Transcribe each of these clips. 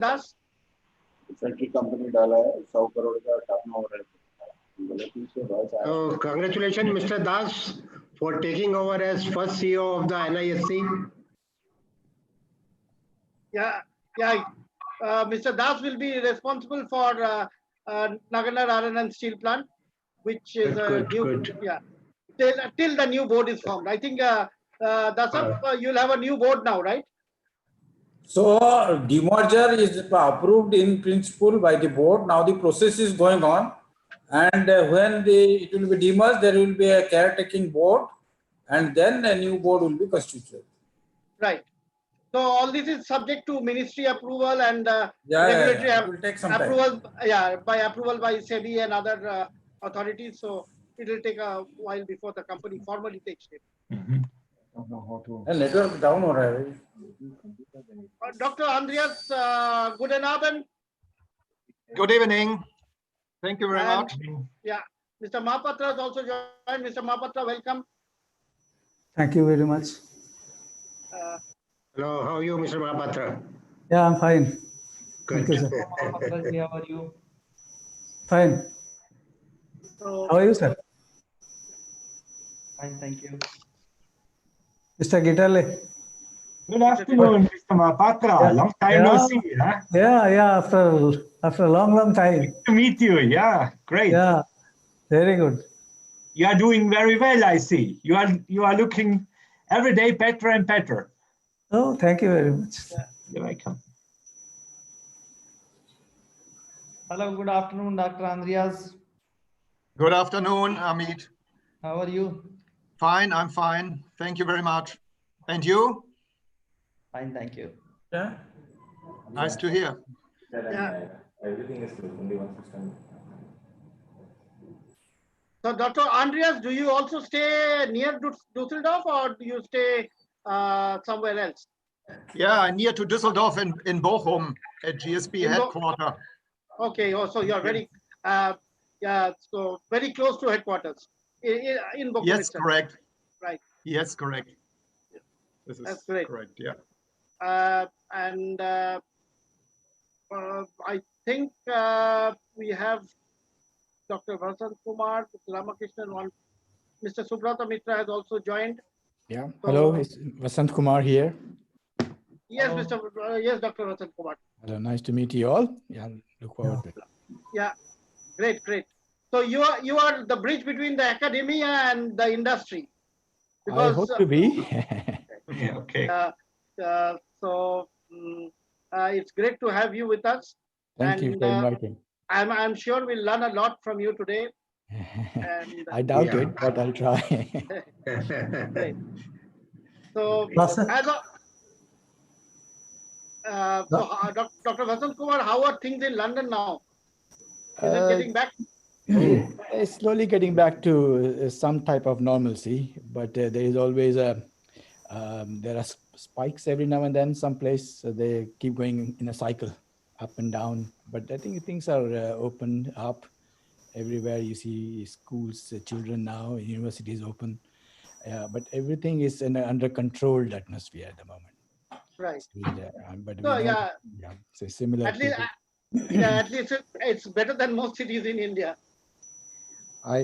Das? Factory company डाला है 100 करोड़ का टर्नओवर है. So congratulations, Mr. Das, for taking over as first CEO of the NISC. Yeah. Mr. Das will be responsible for Naganar Iron and Steel Plant, which is good. Yeah, till the new board is formed. I think you'll have a new board now, right? So demerger is approved in principle by the board. Now the process is going on, and when it will be demerged, there will be a caretaking board, and then a new board will be constituted. Right. So all this is subject to ministry approval and regulatory it will take some approval. time. By approval by SEBI and other authorities. So it will take a while before the company formally takes shape. Network down हो रहा है. Dr. Andreas, guten Abend. Good evening. Thank you very much. Yeah, Mr. Mahapatra has also joined. Mr. Mahapatra, welcome. Thank you very much. Hello, how are you, Mr. Mahapatra? Yeah, I'm fine. Good. Thank you, sir. How are you? Fine. So, How are you, sir? Fine, thank you. Mr. Gitale. Good afternoon, Mr. Mahapatra. Yeah. Long time no see. Huh? Yeah. After a long time. Good to meet you. Yeah, great. Yeah, very good. You are doing very well, I see. You are looking every day better and better. Oh, thank you very much. You're welcome. Hello, good afternoon, Dr. Andreas. Good afternoon, Amit. How are you? Fine, I'm fine. Thank you very much. And you? Fine, thank you. Yeah. Nice to hear. Yeah. Everything is good. Only one system. So, Dr. Andreas, do you also stay near Dusseldorf or do you stay somewhere else? Yeah, near to Düsseldorf in Bochum at GSB headquarters. Okay, so you're very, so very close to headquarters in Bochum. Yes, itself. correct. Right. Yes, correct. This is That's great. correct, yeah. I think we have Dr. Vasant Kumar, Mr. Ramakrishnan, Mr. Subrata Mitra has also joined. Yeah. So, hello, it's Vasant Kumar here. Yes, Hello. Yes, Dr. Vasant Kumar. Hello, nice to meet you all. Yeah, look forward to it. Yeah, great. So you are the bridge between the academia and the industry. I hope to be. Yeah, okay. So it's great to have you with us. Thank you for inviting. I'm sure we'll learn a lot from you today. And, I doubt it, but I'll try. Great. So, Dr. Vasant Kumar, how are things in London now? Is it getting back? It's slowly getting back to some type of normalcy, but there is always there are spikes every now and then. Someplace they keep going in a cycle, up and down. But I think things are opened up everywhere. You see schools, children now, universities open, but everything is in an under controlled atmosphere at the moment. Right. But So, so similar. At least it's better than most cities in India. I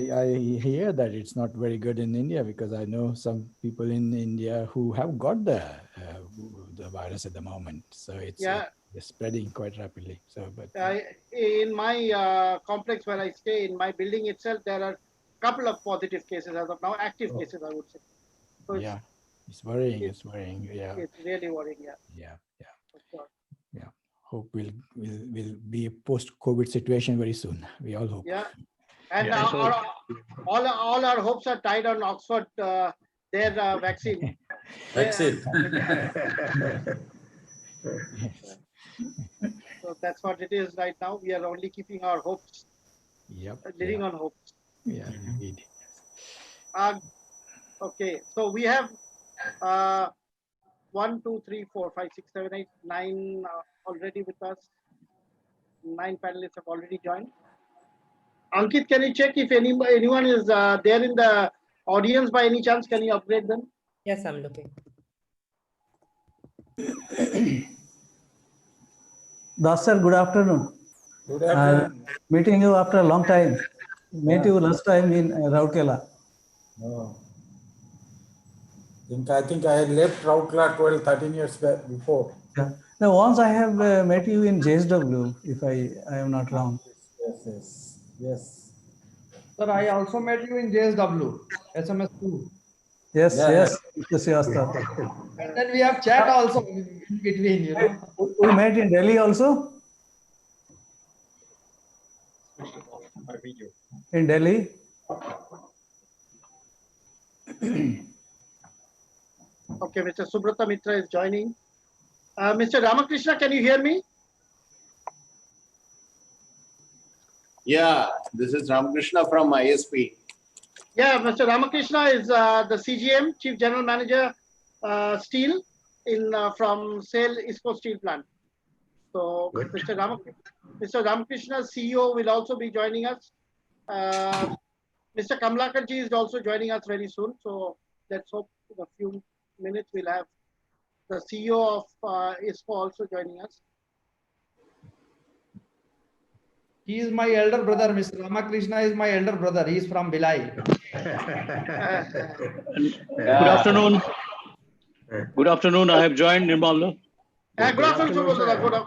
hear that it's not very good in India because I know some people in India who have got the virus at the moment. So it's spreading quite rapidly. So, but in my complex where I stay, in my building itself, there are a couple of positive cases as of now, active cases, I would say. So it's worrying. It's worrying. Yeah. It's really worrying. Yeah. Of course. Yeah. Hope we'll be a post-COVID situation very soon. We all hope. Yeah. And all our hopes are tied on Oxford, their vaccine. So that's what it is right now. We are only keeping our hopes. Living on hopes. Yeah, indeed. Okay, so we have 1, 2, 3, 4, 5, 6, 7, 8, 9 already with us. 9 panelists have already joined. Ankit, can you check if anyone is there in the audience by any chance? Can you upgrade them? Yes, I'm looking. Das sir, good afternoon. Good afternoon. Meeting you after a long time. Met you last time in Rourkela. No. I think I left Rourkela 12, 13 years back before. Yeah. Now, once I have met you in JSW, if I am not wrong. Yes. Sir, I also met you in JSW, SMS2. Yes, Yeah, yes, Mr. Srivastava. And then we have chat also in between, you know. We met in Delhi also. In Delhi. Okay, Mr. Subrata Mitra is joining. Mr. Ramakrishna, can you hear me? Yeah, this is Ramakrishna from ISP. Yeah, Mr. Ramakrishna is the CGM, Chief General Manager, Steel, from SAIL ISPO Steel Plant. So, Good. Mr. Ramakrishna, CEO, will also be joining us. Mr. Kamlakarji is also joining us very soon. So, let's hope in a few minutes we'll have the CEO of ISPO also joining us. He is my elder brother. Mr. Ramakrishna is my elder brother. He is from Bhilai. Good afternoon. Good afternoon. I have joined Nirmal. Good afternoon, Subrata.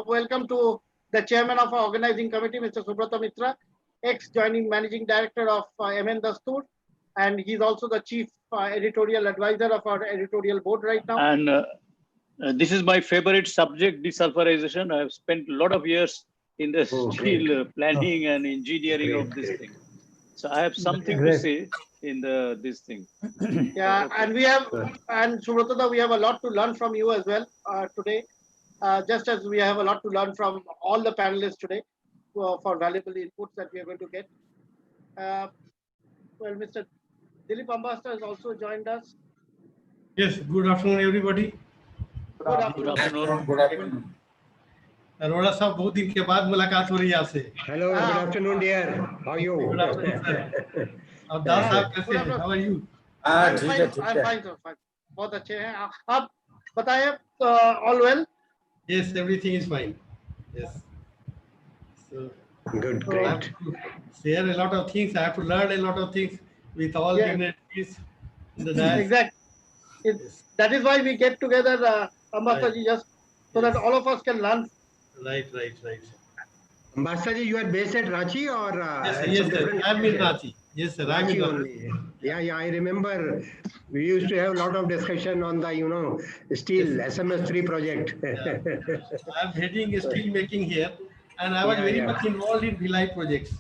Welcome to the chairman of our organizing committee, Mr. Subrata Mitra, ex-joining managing director of MN Dastur, and he's also the chief editorial advisor of our editorial board right now. And this is my favorite subject, desulphurization. I have spent a lot of years in the steel planning and engineering of this thing. So I have something to say in this thing. Yeah, and Subrata, we have a lot to learn from you as well today, just as we have a lot to learn from all the panelists today for valuable inputs that we are going to get. Well, Mr. Dilip Ambassador has also joined us. Yes, good afternoon, everybody. Good afternoon. Good afternoon. Arora साहब बहुत दिन के बाद मुलाकात हो रही है आपसे. Hello, good afternoon, dear. How are you? Good afternoon, sir. और दास साहब कैसे हैं? How are you? I'm fine, sir. Fine. बहुत अच्छे हैं. आप बताएं, all well? Yes, everything is fine. Yes. So Good, I great. have to share a lot of things. I have to learn a lot of things with all dignitaries in the dais. Exactly. That is why we get together, Ambassador, just so that all of us can learn. Right. Ambassador, you are based at Ranchi or? Yes, sir. I'm in Ranchi. Yes, sir. I'm in Ranchi only. Yeah, I remember we used to have a lot of discussion on the, steel SMS3 project. I'm heading steel making here, and I was very much involved in Bhilai projects.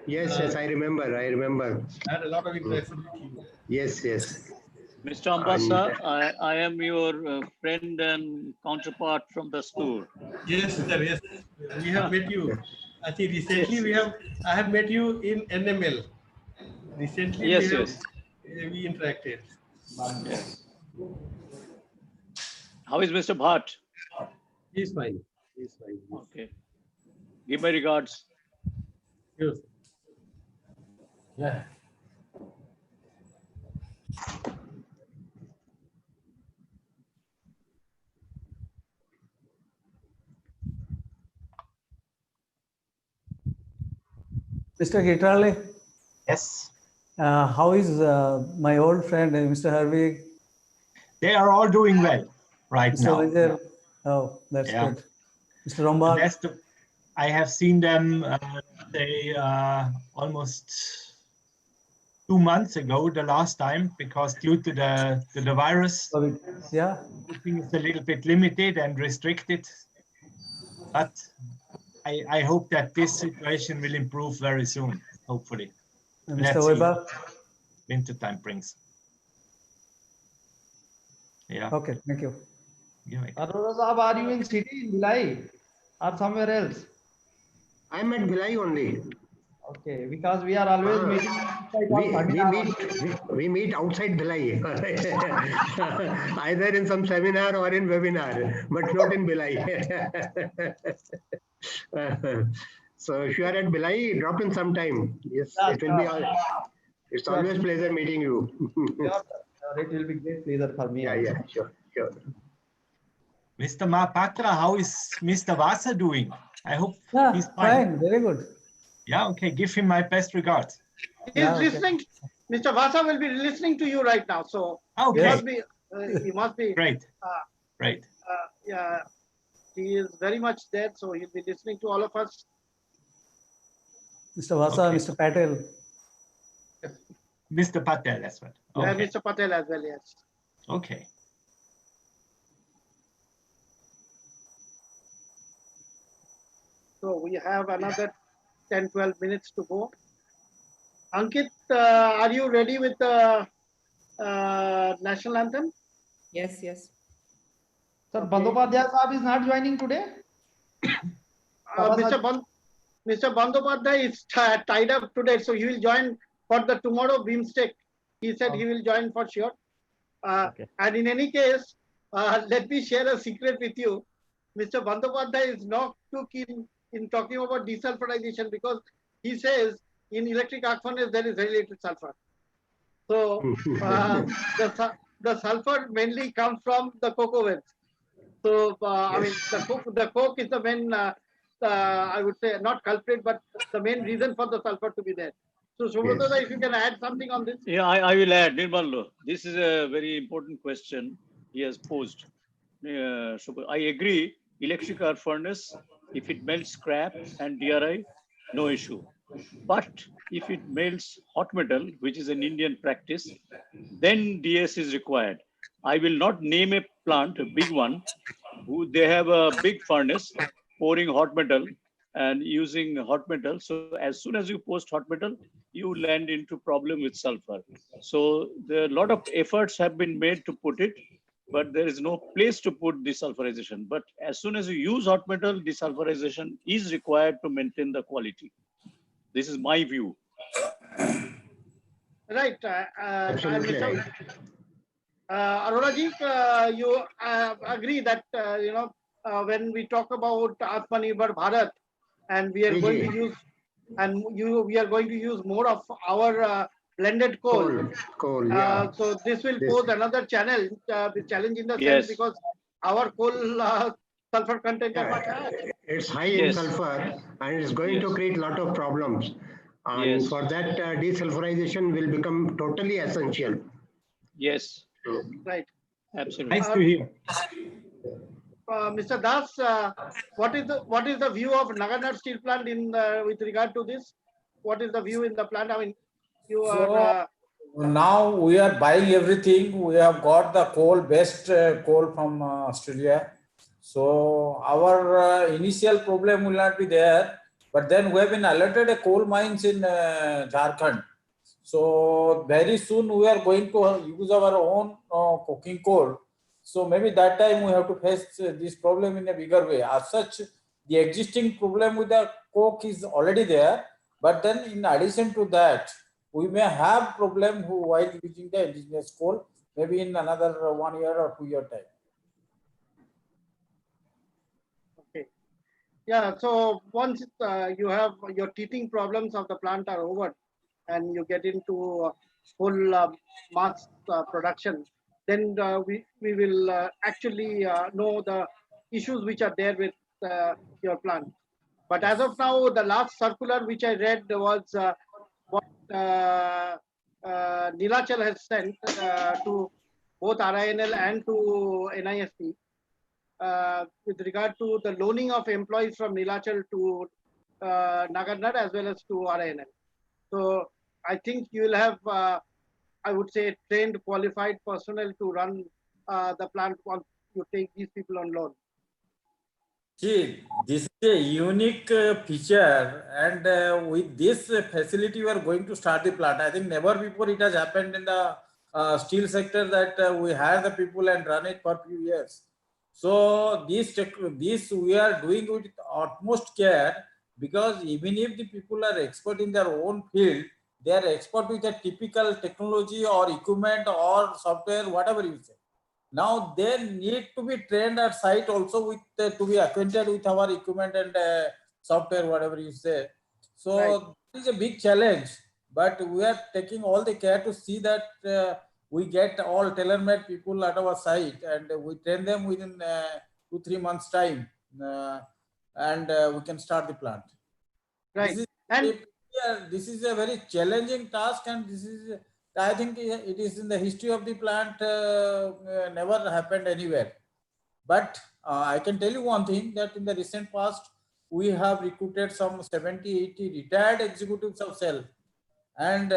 Yes, I remember. I had a lot of interaction with you. Yes. Mr. Ambassador, I am your friend and counterpart from the store. Yes, sir. Yes, we have met you. I think recently I have met you in NML. Recently, we interacted. Yes. How is Mr. Bhatt? He's fine. Okay. Give my regards. Yes. Yeah. Mr. Gitrale. Yes. How is my old friend, Mr. Harvey? They are all doing well right Mr. now. Vijay? Oh, that's good. Mr. Rombal? I have seen them almost 2 months ago, the last time, because due to the virus, everything is a little bit limited and restricted. But I hope that this situation will improve very soon, hopefully. Mr. Weber? Winter time brings. Yeah. Okay, thank you. Arora Saab, are you in city in Bhilai or somewhere else? I'm at Bhilai only. Okay, because we are always meeting. We meet outside Bhilai, either in some seminar or in webinar, but not in Bhilai. So if you are at Bhilai, drop in sometime. Yes, it will be. It's always pleasure meeting you. It will be great pleasure for me. Yeah, sure. Mr. Mahapatra, how is Mr. Vasa doing? I hope Yeah, he's fine. very good. Yeah, okay. Give him my best regards. He is listening. Mr. Vasa will be listening to you right now. So okay. He must be. Great. Great. Yeah, he is very much there. So he'll be listening to all of us. Mr. Vasa, Okay. Mr. Patel. Mr. Patel as well. Okay. Mr. Patel as well, yes. Okay. So we have another 10-12 minutes to go. Ankit, are you ready with the national anthem? Yes, yes. Sir, Bandyopadhyay Saab is not joining today? Mr. Bandyopadhyay is tied up today, so he will join for the tomorrow beamstick. He said he will join for sure. And in any case, let me share a secret with you. Mr. Bandyopadhyay is not too keen in talking about desulphurization because he says in electric arc furnace there is very little sulfur. So the sulfur mainly comes from the coke ovens. So I mean the coke is the main I would say not culprit, but the main reason for the sulfur to be there. So Subhrata, if you can add something on this. Yeah, I will add, Nirmal. This is a very important question he has posed. I agree, electric arc furnace, if it melts scrap and DRI, no issue. But if it melts hot metal, which is an Indian practice, then DS is required. I will not name a plant, a big one, who they have a big furnace pouring hot metal and using hot metal. So as soon as you post hot metal, you land into problem with sulfur. So there a lot of efforts have been made to put it, but there is no place to put desulphurization. But as soon as you use hot metal, desulphurization is required to maintain the quality. This is my view. Right. Aroraji, you agree that when we talk about Atmanirbhar Bharat, and we are going to use, we are going to use more of our blended coal. So this will pose another challenge in the sense because our coal sulfur content are much higher. It's high in sulfur and it's going to create a lot of problems. And for that, desulphurization will become totally essential. Yes. Right. Absolutely. Nice to hear. Mr. Das, what is the view of Nagarnar steel plant with regard to this? What is the view in the plant? I mean, you are. Now we are buying everything. We have got the coal, best coal from Australia. So our initial problem will not be there. But then we have been allotted a coal mines in Jharkhand. So very soon we are going to use our own coking coal. So maybe that time we have to face this problem in a bigger way. As such, the existing problem with the coke is already there. But then in addition to that, we may have problem while using the indigenous coal, maybe in another 1 year or 2 year time. Okay. Yeah, so once you have your teething problems of the plant are over and you get into full mass production, then we will actually know the issues which are there with your plant. But as of now, the last circular which I read was what Neelachal has sent to both RINL and to NISP with regard to the loaning of employees from Neelachal to Nagarnar as well as to RINL. So I think you will have, I would say, trained, qualified personnel to run the plant once you take these people on loan. See, this is a unique feature, and with this facility, we are going to start the plant. I think never before it has happened in the steel sector that we hire the people and run it for a few years. So this we are doing with utmost care, because even if the people are expert in their own field, they are expert with a typical technology or equipment or software, whatever you say. Now they need to be trained at site also with to be acquainted with our equipment and software, whatever you say. So It is a big challenge, but we are taking all the care to see that we get all tailor-made people at our site and we train them within 2-3 months time, and we can start the plant. Right. This is a very challenging task, and this is, I think it is in the history of the plant, never happened anywhere. But I can tell you one thing, that in the recent past, we have recruited some 70-80 retired executives of Cell. And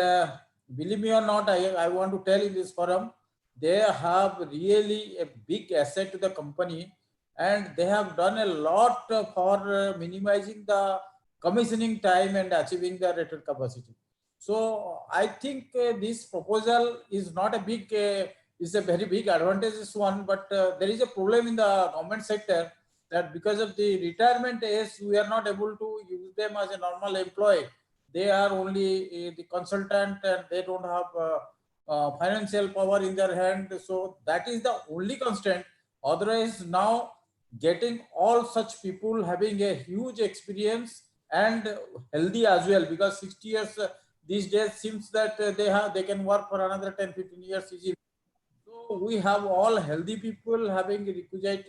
believe me or not, I want to tell in this forum, they have really a big asset to the company, and they have done a lot for minimizing the commissioning time and achieving the rated capacity. So I think this proposal is not a big, is a very big advantageous one, but there is a problem in the government sector, that because of the retirement age, we are not able to use them as a normal employee. They are only the consultant, and they don't have financial power in their hand. So that is the only constraint. Otherwise, now getting all such people having a huge experience and healthy as well, because 60 years these days seems that they can work for another 10-15 years easily. So we have all healthy people having requisite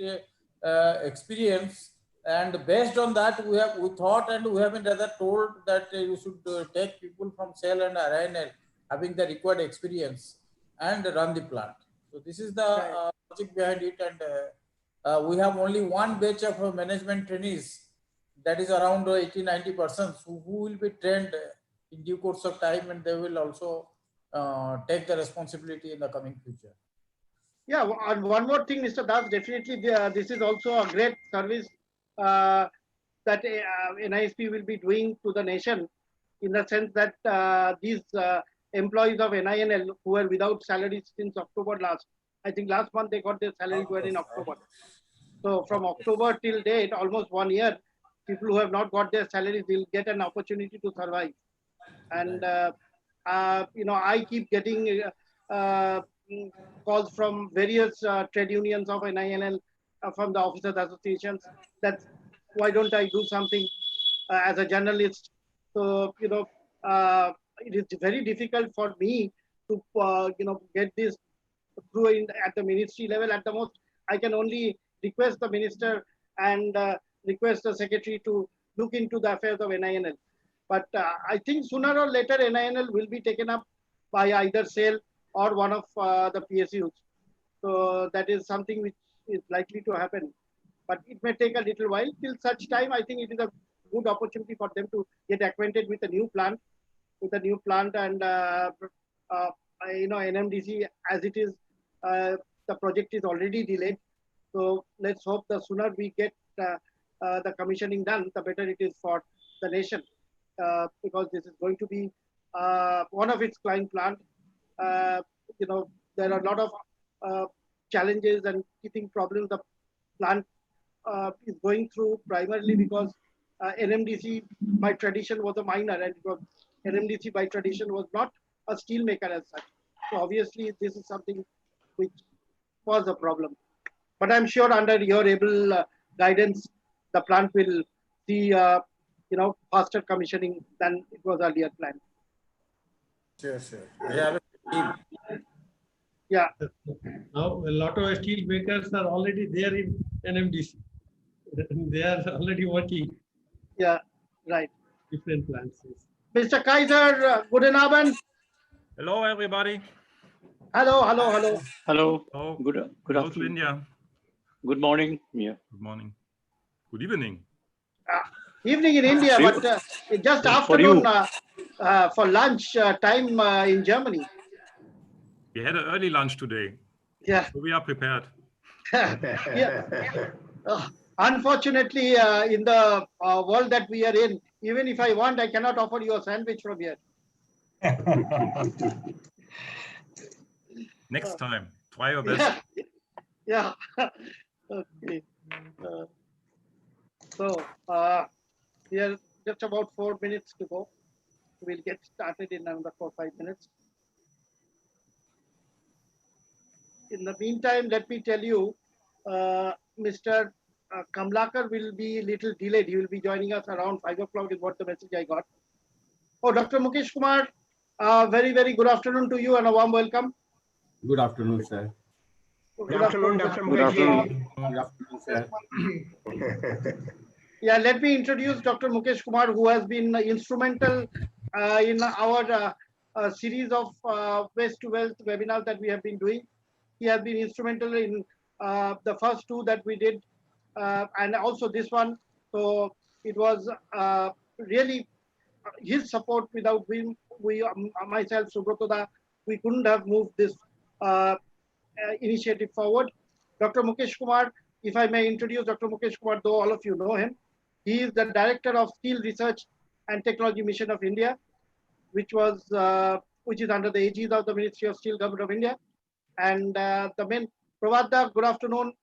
experience, and based on that we thought, and we have been rather told that you should take people from Cell and RINL having the required experience and run the plant. So this is the logic behind it, and we have only one batch of management trainees, that is around 80-90% who will be trained in due course of time, and they will also take the responsibility in the coming future. Yeah, and one more thing, Mr. Das, definitely this is also a great service that NISP will be doing to the nation, in the sense that these employees of NINL who were without salaries since October last, I think last month they got their salaries were in October. So from October till date, almost 1 year, people who have not got their salaries will get an opportunity to survive. And I keep getting calls from various trade unions of NINL, from the officers associations, that why don't I do something as a journalist? So it is very difficult for me to get this through at the ministry level. At the most, I can only request the minister and request the secretary to look into the affairs of NINL. But I think sooner or later NINL will be taken up by either SAIL or one of the PSUs. So that is something which is likely to happen. But it may take a little while. Till such time, I think it is a good opportunity for them to get acquainted with the new plant, and NMDC, as it is, the project is already delayed. So let's hope the sooner we get the commissioning done, the better it is for the nation, because this is going to be one of its client plant. There are a lot of challenges and teething problems the plant is going through, primarily because NMDC by tradition was a miner, and NMDC by tradition was not a steel maker as such. So obviously this is something which was a problem. But I'm sure under your able guidance, the plant will see faster commissioning than it was earlier planned. Sure. We have a team. Yeah. Now a lot of steel makers are already there in NMDC. They are already working. Yeah, right. Different plants. Mr. Kaiser, guten Abend. Hello, everybody. Hello. Hello. Oh, Good hello to afternoon. India. Good morning. Yeah. Good morning. Good evening. Evening in India, but just afternoon for lunch time in Germany. We had an early lunch today. Yeah. So we are prepared. Yeah. Unfortunately, in the world that we are in, even if I want, I cannot offer you a sandwich from here. Next time, try your best. Yeah. Okay. So we are just about 4 minutes to go. We'll get started in another 4-5 minutes. In the meantime, let me tell you, Mr. Kamlakar will be a little delayed. He will be joining us around 5 o'clock is what the message I got. Oh, Dr. Mukesh Kumar, very, very good afternoon to you and a warm welcome. Good afternoon, sir. Good afternoon, Dr. Mukesh. Good afternoon, sir. Yeah, let me introduce Dr. Mukesh Kumar, who has been instrumental in our series of Waste to Wealth webinars that we have been doing. He has been instrumental in the first two that we did, and also this one. So it was really his support. Without him, myself, Subrotoda, we couldn't have moved this initiative forward. Dr. Mukesh Kumar, if I may introduce Dr. Mukesh Kumar, though all of you know him, he is the Director of Steel Research and Technology Mission of India, which is under the aegis of the Ministry of Steel, Government of India. And the main Prabhat, good afternoon,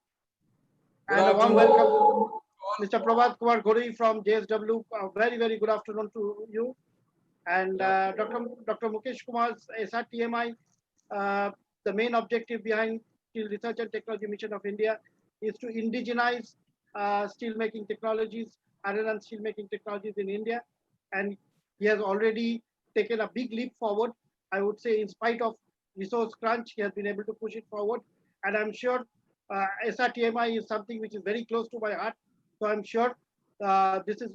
and a warm welcome, Mr. Prabhat Kumar Ghori from JSW. Very, very good afternoon to you. And Dr. Mukesh Kumar's SRTMI, the main objective behind Steel Research and Technology Mission of India is to indigenize steel making technologies, iron and steel making technologies in India. And he has already taken a big leap forward. I would say, in spite of resource crunch, he has been able to push it forward. And I'm sure SRTMI is something which is very close to my heart. So I'm sure this is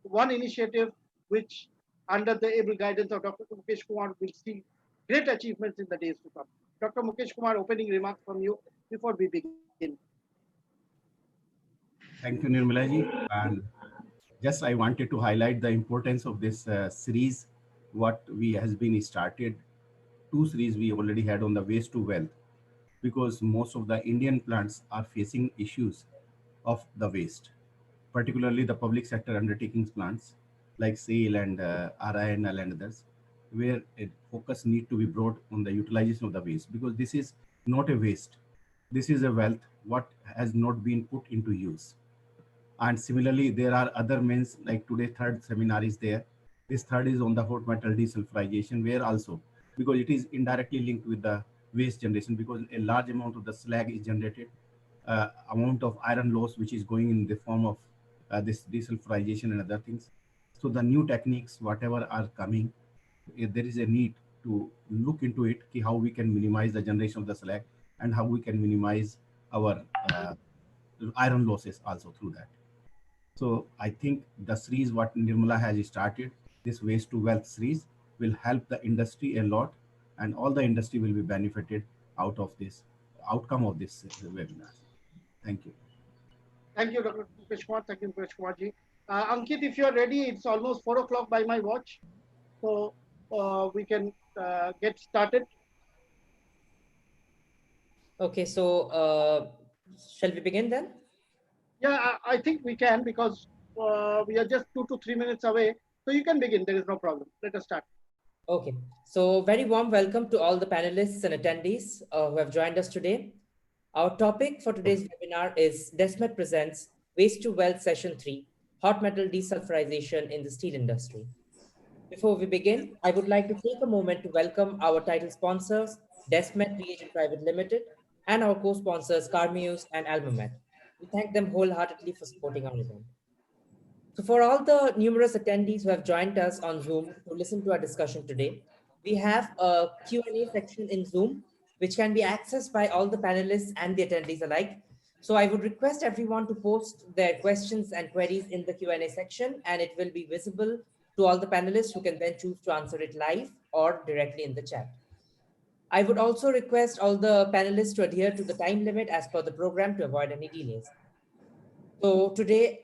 one initiative which, under the able guidance of Dr. Mukesh Kumar, will see great achievements in the days to come. Dr. Mukesh Kumar, opening remarks from you before we begin. Thank you, Nirmala ji. And just I wanted to highlight the importance of this series, what we has been started. Two series we already had on the waste to wealth, because most of the Indian plants are facing issues of the waste, particularly the public sector undertakings plants like SAIL and RINL and others, where a focus need to be brought on the utilization of the waste, because this is not a waste. This is a wealth what has not been put into use. And similarly, there are other means, like today third seminar is there. This third is on the hot metal desulphurization, where also, because it is indirectly linked with the waste generation, because a large amount of the slag is generated, amount of iron loss which is going in the form of this desulphurization and other things. So the new techniques, whatever are coming, there is a need to look into it, how we can minimize the generation of the slag and how we can minimize our iron losses also through that. So I think the series what Nirmala has started, this waste to wealth series, will help the industry a lot, and all the industry will be benefited out of this outcome of this webinar. Thank you. Thank you, Dr. Mukesh Kumar. Thank you, Mukesh Kumar ji. Ankit, if you are ready, it's almost 4 o'clock by my watch. So we can get started. Okay, so shall we begin then? Yeah, I think we can, because we are just 2 to 3 minutes away. So you can begin. There is no problem. Let us start. Okay, so very warm welcome to all the panelists and attendees who have joined us today. Our topic for today's webinar is DESMET presents Waste to Wealth Session 3, Hot Metal Desulphurization in the Steel Industry. Before we begin, I would like to take a moment to welcome our title sponsors, DESMET Reagent Private Limited, and our co-sponsors, Carmeus and Almamet. We thank them wholeheartedly for supporting our event. So for all the numerous attendees who have joined us on Zoom to listen to our discussion today, we have a Q&A section in Zoom, which can be accessed by all the panelists and the attendees alike. So I would request everyone to post their questions and queries in the Q&A section, and it will be visible to all the panelists who can then choose to answer it live or directly in the chat. I would also request all the panelists to adhere to the time limit as per the program to avoid any delays. So today,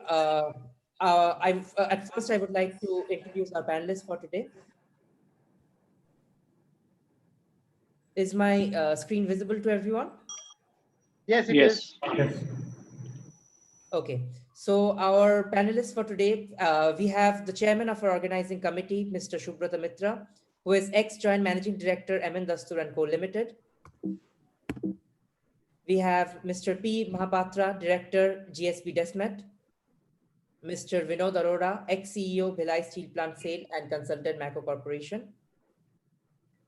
at first I would like to introduce our panelists for today. Is my screen visible to everyone? Yes, it is. Yes. Okay, so our panelists for today, we have the chairman of our organizing committee, Mr. Subhrata Mitra, who is ex-joint managing director, MN Dastur & Co. Limited. We have Mr. P. Mahapatra, director, GSB Desmet. Mr. Vinod Arora, ex-CEO, Bhilai Steel Plant Sale and consultant, Macro Corporation.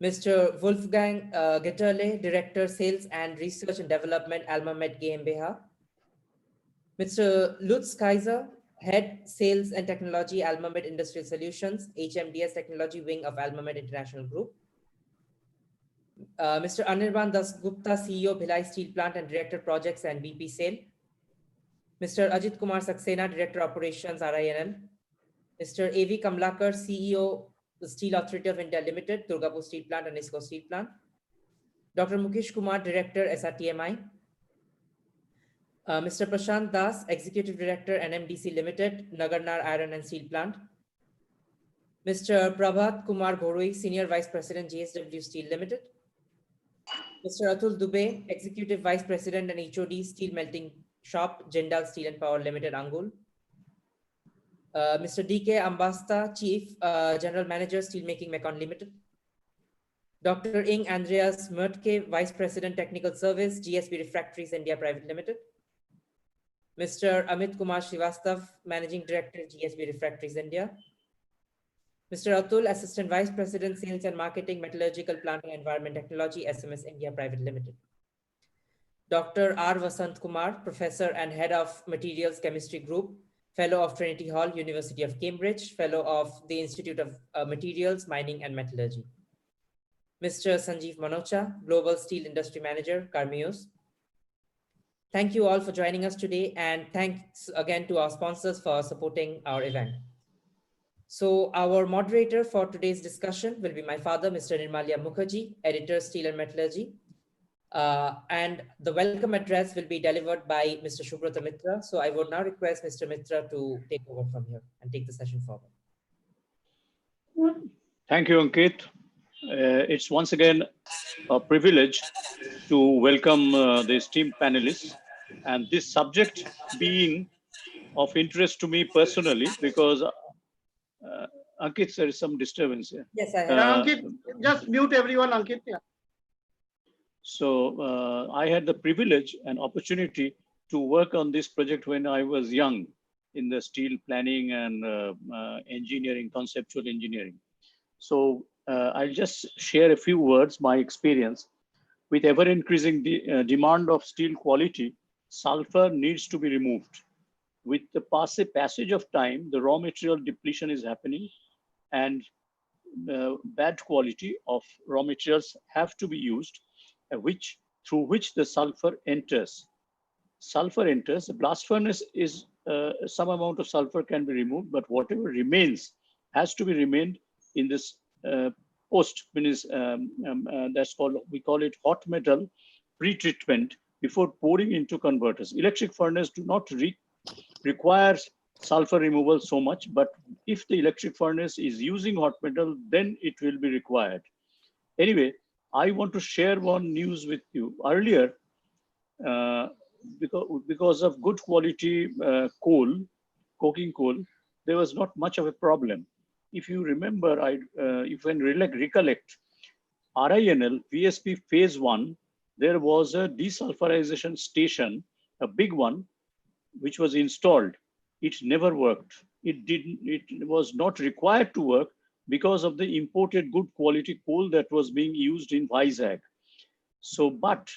Mr. Wolfgang Getterle, director, sales and research and development, Almamet GmbH. Mr. Lutz Kaiser, head sales and technology, Almamet Industrial Solutions, HMDS Technology Wing of Almamet International Group. Mr. Anirban Das Gupta, CEO, Bhilai Steel Plant and Director Projects and BP Sale. Mr. Ajit Kumar Saxena, Director Operations, RINL. Mr. A.V. Kamlakar, CEO, the Steel Authority of India Limited, Durgapur Steel Plant and ISCO Steel Plant. Dr. Mukesh Kumar, Director, SRTMI. Mr. Prashant Das, Executive Director, NMDC Limited, Nagarnar Iron and Steel Plant. Mr. Prabhat Kumar Ghoroi, Senior Vice President, JSW Steel Limited. Mr. Atul Dubey, Executive Vice President and HOD, Steel Melting Shop, Jindal Steel and Power Limited, Angul. Mr. D.K. Ambasta, Chief General Manager, Steelmaking Mecon Limited. Dr. Ing Andreas Mertke, Vice President, Technical Service, GSB Refractories India Private Limited. Mr. Amit Kumar Srivastav, Managing Director, GSB Refractories India. Mr. Atul, Assistant Vice President, Sales and Marketing, Metallurgical Plant and Environment Technology, SMS India Private Limited. Dr. R. Vasant Kumar, Professor and Head of Materials Chemistry Group, Fellow of Trinity Hall, University of Cambridge, Fellow of the Institute of Materials, Mining and Metallurgy. Mr. Sanjeev Manocha, Global Steel Industry Manager, Carmeos. Thank you all for joining us today, and thanks again to our sponsors for supporting our event. So our moderator for today's discussion will be my father, Mr. Nirmalia Mukherjee, Editor, Steel and Metallurgy. And the welcome address will be delivered by Mr. Shubrata Mitra. So I would now request Mr. Mitra to take over from here and take the session forward. Thank you, Ankit. It's once again a privilege to welcome the esteemed panelists, and this subject being of interest to me personally because Ankit, there is some disturbance here. Yes, I have. Ankit, just mute everyone, Ankit. Yeah. So I had the privilege and opportunity to work on this project when I was young in the steel planning and engineering, conceptual engineering. So I'll just share a few words, my experience. With ever increasing demand of steel quality, sulfur needs to be removed. With the passage of time, the raw material depletion is happening, and bad quality of raw materials have to be used, through which the sulfur enters. Sulfur enters, the blast furnace is some amount of sulfur can be removed, but whatever remains has to be remained in this post, that's called, we call it hot metal pre-treatment before pouring into converters. Electric furnace do not require sulfur removal so much, but if the electric furnace is using hot metal, then it will be required. Anyway, I want to share one news with you. Earlier, because of good quality coal, coking coal, there was not much of a problem. If you remember, if you recollect, RINL VSP phase 1, there was a desulphurization station, a big one, which was installed. It never worked. It was not required to work because of the imported good quality coal that was being used in Vizag. So, but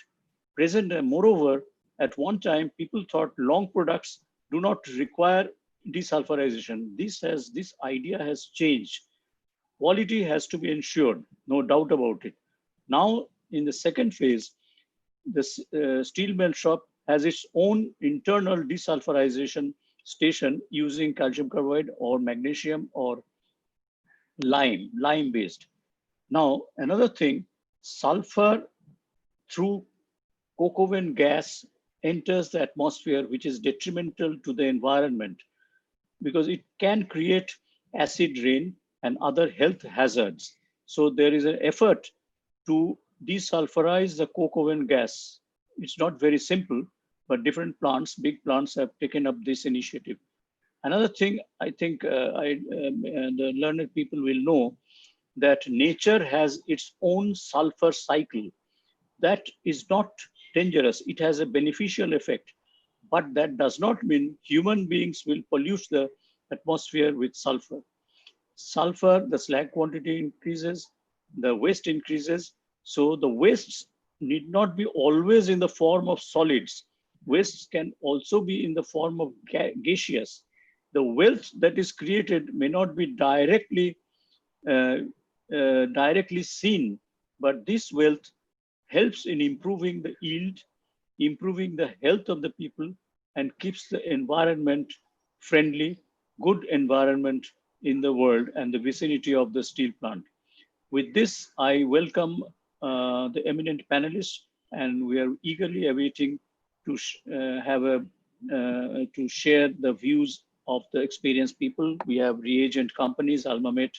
moreover, at one time, people thought long products do not require desulphurization. This idea has changed. Quality has to be ensured, no doubt about it. Now, in the second phase, the steel melt shop has its own internal desulphurization station using calcium carbide or magnesium or lime based. Now, another thing, sulfur through coke oven gas enters the atmosphere, which is detrimental to the environment because it can create acid rain and other health hazards. So there is an effort to desulfurize the coke oven gas. It's not very simple, but different plants, big plants have taken up this initiative. Another thing I think the learned people will know that nature has its own sulfur cycle. That is not dangerous. It has a beneficial effect, but that does not mean human beings will pollute the atmosphere with sulfur. Sulfur, the slag quantity increases, the waste increases. So the wastes need not be always in the form of solids. Wastes can also be in the form of gaseous. The wealth that is created may not be directly seen, but this wealth helps in improving the yield, improving the health of the people, and keeps the environment friendly, good environment in the world and the vicinity of the steel plant. With this, I welcome the eminent panelists, and we are eagerly awaiting to to share the views of the experienced people. We have reagent companies, Almamet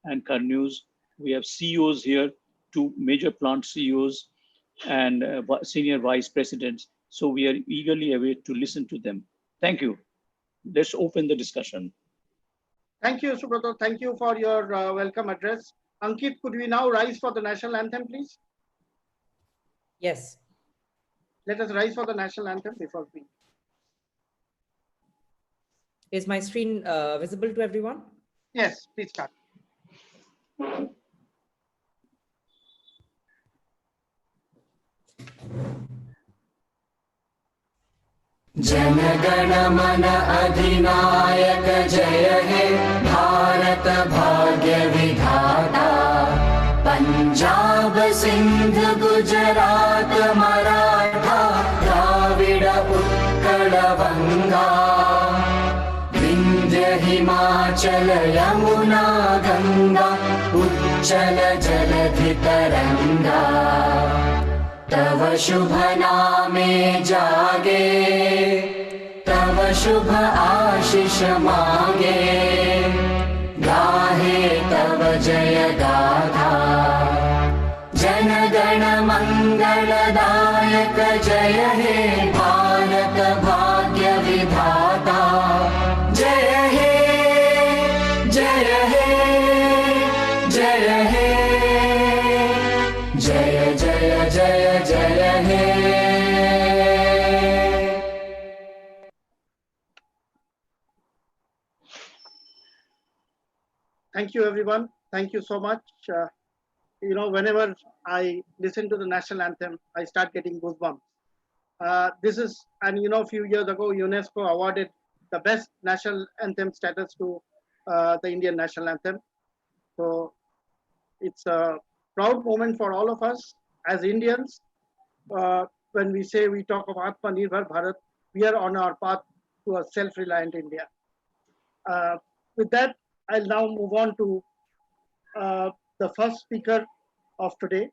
and Carnews. We have CEOs here, two major plant CEOs and senior vice presidents. So we are eagerly await to listen to them. Thank you. Let's open the discussion. Thank you, Subrata. Thank you for your welcome address. Ankit, could we now rise for the national anthem, please? Yes. Let us rise for the national anthem before we. Is my screen visible to everyone? Yes, please start. जनगण मन अधिनायक जय हे भारत भाग्य विधाता पंजाब सिंध गुजरात मराठा द्राविड उत्कल बंगा विंध्य हिमाचल यमुना गंगा उच्चल जलधि तरंगा तव शुभ नामे जागे तव शुभ आशीष मांगे गाहे तव जय गाथा जन गण मंगलदायक जय हे भारत भाग्य विधाता जय हे जय हे जय हे जय जय जय जय हे Thank you, everyone. Thank you so much. You know, whenever I listen to the national anthem, I start getting goosebumps. This is, and you know, a few years ago, UNESCO awarded the best national anthem status to the Indian national anthem. So it's a proud moment for all of us as Indians. When we say we talk of Atmanirbhar Bharat, we are on our path to a self-reliant India. With that, I'll now move on to the first speaker of today,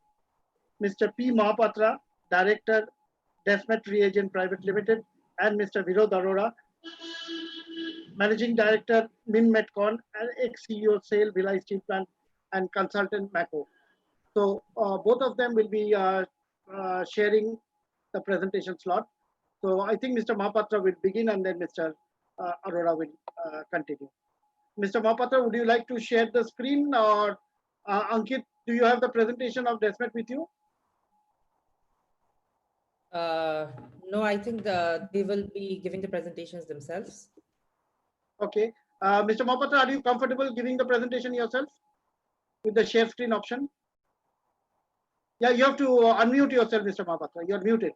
Mr. P. Mahapatra, Director, Desmet Reagent Private Limited, and Mr. Virod Arora, Managing Director, Min Metcon, and ex-CEO, Sale, Bhilai Steel Plant, and Consultant, Mako. So both of them will be sharing the presentation slot. So I think Mr. Mahapatra will begin and then Mr. Arora will continue. Mr. Mahapatra, would you like to share the screen, or Ankit, do you have the presentation of Desmet with you? No, I think they will be giving the presentations themselves. Okay. Mr. Mahapatra, are you comfortable giving the presentation yourself with the share screen option? Yeah, you have to unmute yourself, Mr. Mahapatra. You're muted.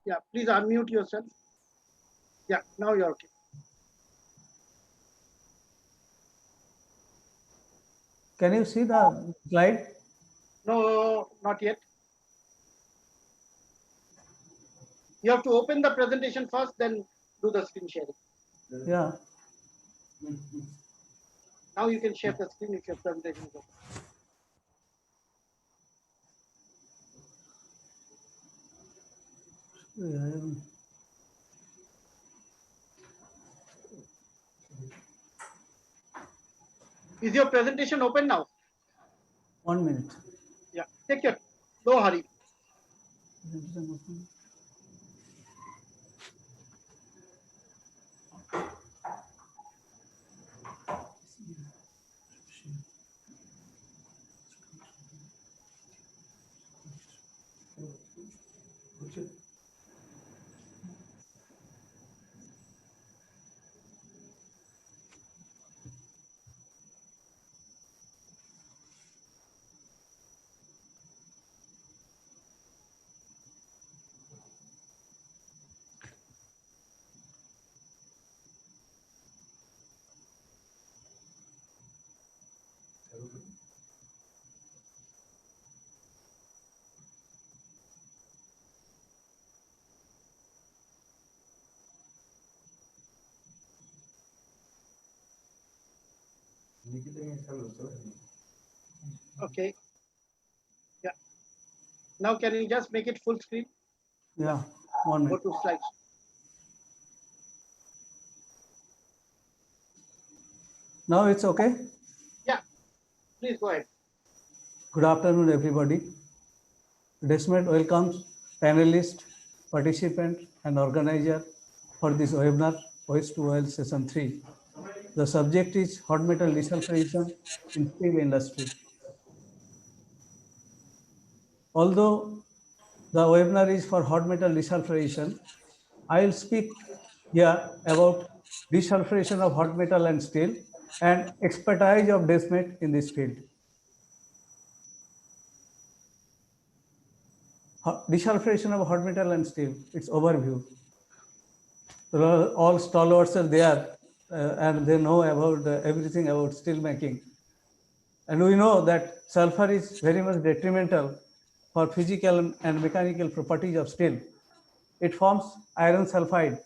Yeah, please unmute yourself. Yeah, now you're okay. Can you see the slide? No, not yet. You have to open the presentation first, then do the screen sharing. Yeah. Now you can share the screen if your presentation is open. Is your presentation open now? 1 minute. Yeah, take your, no hurry. Okay. Yeah. Now can you just make it full screen? Yeah, 1 minute. Go to slides. Now it's okay? Yeah. Please go ahead. Good afternoon, everybody. DESMET welcomes panelists, participants, and organizer for this webinar, Waste to Wealth Session 3. The subject is hot metal desulphurization in steel industry. Although the webinar is for hot metal desulphurization, I will speak here about desulphurization of hot metal and steel and expertise of DESMET in this field. Desulphurization of hot metal and steel, its overview. All stalwarts are there and they know about everything about steel making. And we know that sulfur is very much detrimental for physical and mechanical properties of steel. It forms iron sulfide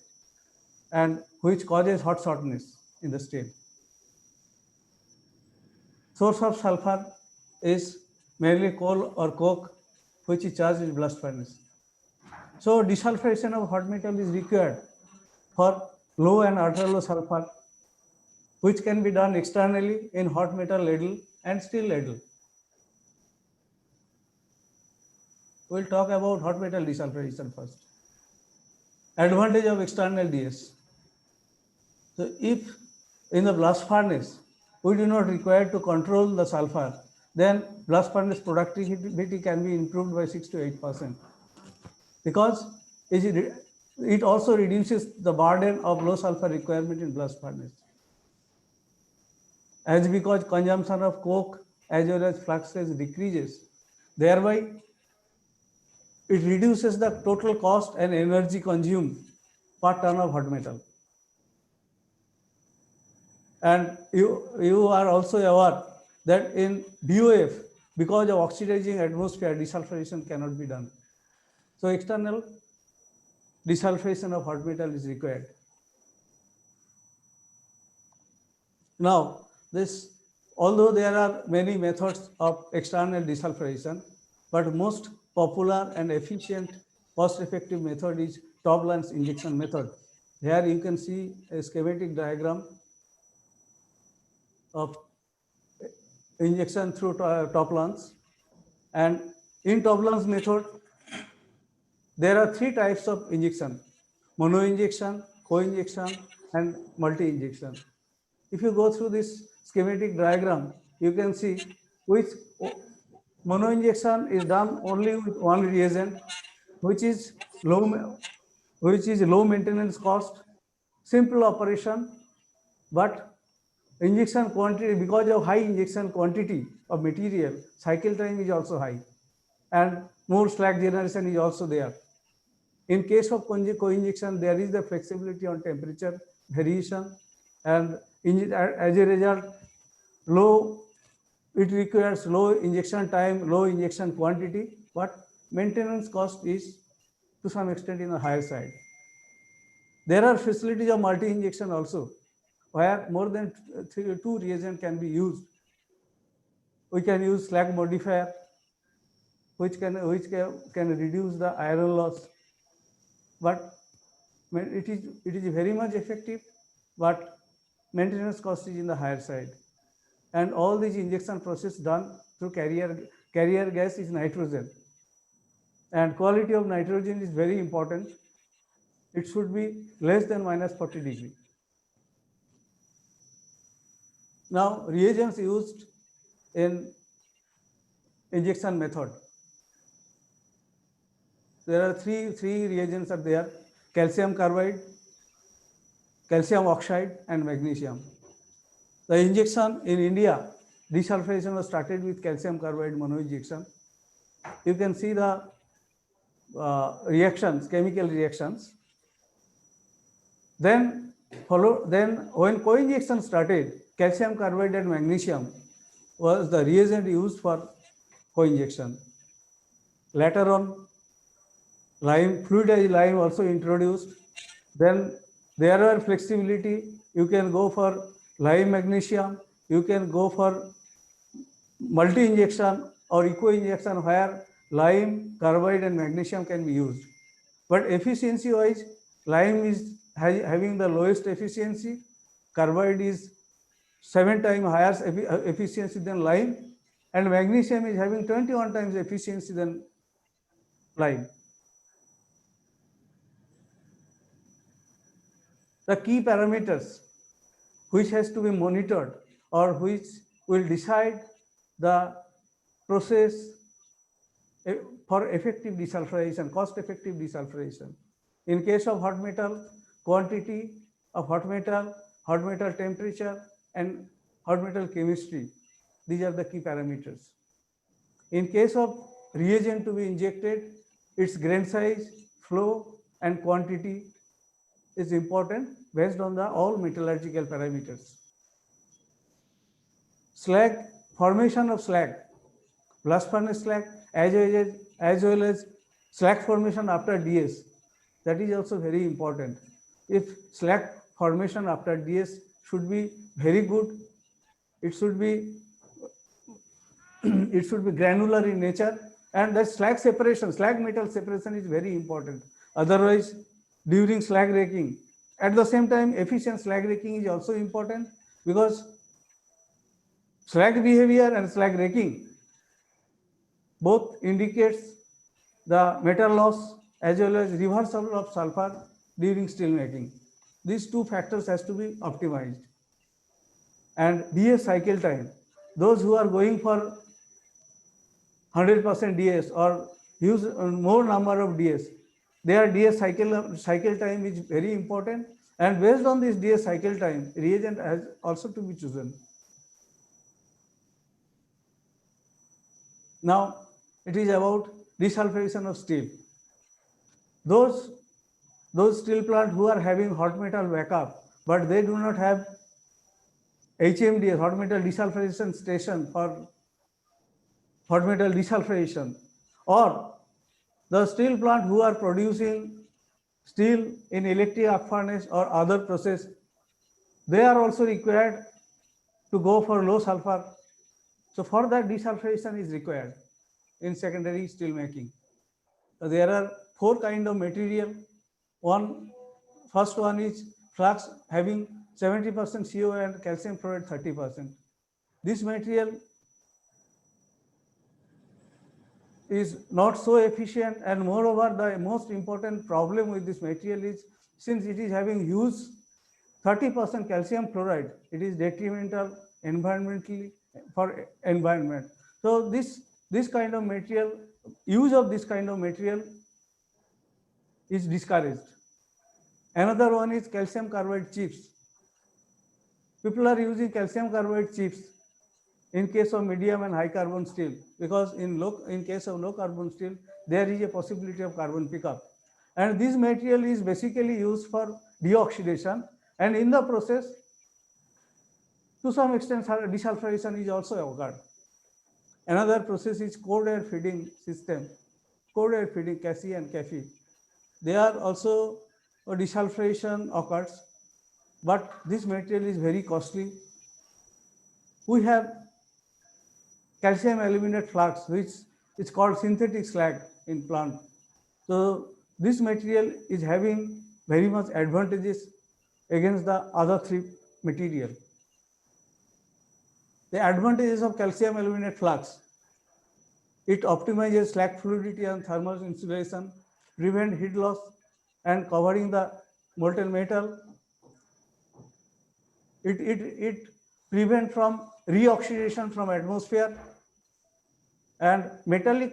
and which causes hot shortness in the steel. Source of sulfur is mainly coal or coke, which is charged in blast furnace. So desulphurization of hot metal is required for low and ultra low sulfur, which can be done externally in hot metal ladle and steel ladle. We'll talk about hot metal desulphurization first. Advantage of external DS. So if in the blast furnace, we do not require to control the sulfur, then blast furnace productivity can be improved by 6 to 8%. Because it also reduces the burden of low sulfur requirement in blast furnace. As because consumption of coke as well as fluxes decreases, thereby it reduces the total cost and energy consumed per ton of hot metal. And you are also aware that in BOF, because of oxidizing atmosphere, desulphurization cannot be done. So external desulphurization of hot metal is required. Now, although there are many methods of external desulphurization, but most popular and efficient, cost-effective method is top lance injection method. Here you can see a schematic diagram of injection through top lance. And in top lance method, there are 3 types of injection: mono injection, co-injection, and multi-injection. If you go through this schematic diagram, you can see which mono injection is done only with one reagent, which is low maintenance cost, simple operation, but injection quantity, because of high injection quantity of material, cycle time is also high, and more slag generation is also there. In case of co-injection, there is the flexibility on temperature variation, and as a result, it requires low injection time, low injection quantity, but maintenance cost is to some extent in the higher side. There are facilities of multi-injection also, where more than 2 reagents can be used. We can use slag modifier, which can reduce the iron loss, but it is very much effective, but maintenance cost is in the higher side. And all these injection process done through carrier gas is nitrogen. And quality of nitrogen is very important. It should be less than -40 degrees. Now, reagents used in injection method. There are three reagents are there: calcium carbide, calcium oxide, and magnesium. The injection in India, desulphurization was started with calcium carbide mono injection. You can see the reactions, chemical reactions. Then when co-injection started, calcium carbide and magnesium was the reagent used for co-injection. Later on, fluidized lime also introduced. Then there are flexibility. You can go for lime magnesium, you can go for multi-injection or eco-injection where lime, carbide and magnesium can be used. But efficiency-wise, lime is having the lowest efficiency, carbide is 7 times higher efficiency than lime, and magnesium is having 21 times efficiency than lime. The key parameters which has to be monitored or which will decide the process for effective desulfurization, cost-effective desulfurization. In case of hot metal, quantity of hot metal temperature, and hot metal chemistry. These are the key parameters. In case of reagent to be injected, its grain size, flow, and quantity is important based on the all metallurgical parameters. Slag, formation of slag, blast furnace slag, as well as slag formation after DS. That is also very important. If slag formation after DS should be very good, it should be it should be granular in nature, and the slag separation, slag metal separation is very important. Otherwise, during slag raking, at the same time, efficient slag raking is also important, because slag behavior and slag raking both indicates the metal loss as well as reversal of sulfur during steel making. These two factors has to be optimized. And DS cycle time, those who are going for 100% DS or use more number of DS, their DS cycle time is very important, and based on this DS cycle time, reagent has also to be chosen. Now it is about desulfurization of steel. Those steel plants who are having hot metal backup, but they do not have HMDS, hot metal desulfurization station for hot metal desulfurization, or the steel plant who are producing steel in electric arc furnace or other process, they are also required to go for low sulfur. So for that, desulfurization is required in secondary steel making. So there are 4 kinds of material. First one is flux having 70% CO and calcium fluoride 30%. This material is not so efficient, and moreover, the most important problem with this material is, since it is having huge 30% calcium fluoride, it is detrimental environmentally for environment. So this kind of material, use of this kind of material is discouraged. Another one is calcium carbide chips. People are using calcium carbide chips in case of medium and high carbon steel, because in case of low carbon steel, there is a possibility of carbon pickup. And this material is basically used for deoxidation, and in the process, to some extent, desulfurization is also occurred. Another process is cold air feeding system, cold air feeding, CASI and CAFE. They are also a desulfurization occurs, but this material is very costly. We have calcium aluminate flux, which is called synthetic slag in plant. So this material is having very much advantages against the other 3 material. The advantages of calcium aluminate flux: it optimizes slag fluidity and thermal insulation, prevent heat loss and covering the molten metal. It prevent from reoxidation from atmosphere, and metallic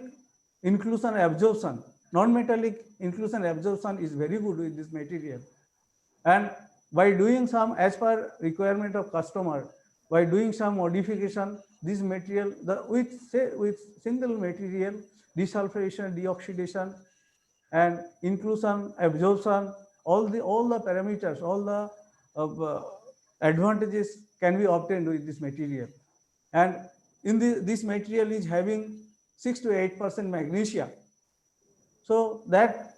inclusion absorption, non-metallic inclusion absorption is very good with this material. And by doing some, as per requirement of customer, by doing some modification, this material, with single material, desulfurization, deoxidation, and inclusion, absorption, all the parameters, all the advantages can be obtained with this material. And in this material is having 6 to 8% magnesia. So that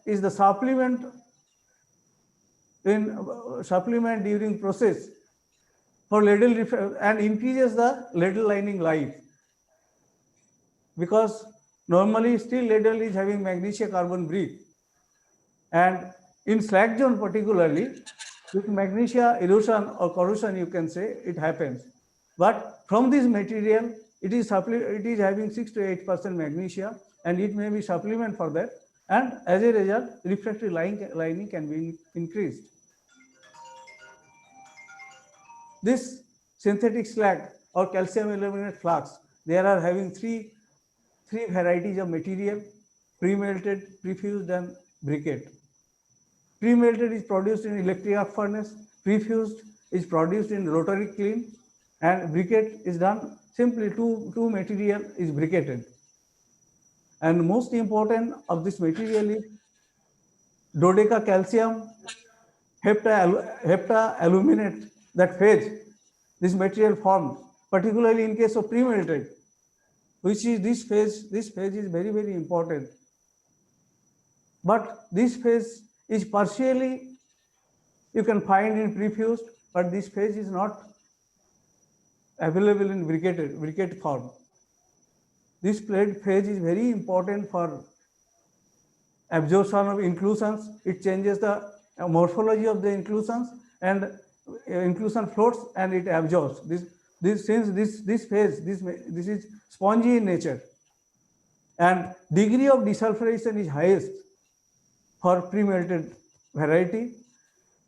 is the supplement during process for ladle and increases the ladle lining life, because normally steel ladle is having magnesia carbon brick, and in slag zone particularly, with magnesia erosion or corrosion, you can say it happens. But from this material, it is having 6 to 8% magnesia, and it may be supplement for that, and as a result, refractory lining can be increased. This synthetic slag or calcium aluminate flux, there are having three varieties of material: pre-melted, pre-fused, and briquette. Pre-melted is produced in electric arc furnace, pre-fused is produced in rotary kiln, and briquette is done simply two material is briquetted. And most important of this material is dodeca calcium hepta aluminate, that phase this material formed, particularly in case of pre-melted, which is this phase is very, very important. But this phase is partially you can find in pre-fused, but this phase is not available in briquette form. This phase is very important for absorption of inclusions. It changes the morphology of the inclusions, and inclusion floats and it absorbs. This phase is spongy in nature, and degree of desulphurization is highest for pre-melted variety.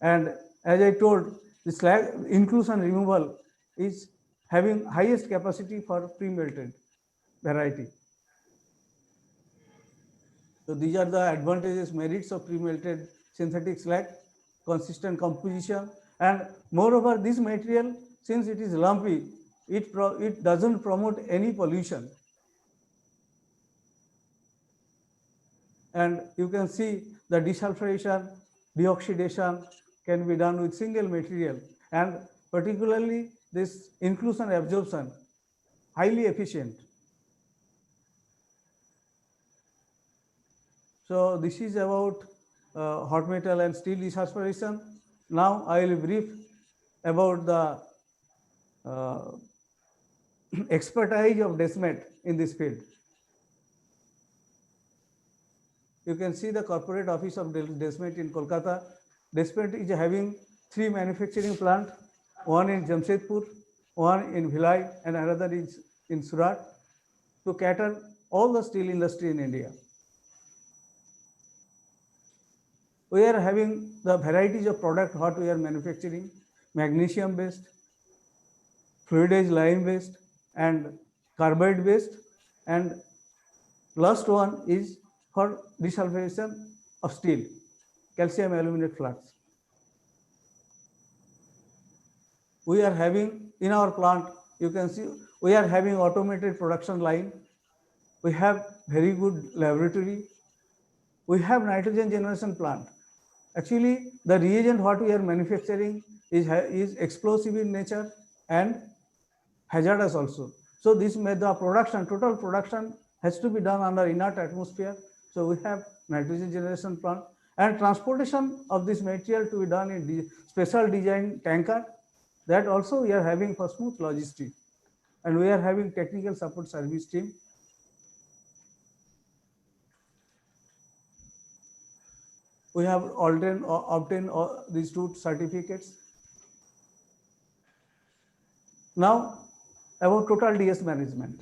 And as I told, the slag inclusion removal is having highest capacity for pre-melted variety. So these are the advantages, merits of pre-melted synthetic slag: consistent composition, and moreover, this material, since it is lumpy, it doesn't promote any pollution. And you can see the desulphurization, deoxidation can be done with single material, and particularly this inclusion absorption, highly efficient. So this is about hot metal and steel desulphurization. Now I will brief about the expertise of DESMET in this field. You can see the corporate office of DESMET in Kolkata. DESMET is having 3 manufacturing plants, one in Jamshedpur, one in Bhilai, and another is in Surat, to cater all the steel industry in India. We are having the varieties of product what we are manufacturing: magnesium based, fluidized lime based, and carbide based, and last one is for desulphurization of steel, calcium aluminate flux. We are having in our plant, you can see we are having automated production line. We have very good laboratory. We have nitrogen generation plant. Actually, the reagent what we are manufacturing is explosive in nature and hazardous also. So this made the production, total production has to be done under inert atmosphere. So we have nitrogen generation plant, and transportation of this material to be done in special design tanker. That also we are having for smooth logistics, and we are having technical support service team. We have obtained these 2 certificates. Now about total DS management.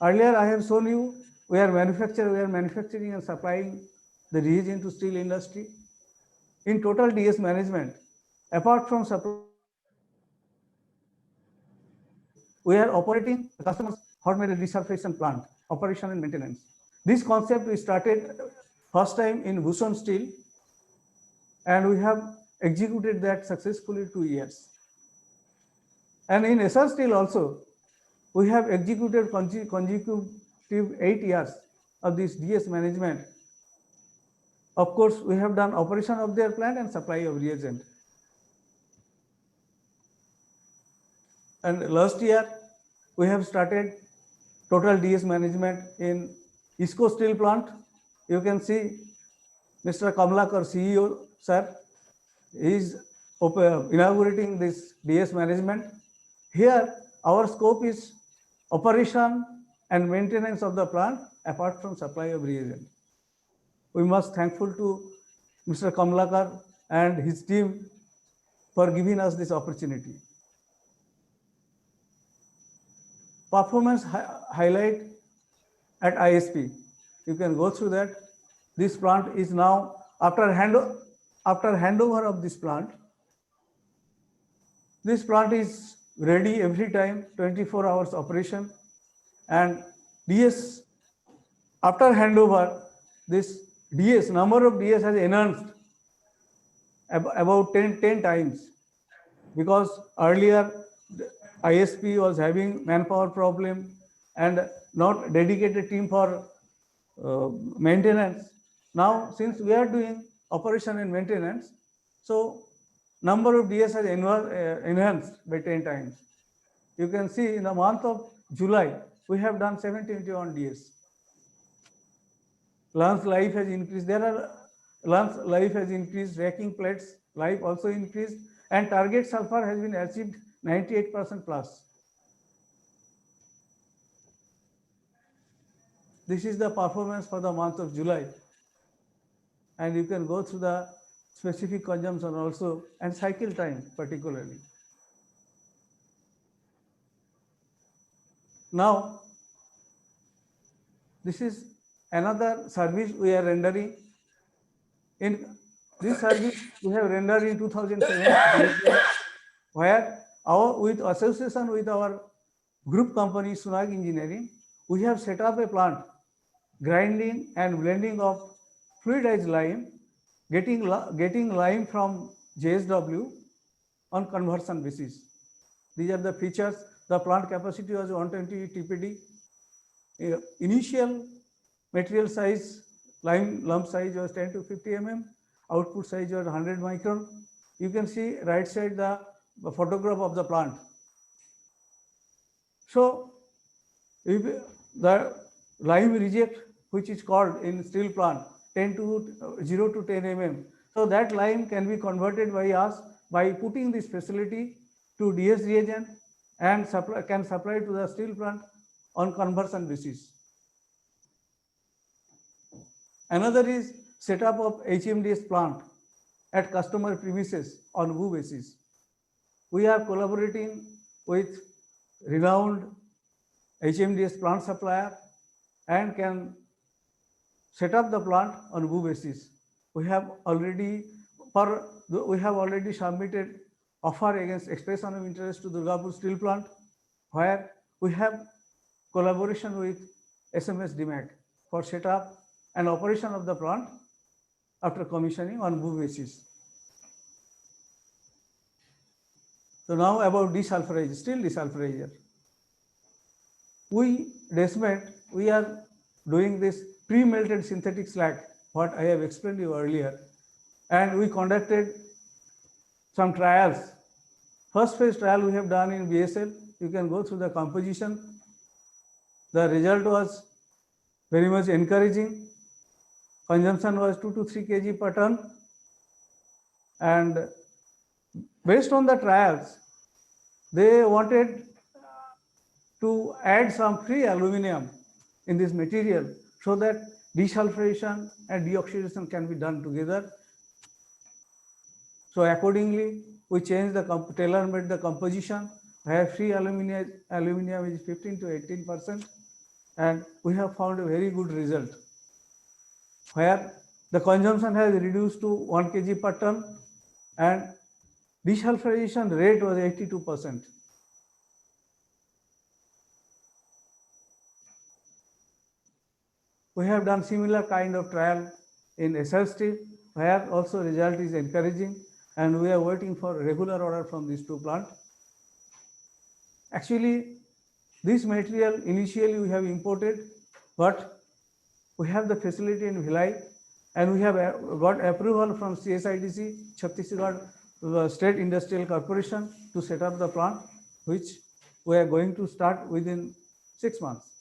Earlier I have shown you we are manufacturing and supplying the reagent to steel industry. In total DS management, apart from supply, we are operating the customer's hot metal desulphurization plant, operation and maintenance. This concept we started first time in Bhushan Steel, and we have executed that successfully 2 years. And in SR Steel also, we have executed consecutive 8 years of this DS management. Of course, we have done operation of their plant and supply of reagent. And last year, we have started total DS management in ISCO Steel plant. You can see Mr. Kamlakar, CEO, sir, he is inaugurating this DS management. Here, our scope is operation and maintenance of the plant apart from supply of reagent. We must thankful to Mr. Kamlakar and his team for giving us this opportunity. Performance highlight at ISP. You can go through that. This plant is now, after handover of this plant is ready every time, 24 hours operation. And DS, after handover, this DS, number of DS has enhanced about 10 times, because earlier ISP was having manpower problem and not dedicated team for maintenance. Now, since we are doing operation and maintenance, so number of DS has enhanced by 10 times. You can see in the month of July, we have done 721 DS. Lunch life has increased. Lunch life has increased, racking plates life also increased, and target sulfur has been achieved 98% plus. This is the performance for the month of July. And you can go through the specific consumption also and cycle time particularly. Now, this is another service we are rendering. In this service we have rendered in 2007, where with association with our group company Sunag Engineering, we have set up a plant grinding and blending of fluidized lime, getting lime from JSW on conversion basis. These are the features. The plant capacity was 120 TPD. Initial material size, lime lump size was 10 to 50 mm. Output size was 100 micron. You can see right side the photograph of the plant. So, if the lime reject, which is called in steel plant 0 to 10 mm, so that lime can be converted by us by putting this facility to DS reagent and can supply to the steel plant on conversion basis. Another is setup of HMDS plant at customer premises on WU basis. We are collaborating with renowned HMDS plant supplier and can set up the plant on WU basis. We have already submitted offer against expression of interest to Durgapur steel plant, where we have collaboration with SMS DMAC for setup and operation of the plant after commissioning on WU basis. So now about desulphurizer, steel desulphurizer. We are doing this pre-melted synthetic slag, what I have explained to you earlier, and we conducted some trials. First phase trial we have done in BSL. You can go through the composition. The result was very much encouraging. Consumption was 2 to 3 kg per ton, and based on the trials, they wanted to add some free aluminum in this material so that desulfurization and deoxidation can be done together. So accordingly, we changed tailor-made the composition, where free aluminum is 15 to 18%, and we have found a very good result, where the consumption has reduced to 1 kg per ton and desulfurization rate was 82%. We have done similar kind of trial in SL steel, where also result is encouraging, and we are waiting for regular order from these two plants. Actually, this material initially we have imported, but we have the facility in Bhilai, and we have got approval from CSIDC, Chhattisgarh State Industrial Corporation, to set up the plant, which we are going to start within 6 months.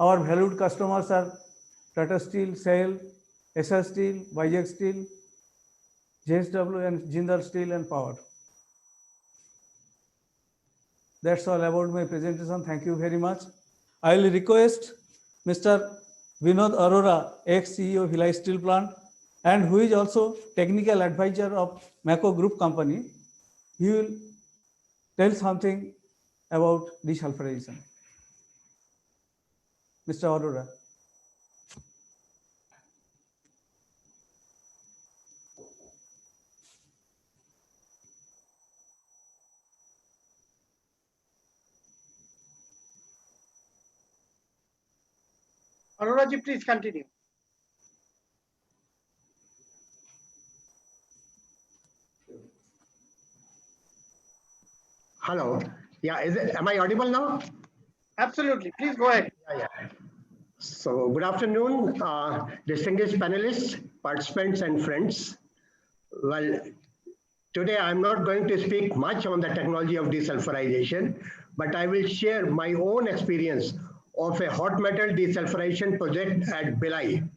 Our valued customers are Tata Steel, SAIL, SR Steel, Vizag Steel, JSW and Jindal Steel and Power. That's all about my presentation. Thank you very much. I will request Mr. Vinod Arora, ex-CEO Bhilai Steel Plant, and who is also technical advisor of Mako Group Company. He will tell something about desulphurization. Mr. Arora. Arora ji, please continue. Hello. Yeah, am I audible now? Absolutely. Please go ahead. Yeah. So, good afternoon, distinguished panelists, participants, and friends. Well, today I'm not going to speak much on the technology of desulphurization, but I will share my own experience of a hot metal desulphurization project at Bhilai.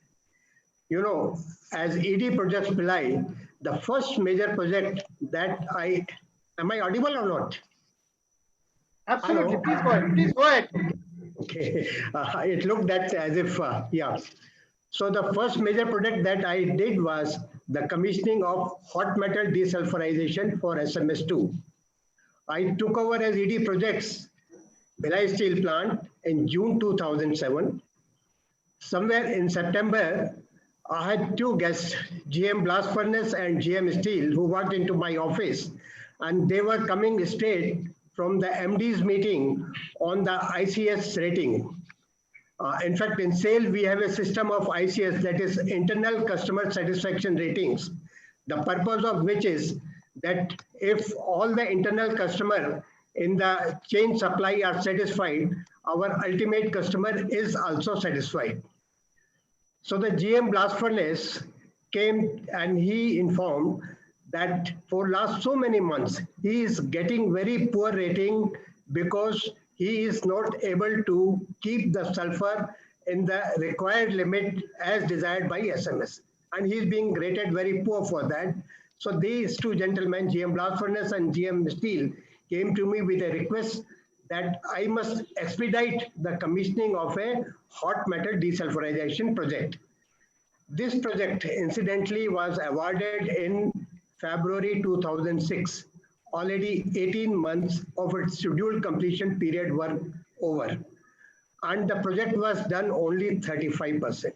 You know, as ED Projects Bhilai, the first major project that am I audible or not? Absolutely. Hello? Please go ahead. Please go ahead. Okay. It looked that as if, yeah. So the first major project that I did was the commissioning of hot metal desulphurization for SMS2. I took over as ED Projects Bhilai Steel Plant in June 2007. Somewhere in September, I had two guests, GM Blast Furnace and GM Steel, who walked into my office, and they were coming straight from the MD's meeting on the ICS rating. In fact, in SAIL, we have a system of ICS, that is internal customer satisfaction ratings. The purpose of which is that if all the internal customer in the chain supply are satisfied, our ultimate customer is also satisfied. So the GM Blast Furnace came and he informed that for last so many months, he is getting very poor rating because he is not able to keep the sulfur in the required limit as desired by SMS. And he is being rated very poor for that. So these two gentlemen, GM Blast Furnace and GM Steel, came to me with a request that I must expedite the commissioning of a hot metal desulphurization project. This project, incidentally, was awarded in February 2006. Already 18 months of its scheduled completion period were over. And the project was done only 35%.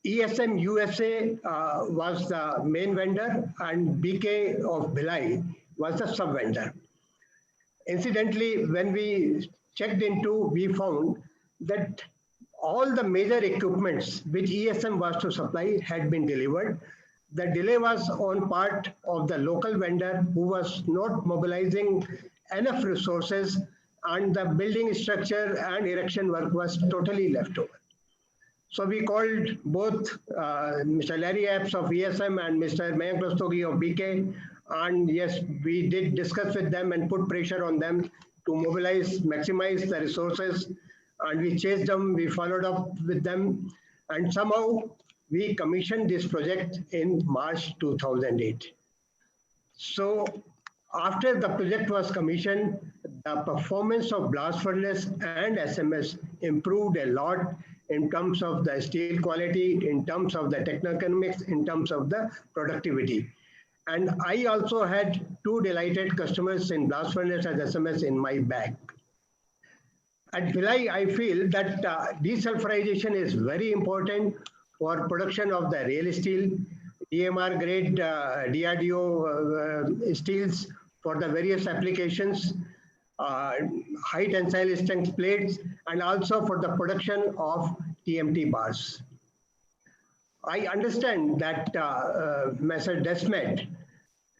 ESM USA was the main vendor and BK of Bhilai was the sub-vendor. Incidentally, when we checked into, we found that all the major equipments which ESM was to supply had been delivered. The delay was on part of the local vendor who was not mobilizing enough resources, and the building structure and erection work was totally left over. So we called both Mr. Larry Epps of ESM and Mr. Mayank Rastogi of BK, and yes, we did discuss with them and put pressure on them to mobilize, maximize the resources, and we chased them, we followed up with them, and somehow we commissioned this project in March 2008. So after the project was commissioned, the performance of blast furnace and SMS improved a lot in terms of the steel quality, in terms of the techno-economics, in terms of the productivity. And I also had two delighted customers in blast furnace and SMS in my bag. At Bhilai, I feel that desulphurization is very important for production of the rail steel, DMR grade DRDO steels for the various applications, high tensile strength plates, and also for the production of TMT bars. I understand that Messrs. Desmet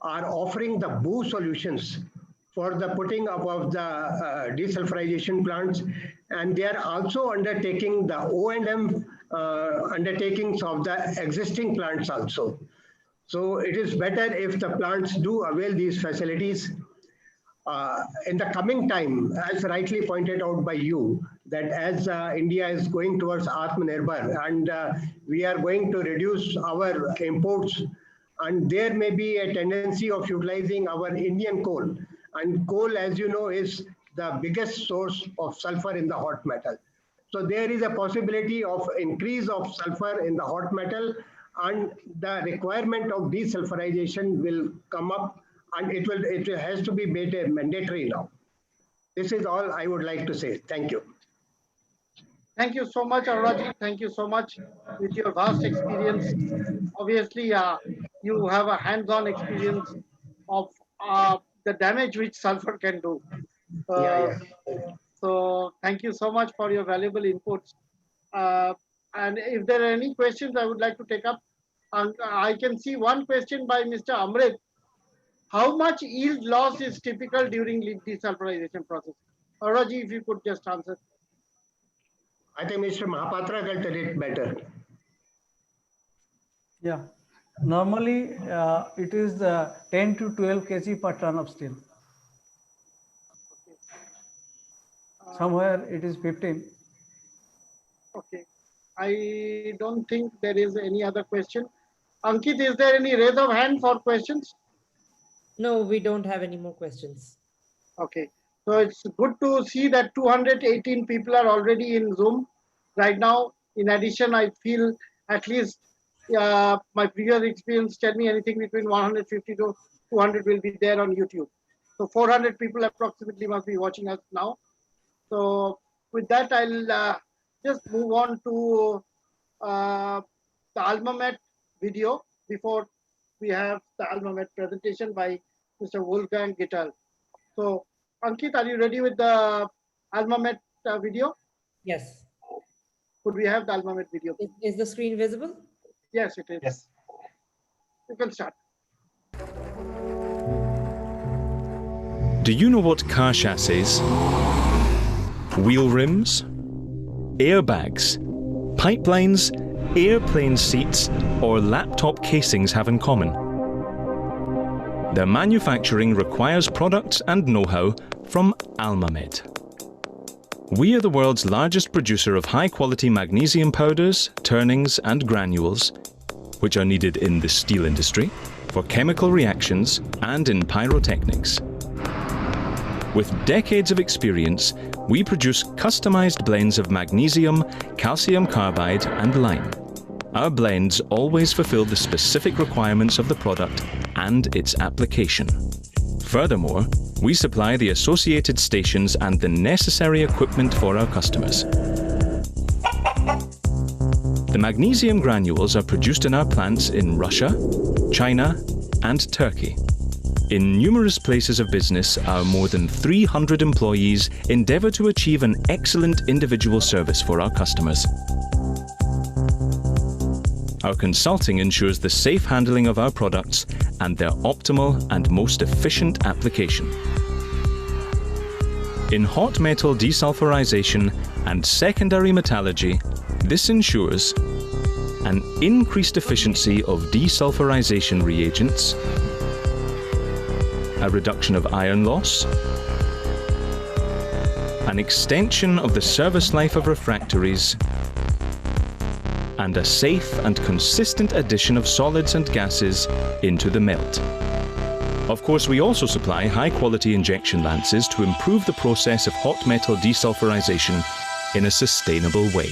are offering the BOO solutions for the putting up of the desulphurization plants, and they are also undertaking the O&M undertakings of the existing plants also. So it is better if the plants do avail these facilities. In the coming time, as rightly pointed out by you, that as India is going towards Atmanirbhar and we are going to reduce our imports, and there may be a tendency of utilizing our Indian coal. And coal, as you know, is the biggest source of sulfur in the hot metal. So there is a possibility of increase of sulfur in the hot metal, and the requirement of desulphurization will come up, and it has to be made mandatory now. This is all I would like to say. Thank you. Thank you so much, Aroraji. Thank you so much with your vast experience. Obviously, you have a hands-on experience of the damage which sulfur can do. So thank you so much for your valuable inputs. And if there are any questions, I would like to take up. I can see one question by Mr. Amrit. How much yield loss is typical during desulfurization process? Aroraji, if you could just answer. I think Mr. Mahapatra will tell it better. Yeah, normally it is 10 to 12 kg per ton of steel. Somewhere it is 15. Okay. I don't think there is any other question. Ankit, is there any raise of hand for questions? No, we don't have any more questions. Okay. So it's good to see that 218 people are already in Zoom right now. In addition, I feel at least my previous experience tell me anything between 150 to 200 will be there on YouTube. So 400 people approximately must be watching us now. So with that, I'll just move on to the Alma Mater video before we have the Alma Mater presentation by Mr. Wolfgang Gittel. So Ankit, are you ready with the Alma Mater video? Yes. Could we have the Alma Mater video? Is the screen visible? Yes, it is. Yes. You can start. Do you know what car chassis, wheel rims, airbags, pipelines, airplane seats, or laptop casings have in common? Their manufacturing requires products and know-how from Alma Mater. We are the world's largest producer of high-quality magnesium powders, turnings, and granules, which are needed in the steel industry, for chemical reactions, and in pyrotechnics. With decades of experience, we produce customized blends of magnesium, calcium carbide, and lime. Our blends always fulfill the specific requirements of the product and its application. Furthermore, we supply the associated stations and the necessary equipment for our customers. The magnesium granules are produced in our plants in Russia, China, and Turkey. In numerous places of business, our more than 300 employees endeavor to achieve an excellent individual service for our customers. Our consulting ensures the safe handling of our products and their optimal and most efficient application. In hot metal desulphurization and secondary metallurgy, this ensures an increased efficiency of desulphurization reagents, a reduction of iron loss, an extension of the service life of refractories, and a safe and consistent addition of solids and gases into the melt. Of course, we also supply high-quality injection lances to improve the process of hot metal desulphurization in a sustainable way.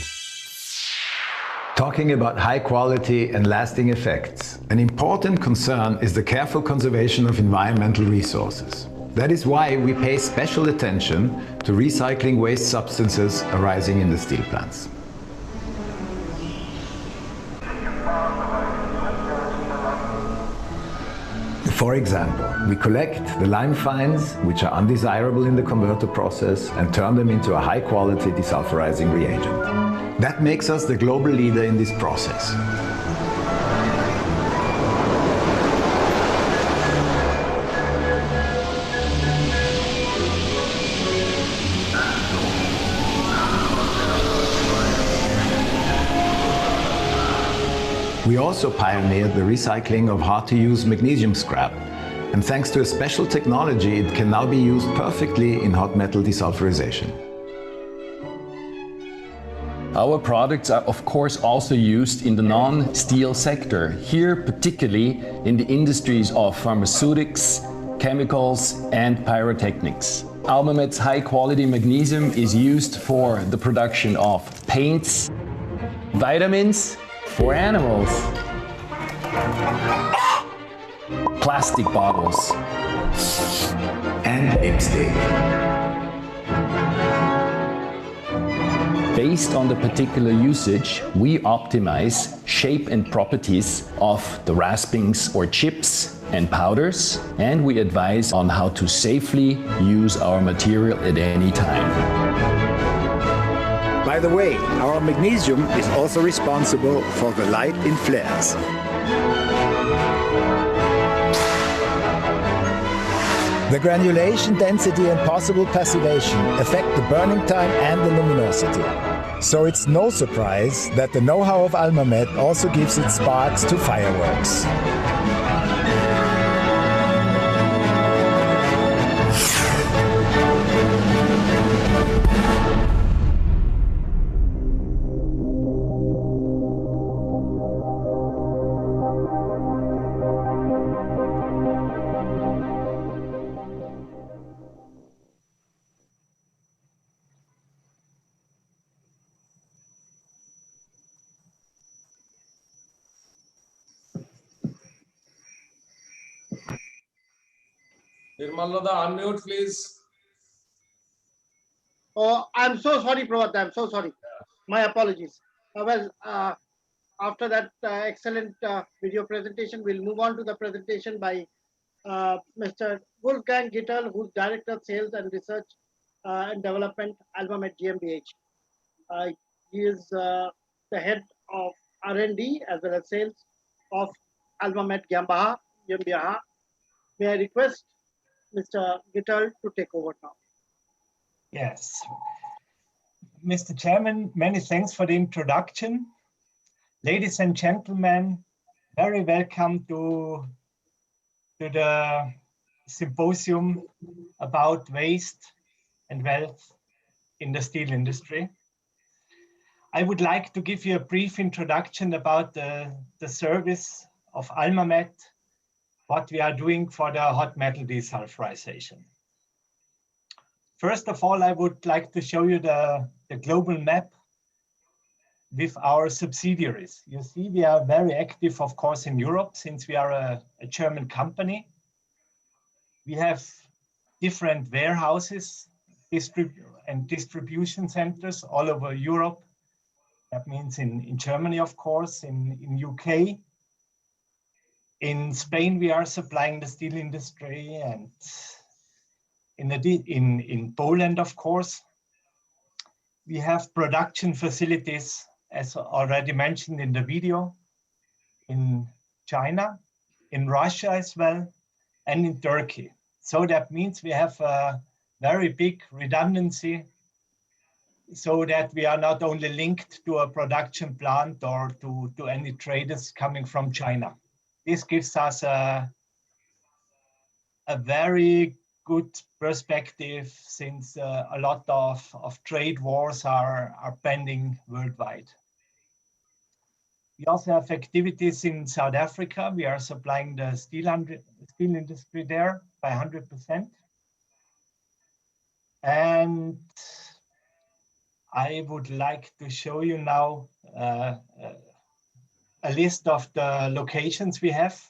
Talking about high quality and lasting effects, an important concern is the careful conservation of environmental resources. That is why we pay special attention to recycling waste substances arising in the steel plants. For example, we collect the lime fines, which are undesirable in the converter process, and turn them into a high-quality desulfurizing reagent. That makes us the global leader in this process. We also pioneered the recycling of hard-to-use magnesium scrap, and thanks to a special technology, it can now be used perfectly in hot metal desulfurization. Our products are of course also used in the non-steel sector, here particularly in the industries of pharmaceutics, chemicals and pyrotechnics. Almamet's high-quality magnesium is used for the production of paints, vitamins for animals, plastic bottles, and lipstick. Based on the particular usage, we optimize shape and properties of the raspings or chips and powders, and we advise on how to safely use our material at any time. By the way, our magnesium is also responsible for the light in flares. The granulation density and possible passivation affect the burning time and the luminosity. So it's no surprise that the know-how of Almamet also gives its sparks to fireworks. Nirmalada, unmute, please. Oh, I'm so sorry, Prabhat. I'm so sorry. My apologies. After that excellent video presentation, we'll move on to the presentation by Mr. Wolfgang Gittel, who's Director of Sales and Research and Development, Almamet GmbH. He is the head of R&D as well as sales of Almamet GmbH. May I request Mr. Gittel to take over now? Yes. Mr. Chairman, many thanks for the introduction. Ladies and gentlemen, very welcome to the symposium about waste and wealth in the steel industry. I would like to give you a brief introduction about the service of Almamet, what we are doing for the hot metal desulphurization. First of all, I would like to show you the global map with our subsidiaries. You see, we are very active, of course, in Europe, since we are a German company. We have different warehouses and distribution centers all over Europe. That means in Germany, of course, in UK. In Spain, we are supplying the steel industry, and in Poland, of course. We have production facilities, as already mentioned in the video, in China, in Russia as well, and in Turkey. So that means we have a very big redundancy, so that we are not only linked to a production plant or to any traders coming from China. This gives us a very good perspective, since a lot of trade wars are pending worldwide. We also have activities in South Africa. We are supplying the steel industry there by 100%. And I would like to show you now a list of the locations we have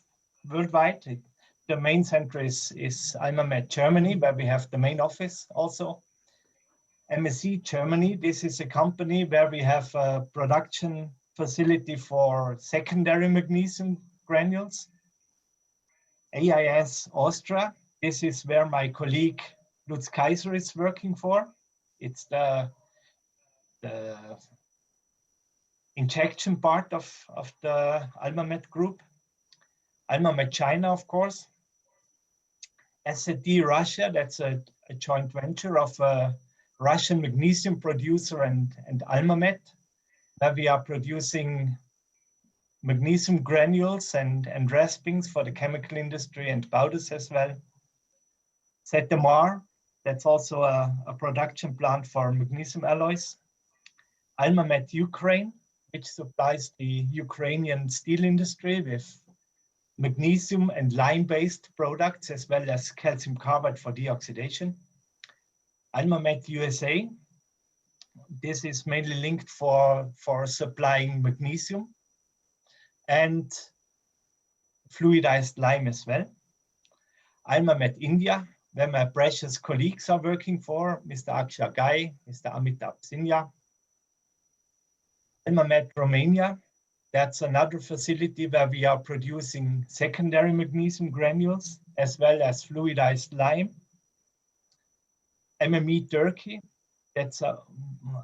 worldwide. The main center is Almamet Germany, where we have the main office also. MSC Germany, this is a company where we have a production facility for secondary magnesium granules. AIS Austria, this is where my colleague Lutz Kaiser is working for. It's the injection part of the Almamet group. Almamet China, of course. SAD Russia, that's a joint venture of a Russian magnesium producer and Almamet, where we are producing magnesium granules and raspings for the chemical industry and powders as well. ZMR, that's also a production plant for magnesium alloys. Almamet Ukraine, which supplies the Ukrainian steel industry with magnesium and lime-based products, as well as calcium carbide for deoxidation. Almamet USA, this is mainly linked for supplying magnesium and fluidized lime as well. Almamet India, where my precious colleagues are working for, Mr. Akshay Gai, Mr. Amitabh Sinha. Almamet Romania, that's another facility where we are producing secondary magnesium granules as well as fluidized lime. MME Turkey, that's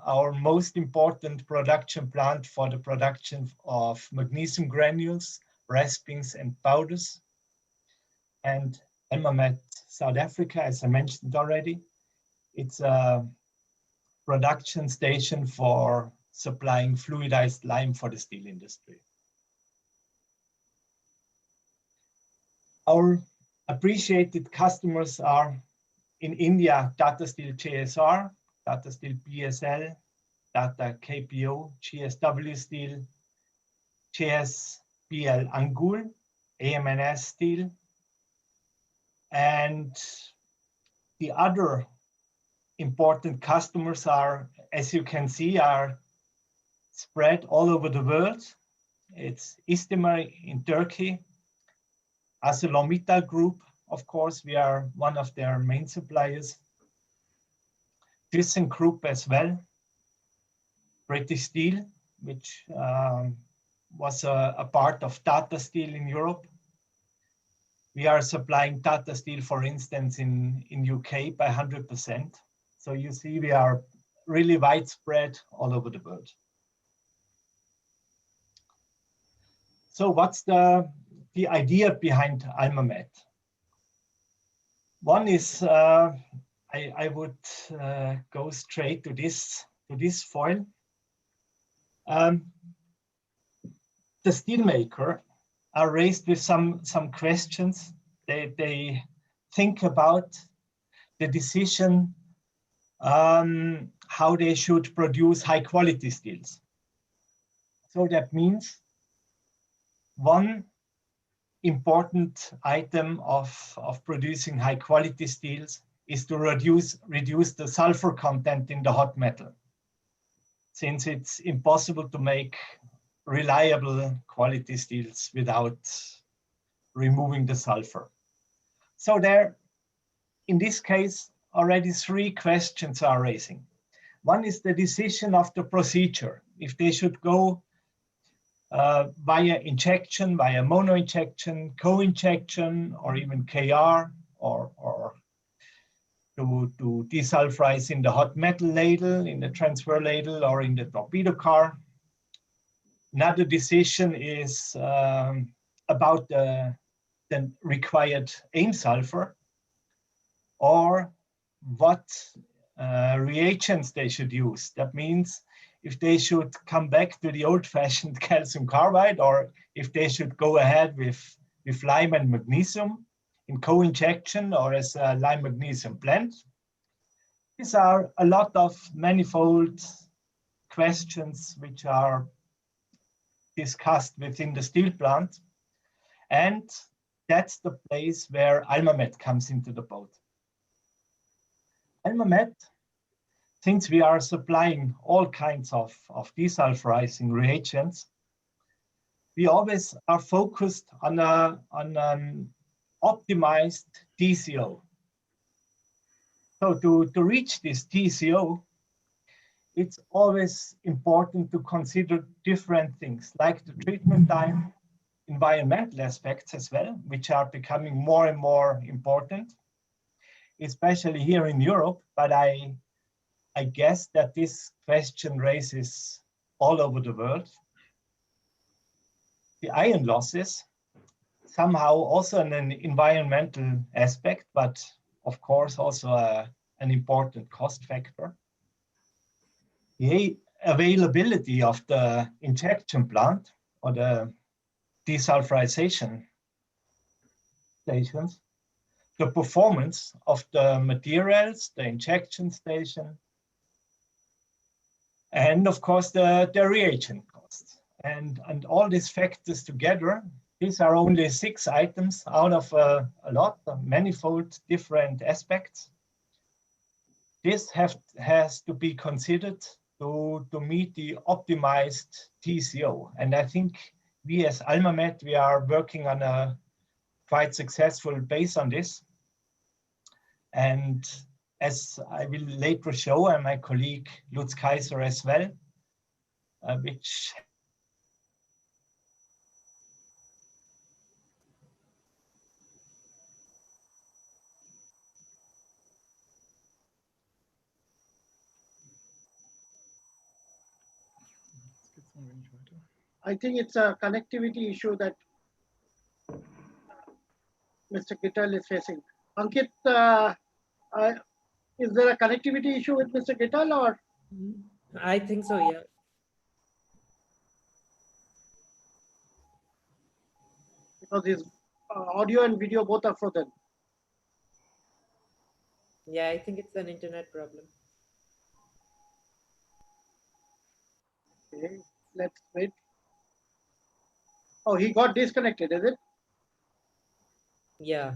our most important production plant for the production of magnesium granules, raspings, and powders. And Almamet South Africa, as I mentioned already, it's a production station for supplying fluidized lime for the steel industry. Our appreciated customers are in India, Tata Steel JSR, Tata Steel BSL, Tata KPO, GSW Steel, JSBL Angul, AMNS Steel, and the other important customers are, as you can see, are spread all over the world. It's İstemir in Turkey, ArcelorMittal Group, of course, we are one of their main suppliers. ThyssenKrupp as well, British Steel, which was a part of Tata Steel in Europe. We are supplying Tata Steel, for instance, in UK by 100%. So you see, we are really widespread all over the world. So what's the idea behind Almamet? One is, I would go straight to this foil. The steelmaker are raised with some questions. They think about the decision how they should produce high quality steels. So that means one important item of producing high quality steels is to reduce the sulfur content in the hot metal, since it's impossible to make reliable quality steels without removing the sulfur. So there, in this case, already three questions are raising. One is the decision of the procedure, if they should go via injection, via mono injection, co-injection, or even KR, or to desulfurize in the hot metal ladle, in the transfer ladle, or in the torpedo car. Another decision is about the required aim sulfur, or what reagents they should use. That means if they should come back to the old-fashioned calcium carbide, or if they should go ahead with lime and magnesium in co-injection or as a lime magnesium blend. These are a lot of manifold questions which are discussed within the steel plant. And that's the place where Almamet comes into the boat. Almamet, since we are supplying all kinds of desulfurizing reagents, we always are focused on an optimized TCO. So to reach this TCO, it's always important to consider different things like the treatment time, environmental aspects as well, which are becoming more and more important, especially here in Europe, but I guess that this question raises all over the world. The iron losses, somehow also an environmental aspect, but of course also an important cost factor. The availability of the injection plant or the desulfurization stations, the performance of the materials, the injection station, and of course the reagent cost. And all these factors together, these are only 6 items out of a lot of manifold different aspects. This has to be considered to meet the optimized TCO. And I think we as AlmaMet, we are working on a quite successful base on this. And as I will later show, and my colleague Lutz Kaiser as well, which I think it's a connectivity issue that Mr. Gittal is facing. Ankit, is there a connectivity issue with Mr. Gittal or? I think so, yeah. Because his audio and video both are frozen. Yeah, I think it's an internet problem. Okay, let's wait. Oh, he got disconnected, is it? Yeah.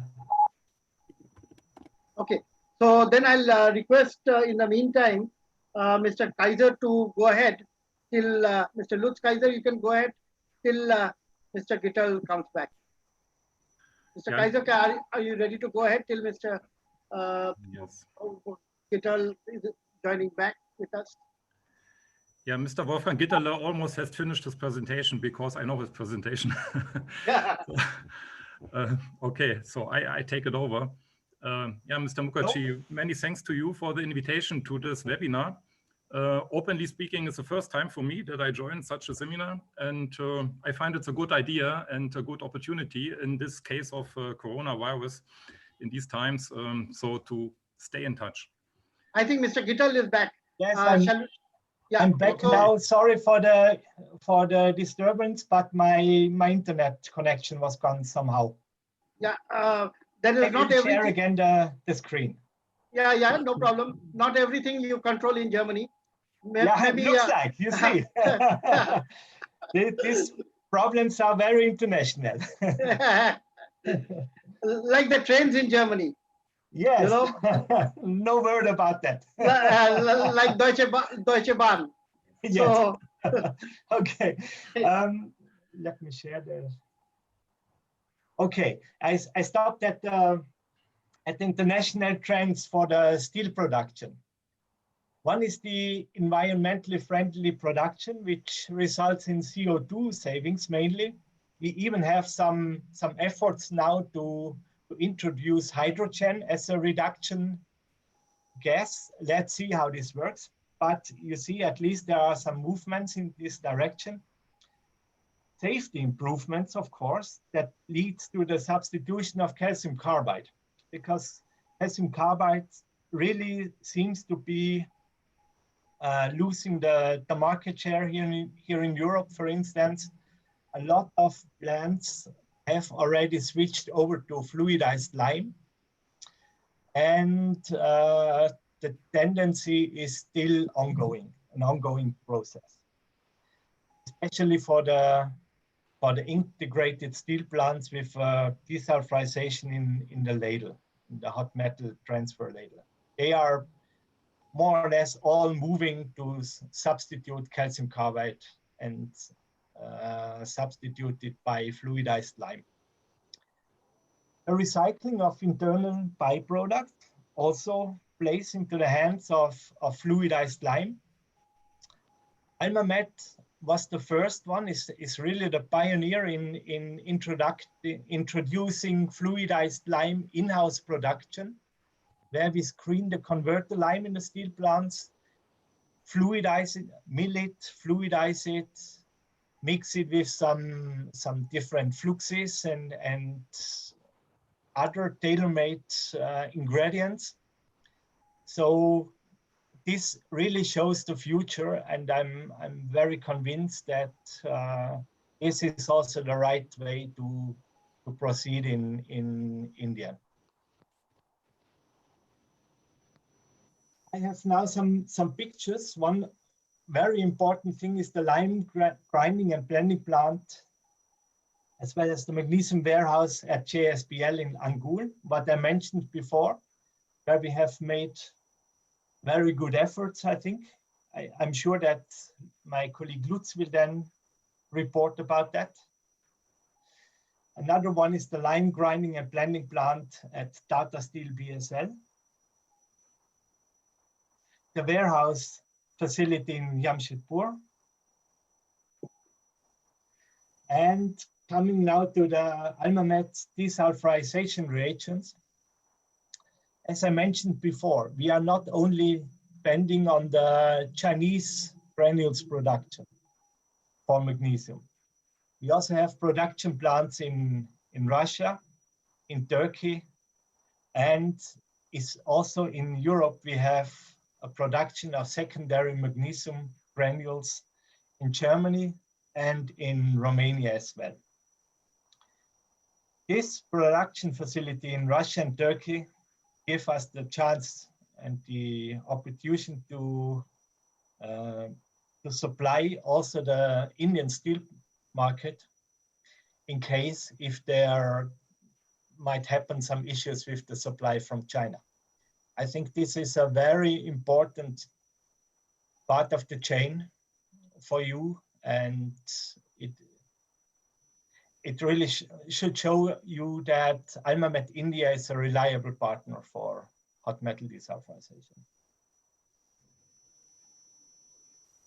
Okay, so then I'll request in the meantime, Mr. Kaiser to go ahead till Mr. Lutz Kaiser, you can go ahead till Mr. Gittal comes back. Mr. Yeah. Kaiser, are you ready to go ahead till Mr. Yes. Gittal is joining back with us? Yeah, Mr. Wolfgang Gitterle almost has finished his presentation because I know his presentation. Okay, so I take it over. Yeah, Mr. Mukherjee, many thanks to you for the invitation to this webinar. Openly speaking, it's the first time for me that I joined such a seminar, and I find it's a good idea and a good opportunity in this case of coronavirus in these times, so to stay in touch. I think Mr. Gittal is back. Yes, yeah, I'm back now. Sorry for the disturbance, but my internet connection was gone somehow. Yeah, there is not everything. Share again the screen. Yeah, no problem. Not everything you control in Germany. Maybe, looks like, you see. These problems are very international. Like the trains in Germany. Yes, you know? No word about that. Like Deutsche Bahn. Yes. So, okay, let me share the. Okay, I stopped at the international trends for the steel production. One is the environmentally friendly production, which results in CO2 savings mainly. We even have some efforts now to introduce hydrogen as a reduction gas. Let's see how this works. But you see, at least there are some movements in this direction. Safety improvements, of course, that leads to the substitution of calcium carbide, because calcium carbide really seems to be losing the market share here in Europe, for instance. A lot of plants have already switched over to fluidized lime, and the tendency is still ongoing, an ongoing process, especially for the integrated steel plants with desulphurization in the ladle, in the hot metal transfer ladle. They are more or less all moving to substitute calcium carbide and substitute it by fluidized lime. The recycling of internal byproduct also plays into the hands of fluidized lime. AlmaMet was the first one, is really the pioneer in introducing fluidized lime in-house production, where we screen the converter lime in the steel plants, fluidize it, mill it, fluidize it, mix it with some different fluxes and other tailor-made ingredients. So this really shows the future, and I'm very convinced that this is also the right way to proceed in India. I have now some pictures. One very important thing is the lime grinding and blending plant, as well as the magnesium warehouse at JSPL in Angul, what I mentioned before, where we have made very good efforts, I think. I'm sure that my colleague Lutz will then report about that. Another one is the lime grinding and blending plant at Tata Steel BSL. The warehouse facility in Jamshedpur. And coming now to the Almamet desulphurization reagents. As I mentioned before, we are not only depending on the Chinese granules production for magnesium. We also have production plants in Russia, in Turkey, and is also in Europe. We have a production of secondary magnesium granules in Germany and in Romania as well. This production facility in Russia and Turkey give us the chance and the opportunity to supply also the Indian steel market in case if there might happen some issues with the supply from China. I think this is a very important part of the chain for you, and it really should show you that Almamet India is a reliable partner for hot metal desulphurization.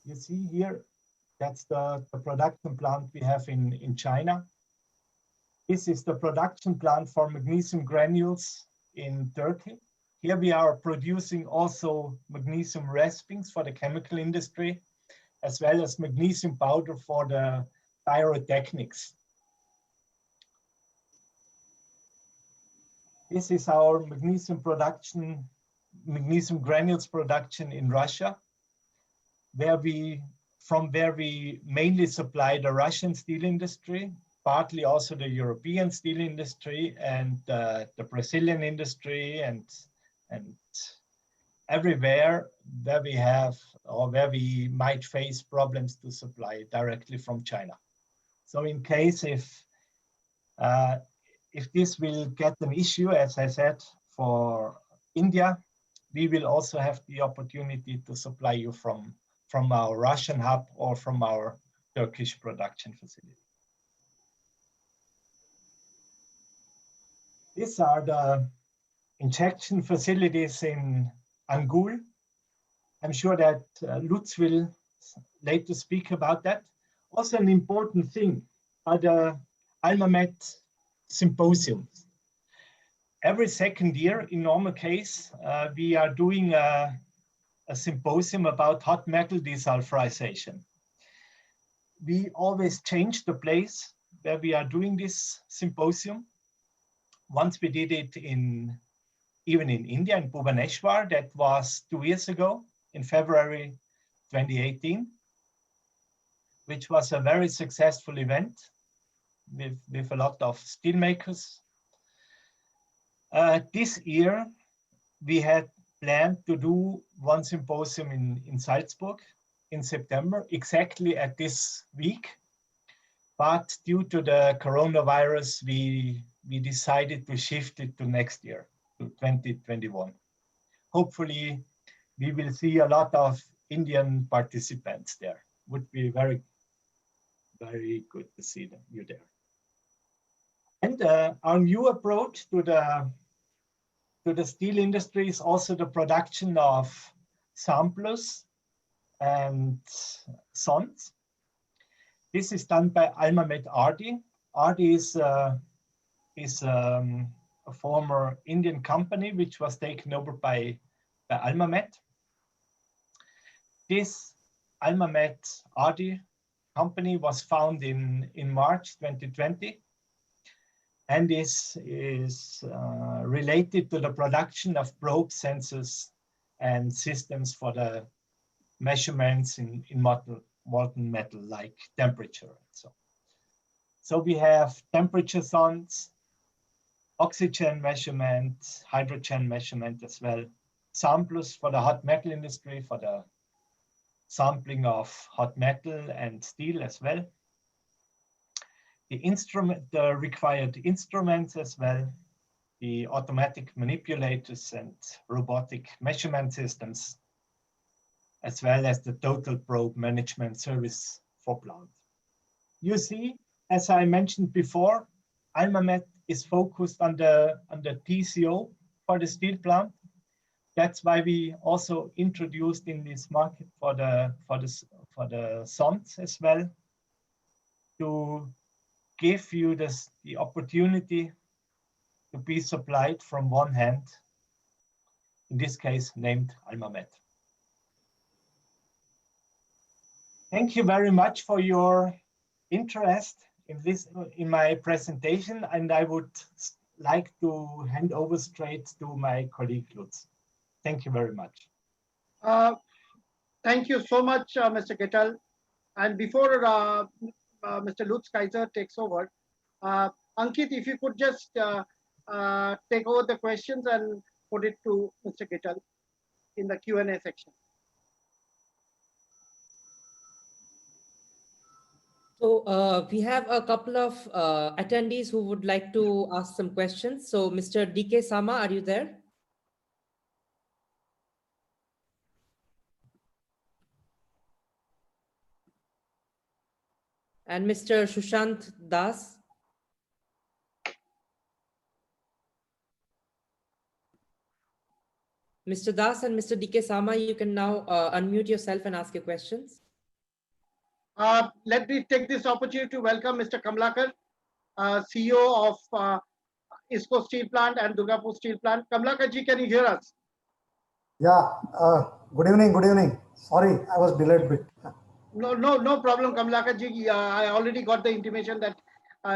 You see here, that's the production plant we have in China. This is the production plant for magnesium granules in Turkey. Here we are producing also magnesium raspings for the chemical industry, as well as magnesium powder for the pyrotechnics. This is our magnesium production, magnesium granules production in Russia, where we mainly supply the Russian steel industry, partly also the European steel industry and the Brazilian industry and everywhere where we have or where we might face problems to supply directly from China. So in case if this will get an issue, as I said, for India, we will also have the opportunity to supply you from our Russian hub or from our Turkish production facility. These are the injection facilities in Angul. I'm sure that Lutz will later speak about that. Also an important thing are the Almamet symposiums. Every second year, in normal case, we are doing a symposium about hot metal desulphurization. We always change the place where we are doing this symposium. Once we did it even in India, in Bhubaneswar, that was 2 years ago, in February 2018, which was a very successful event with a lot of steelmakers. This year, we had planned to do one symposium in Salzburg in September, exactly at this week. But due to the coronavirus, we decided to shift it to next year, to 2021. Hopefully, we will see a lot of Indian participants there. Would be very, very good to see you there. And our new approach to the steel industry is also the production of samplers and sondes. This is done by Almamet RD. RD is a former Indian company which was taken over by Almamet. This Almamet RD company was founded in March 2020 and is related to the production of probe sensors and systems for the measurements in molten metal, like temperature. So we have temperature sondes, oxygen measurement, hydrogen measurement as well, samplers for the hot metal industry, for the sampling of hot metal and steel as well. The required instruments as well, the automatic manipulators and robotic measurement systems, as well as the total probe management service for plant. You see, as I mentioned before, Almamet is focused on the TCO for the steel plant. That's why we also introduced in this market for the sondes as well, to give you the opportunity to be supplied from one hand, in this case named Almamet. Thank you very much for your interest in my presentation, and I would like to hand over straight to my colleague Lutz. Thank you very much. Thank you so much, Mr. Gettal. And before Mr. Lutz Kaiser takes over, Ankit, if you could just take over the questions and put it to Mr. Gettal in the Q&A section. So we have a couple of attendees who would like to ask some questions. So Mr. DK Sama, are you there? And Mr. Shushant Das. Mr. Das and Mr. DK Sama, you can now unmute yourself and ask your questions. Let me take this opportunity to welcome Mr. Kamlakar, CEO of ISCO Steel Plant and Durgapur Steel Plant. Kamlakar ji, can you hear us? Yeah, good evening, good evening. Sorry, I was delayed a bit. No problem, Kamlakar ji. I already got the intimation that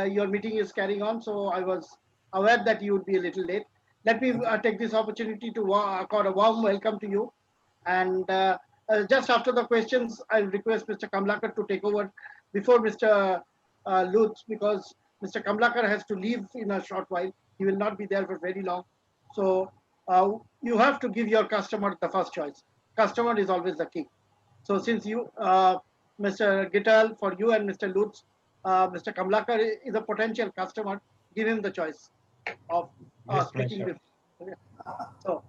your meeting is carrying on, so I was aware that you would be a little late. Let me take this opportunity to accord a warm welcome to you. And just after the questions, I'll request Mr. Kamlakar to take over before Mr. Lutz, because Mr. Kamlakar has to leave in a short while. He will not be there for very long. So you have to give your customer the first choice. Customer is always the key. So since you, Mr. Gettal, for you and Mr. Lutz, Mr. Kamlakar is a potential customer, give him the choice of speaking with. So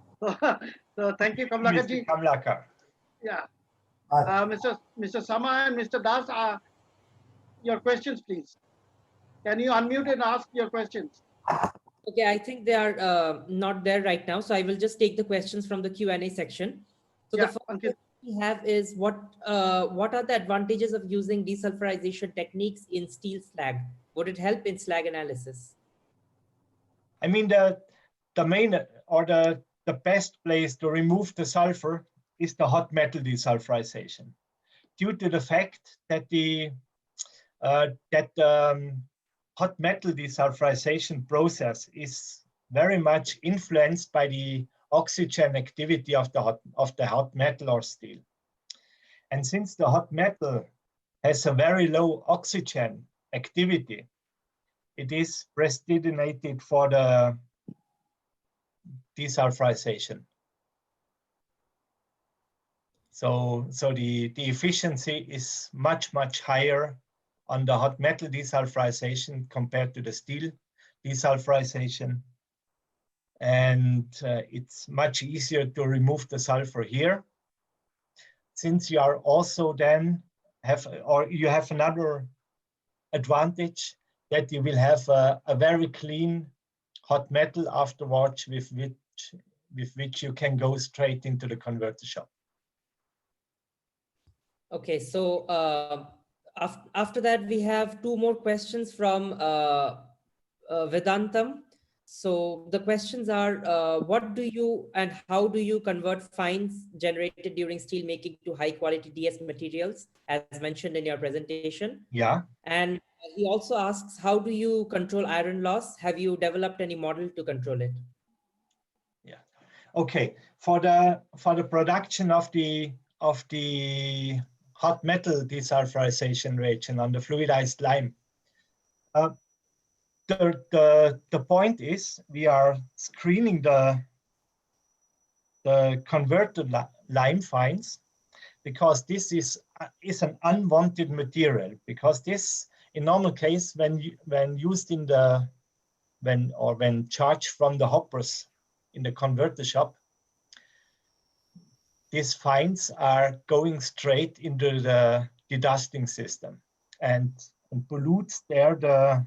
thank you, Kamlakar ji. Kamlakar. Yeah. Mr. Sama and Mr. Das, your questions, please. Can you unmute and ask your questions? Okay, I think they are not there right now, so I will just take the questions from the Q&A section. So the first question we have is what are the advantages of using desulfurization techniques in steel slag? Would it help in slag analysis? I mean, the main or the best place to remove the sulfur is the hot metal desulfurization, due to the fact that the hot metal desulfurization process is very much influenced by the oxygen activity of the hot metal or steel. And since the hot metal has a very low oxygen activity, it is predestinated for the desulfurization. So the efficiency is much higher on the hot metal desulfurization compared to the steel desulfurization. And it's much easier to remove the sulfur here, since you are also then you have another advantage, that you will have a very clean hot metal afterwards with which you can go straight into the converter shop. Okay, so after that, we have two more questions from Vedantam. So the questions are, what do you and how do you convert fines generated during steel making to high quality DS materials, as mentioned in your presentation? Yeah. And he also asks, how do you control iron loss? Have you developed any model to control it? Yeah. Okay. For the production of the hot metal desulfurization reagent on the fluidized lime, the point is we are screening the converted lime fines because this is an unwanted material, because this, in normal case, when used in the, when charged from the hoppers in the converter shop, these fines are going straight into the dedusting system and pollutes there the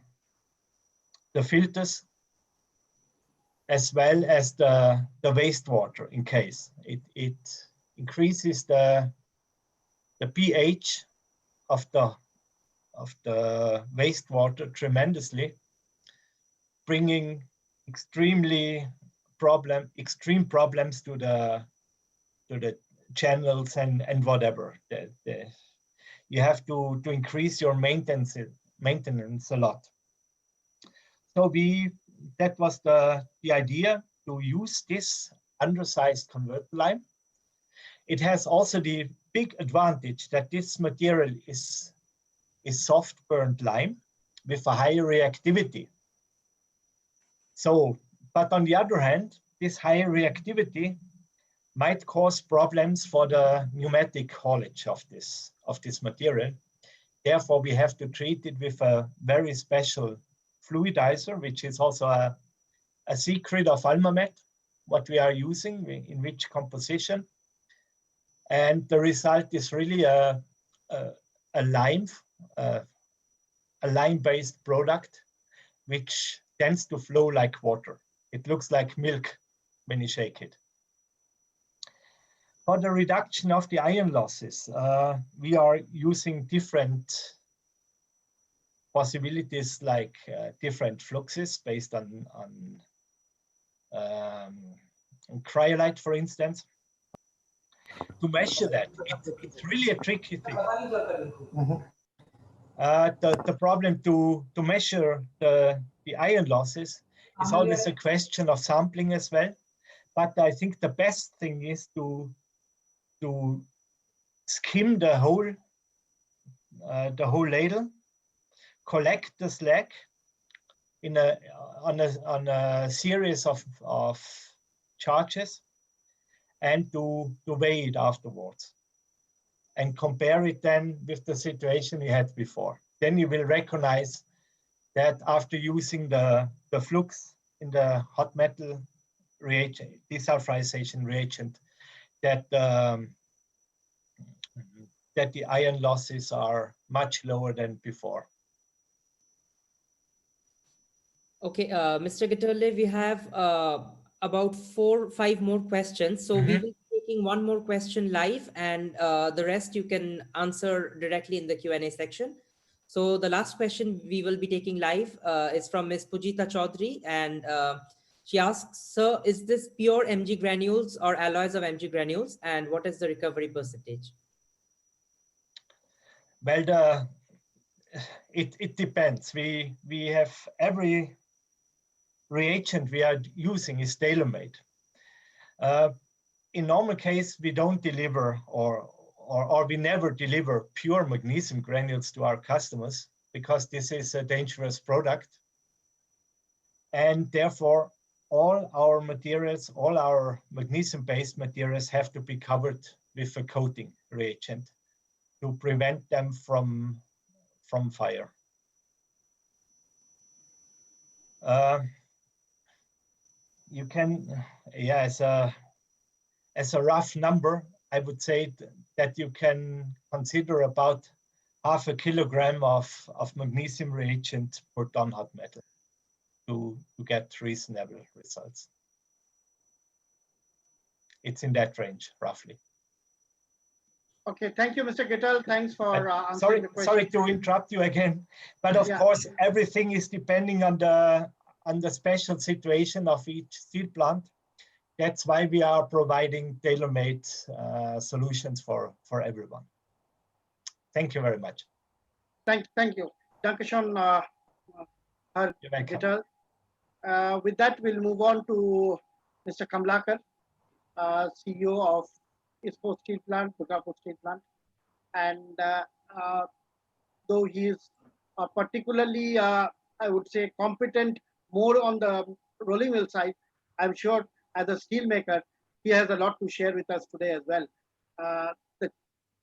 filters, as well as the wastewater. In case it increases the pH of the wastewater tremendously, bringing extreme problems to the channels and whatever. You have to increase your maintenance a lot. So that was the idea, to use this undersized converter lime. It has also the big advantage that this material is soft burnt lime with a higher reactivity. So, but on the other hand, this higher reactivity might cause problems for the pneumatic haulage of this material. Therefore, we have to treat it with a very special fluidizer, which is also a secret of Almamet, what we are using, in which composition. And the result is really a lime-based product, which tends to flow like water. It looks like milk when you shake it. For the reduction of the iron losses, we are using different possibilities, like different fluxes based on cryolite, for instance. To measure that, it's really a tricky thing. The problem to measure the iron losses is always a question of sampling as well. But I think the best thing is to skim the whole ladle, collect the slag on a series of charges, and to weigh it afterwards, and compare it then with the situation you had before. Then you will recognize that after using the flux in the hot metal reagent, desulphurization reagent, that the iron losses are much lower than before. Okay, Mr. Gitterle, we have about 4 or 5 more questions. So we will be taking one more question live, and the rest you can answer directly in the Q&A section. So the last question we will be taking live is from Ms. Pujita Chaudhary, and she asks, sir, is this pure Mg granules or alloys of Mg granules, and what is the recovery percentage? Well, it depends. We have every reagent we are using is tailor-made. In normal case, we don't deliver or we never deliver pure magnesium granules to our customers, because this is a dangerous product. And therefore, all our materials, all our magnesium-based materials have to be covered with a coating reagent to prevent them from fire. You can, yeah, as a rough number, I would say that you can consider about 0.5 kilogram of magnesium reagent per ton hot metal to get reasonable results. It's in that range, roughly. Okay, thank you, Mr. Gittel. Thanks for answering the question. Sorry to interrupt you again, but of course, everything is depending on the special situation of each steel plant. That's why we are providing tailor-made solutions for everyone. Thank you very much. Thank you. Dankeschön, Herr Gittel. With that, we'll move on to Mr. Kamlakar, CEO of ISPO Steel Plant, Durgapur Steel Plant. And though he is particularly, I would say, competent more on the rolling mill side, I'm sure as a steel maker, he has a lot to share with us today as well.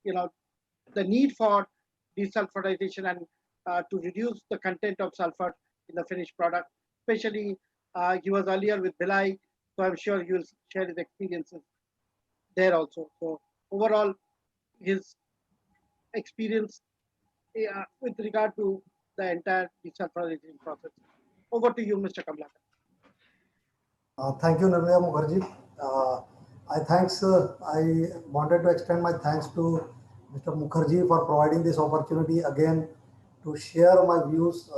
the need for desulphurization and to reduce the content of sulfur in the finished product. Especially, he was earlier with Bhilai, so I'm sure he will share his experiences there also. So overall, his experience with regard to the entire desulphurization process. Over to you, Mr. Kamlakar. Thank you, Nirmala Mukherjee. I wanted to extend my thanks to Mr. Mukherjee for providing this opportunity again to share my views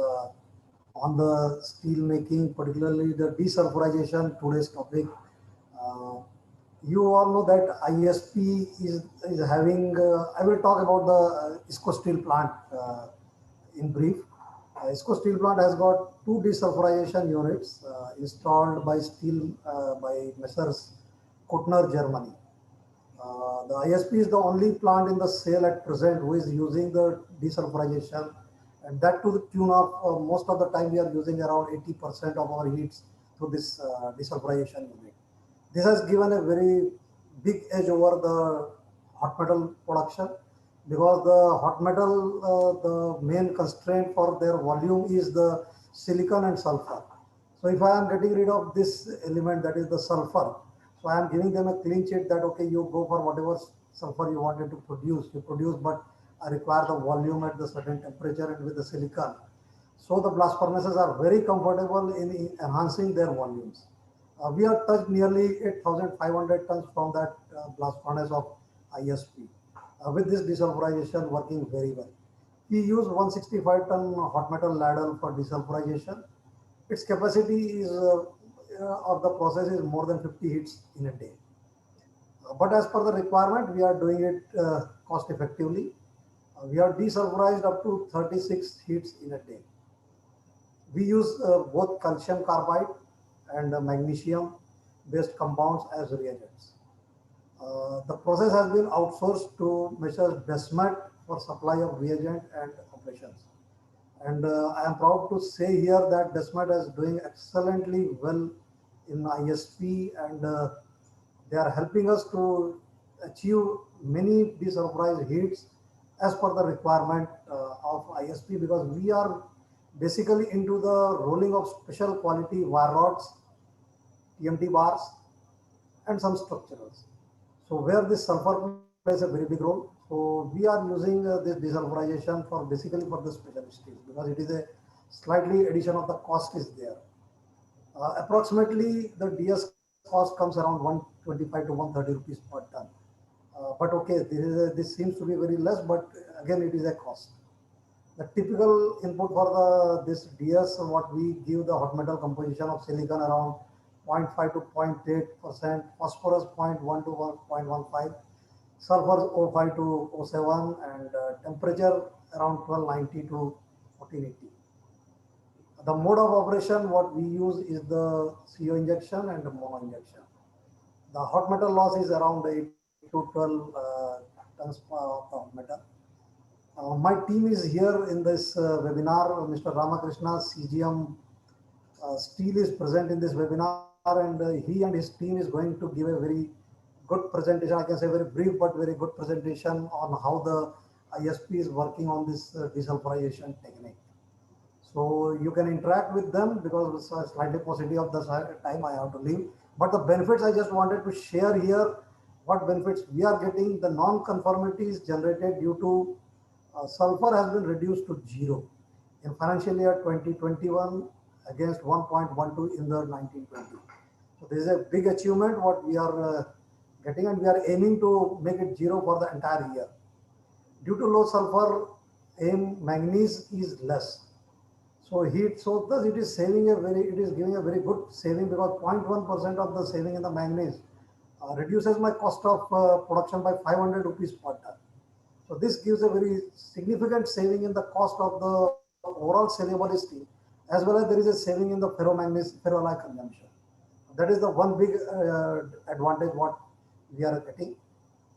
on the steel making, particularly the desulphurization, today's topic. You all know that ISP is having, I will talk about the ISCO steel plant in brief. ISCO steel plant has got 2 desulphurization units installed by Messrs. Kuttner, Germany. The ISP is the only plant in the sale at present who is using the desulphurization, and that to the tune of most of the time we are using around 80% of our heats through this desulphurization unit. This has given a very big edge over the hot metal production, because the hot metal, the main constraint for their volume is the silicon and sulfur. So if I am getting rid of this element, that is the sulfur, so I am giving them a clean sheet that, okay, you go for whatever sulfur you wanted to produce, you produce, but I require the volume at the certain temperature and with the silicon. So the blast furnaces are very comfortable in enhancing their volumes. We have touched nearly 8,500 tons from that blast furnace of ISP. With this desulphurization working very well. We use 165 ton hot metal ladle for desulphurization. Its capacity is of the process is more than 50 heats in a day. But as per the requirement, we are doing it cost effectively. We have desulphurized up to 36 heats in a day. We use both calcium carbide and magnesium based compounds as reagents. The process has been outsourced to Messrs. Desmet for supply of reagent and operations. And I am proud to say here that Desmet is doing excellently well in ISP, and they are helping us to achieve many desulfurized heats as per the requirement of ISP, because we are basically into the rolling of special quality wire rods, TMT bars, and some structurals. So where this sulfur plays a very big role. So we are using this desulfurization for basically for the specialist steels, because it is a slightly addition of the cost is there. Approximately the DS cost comes around 125 to 130 rupees per ton. But okay, this seems to be very less, but again it is a cost. The typical input for this DS, what we give the hot metal composition of silicon around 0.5 to 0.8%, phosphorus 0.1 to 1.15, sulfur 0.5 to 0.7, and temperature around 1290 to 1480. The mode of operation, what we use is the CO injection and the mono injection. The hot metal loss is around 8 to 12 tons of hot metal. My team is here in this webinar. Mr. Ramakrishna, CGM Steel is present in this webinar, and he and his team is going to give a very good presentation. I can say very brief, but very good presentation on how the ISP is working on this desulfurization technique. So you can interact with them, because it's slightly paucity of the time I have to leave. But the benefits I just wanted to share here, what benefits we are getting, the non-conformities generated due to sulfur has been reduced to 0 in financial year 2021 against 1.12 in the 1920. So this is a big achievement what we are getting, and we are aiming to make it 0 for the entire year. Due to low sulfur, manganese is less. So thus it is saving it is giving a very good saving, because 0.1% of the saving in the manganese reduces my cost of production by 500 rupees per ton. So this gives a very significant saving in the cost of the overall saleable steel, as well as there is a saving in the ferroalloy consumption. That is the one big advantage what we are getting.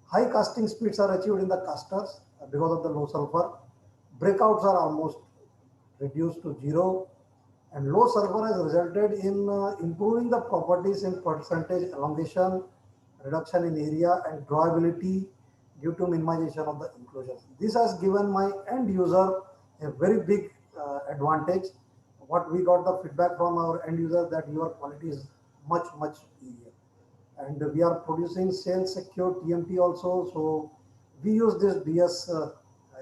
High casting speeds are achieved in the casters because of the low sulfur. Breakouts are almost reduced to 0, and low sulfur has resulted in improving the properties in percentage elongation, reduction in area, and drawability, due to minimization of the enclosures. This has given my end user a very big advantage. What we got the feedback from our end user that your quality is much easier. And we are producing sales secure TMT also. So we use this DS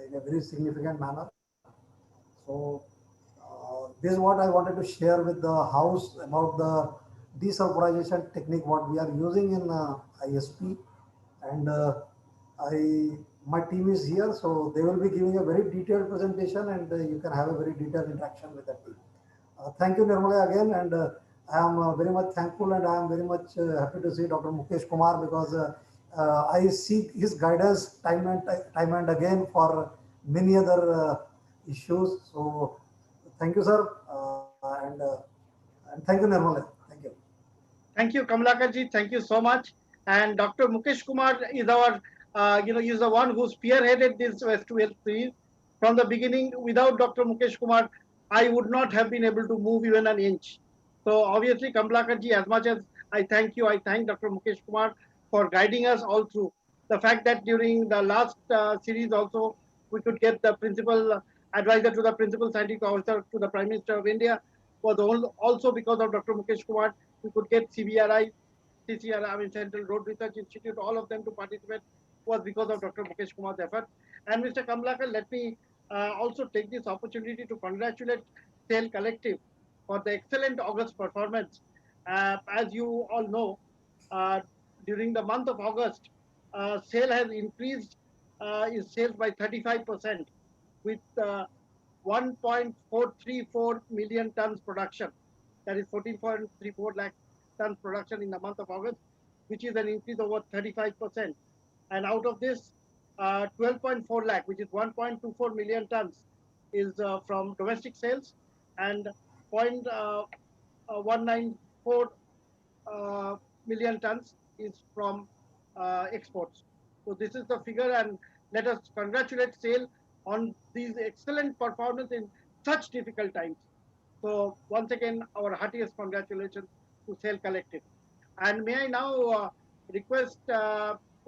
in a very significant manner. So this is what I wanted to share with the house about the desulphurization technique what we are using in ISP. And my team is here, so they will be giving a very detailed presentation, and you can have a very detailed interaction with the team. Thank you, Nirmala, again, and I am very much thankful, and I am very much happy to see Dr. Mukesh Kumar, because I seek his guidance time and again for many other issues. So thank you, sir, and thank you, Nirmala. Thank you. Thank you, Kamalakarji. Thank you so much. And Dr. Mukesh Kumar is our, he's the one who spearheaded this West to West series from the beginning. Without Dr. Mukesh Kumar, I would not have been able to move even an inch. So obviously, Kamalakarji, as much as I thank you, I thank Dr. Mukesh Kumar for guiding us all through. The fact that during the last series also, we could get the principal advisor to the principal scientific officer to the Prime Minister of India was also because of Dr. Mukesh Kumar. We could get CBRI, CCRI, I mean Central Road Research Institute, all of them to participate was because of Dr. Mukesh Kumar's efforts. And Mr. Kamlakar, let me also take this opportunity to congratulate SAIL Collective for the excellent August performance. As you all know, during the month of August, SAIL has increased its sales by 35% with 1.434 million tons production. That is 14.34 lakh tons production in the month of August, which is an increase of over 35%. And out of this, 12.4 lakh, which is 1.24 million tons, is from domestic sales, and 0.194 million tons is from exports. So this is the figure, and let us congratulate SAIL on these excellent performance in such difficult times. So once again, our heartiest congratulations to SAIL Collective. And may I now request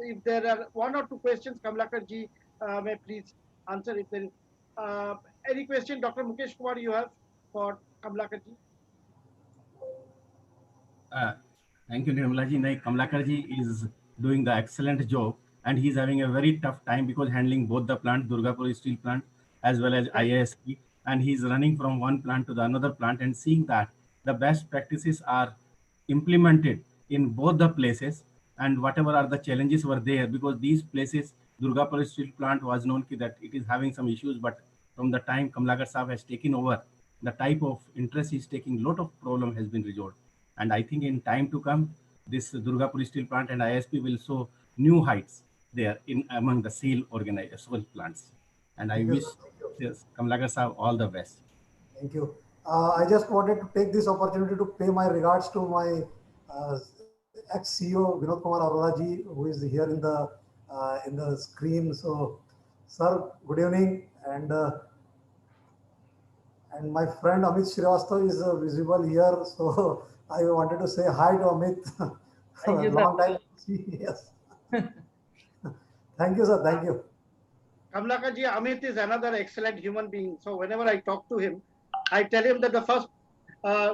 if there are one or two questions, Kamlakar ji may please answer if there is any question. Dr. Mukesh Kumar, you have for Kamlakar ji? Thank you, Nirmala ji. Kamlakar ji is doing the excellent job, and he's having a very tough time because handling both the plant, Durgapur Steel Plant, as well as IISP, and he's running from one plant to the another plant and seeing that the best practices are implemented in both the places, and whatever are the challenges were there, because these places, Durgapur Steel Plant was known that it is having some issues, but from the time Kamlakar Saab has taken over, the type of interest he's taking, lot of problem has been resolved. And I think in time to come, this Durgapur Steel Plant and ISP will show new heights there in among the SAIL organization plants. And I wish Kamlakar Saab all the best. Thank you. I just wanted to take this opportunity to pay my regards to my ex-CEO Vinod Kumar Arora ji, who is here in the screen. So, sir, good evening, and my friend Amit Srivastava is visible here. So I wanted to say hi to Amit. Thank you, Long sir. time. Yes. Thank you, sir. Thank you. Kamlakar ji, Amit is another excellent human being. So whenever I talk to him, I tell him that the first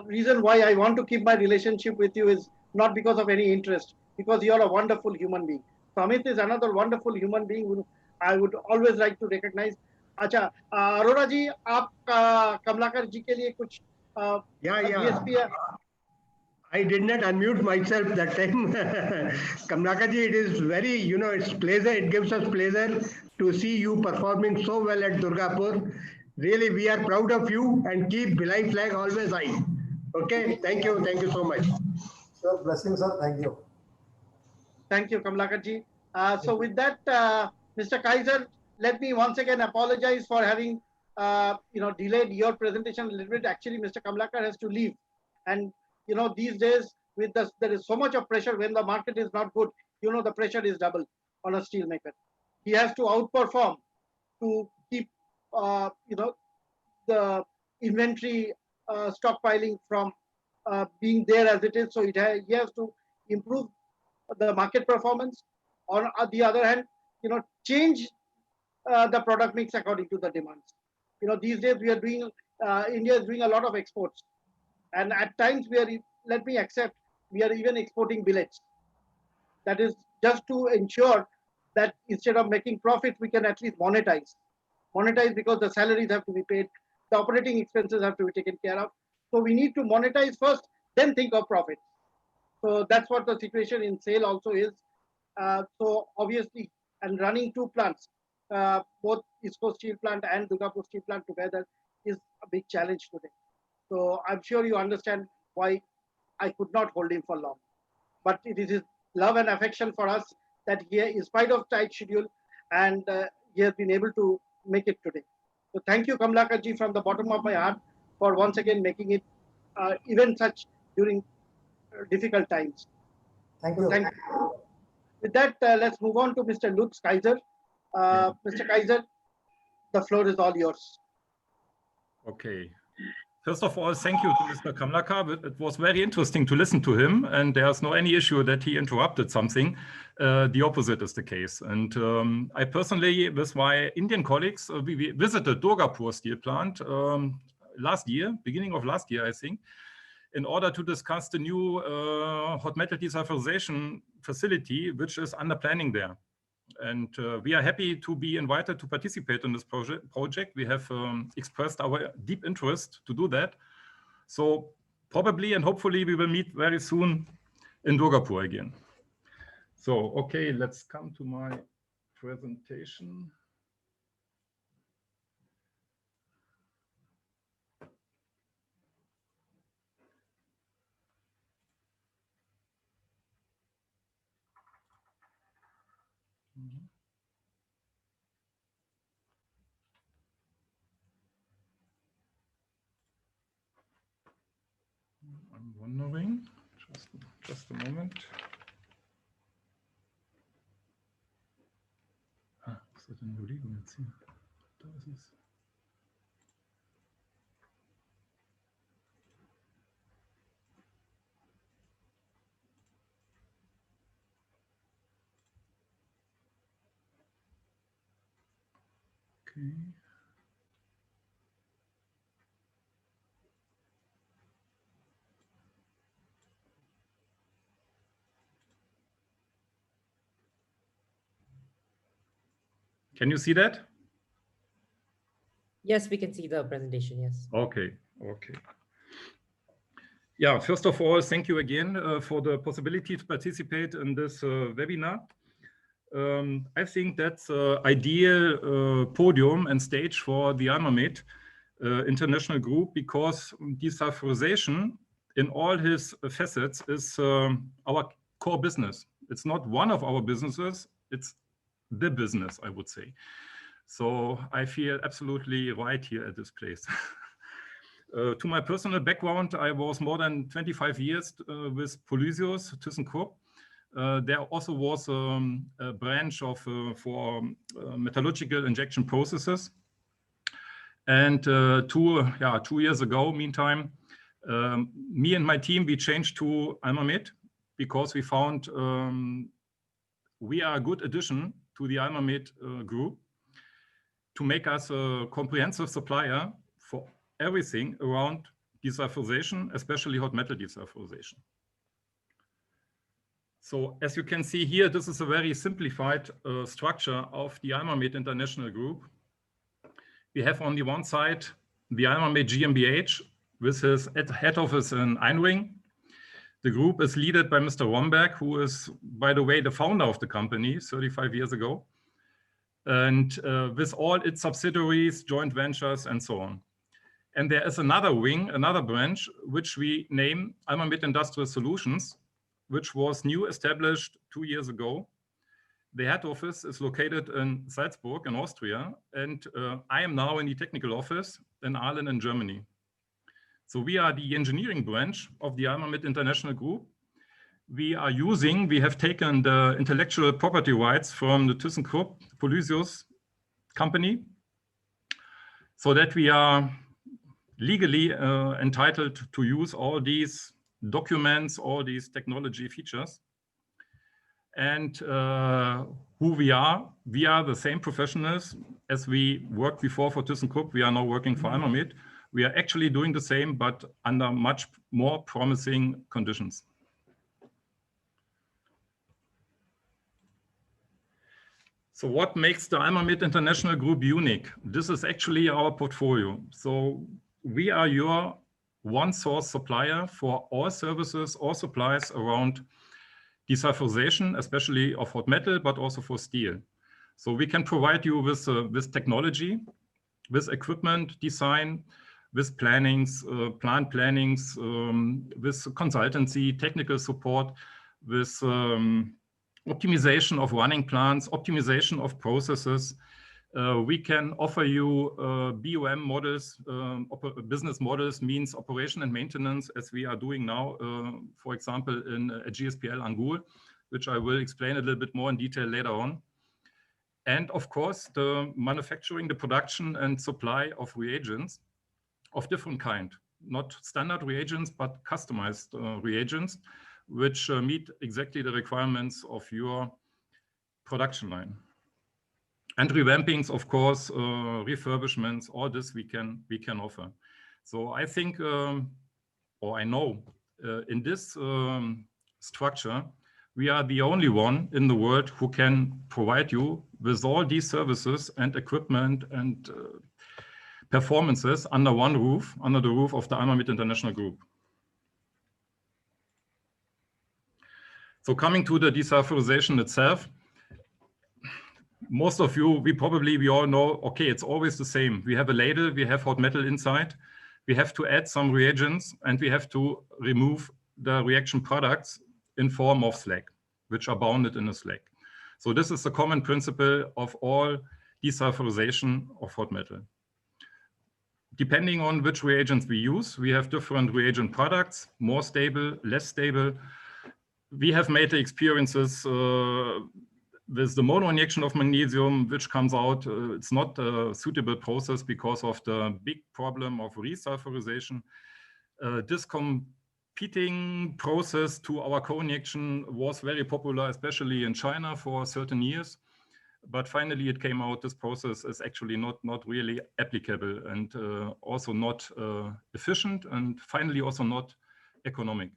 reason why I want to keep my relationship with you is not because of any interest, because you are a wonderful human being. So Amit is another wonderful human being who I would always like to recognize. अच्छा, अरोरा जी, आप कमलाकर जी के लिए कुछ DSP I did not unmute myself that time. Kamlakar ji, it is very, it's pleasure. It gives us pleasure to see you performing so well at Durgapur. Really, we are proud of you, and keep Bhilai flag always high. Okay, thank you so much. Sir, blessings, sir. Thank you. Thank you, Kamlakar ji. So with that, Mr. Kaiser, let me once again apologize for having delayed your presentation a little bit. Actually, Mr. Kamlakar has to leave, and these days with this, there is so much of pressure when the market is not good. The pressure is double on a steel maker. He has to outperform to keep the inventory stockpiling from being there as it is. So he has to improve the market performance. On the other hand, change the product mix according to the demands. These days we are doing, India is doing a lot of exports. And at times we are, let me accept, we are even exporting billets. That is just to ensure that instead of making profit, we can at least monetize. Monetize because the salaries have to be paid, the operating expenses have to be taken care of. So we need to monetize first, then think of profit. So that's what the situation in SAIL also is. So obviously, and running two plants, both ISCO steel plant and Durgapur steel plant together is a big challenge today. So I'm sure you understand why I could not hold him for long. But it is his love and affection for us that he, in spite of tight schedule, and he has been able to make it today. So thank you, Kamlakar ji, from the bottom of my heart for once again making it even such during difficult times. Thank you. Thank you. With that, let's move on to Mr. Lutz Kaiser. Mr. Kaiser, the floor is all yours. Okay. First of all, thank you to Mr. Kamlakar. It was very interesting to listen to him, and there's no any issue that he interrupted something. The opposite is the case. And I personally, with my Indian colleagues, we visited Durgapur steel plant last year, beginning of last year, I think, in order to discuss the new hot metal desulphurization facility, which is under planning there. And we are happy to be invited to participate in this project. We have expressed our deep interest to do that. So probably and hopefully we will meet very soon in Durgapur again. So, okay, let's come to my presentation. I'm wondering, just a moment. Was hat denn Überlegung jetzt hier? Da ist es. Okay. Can you see that? Yes, we can see the presentation, yes. Okay, okay. Yeah, first of all, thank you again for the possibility to participate in this webinar. I think that's an ideal podium and stage for the Armament international group, because desulphurization in all his facets is our core business. It's not one of our businesses, it's the business, I would say. So I feel absolutely right here at this place. To my personal background, I was more than 25 years with Polysius, ThyssenKrupp. There also was a branch of for metallurgical injection processes. And 2 years ago, meantime, me and my team, we changed to Almamet because we found we are a good addition to the Almamet group to make us a comprehensive supplier for everything around desulphurization, especially hot metal desulphurization. So as you can see here, this is a very simplified structure of the Almamet International Group. We have on the one side the Almamet GmbH with his head office in Einring. The group is led by Mr. Romberg, who is, by the way, the founder of the company 35 years ago, and with all its subsidiaries, joint ventures, and so on. And there is another wing, another branch, which we name Almamet Industrial Solutions, which was new established 2 years ago. The head office is located in Salzburg in Austria, and I am now in the technical office in Aalen in Germany. So we are the engineering branch of the Almamet International Group. We have taken the intellectual property rights from the ThyssenKrupp Polysius company, so that we are legally entitled to use all these documents, all these technology features. And who we are the same professionals as we worked before for ThyssenKrupp. We are now working for Almamid. We are actually doing the same, but under much more promising conditions. So what makes the Almamid International Group unique? This is actually our portfolio. So we are your one-source supplier for all services, all supplies around desulphurization, especially of hot metal, but also for steel. So we can provide you with technology, with equipment design, with plannings, plant plannings, with consultancy, technical support, with optimization of running plants, optimization of processes. We can offer you BOM models, business models, means operation and maintenance, as we are doing now, for example, in GSPL Angul, which I will explain a little bit more in detail later on. And of course, the manufacturing, the production and supply of reagents of different kind, not standard reagents, but customized reagents, which meet exactly the requirements of your production line. And revampings, of course, refurbishments, all this we can offer. So I think, or I know, in this structure, we are the only one in the world who can provide you with all these services and equipment and performances under one roof, under the roof of the Almamid International Group. So coming to the desulphurization itself, most of you, we all know, okay, it's always the same. We have a ladle, we have hot metal inside, we have to add some reagents, and we have to remove the reaction products in form of slag, which are bounded in a slag. So this is the common principle of all desulphurization of hot metal. Depending on which reagents we use, we have different reagent products, more stable, less stable. We have made the experiences with the mono injection of magnesium, which comes out, it's not a suitable process because of the big problem of resulphurization. This competing process to our co-injection was very popular, especially in China for certain years. But finally it came out, this process is actually not really applicable and also not efficient, and finally also not economic.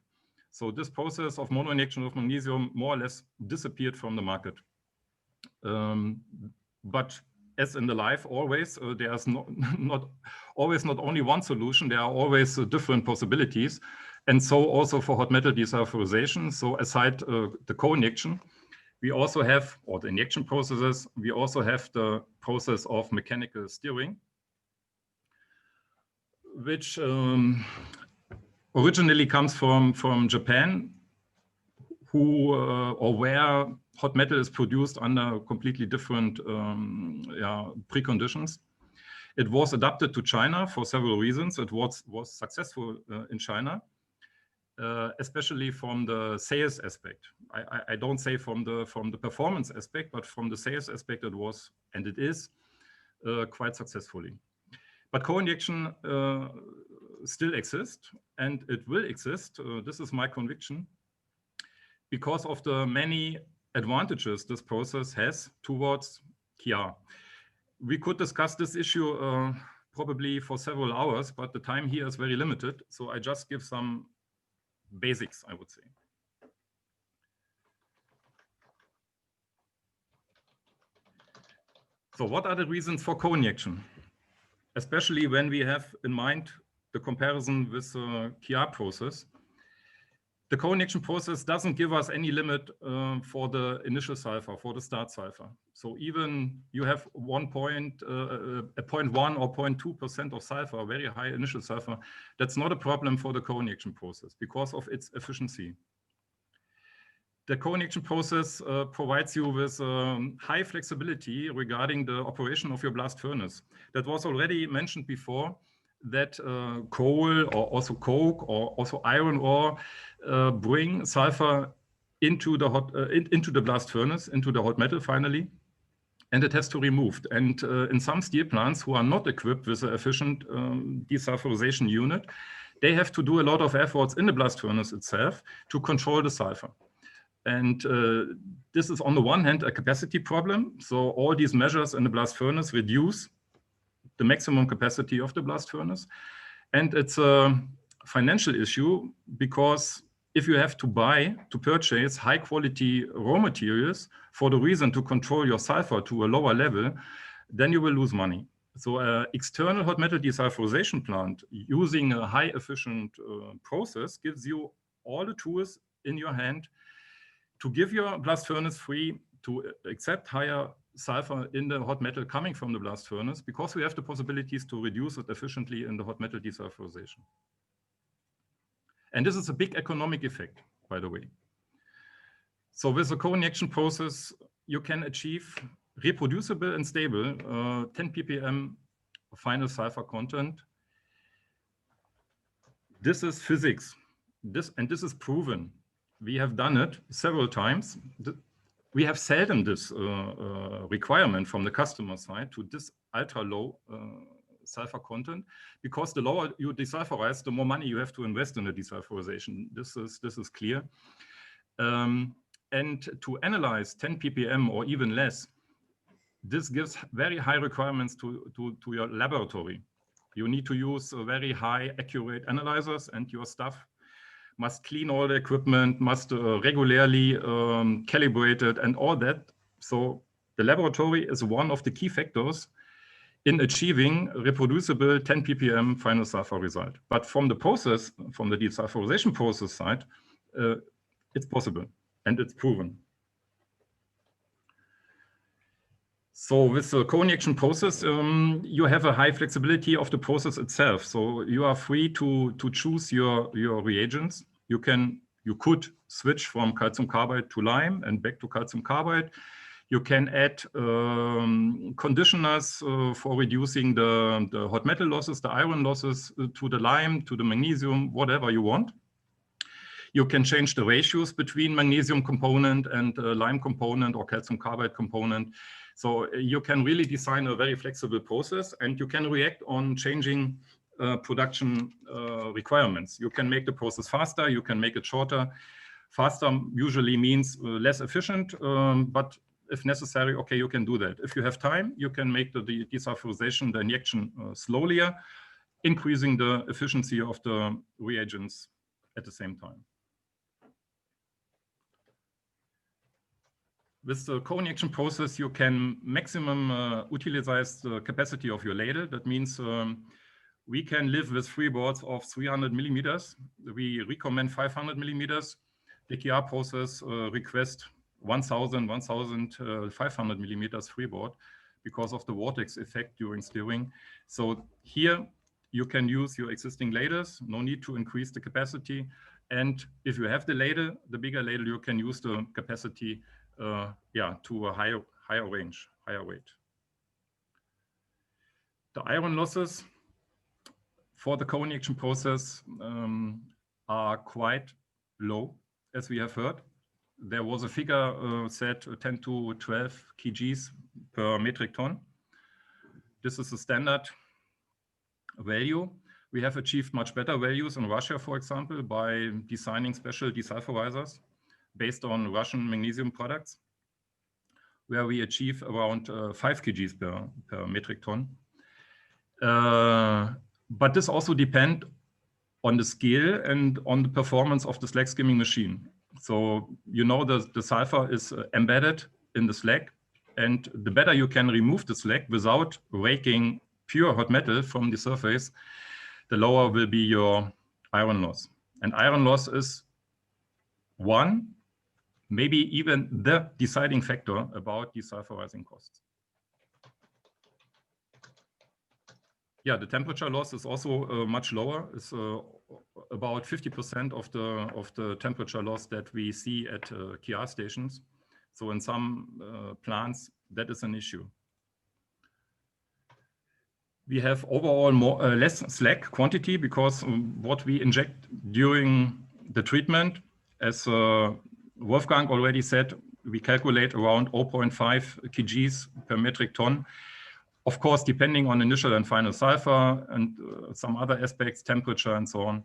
So this process of mono injection of magnesium more or less disappeared from the market. But as in the life, always there's not only one solution. There are always different possibilities, and so also for hot metal desulphurization. So aside the co-injection, we also have, or the injection processes, we also have the process of mechanical steering, which originally comes from Japan, where hot metal is produced under completely different preconditions. It was adapted to China for several reasons. It was successful in China, especially from the sales aspect. I don't say from the performance aspect, but from the sales aspect, it was, and it is, quite successfully. But co-injection still exists, and it will exist. This is my conviction, because of the many advantages this process has towards KIA. We could discuss this issue probably for several hours, but the time here is very limited. So I just give some basics, I would say. So what are the reasons for co-injection? Especially when we have in mind the comparison with the KIA process. The co-injection process doesn't give us any limit for the initial sulfur, for the start sulfur. So even you have 0.1 or 0.2% of sulfur, very high initial sulfur, that's not a problem for the co-injection process because of its efficiency. The co-injection process provides you with high flexibility regarding the operation of your blast furnace. That was already mentioned before, that coal or also coke or also iron ore bring sulfur into the blast furnace, into the hot metal finally, and it has to be removed. And in some steel plants who are not equipped with an efficient desulphurization unit, they have to do a lot of efforts in the blast furnace itself to control the sulfur. And this is on the one hand a capacity problem. So all these measures in the blast furnace reduce the maximum capacity of the blast furnace. And it's a financial issue because if you have to purchase high quality raw materials for the reason to control your sulfur to a lower level, then you will lose money. So an external hot metal desulphurization plant using a high efficient process gives you all the tools in your hand to give your blast furnace free, to accept higher sulfur in the hot metal coming from the blast furnace, because we have the possibilities to reduce it efficiently in the hot metal desulphurization. And this is a big economic effect, by the way. So with the co-injection process, you can achieve reproducible and stable 10 ppm final sulfur content. This is physics. This is proven. We have done it several times. We have seldom this requirement from the customer side to this ultra low sulfur content, because the lower you desulfurize, the more money you have to invest in the desulfurization. This is clear. And to analyze 10 ppm or even less, this gives very high requirements to your laboratory. You need to use very high accurate analyzers, and your staff must clean all the equipment, must regularly calibrate it and all that. So the laboratory is one of the key factors in achieving reproducible 10 ppm final sulfur result. But from the process, from the desulfurization process side, it's possible and it's proven. So with the co-injection process, you have a high flexibility of the process itself. So you are free to choose your reagents. You could switch from calcium carbide to lime and back to calcium carbide. You can add conditioners for reducing the hot metal losses, the iron losses to the lime, to the magnesium, whatever you want. You can change the ratios between magnesium component and lime component or calcium carbide component. So you can really design a very flexible process, and you can react on changing production requirements. You can make the process faster, you can make it shorter. Faster usually means less efficient, but if necessary, okay, you can do that. If you have time, you can make the desulfurization, the injection slowlier, increasing the efficiency of the reagents at the same time. With the co-injection process, you can maximum utilize the capacity of your ladle. That means we can live with freeboards of 300 millimeters. We recommend 500 millimeters. The KR process request 1,500 millimeters freeboard because of the vortex effect during stirring. So here you can use your existing ladles, no need to increase the capacity. And if you have the ladle, the bigger ladle, you can use the capacity to a higher range, higher weight. The iron losses for the co-injection process are quite low, as we have heard. There was a figure said 10 to 12 kgs per metric ton. This is a standard value. We have achieved much better values in Russia, for example, by designing special desulphurizers based on Russian magnesium products, where we achieve around 5 kgs per metric ton. But this also depends on the scale and on the performance of the slag skimming machine. So you know the sulfur is embedded in the slag, and the better you can remove the slag without raking pure hot metal from the surface, the lower will be your iron loss. And iron loss is one, maybe even the deciding factor about desulfurizing costs. Yeah, the temperature loss is also much lower. It's about 50% of the temperature loss that we see at KR stations. So in some plants, that is an issue. We have overall less slag quantity because what we inject during the treatment, as Wolfgang already said, we calculate around 0.5 kgs per metric ton. Of course, depending on initial and final sulfur and some other aspects, temperature and so on,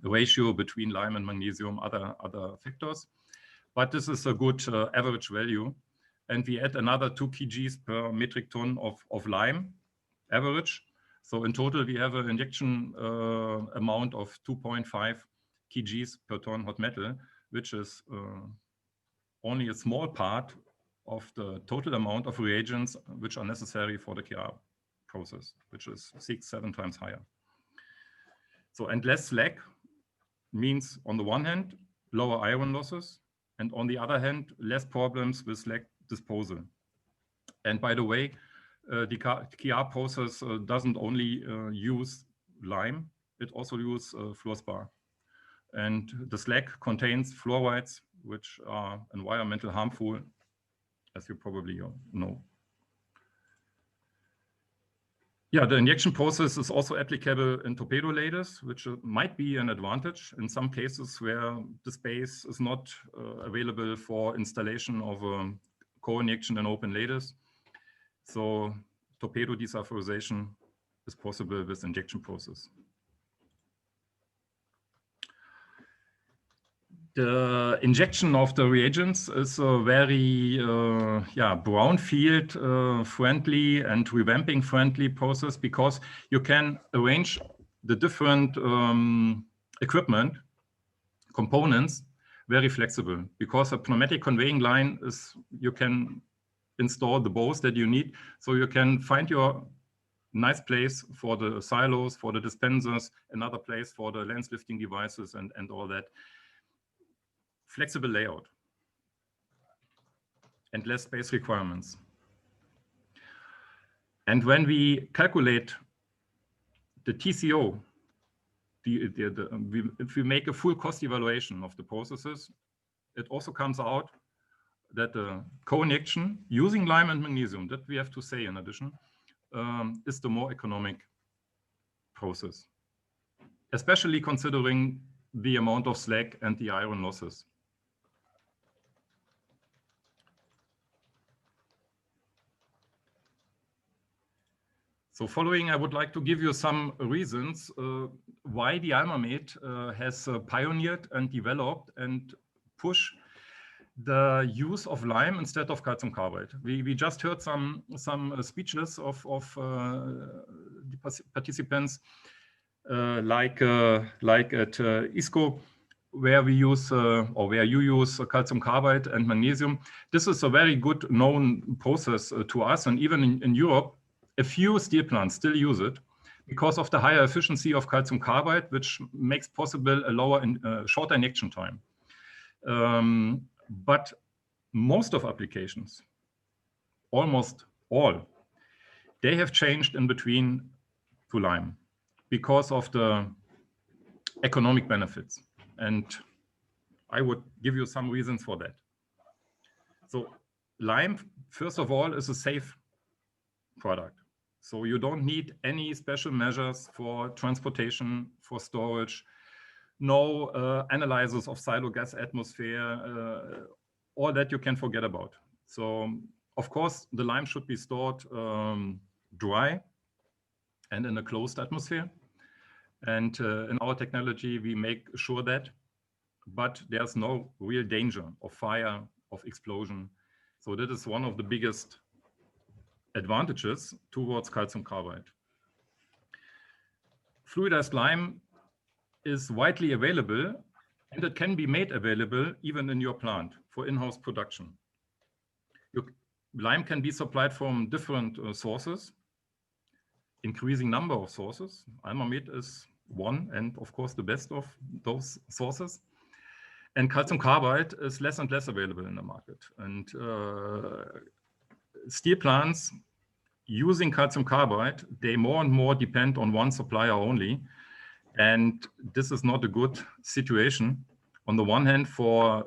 the ratio between lime and magnesium, other factors. but this is a good average value. And we add another 2 kgs per metric ton of lime average. So in total, we have an injection amount of 2.5 kgs per ton hot metal, which is only a small part of the total amount of reagents which are necessary for the KR process, which is 6-7 times higher. So, and less slag means, on the one hand, lower iron losses, and on the other hand, less problems with slag disposal. And by the way, the KR process doesn't only use lime, it also uses fluorspar. And the slag contains fluorides, which are environmentally harmful, as you probably know. Yeah, the injection process is also applicable in torpedo ladles, which might be an advantage in some cases where the space is not available for installation of a co-injection in open ladles. So torpedo desulphurization is possible with injection process. The injection of the reagents is a very brownfield friendly and revamping friendly process, because you can arrange the different equipment components very flexible, because a pneumatic conveying line is, you can install the bows that you need, so you can find your nice place for the silos, for the dispensers, another place for the lens lifting devices and all that. Flexible layout and less space requirements. And when we calculate the TCO, if we make a full cost evaluation of the processes, it also comes out that the co-injection using lime and magnesium, that we have to say in addition, is the more economic process, especially considering the amount of slag and the iron losses. So following, I would like to give you some reasons why the Almamed has pioneered and developed and pushed the use of lime instead of calcium carbide. We just heard some speeches of the participants, like at ISCO, where we use or where you use calcium carbide and magnesium. This is a very good known process to us, and even in Europe, a few steel plants still use it because of the higher efficiency of calcium carbide, which makes possible a lower shorter injection time. But most of applications, almost all, they have changed in between to lime because of the economic benefits. And I would give you some reasons for that. So lime, first of all, is a safe product. So you don't need any special measures for transportation, for storage, no analysis of silo gas atmosphere, all that you can forget about. So of course, the lime should be stored dry and in a closed atmosphere. And in our technology, we make sure that, but there's no real danger of fire, of explosion. So that is one of the biggest advantages towards calcium carbide. Fluidized lime is widely available, and it can be made available even in your plant for in-house production. Lime can be supplied from different sources, increasing number of sources. Almamed is one, and of course the best of those sources. And calcium carbide is less and less available in the market. And steel plants using calcium carbide, they more and more depend on one supplier only. And this is not a good situation. On the one hand, for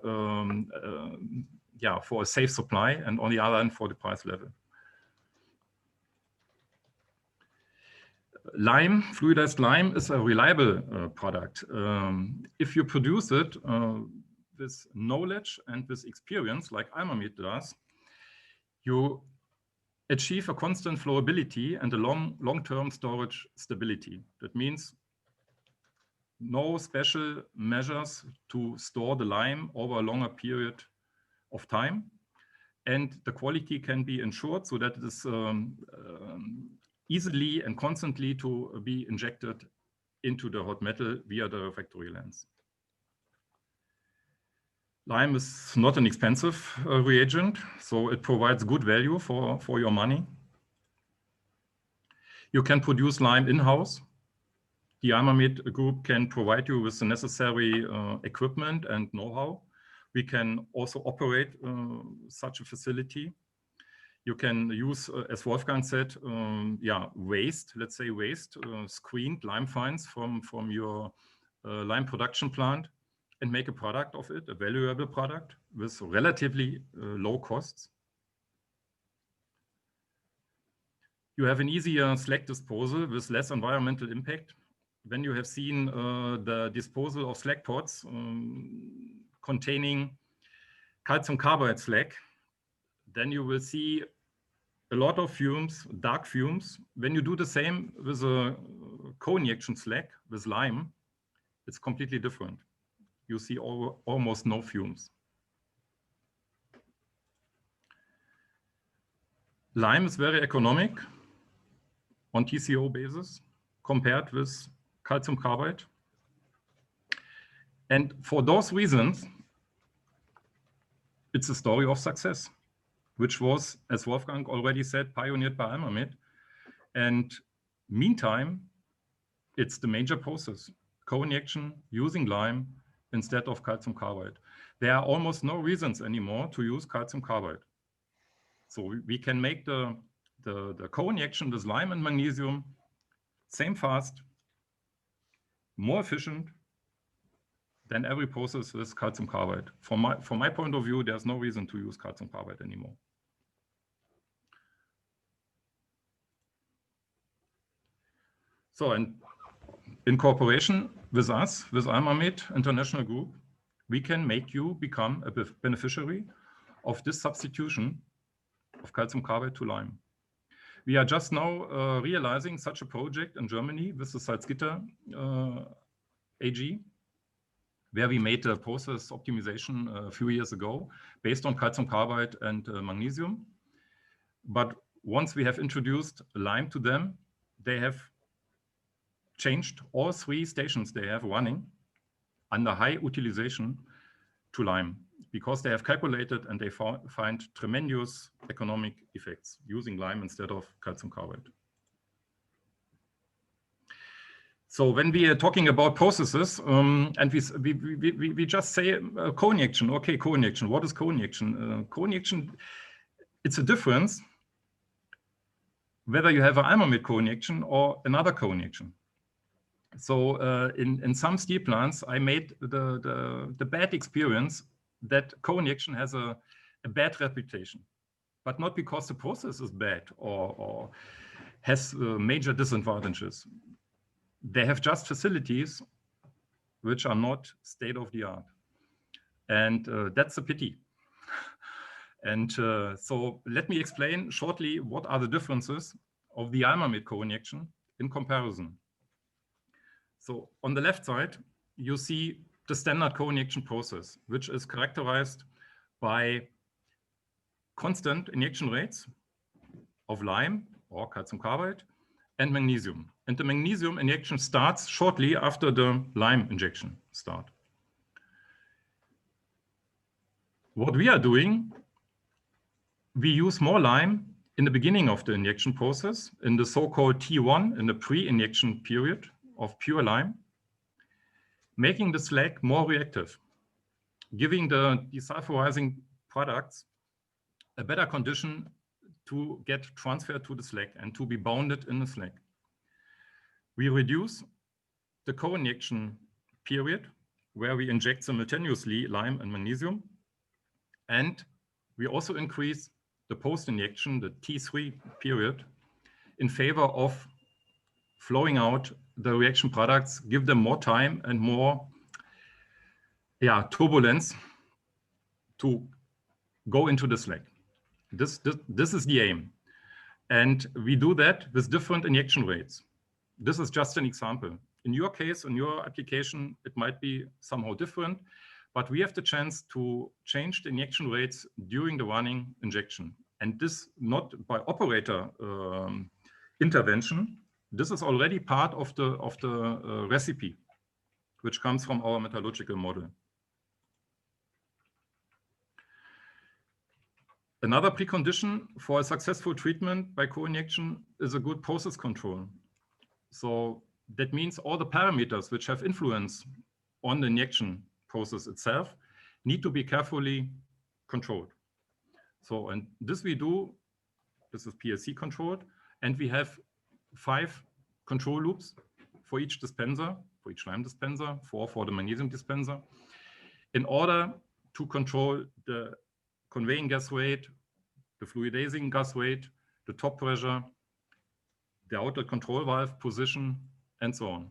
a safe supply, and on the other hand, for the price level. Lime, fluidized lime, is a reliable product. If you produce it with knowledge and with experience, like Almamed does, you achieve a constant flowability and a long-term storage stability. That means no special measures to store the lime over a longer period of time, and the quality can be ensured so that it is easily and constantly to be injected into the hot metal via the refractory lens. Lime is not an expensive reagent, so it provides good value for your money. You can produce lime in-house. The Almamed group can provide you with the necessary equipment and know-how. We can also operate such a facility. You can use, as Wolfgang said, waste, let's say waste, screened lime fines from your lime production plant, and make a product of it, a valuable product with relatively low costs. You have an easier slag disposal with less environmental impact. When you have seen the disposal of slag pots containing calcium carbide slag, then you will see a lot of fumes, dark fumes. When you do the same with a co-injection slag with lime, it's completely different. You see almost no fumes. Lime is very economic on TCO basis compared with calcium carbide. And for those reasons, it's a story of success, which was, as Wolfgang already said, pioneered by Almamed. And meantime, it's the major process, co-injection using lime instead of calcium carbide. There are almost no reasons anymore to use calcium carbide. So we can make the co-injection with lime and magnesium same fast, more efficient than every process with calcium carbide. From my point of view, there's no reason to use calcium carbide anymore. So, and in cooperation with us, with Almamed International Group, we can make you become a beneficiary of this substitution of calcium carbide to lime. We are just now realizing such a project in Germany with the Salzgitter AG, where we made a process optimization a few years ago based on calcium carbide and magnesium. But once we have introduced lime to them, they have changed all 3 stations they have running under high utilization to lime, because they have calculated and they find tremendous economic effects using lime instead of calcium carbide. So when we are talking about processes, and we just say co-injection, okay, co-injection, what is co-injection? Co-injection, it's a difference whether you have an Almamed co-injection or another co-injection. So in some steel plants, I made the bad experience that co-injection has a bad reputation, but not because the process is bad or has major disadvantages. They have just facilities which are not state of the art. And that's a pity. And so let me explain shortly what are the differences of the Almamed co-injection in comparison. So on the left side, you see the standard co-injection process, which is characterized by constant injection rates of lime or calcium carbide and magnesium. And the magnesium injection starts shortly after the lime injection start. What we are doing, we use more lime in the beginning of the injection process, in the so-called T1, in the pre-injection period of pure lime, making the slag more reactive, giving the desulfurizing products a better condition to get transferred to the slag and to be bounded in the slag. We reduce the co-injection period, where we inject simultaneously lime and magnesium, and we also increase the post-injection, the T3 period, in favor of flowing out the reaction products, give them more time and more turbulence to go into the slag. This is the aim. And we do that with different injection rates. This is just an example. In your case, in your application, it might be somehow different, but we have the chance to change the injection rates during the running injection. And this not by operator intervention. This is already part of the recipe, which comes from our metallurgical model. Another precondition for a successful treatment by co-injection is a good process control. So that means all the parameters which have influence on the injection process itself need to be carefully controlled. So, and this we do, this is PLC controlled, and we have 5 control loops for each dispenser, for each lime dispenser, 4 for the magnesium dispenser, in order to control the conveying gas rate, the fluidizing gas rate, the top pressure, the outlet control valve position, and so on.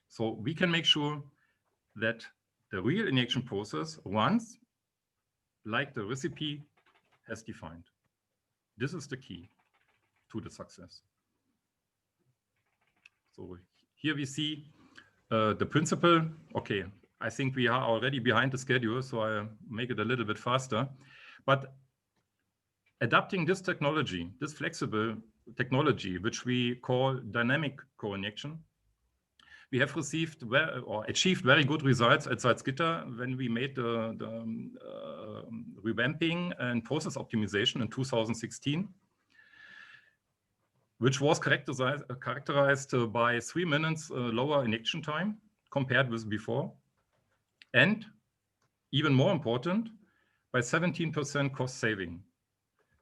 So we can make sure that the real injection process runs like the recipe has defined. This is the key to the success. So here we see the principle. Okay, I think we are already behind the schedule, so I make it a little bit faster. But adapting this technology, this flexible technology, which we call dynamic co-injection, we have received or achieved very good results at Salzgitter when we made the revamping and process optimization in 2016, which was characterized by 3 minutes lower injection time compared with before, and even more important, by 17% cost saving.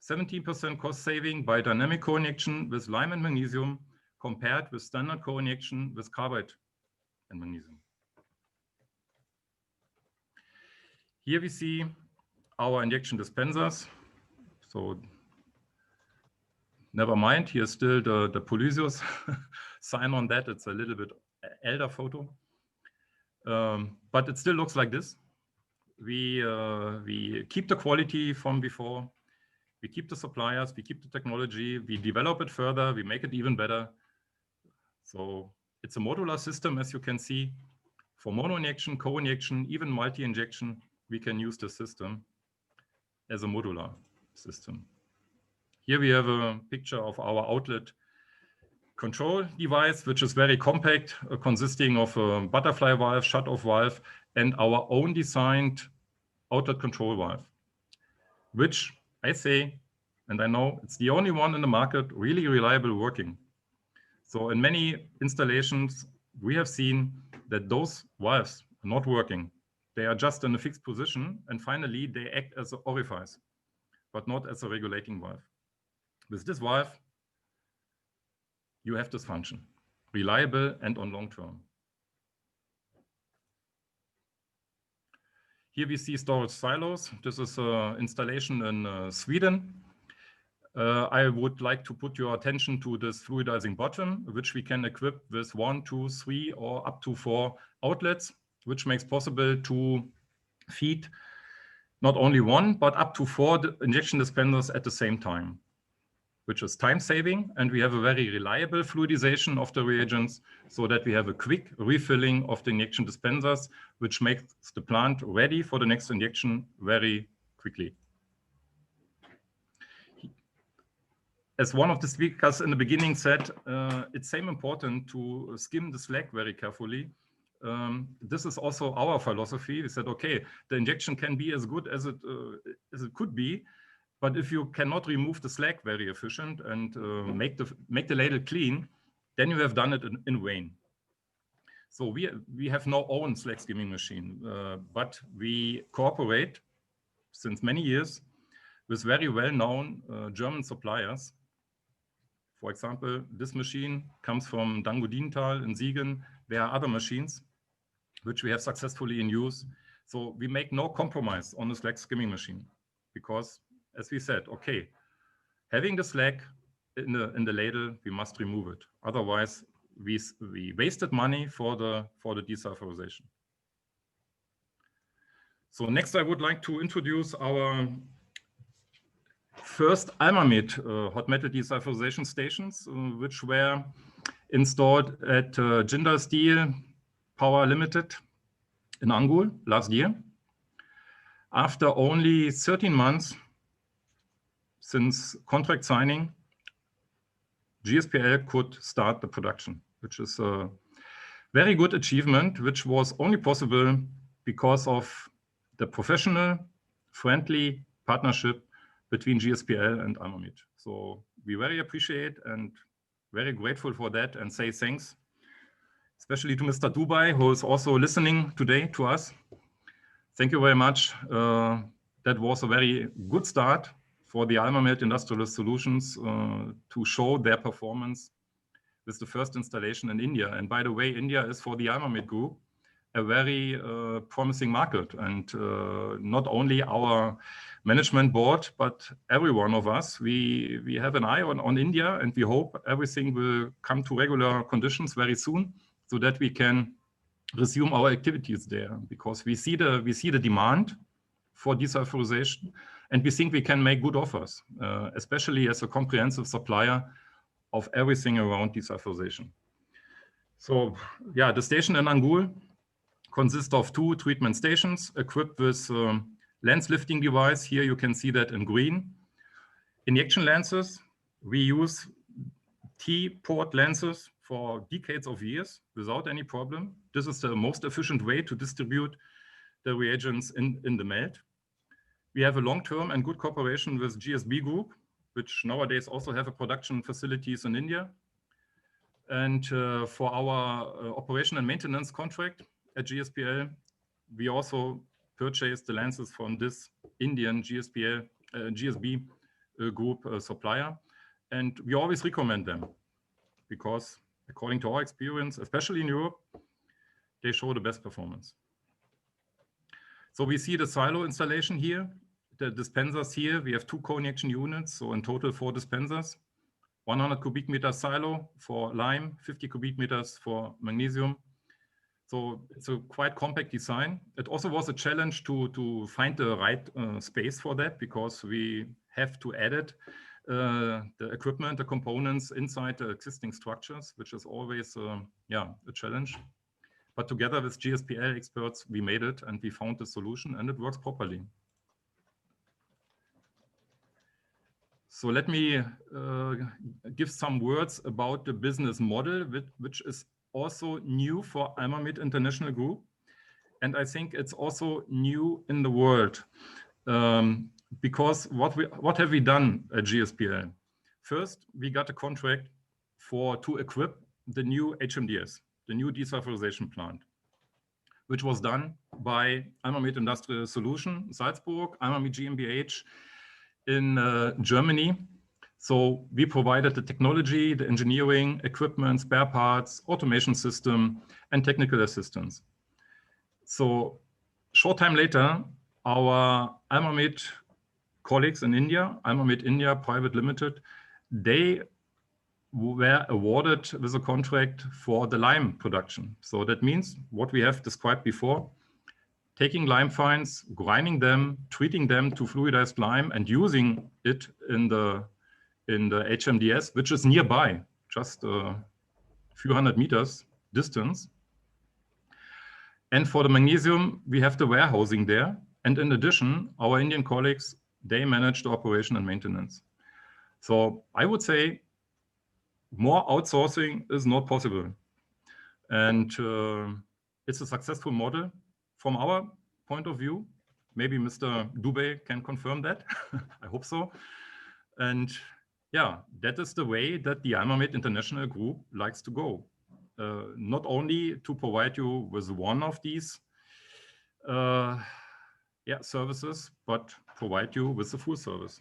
17% cost saving by dynamic co-injection with lime and magnesium compared with standard co-injection with carbide and magnesium. Here we see our injection dispensers. So never mind, here's still the Polysius sign on that. It's a little bit elder photo, but it still looks like this. We keep the quality from before. We keep the suppliers, we keep the technology, we develop it further, we make it even better. So it's a modular system, as you can see. For mono injection, co-injection, even multi-injection, we can use the system as a modular system. Here we have a picture of our outlet control device, which is very compact, consisting of a butterfly valve, shut-off valve, and our own designed outlet control valve, which I say, and I know it's the only one in the market really reliable working. So in many installations, we have seen that those valves are not working. They are just in a fixed position, and finally they act as an orifice, but not as a regulating valve. With this valve, you have this function, reliable and on long term. Here we see storage silos. This is an installation in Sweden. I would like to put your attention to this fluidizing bottom, which we can equip with 1, 2, 3, or up to 4 outlets, which makes possible to feed not only 1, but up to 4 injection dispensers at the same time, which is time saving. And we have a very reliable fluidization of the reagents so that we have a quick refilling of the injection dispensers, which makes the plant ready for the next injection very quickly. As one of the speakers in the beginning said, it's same important to skim the slag very carefully. This is also our philosophy. We said, okay, the injection can be as good as it could be, but if you cannot remove the slag very efficient and make the ladle clean, then you have done it in vain. So we have no own slag skimming machine, but we cooperate since many years with very well-known German suppliers. For example, this machine comes from Dangudintal in Siegen. There are other machines which we have successfully in use. So we make no compromise on the slag skimming machine because, as we said, okay, having the slag in the ladle, we must remove it. Otherwise, we wasted money for the desulphurization. So next, I would like to introduce our first Almamed hot metal desulphurization stations, which were installed at Jindal Steel Power Limited in Angul last year. After only 13 months since contract signing, GSPL could start the production, which is a very good achievement, which was only possible because of the professional, friendly partnership between GSPL and Almamid. So we very appreciate and very grateful for that, and say thanks, especially to Mr. Dubai, who is also listening today to us. Thank you very much. That was a very good start for the Almamid Industrial Solutions to show their performance with the first installation in India. And by the way, India is for the Almamid Group a very promising market. And not only our management board, but every one of us, we have an eye on India, and we hope everything will come to regular conditions very soon so that we can resume our activities there, because we see the demand for desulphurization, and we think we can make good offers, especially as a comprehensive supplier of everything around desulphurization. So yeah, the station in Angul consists of 2 treatment stations equipped with lens lifting device. Here you can see that in green. Injection lenses, we use T-port lenses for decades of years without any problem. This is the most efficient way to distribute the reagents in the melt. We have a long-term and good cooperation with GSB Group, which nowadays also have a production facilities in India. And for our operation and maintenance contract at GSPL, we also purchased the lenses from this Indian GSB Group supplier. And we always recommend them because according to our experience, especially in Europe, they show the best performance. So we see the silo installation here, the dispensers here. We have 2 co-injection units, so in total 4 dispensers, 100 cubic meter silo for lime, 50 cubic meters for magnesium. So it's a quite compact design. It also was a challenge to find the right space for that, because we have to edit the equipment, the components inside the existing structures, which is always a challenge. But together with GSPL experts, we made it and we found the solution, and it works properly. So let me give some words about the business model, which is also new for Almamid International Group. And I think it's also new in the world. Because what have we done at GSPL? First, we got a contract to equip the new HMDS, the new desulphurization plant, which was done by Almamid Industrial Solution, Salzburg, Almamid GmbH in Germany. So we provided the technology, the engineering, equipment, spare parts, automation system, and technical assistance. So short time later, our Almamid colleagues in India, Almamid India Private Limited, they were awarded with a contract for the lime production. So that means what we have described before, taking lime fines, grinding them, treating them to fluidized lime, and using it in the HMDS, which is nearby, just a few hundred meters distance. And for the magnesium, we have the warehousing there. And in addition, our Indian colleagues, they manage the operation and maintenance. So I would say more outsourcing is not possible. And it's a successful model from our point of view. Maybe Mr. Dubey can confirm that. I hope so. And yeah, that is the way that the Almamid International Group likes to go. Not only to provide you with one of these services, but provide you with the full service.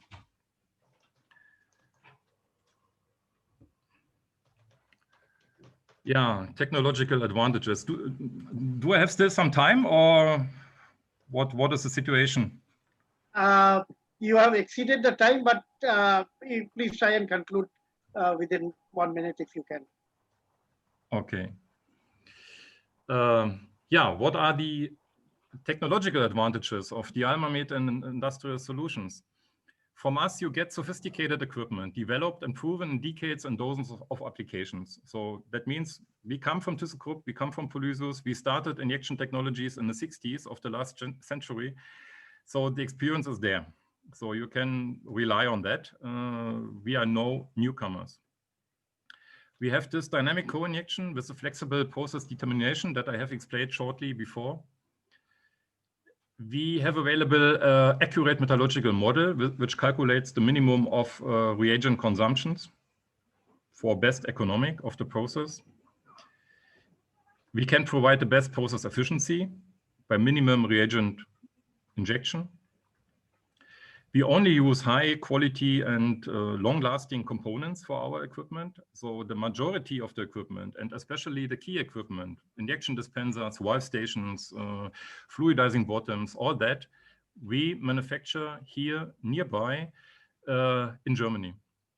Yeah, technological advantages. Do I have still some time, or what is the situation? You have exceeded the time, but please try and conclude within 1 minute if you can. Okay. What are the technological advantages of the Almamid and Industrial Solutions? From us, you get sophisticated equipment developed and proven in decades and dozens of applications. So that means we come from ThyssenKrupp, we come from Polysus, we started injection technologies in the 60s of the last century. So the experience is there. So you can rely on that. We are no newcomers. We have this dynamic co-injection with a flexible process determination that I have explained shortly before. We have available accurate metallurgical model which calculates the minimum of reagent consumptions for best economic of the process. We can provide the best process efficiency by minimum reagent injection. We only use high quality and long-lasting components for our equipment. So the majority of the equipment, and especially the key equipment, injection dispensers, valve stations, fluidizing bottoms, all that, we manufacture here nearby in Germany.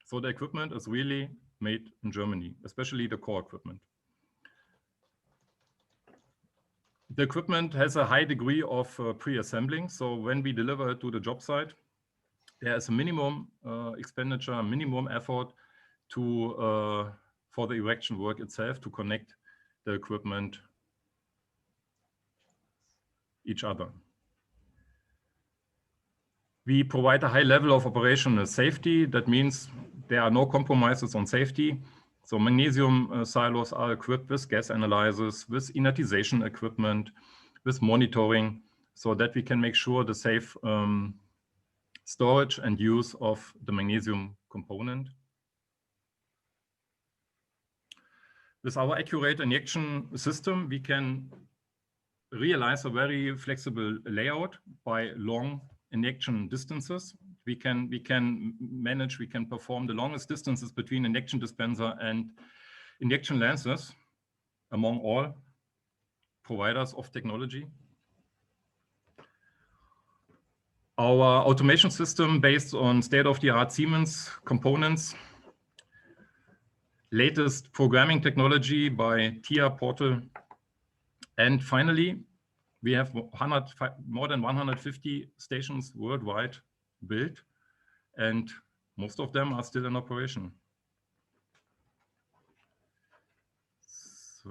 So the equipment is really made in Germany, especially the core equipment. The equipment has a high degree of pre-assembling. So when we deliver it to the job site, there is a minimum expenditure, minimum effort to for the erection work itself to connect the equipment each other. We provide a high level of operational safety. That means there are no compromises on safety. So magnesium silos are equipped with gas analyzers, with inertization equipment, with monitoring, so that we can make sure the safe storage and use of the magnesium component. With our accurate injection system, we can realize a very flexible layout by long injection distances. We can perform the longest distances between injection dispenser and injection lenses among all providers of technology. Our automation system based on state-of-the-art Siemens components, latest programming technology by TIA Portal. And finally, we have more than 150 stations worldwide built, and most of them are still in operation. So,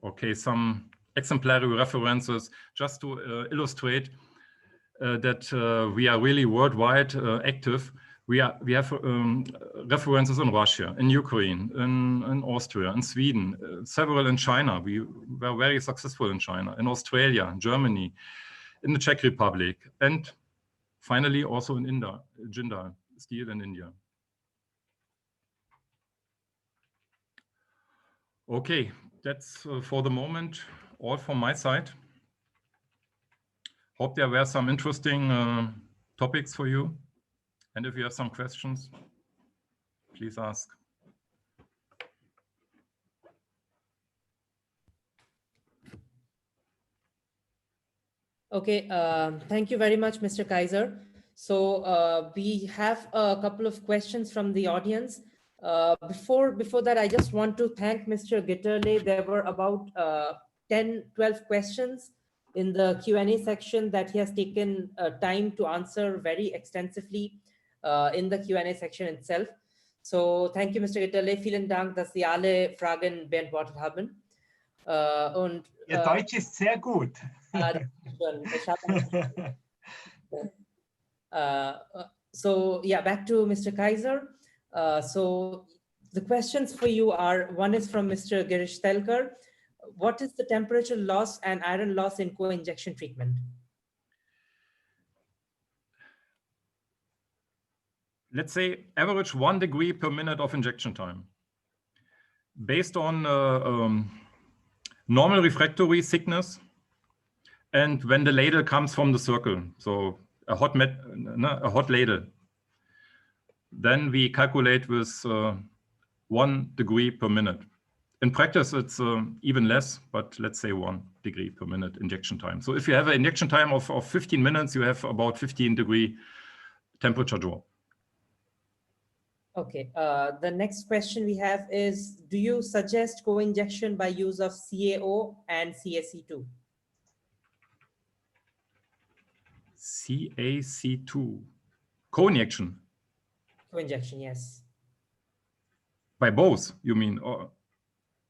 okay, some exemplary references just to illustrate that we are really worldwide active. We have references in Russia, in Ukraine, in Austria, in Sweden, several in China. We were very successful in China, in Australia, Germany, in the Czech Republic, and finally also in India, Jindal Steel in India. Okay, that's for the moment all from my side. Hope there were some interesting topics for you. And if you have some questions, please ask. Okay, thank you very much, Mr. Kaiser. So we have a couple of questions from the audience. Before that, I just want to thank Mr. Gitterle. There were about 10, 12 questions in the Q&A section that he has taken time to answer very extensively in the Q&A section itself. So thank you, Mr. Gitterle. Vielen Dank, dass Sie alle Fragen beantwortet haben. Ihr Deutsch ist sehr gut. So yeah, back to Mr. Kaiser. So the questions for you are, one is from Mr. Girish Telkar. What is the temperature loss and iron loss in co-injection treatment? Let's say average 1 degree per minute of injection time. Based on normal refractory thickness and when the ladle comes from the circle, so a hot ladle, then we calculate with 1 degree per minute. In practice, it's even less, but let's say 1 degree per minute injection time. So if you have an injection time of 15 minutes, you have about 15 degree temperature drop. Okay, the next question we have is, do you suggest co-injection by use of CaO and CaC2? CaC2. Co-injection. Co-injection, yes. By both, you mean? Or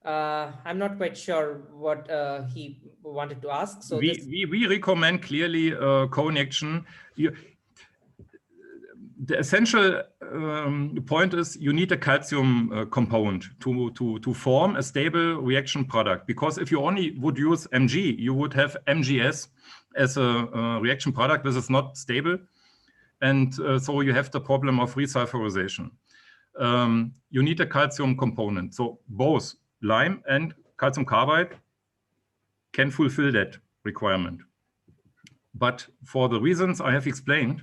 I'm not quite sure what he wanted to ask. So we recommend clearly co-injection. The essential point is you need a calcium component to form a stable reaction product. Because if you only would use Mg, you would have MgS as a reaction product. This is not stable. And so you have the problem of resulfurization. You need a calcium component. So both lime and calcium carbide can fulfill that requirement. But for the reasons I have explained,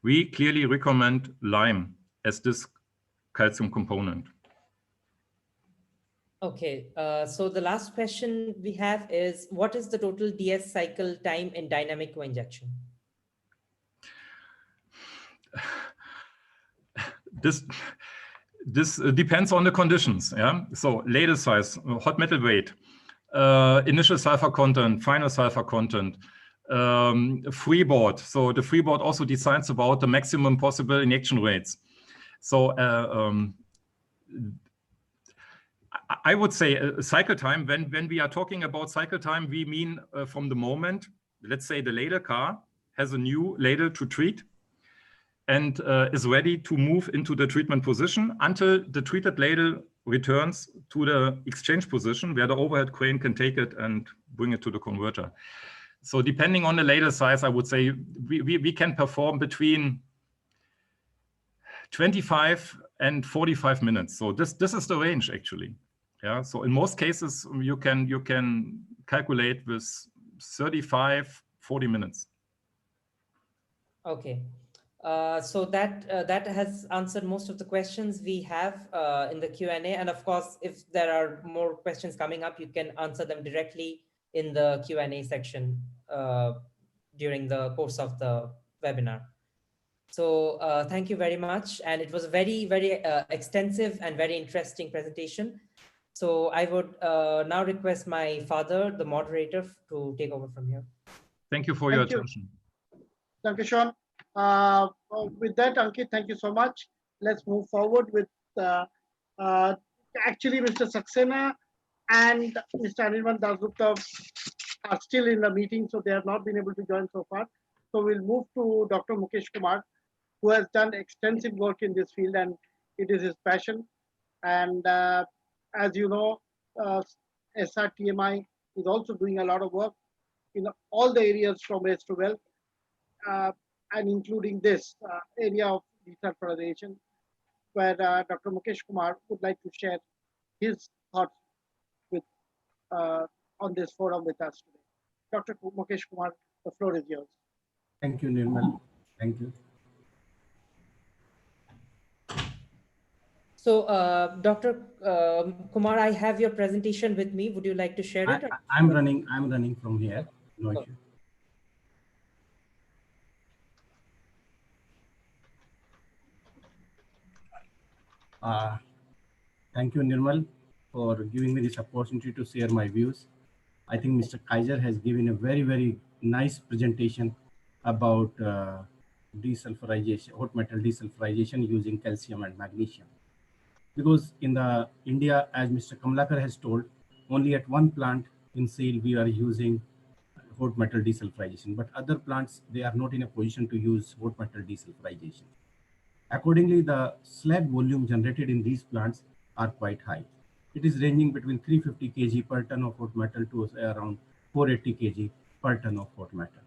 we clearly recommend lime as this calcium component. Okay, so the last question we have is, what is the total DS cycle time in dynamic co-injection? This depends on the conditions. Yeah. So latest size, hot metal weight, initial sulfur content, final sulfur content, freeboard. So the freeboard also decides about the maximum possible injection rates. So I would say cycle time. When we are talking about cycle time, we mean from the moment, let's say the ladle car has a new ladle to treat and is ready to move into the treatment position until the treated ladle returns to the exchange position where the overhead crane can take it and bring it to the converter. So depending on the ladle size, I would say we can perform between 25 and 45 minutes. So this is the range actually. Yeah. So in most cases you can calculate with 35, 40 minutes. Okay. So that has answered most of the questions we have in the Q&A. And of course, if there are more questions coming up, you can answer them directly in the Q&A section during the course of the webinar. So thank you very much. And it was a very, very extensive and very interesting presentation. So I would now request my father, the moderator, to take over from here. Thank you for your attention. Thank you, Sean. With that, Ankit, thank you so much. Let's move forward with actually Mr. Saxena and Mr. Anirban Dasgupta are still in the meeting, so they have not been able to join so far. So we'll move to Dr. Mukesh Kumar, who has done extensive work in this field and it is his passion. And as you know, SRTMI is also doing a lot of work in all the areas from waste to wealth. And including this area of desulphurization, where Dr. Mukesh Kumar would like to share his thoughts with on this forum with us today. Dr. Mukesh Kumar, the floor is yours. Thank you, Nirmal. Thank you. So, Dr. Kumar, I have your presentation with me. Would you like to share it? I'm running from here. No issue. Thank you, Nirmal, for giving me this opportunity to share my views. I think Mr. Kaiser has given a very, very nice presentation about desulphurization, hot metal desulphurization using calcium and magnesium. Because in the India, as Mr. Kamlakar has told, only at one plant in SAIL we are using hot metal desulphurization, but other plants, they are not in a position to use hot metal desulphurization. Accordingly, the slag volume generated in these plants are quite high. It is ranging between 350 kg per ton of hot metal to around 480 kg per ton of hot metal.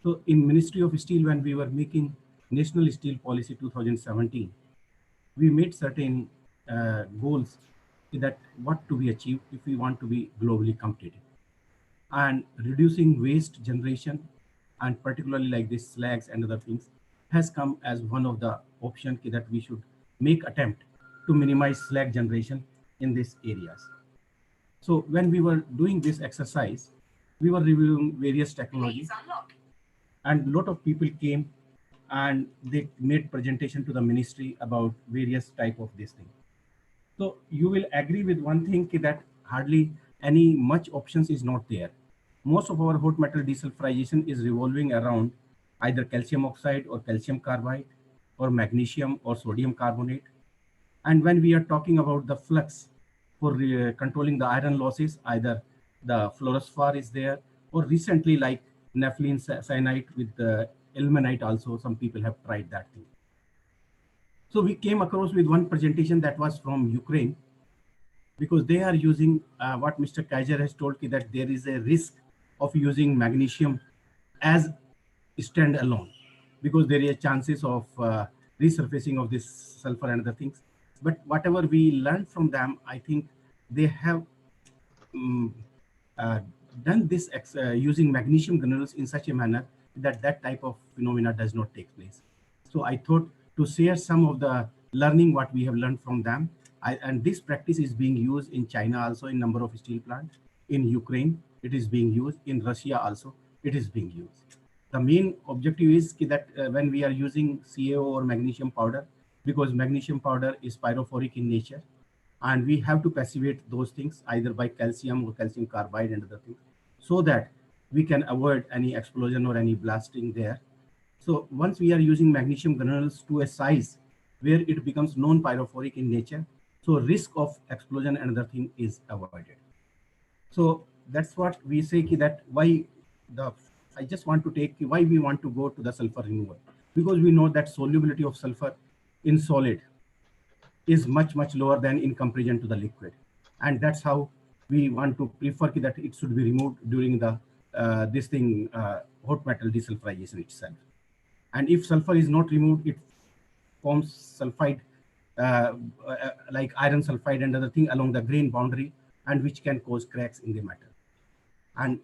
So in Ministry of Steel, when we were making National Steel Policy 2017, we made certain goals that what to be achieved if we want to be globally competitive. And reducing waste generation, and particularly like this slags and other things, has come as one of the options that we should make attempt to minimize slag generation in these areas. So when we were doing this exercise, we were reviewing various technologies, and a lot of people came and they made presentation to the ministry about various type of this thing. So you will agree with one thing that hardly any much options is not there. Most of our hot metal desulphurization is revolving around either calcium oxide or calcium carbide, or magnesium or sodium carbonate. And when we are talking about the flux for controlling the iron losses, either the fluorospar is there, or recently like naphthalene cyanide with the ilmenite also, some people have tried that thing. So we came across with one presentation that was from Ukraine, because they are using what Mr. Kaiser has told me, that there is a risk of using magnesium as standalone, because there is chances of resurfacing of this sulfur and other things. But whatever we learned from them, I think they have done this using magnesium granules in such a manner that that type of phenomena does not take place. So I thought to share some of the learning what we have learned from them. And this practice is being used in China also in number of steel plants. In Ukraine, it is being used. In Russia also, it is being used. The main objective is that when we are using CaO or magnesium powder, because magnesium powder is pyrophoric in nature, and we have to passivate those things either by calcium or calcium carbide and other things, so that we can avoid any explosion or any blasting there. So once we are using magnesium granules to a size where it becomes non-pyrophoric in nature, so risk of explosion and other thing is avoided. So that's what we say that why I just want to take why we want to go to the sulfur removal, because we know that solubility of sulfur in solid is much lower than in comparison to the liquid, and that's how we want to prefer that it should be removed during the hot metal desulphurization itself. And if sulfur is not removed, it forms sulfide like iron sulfide and other thing along the grain boundary, and which can cause cracks in the metal. And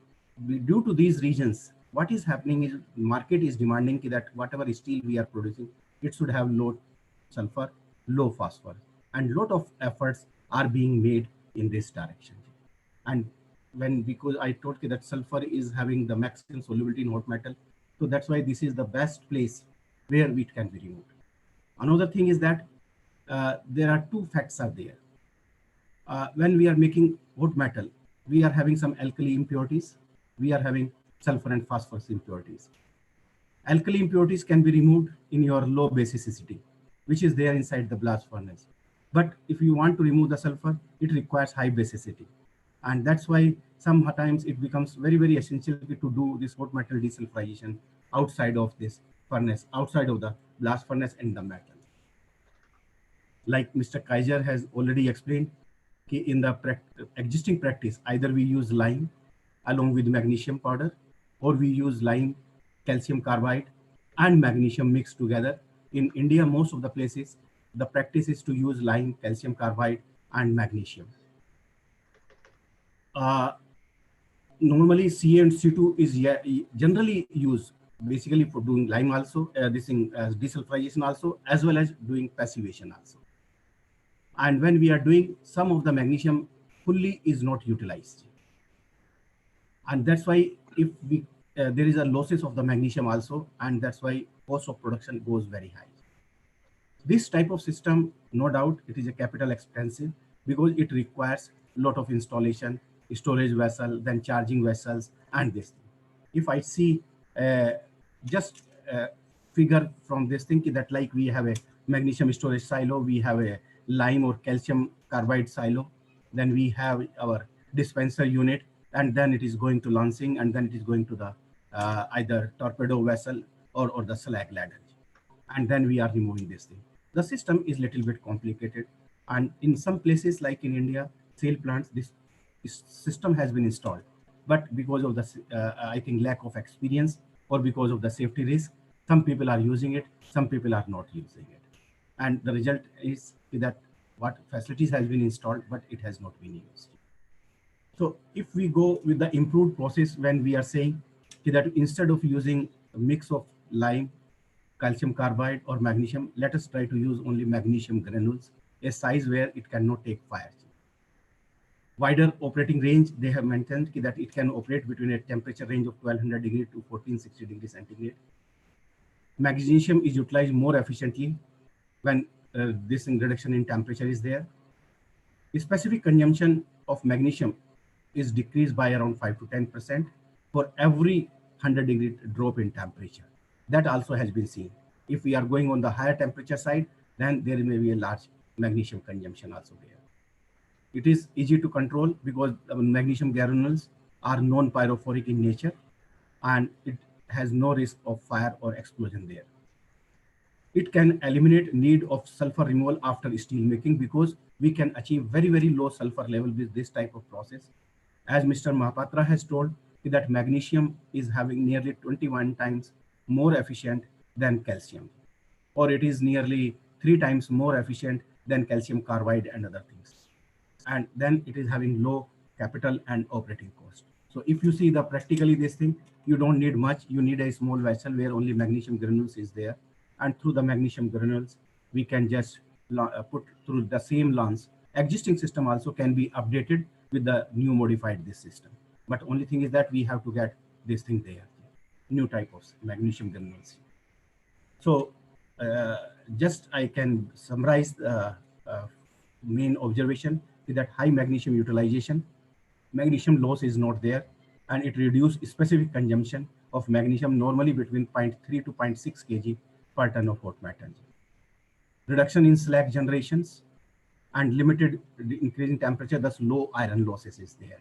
due to these reasons, what is happening is market is demanding that whatever steel we are producing, it should have low sulfur, low phosphorus, and lot of efforts are being made in this direction. And because I told you that sulfur is having the maximum solubility in hot metal, so that's why this is the best place where it can be removed. Another thing is that there are two facts are there. When we are making hot metal, we are having some alkali impurities, we are having sulfur and phosphorus impurities. Alkali impurities can be removed in your low basicity, which is there inside the blast furnace. But if you want to remove the sulfur, it requires high basicity. And that's why sometimes it becomes very essential to do this hot metal desulphurization outside of this furnace, outside of the blast furnace and the metal. Like Mr. Kaiser has already explained, in the existing practice, either we use lime along with magnesium powder, or we use lime, calcium carbide, and magnesium mixed together. In India, most of the places, the practice is to use lime, calcium carbide, and magnesium. Normally, Ca and C2 is generally used basically for doing lime also, desulphurization also, as well as doing passivation also. And when we are doing, some of the magnesium fully is not utilized. And that's why if we there is a losses of the magnesium also, and that's why cost of production goes very high. This type of system, no doubt, it is a capital expensive, because it requires a lot of installation, storage vessel, then charging vessels, and this thing. If I see just figure from this thing, that like we have a magnesium storage silo, we have a lime or calcium carbide silo, then we have our dispenser unit, and then it is going to lancing, and then it is going to the either torpedo vessel or the slag ladder, and then we are removing this thing. The system is little bit complicated, and in some places like in India, steel plants, this system has been installed, but because of the I think lack of experience, or because of the safety risk, some people are using it, some people are not using it, and the result is that what facilities has been installed, but it has not been used. So if we go with the improved process, when we are saying that instead of using a mix of lime, calcium carbide, or magnesium, let us try to use only magnesium granules, a size where it cannot take fire. Wider operating range, they have maintained that it can operate between a temperature range of 1200 degrees to 1460 degrees centigrade. Magnesium is utilized more efficiently when this reduction in temperature is there. The specific consumption of magnesium is decreased by around 5 to 10% for every 100 degree drop in temperature. That also has been seen. If we are going on the higher temperature side, then there may be a large magnesium consumption also there. It is easy to control because magnesium granules are non-pyrophoric in nature, and it has no risk of fire or explosion there. It can eliminate need of sulfur removal after steel making because we can achieve very, very low sulfur level with this type of process. As Mr. Mahapatra has told, that magnesium is having nearly 21 times more efficient than calcium, or it is nearly 3 times more efficient than calcium carbide and other things. And then it is having low capital and operating cost. So if you see the practically this thing, you don't need much. You need a small vessel where only magnesium granules is there. And through the magnesium granules, we can just put through the same lance. Existing system also can be updated with the new modified this system. But only thing is that we have to get this thing there, new type of magnesium granules. So just I can summarize the main observation is that high magnesium utilization, magnesium loss is not there, and it reduces specific consumption of magnesium normally between 0.3 to 0.6 kg per ton of hot metal. Reduction in slag generations and limited increase in temperature, thus low iron losses is there.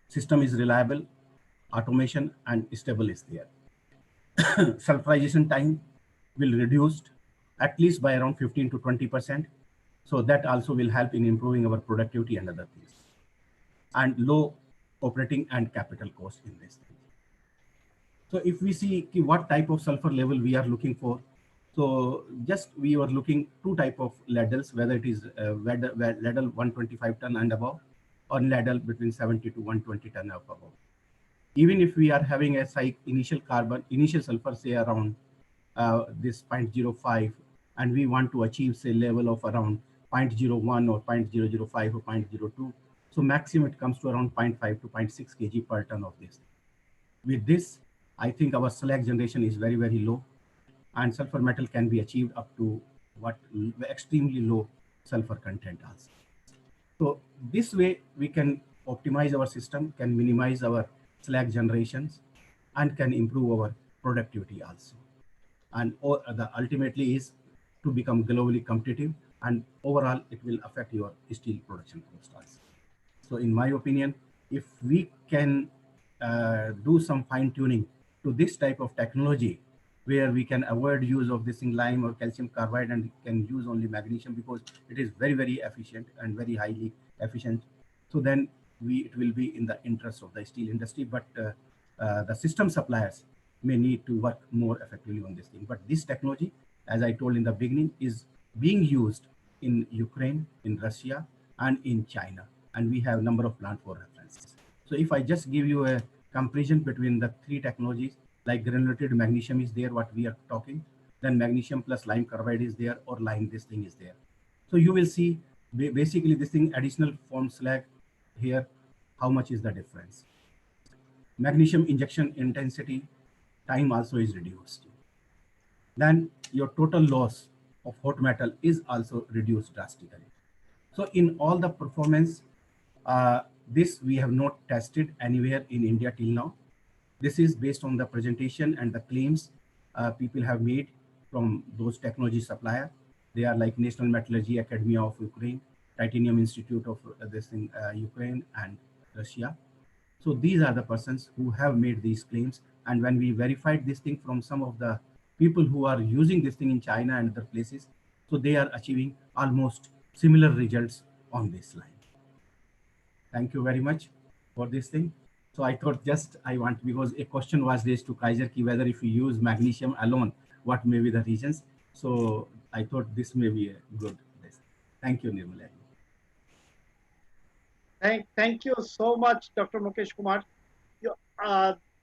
System is reliable, automation and stable is there. Sulfurization time will reduce at least by around 15 to 20%. So that also will help in improving our productivity and other things. And low operating and capital cost in this thing. So if we see what type of sulfur level we are looking for, so just we were looking two type of ladles, whether it is ladle 125 ton and above, or ladle between 70 to 120 ton and above. Even if we are having a initial sulfur say around this 0.05, and we want to achieve say level of around 0.01 or 0.005 or 0.02, so maximum it comes to around 0.5 to 0.6 kg per ton of this. With this, I think our slag generation is very, very low, and sulfur metal can be achieved up to what extremely low sulfur content also. So this way we can optimize our system, can minimize our slag generations, and can improve our productivity also. And the ultimately is to become globally competitive, and overall it will affect your steel production cost also. So in my opinion, if we can do some fine tuning to this type of technology, where we can avoid use of this in lime or calcium carbide and can use only magnesium because it is very, very efficient and very highly efficient. So then it will be in the interest of the steel industry, but the system suppliers may need to work more effectively on this thing. But this technology, as I told in the beginning, is being used in Ukraine, in Russia, and in China. And we have a number of plants for references. So if I just give you a comparison between the three technologies, like granulated magnesium is there, what we are talking, then magnesium plus lime carbide is there, or lime this thing is there. So you will see basically this thing additional form slag here, how much is the difference. Magnesium injection intensity time also is reduced. Then your total loss of hot metal is also reduced drastically. So in all the performance, this we have not tested anywhere in India till now. This is based on the presentation and the claims people have made from those technology suppliers. They are like National Metallurgy Academy of Ukraine, Titanium Institute of this in Ukraine and Russia. So these are the persons who have made these claims. And when we verified this thing from some of the people who are using this thing in China and other places, so they are achieving almost similar results on this line. Thank you very much for this thing. So I thought because a question was raised to Kaiser ki whether if you use magnesium alone, what may be the reasons. So I thought this may be a good list. Thank you, Nirmala. Thank you so much, Dr. Mukesh Kumar.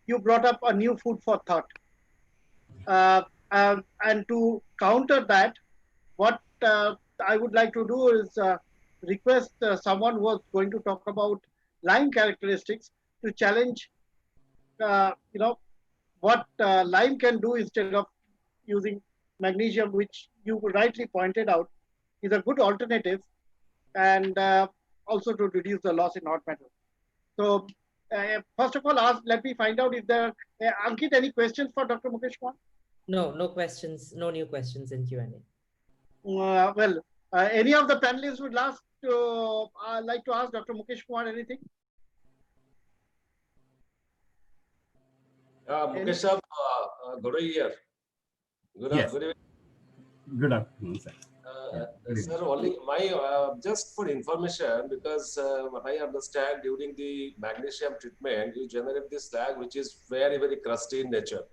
You brought up a new food for thought. And to counter that, what I would like to do is request someone who was going to talk about lime characteristics to challenge, what lime can do instead of using magnesium, which you rightly pointed out is a good alternative, and also to reduce the loss in hot metal. So first of all, let me find out if there, Ankit, any questions for Dr. Mukesh Kumar? No, no questions, no new questions in Q&A. Well, any of the panelists would like to ask Dr. Mukesh Kumar anything? Mukesh sir, good year. Yes. Good evening. Good afternoon, sir. Sir, only my just for information, because what I understand, during the magnesium treatment, you generate this slag which is very, very crusty in nature.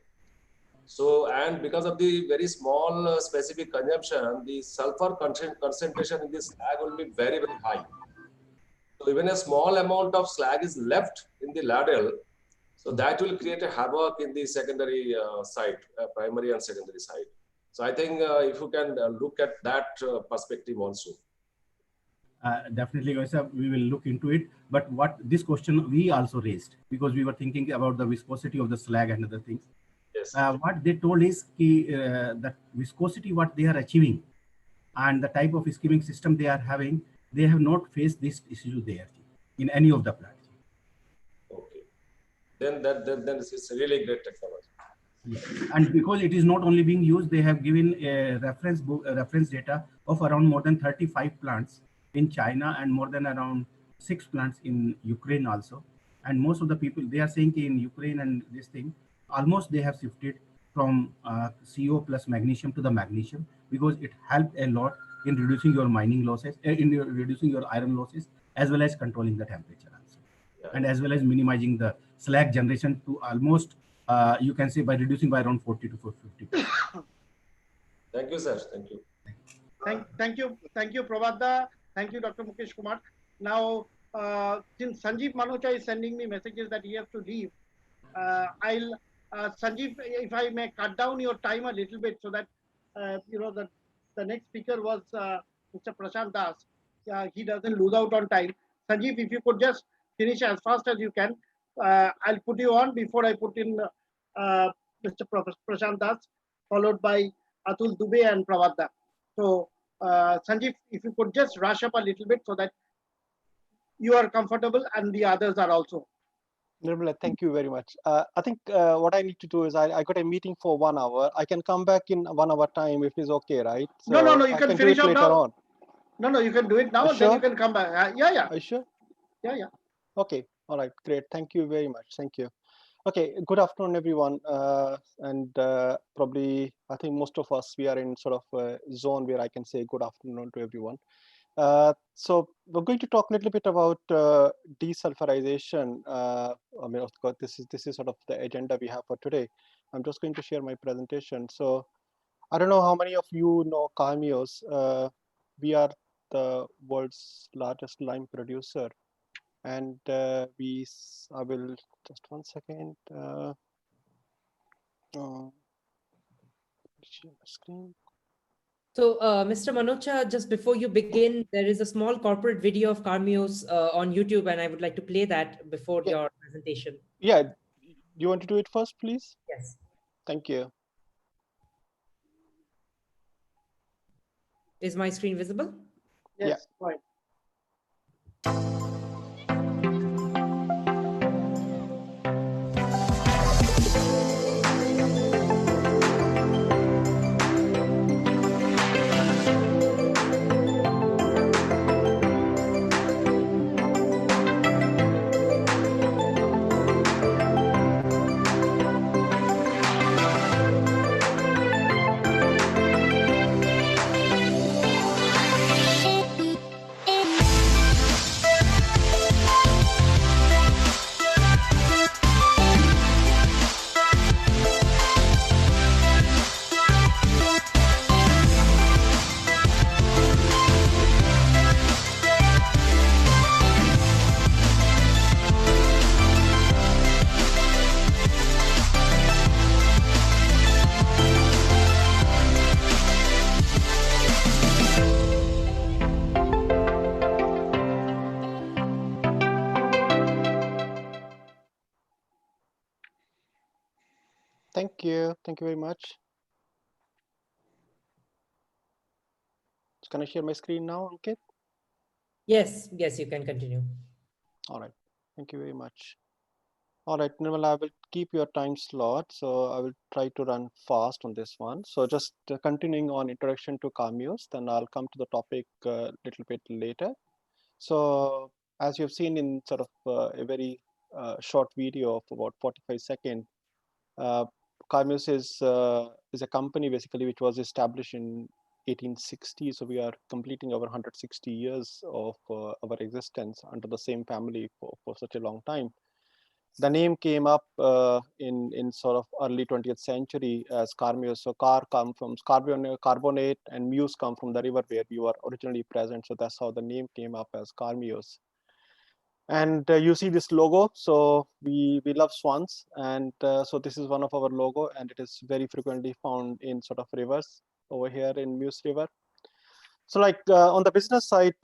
So, and because of the very small specific consumption, the sulfur concentration in this slag will be very, very high. So even a small amount of slag is left in the ladle, so that will create a havoc in the secondary site, primary and secondary site. So I think if you can look at that perspective also. Definitely, sir, we will look into it. But what this question we also raised, because we were thinking about the viscosity of the slag and other things. Yes. What they told is that viscosity, what they are achieving, and the type of skimming system they are having, they have not faced this issue there in any of the plants. Okay. Then it's a really great technology. Yeah. And because it is not only being used, they have given a reference data of around more than 35 plants in China and more than around 6 plants in Ukraine also. And most of the people, they are saying in Ukraine and this thing, almost they have shifted from CO plus magnesium to the magnesium, because it helped a lot in reducing your mining losses, reducing your iron losses, as well as controlling the temperature also. Yeah. And as well as minimizing the slag generation to almost, you can say, by reducing by around 40 to 50%. Thank you, sir. Thank you. Thank you, Prabhada. Thank you, Dr. Mukesh Kumar. Now, since Sanjeev Manocha is sending me messages that he has to leave, Sanjeev, if I may cut down your time a little bit, so that you know that the next speaker was Mr. Prashant Das. He doesn't lose out on time. Sanjeev, if you could just finish as fast as you can, I'll put you on before I put in Mr. Prashant Das, followed by Atul Dubey and Pravada. So, Sanjeev, if you could just rush up a little bit so that you are comfortable and the others are also. Nirmala, thank you very much. I think what I need to do is I got a meeting for 1 hour. I can come back in 1 hour time if it's okay, right? So no, you can finish up later now. on. No, you can do it now and then you can come back. Yeah. Are you sure? Yeah. Okay. All right. Great. Thank you very much. Thank you. Okay. Good afternoon, everyone. Probably, I think most of us, we are in sort of a zone where I can say good afternoon to everyone. So we're going to talk a little bit about desulphurization. I mean, of course, this is sort of the agenda we have for today. I'm just going to share my presentation. So I don't know how many of you know Carmios. We are the world's largest lime producer, and I will just 1 second. Share my screen. So, Mr. Manocha, just before you begin, there is a small corporate video of Carmios on YouTube, and I would like to play that before your presentation. Yeah, you want to do it first, please? Yes. Thank you. Is my screen visible? Yes, right. Thank you. Thank you very much. Can I share my screen now, Ankit? Yes, you can continue. All right. Thank you very much. All right, Nirmal, I will keep your time slot, so I will try to run fast on this one. So just continuing on introduction to Carmeuse, then I'll come to the topic a little bit later. So as you've seen in sort of a very short video of about 45 seconds, Carmeuse is a company basically which was established in 1860. So we are completing our 160 years of our existence under the same family for such a long time. The name came up in sort of early 20th century as Carmeuse. So car come from carbonate and muse come from the river where we were originally present. So that's how the name came up as Carmeuse. And you see this logo. So we love swans, and so this is one of our logo, and it is very frequently found in sort of rivers over here in Meuse River. So like on the business side,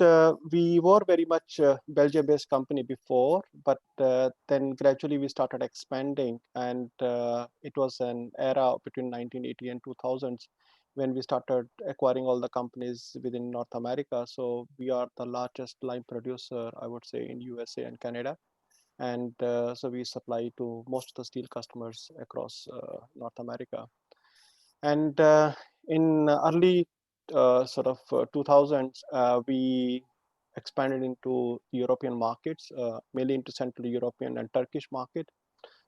we were very much Belgium-based company before, but then gradually we started expanding, and it was an era between 1980 and 2000s when we started acquiring all the companies within North America. So we are the largest lime producer, I would say, in USA and Canada. And so we supply to most of the steel customers across North America. And in early sort of 2000s, we expanded into European markets, mainly into Central European and Turkish market.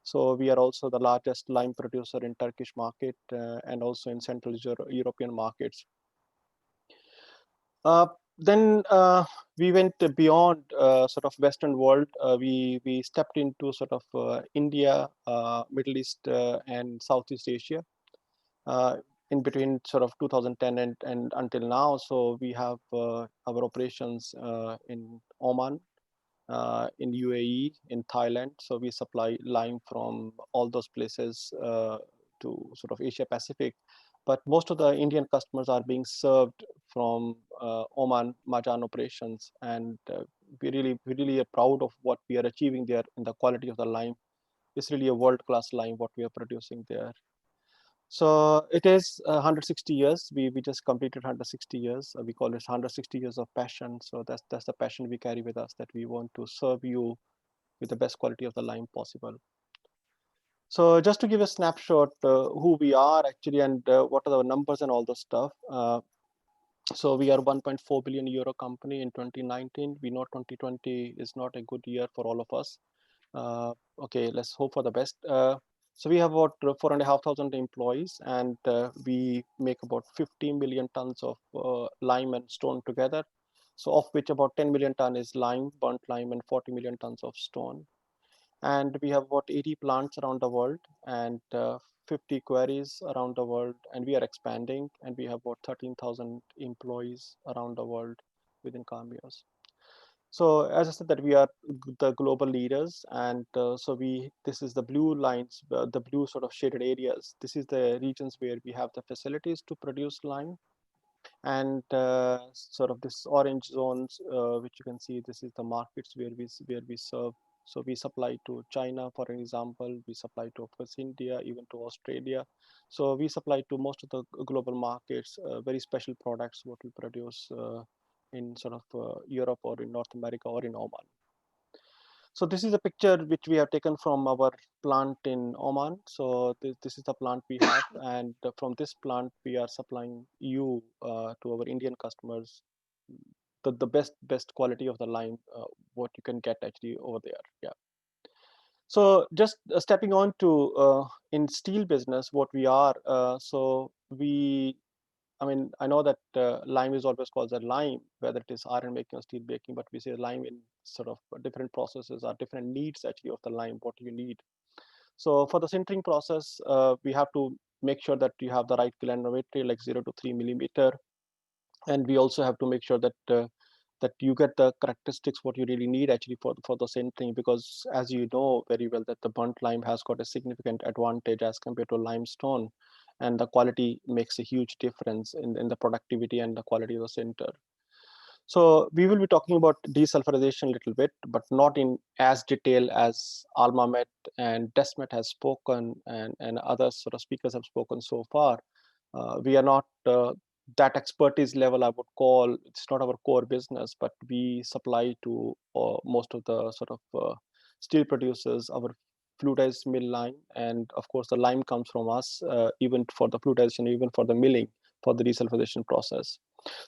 So we are also the largest lime producer in Turkish market and also in Central European markets. Then we went beyond sort of Western world. We stepped into sort of India, Middle East, and Southeast Asia. In between sort of 2010 and until now. So we have our operations in Oman, in UAE, in Thailand. So we supply lime from all those places to sort of Asia Pacific. But most of the Indian customers are being served from Oman Majan operations. And we really are proud of what we are achieving there in the quality of the lime. It's really a world-class lime what we are producing there. So it is 160 years. We just completed 160 years. We call it 160 years of passion. So that's the passion we carry with us, that we want to serve you with the best quality of the lime possible. So just to give a snapshot who we are actually and what are the numbers and all the stuff. So we are 1.4 billion euro company in 2019. We know 2020 is not a good year for all of us. Okay, let's hope for the best. So we have about 4,500 employees, and we make about 50 million tons of lime and stone together. So of which about 10 million ton is lime, burnt lime, and 40 million tons of stone. And we have about 80 plants around the world and 50 quarries around the world, and we are expanding, and we have about 13,000 employees around the world within Carmeuse. So as I said that we are the global leaders, and so this is the blue lines, the blue sort of shaded areas. This is the regions where we have the facilities to produce lime, and sort of this orange zones, which you can see, this is the markets where we serve. So we supply to China, for example. We supply to, of course, India, even to Australia. So we supply to most of the global markets, very special products what we produce in sort of Europe or in North America or in Oman. So this is a picture which we have taken from our plant in Oman. So this is the plant we have, and from this plant we are supplying to our Indian customers the best quality of the lime what you can get actually over there. Yeah. So just stepping on to in steel business, what we are. So I mean, I know that lime is always called a lime, whether it is iron making or steel making, but we say lime in sort of different processes or different needs actually of the lime, what you need. So for the sintering process, we have to make sure that you have the right granularity, like 0 to 3 millimeter. And we also have to make sure that that you get the characteristics what you really need actually for the sintering, because as you know very well that the burnt lime has got a significant advantage as compared to limestone. And the quality makes a huge difference in the productivity and the quality of the sinter. So we will be talking about desulphurization a little bit, but not in as detail as Almamet and Desmet has spoken and other sort of speakers have spoken so far. We are not that expertise level, I would call. It's not our core business, but we supply to most of the sort of steel producers. Our fluidized mill lime, and of course the lime comes from us, even for the fluidization, even for the milling, for the desulphurization process.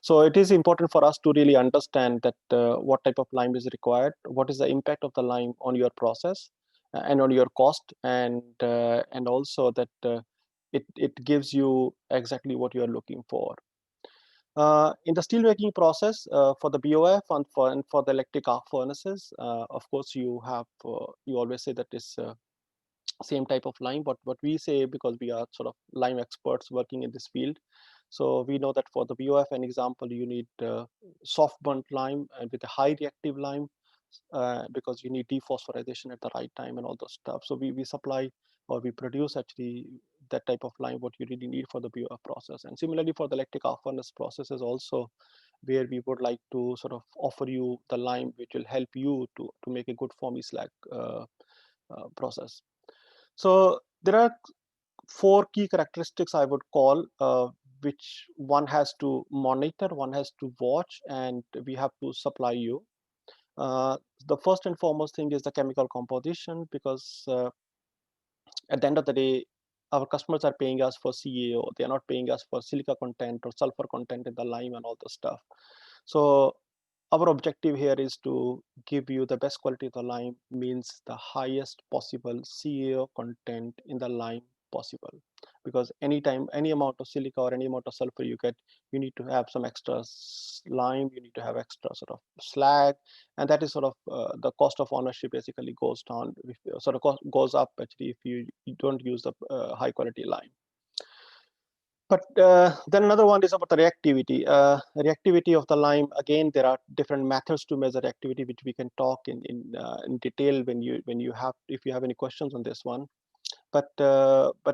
So it is important for us to really understand that what type of lime is required, what is the impact of the lime on your process and on your cost, and also that it gives you exactly what you are looking for. In the steelmaking process, for the BOF and for the electric arc furnaces, of course, you have you always say that it's same type of lime, but what we say, because we are sort of lime experts working in this field, so we know that for the BOF, an example, you need soft burnt lime and with a high reactive lime, because you need dephosphorization at the right time and all those stuff. So we supply, or we produce actually that type of lime what you really need for the BOF process. And similarly for the electric arc furnace processes also, where we would like to sort of offer you the lime which will help you to make a good foamy slag process. So there are 4 key characteristics I would call, which one has to monitor, one has to watch, and we have to supply you. The first and foremost thing is the chemical composition, because at the end of the day, our customers are paying us for CaO. They are not paying us for silica content or sulfur content in the lime and all the stuff. So our objective here is to give you the best quality of the lime, means the highest possible CaO content in the lime possible. Because anytime, any amount of silica or any amount of sulfur you get, you need to have some extra lime, you need to have extra sort of slag, and that is sort of the cost of ownership basically goes down, sort of goes up actually if you don't use the high quality lime. But then another one is about the reactivity. Reactivity of the lime. Again, there are different methods to measure reactivity, which we can talk in detail when you have, if you have any questions on this one. But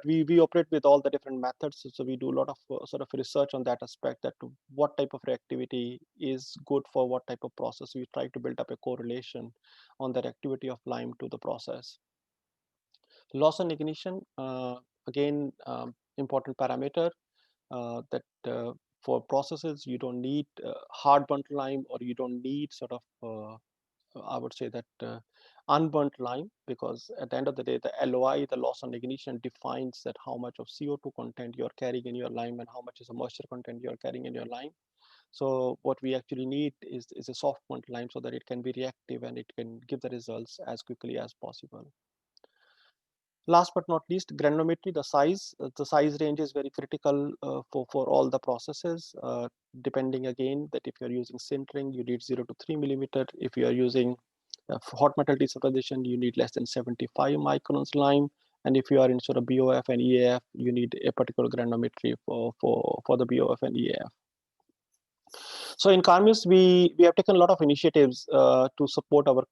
we operate with all the different methods, so we do a lot of sort of research on that aspect, that what type of reactivity is good for what type of process. We try to build up a correlation on the reactivity of lime to the process. Loss and ignition, again, important parameter, that for processes you don't need hard burnt lime, or you don't need sort of I would say that unburnt lime, because at the end of the day, the LOI, the loss on ignition, defines that how much of CO2 content you're carrying in your lime and how much is the moisture content you're carrying in your lime. So what we actually need is a soft burnt lime, so that it can be reactive and it can give the results as quickly as possible. Last but not least, granulometry, the size range is very critical for all the processes, depending again that if you're using sintering, you need 0 to 3 millimeter. If you are using hot metal desulphurization, you need less than 75 microns lime. And if you are in sort of BOF and EAF, you need a particular granulometry for the BOF and EAF. So in Carmeus, we have taken a lot of initiatives to support our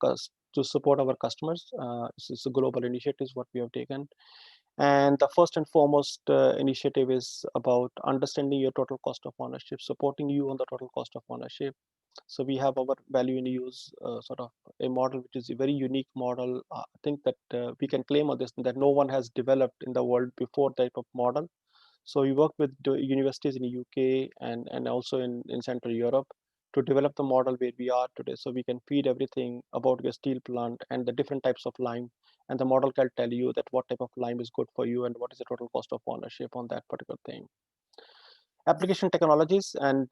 customers. It's a global initiative what we have taken. And the first and foremost initiative is about understanding your total cost of ownership, supporting you on the total cost of ownership. So we have our value in use sort of a model, which is a very unique model. I think that we can claim on this, that no one has developed in the world before type of model. So we work with the universities in the UK and also in Central Europe to develop the model where we are today. So we can feed everything about your steel plant and the different types of lime. And the model can tell you that what type of lime is good for you and what is the total cost of ownership on that particular thing. Application technologies, and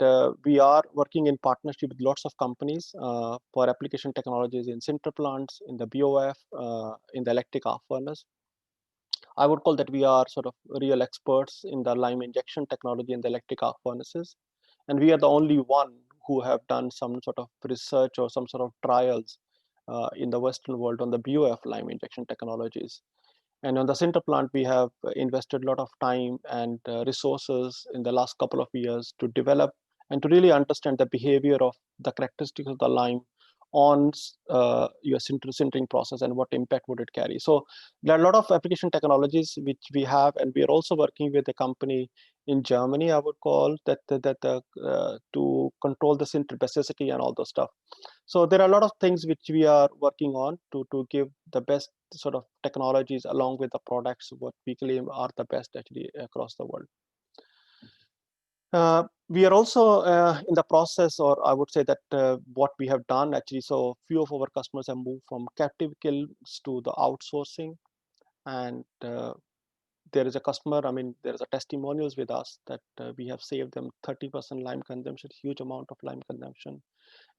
we are working in partnership with lots of companies for application technologies in sinter plants, in the BOF, in the electric arc furnace. I would call that we are sort of real experts in the lime injection technology in the electric arc furnaces. And we are the only one who have done some sort of research or some sort of trials in the Western world on the BOF lime injection technologies. And on the sinter plant, we have invested a lot of time and resources in the last couple of years to develop and to really understand the behavior of the characteristics of the lime on your sintering process and what impact would it carry. So there are a lot of application technologies which we have, and we are also working with a company in Germany, I would call that to control the sinter basicity and all those stuff. So there are a lot of things which we are working on to give the best sort of technologies along with the products what we claim are the best actually across the world. We are also in the process, or I would say that what we have done actually, so few of our customers have moved from captive kilns to the outsourcing. And there is a customer, I mean, there is a testimonials with us that we have saved them 30% lime consumption, huge amount of lime consumption.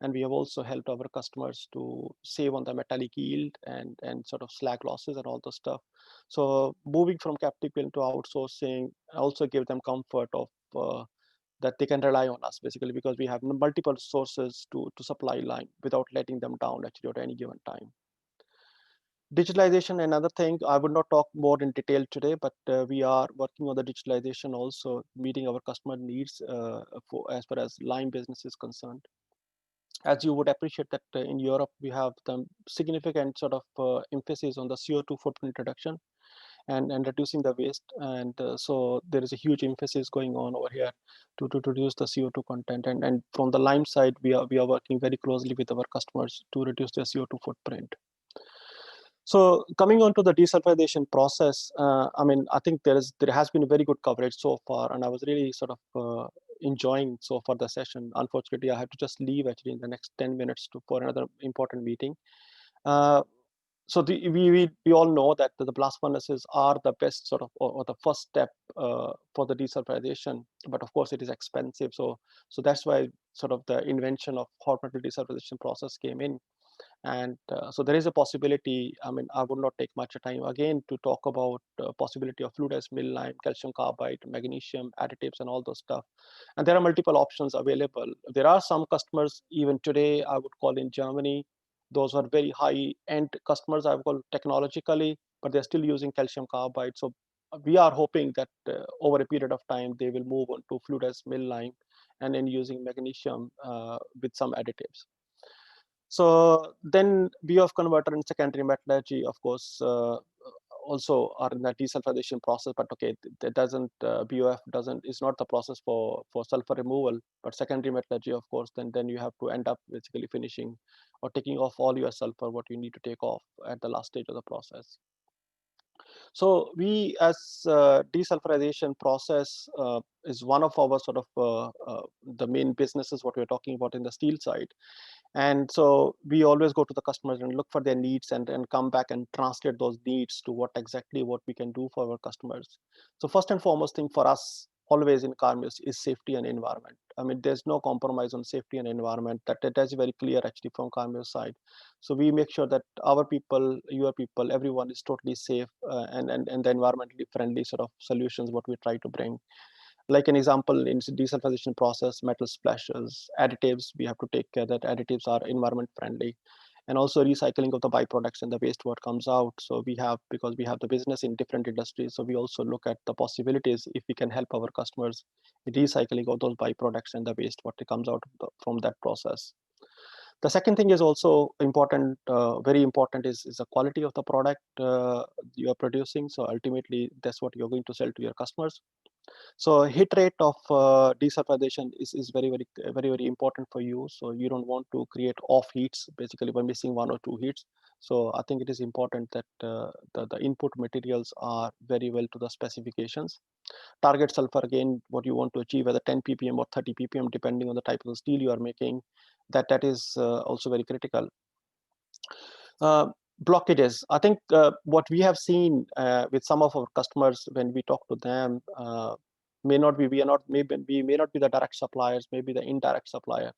And we have also helped our customers to save on the metallic yield and sort of slag losses and all the stuff. So moving from captive kiln to outsourcing also give them comfort of that they can rely on us basically, because we have multiple sources to supply lime without letting them down actually at any given time. Digitalization, another thing, I would not talk more in detail today, but we are working on the digitalization also, meeting our customer needs as far as lime business is concerned. As you would appreciate that in Europe, we have the significant sort of emphasis on the CO2 footprint reduction and reducing the waste. And so there is a huge emphasis going on over here to reduce the CO2 content. And from the lime side, we are working very closely with our customers to reduce their CO2 footprint. So coming on to the desulphurization process, I mean, I think there has been a very good coverage so far, and I was really sort of enjoying so far the session. Unfortunately, I have to just leave actually in the next 10 minutes for another important meeting. So we all know that the blast furnaces are the best sort of or the first step for the desulphurization, but of course it is expensive. So that's why sort of the invention of hot metal desulphurization process came in. And so there is a possibility, I mean, I would not take much time again to talk about possibility of fluidized mill lime, calcium carbide, magnesium additives and all those stuff. And there are multiple options available. There are some customers even today, I would call in Germany, those are very high end customers, I would call technologically, but they're still using calcium carbide. So we are hoping that over a period of time, they will move on to fluidized mill lime and then using magnesium with some additives. So then BOF converter and secondary metallurgy, of course, also are in the desulphurization process, but okay, that doesn't, BOF is not the process for sulfur removal, but secondary metallurgy, of course, then you have to end up basically finishing or taking off all your sulfur, what you need to take off at the last stage of the process. So we as desulphurization process is one of our sort of the main businesses, what we're talking about in the steel side. And so we always go to the customers and look for their needs and come back and translate those needs to what we can do for our customers. So first and foremost thing for us always in Carmeus is safety and environment. I mean, there's no compromise on safety and environment. That is very clear actually from Carmeus side. So we make sure that our people, your people, everyone is totally safe and the environmentally friendly sort of solutions what we try to bring. Like an example, in desulphurization process, metal splashes, additives, we have to take care that additives are environment friendly, and also recycling of the byproducts and the waste what comes out. So we have, because we have the business in different industries, so we also look at the possibilities if we can help our customers in recycling of those byproducts and the waste what comes out from that process. The second thing is also important, very important is the quality of the product you are producing. So ultimately, that's what you're going to sell to your customers. So hit rate of desulphurization is very important for you. So you don't want to create off heats basically by missing one or two heats. So I think it is important that the input materials are very well to the specifications. Target sulfur, again, what you want to achieve, whether 10 ppm or 30 ppm, depending on the type of steel you are making, that is also very critical. Blockages. I think what we have seen with some of our customers when we talk to them we may not be the direct suppliers, maybe the indirect supplier,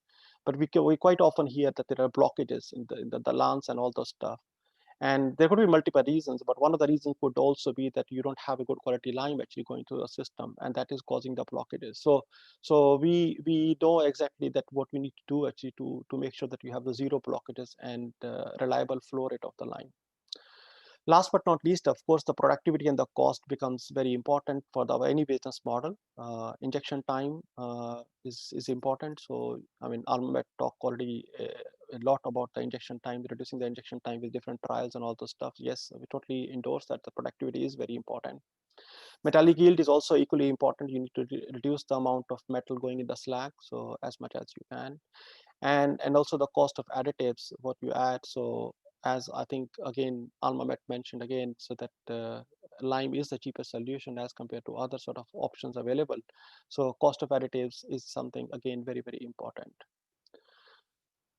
but we quite often hear that there are blockages in the lance and all those stuff. And there could be multiple reasons, but one of the reasons could also be that you don't have a good quality lime actually going through the system, and that is causing the blockages. So we know exactly that what we need to do actually to make sure that you have the zero blockages and reliable flow rate of the lime. Last but not least, of course, the productivity and the cost becomes very important for any business model. Injection time is important. So, I mean, Almamet talked already a lot about the injection time, reducing the injection time with different trials and all those stuff. Yes, we totally endorse that. The productivity is very important. Metallic yield is also equally important. You need to reduce the amount of metal going in the slag, so as much as you can. And also the cost of additives, what you add. So as I think, again, Almamet mentioned again, so that lime is the cheapest solution as compared to other sort of options available. So cost of additives is something, again, very, very important.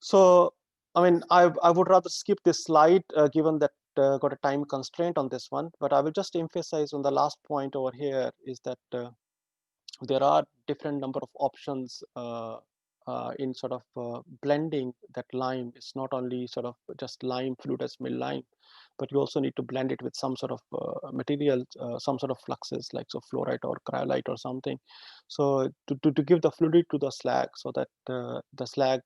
So, I mean, I would rather skip this slide, given that got a time constraint on this one, but I will just emphasize on the last point over here is that there are different number of options in sort of blending that lime. It's not only sort of just lime, fluid as mill lime, but you also need to blend it with some sort of material, some sort of fluxes like so fluorite or cryolite or something. So to give the fluidity to the slag so that the slag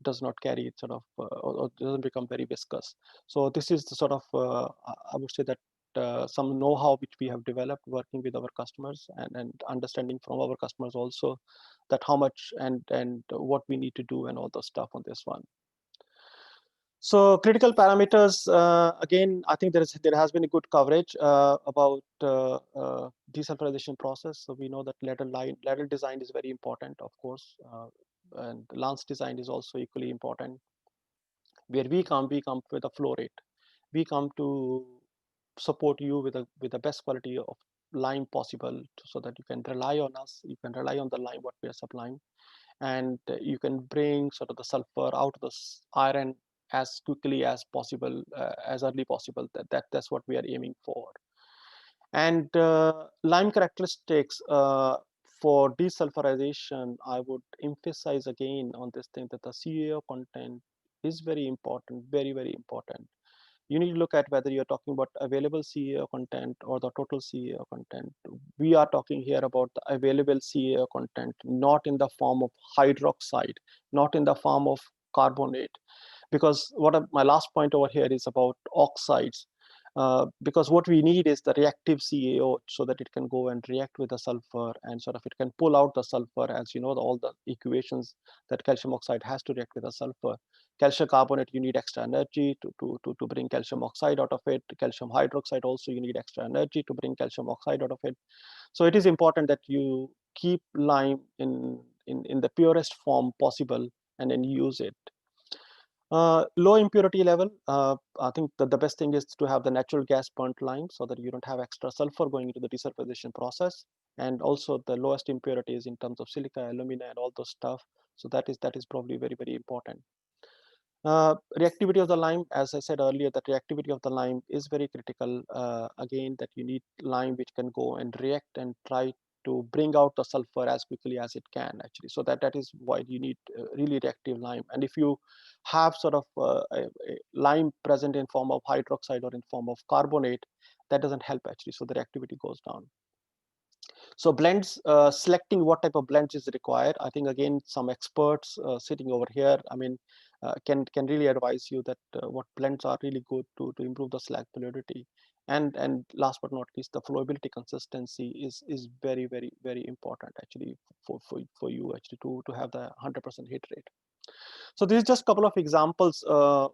does not carry sort of or doesn't become very viscous. So this is the sort of I would say that some know-how which we have developed working with our customers and understanding from our customers also that how much and what we need to do and all the stuff on this one. So critical parameters, again, I think there has been a good coverage about desulphurization process. So we know that ladle design is very important, of course, and lance design is also equally important. Where we come with a flow rate. We come to support you with the best quality of lime possible so that you can rely on us, you can rely on the lime what we are supplying, and you can bring sort of the sulfur out of the iron as quickly as possible, as early possible. That's what we are aiming for. And lime characteristics for desulphurization, I would emphasize again on this thing that the CaO content is very important, very, very important. You need to look at whether you're talking about available CaO content or the total CaO content. We are talking here about the available CaO content, not in the form of hydroxide, not in the form of carbonate. Because my last point over here is about oxides. Because what we need is the reactive CaO so that it can go and react with the sulfur and sort of it can pull out the sulfur, as you know, all the equations that calcium oxide has to react with the sulfur. Calcium carbonate, you need extra energy to bring calcium oxide out of it. Calcium hydroxide also, you need extra energy to bring calcium oxide out of it. So it is important that you keep lime in the purest form possible and then use it. Low impurity level, I think that the best thing is to have the natural gas burnt lime so that you don't have extra sulfur going into the desulfurization process. And also the lowest impurities in terms of silica, alumina, and all those stuff. So that is probably very, very important. Reactivity of the lime, as I said earlier, that reactivity of the lime is very critical. Again, that you need lime which can go and react and try to bring out the sulfur as quickly as it can, actually. So that is why you need really reactive lime. And if you have sort of a lime present in form of hydroxide or in form of carbonate, that doesn't help, actually. So the reactivity goes down. So blends, selecting what type of blends is required. I think, again, some experts sitting over here, I mean, can really advise you that what blends are really good to improve the slag fluidity. And last but not least, the flowability consistency is very, very, very important, actually, for you actually to have the 100% hit rate. So this is just a couple of examples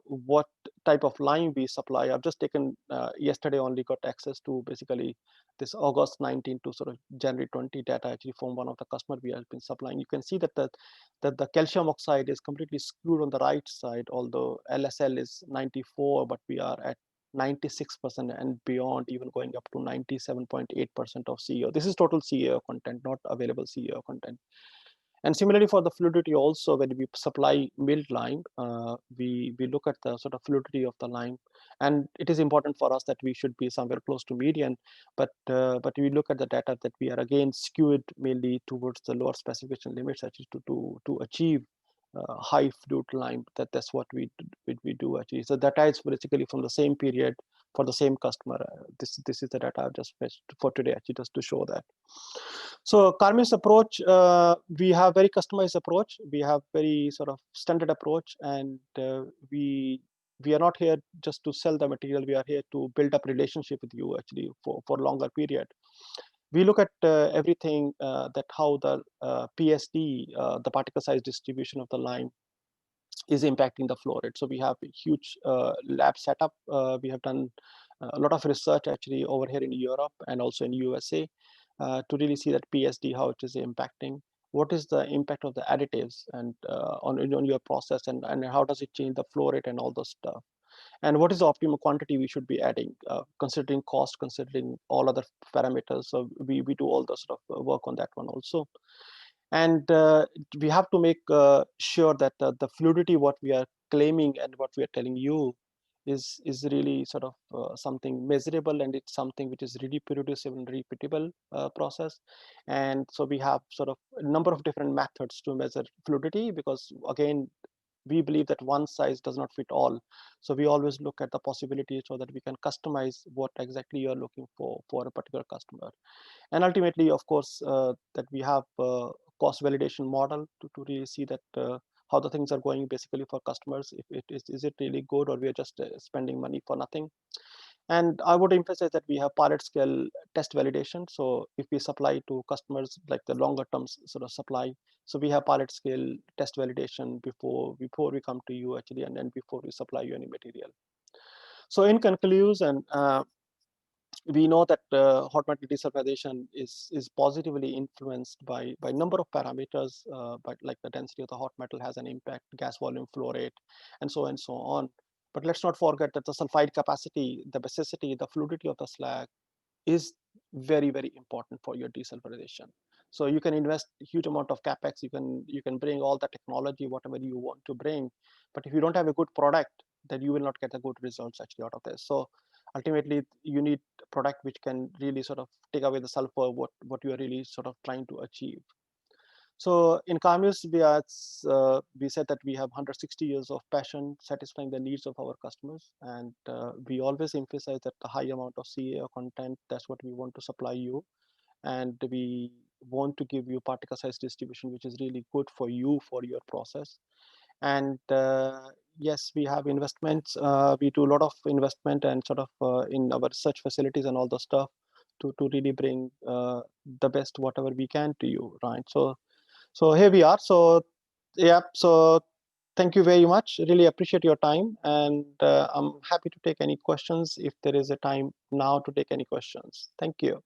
what type of lime we supply. I've just taken yesterday only got access to basically this August 19 to sort of January 20 data actually from one of the customer we have been supplying. You can see that the calcium oxide is completely skewed on the right side, although LSL is 94, but we are at 96% and beyond, even going up to 97.8% of CaO. This is total CaO content, not available CaO content. And similarly for the fluidity also, when we supply milled lime, we look at the sort of fluidity of the lime, and it is important for us that we should be somewhere close to median, but we look at the data that we are again skewed mainly towards the lower specification limits actually to achieve high fluid lime. That's what we do actually. So data is basically from the same period for the same customer. This is the data I've just fetched for today actually, just to show that. So Carmen's approach, we have very customized approach. We have very sort of standard approach, and we are not here just to sell the material. We are here to build up relationship with you actually for longer period. We look at everything that how the PSD, the particle size distribution of the lime, is impacting the flow rate. So we have a huge lab setup. We have done a lot of research actually over here in Europe and also in USA to really see that PSD, how it is impacting. What is the impact of the additives and on your process, and how does it change the flow rate and all those stuff. And what is the optimal quantity we should be adding, considering cost, considering all other parameters. So we do all the sort of work on that one also. And we have to make sure that the fluidity what we are claiming and what we are telling you is really sort of something measurable, and it's something which is reproducible and repeatable process. And so we have sort of a number of different methods to measure fluidity, because again, we believe that one size does not fit all. So we always look at the possibilities so that we can customize what exactly you're looking for a particular customer. And ultimately, of course, that we have a cost validation model to really see that how the things are going basically for customers. If is it really good, or we are just spending money for nothing. And I would emphasize that we have pilot scale test validation. So if we supply to customers like the longer term sort of supply, so we have pilot scale test validation before we come to you actually, and then before we supply you any material. So in conclusion, we know that hot metal desulphurization is positively influenced by a number of parameters, but like the density of the hot metal has an impact, gas volume, flow rate, and so on. But let's not forget that the sulfide capacity, the basicity, the fluidity of the slag is very, very important for your desulfurization. So you can invest a huge amount of capex, you can bring all the technology, whatever you want to bring, but if you don't have a good product, then you will not get the good results actually out of this. So ultimately, you need a product which can really sort of take away the sulfur, what you are really sort of trying to achieve. So in Carmeus, we said that we have 160 years of passion satisfying the needs of our customers, and we always emphasize that the high amount of CA content, that's what we want to supply you, and we want to give you particle size distribution which is really good for you for your process. And yes, we have investments. We do a lot of investment and sort of in our research facilities and all the stuff to really bring the best whatever we can to you, right? So here we are. So yeah, so thank you very much. Really appreciate your time, and I'm happy to take any questions if there is a time now to take any questions. Thank you.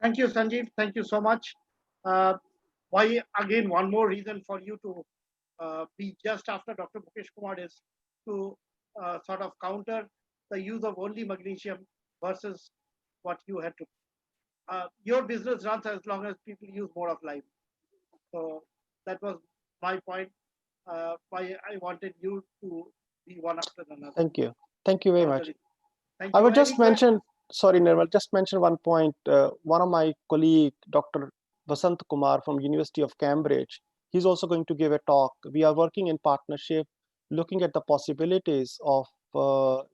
Thank you, Sanjeev. Thank you so much. Why again, one more reason for you to be just after Dr. Mukesh Kumar is to sort of counter the use of only magnesium versus what you had to. Your business runs as long as people use more of lime. So that was my point. Why I wanted you to be one after another. Thank you. Thank you very much. Thank I you. would just mention, sorry, Nirmal, just mention one point. One of my colleague, Dr. Vasant Kumar from University of Cambridge, he's also going to give a talk. We are working in partnership, looking at the possibilities of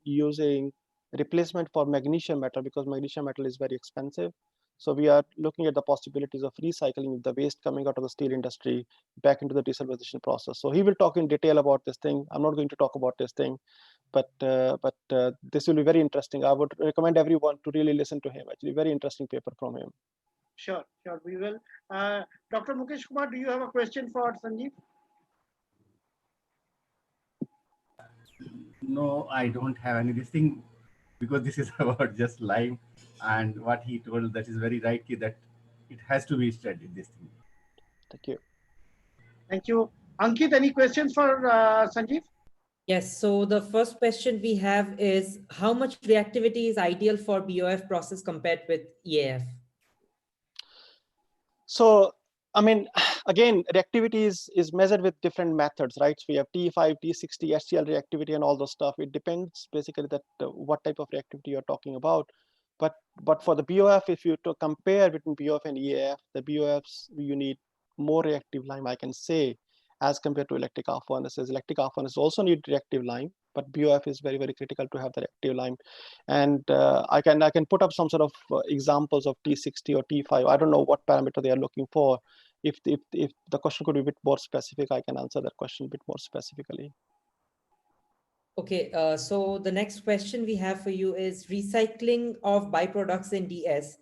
using replacement for magnesium metal, because magnesium metal is very expensive. So we are looking at the possibilities of recycling the waste coming out of the steel industry back into the desulfurization process. So he will talk in detail about this thing. I'm not going to talk about this thing, but this will be very interesting. I would recommend everyone to really listen to him. Actually, very interesting paper from him. Sure, we will. Dr. Mukesh Kumar, do you have a question for Sanjeev? No, I don't have any this thing, because this is about just lime, and what he told, that is very right, that it has to be studied, this thing. Thank you. Thank you. Ankit, any questions for Sanjeev? Yes, so the first question we have is, how much reactivity is ideal for BOF process compared with EAF? So, I mean, again, reactivity is measured with different methods, right? So we have T5, T60, HCl reactivity and all those stuff. It depends basically that what type of reactivity you're talking about. But for the BOF, if you to compare between BOF and EAF, the BOFs, you need more reactive lime, I can say, as compared to electric arc furnaces. Electric arc furnaces also need reactive lime, but BOF is very, very critical to have the reactive lime. And I can put up some sort of examples of T60 or T5. I don't know what parameter they are looking for. If the question could be a bit more specific, I can answer that question a bit more specifically. Okay, so the next question we have for you is recycling of byproducts in DS.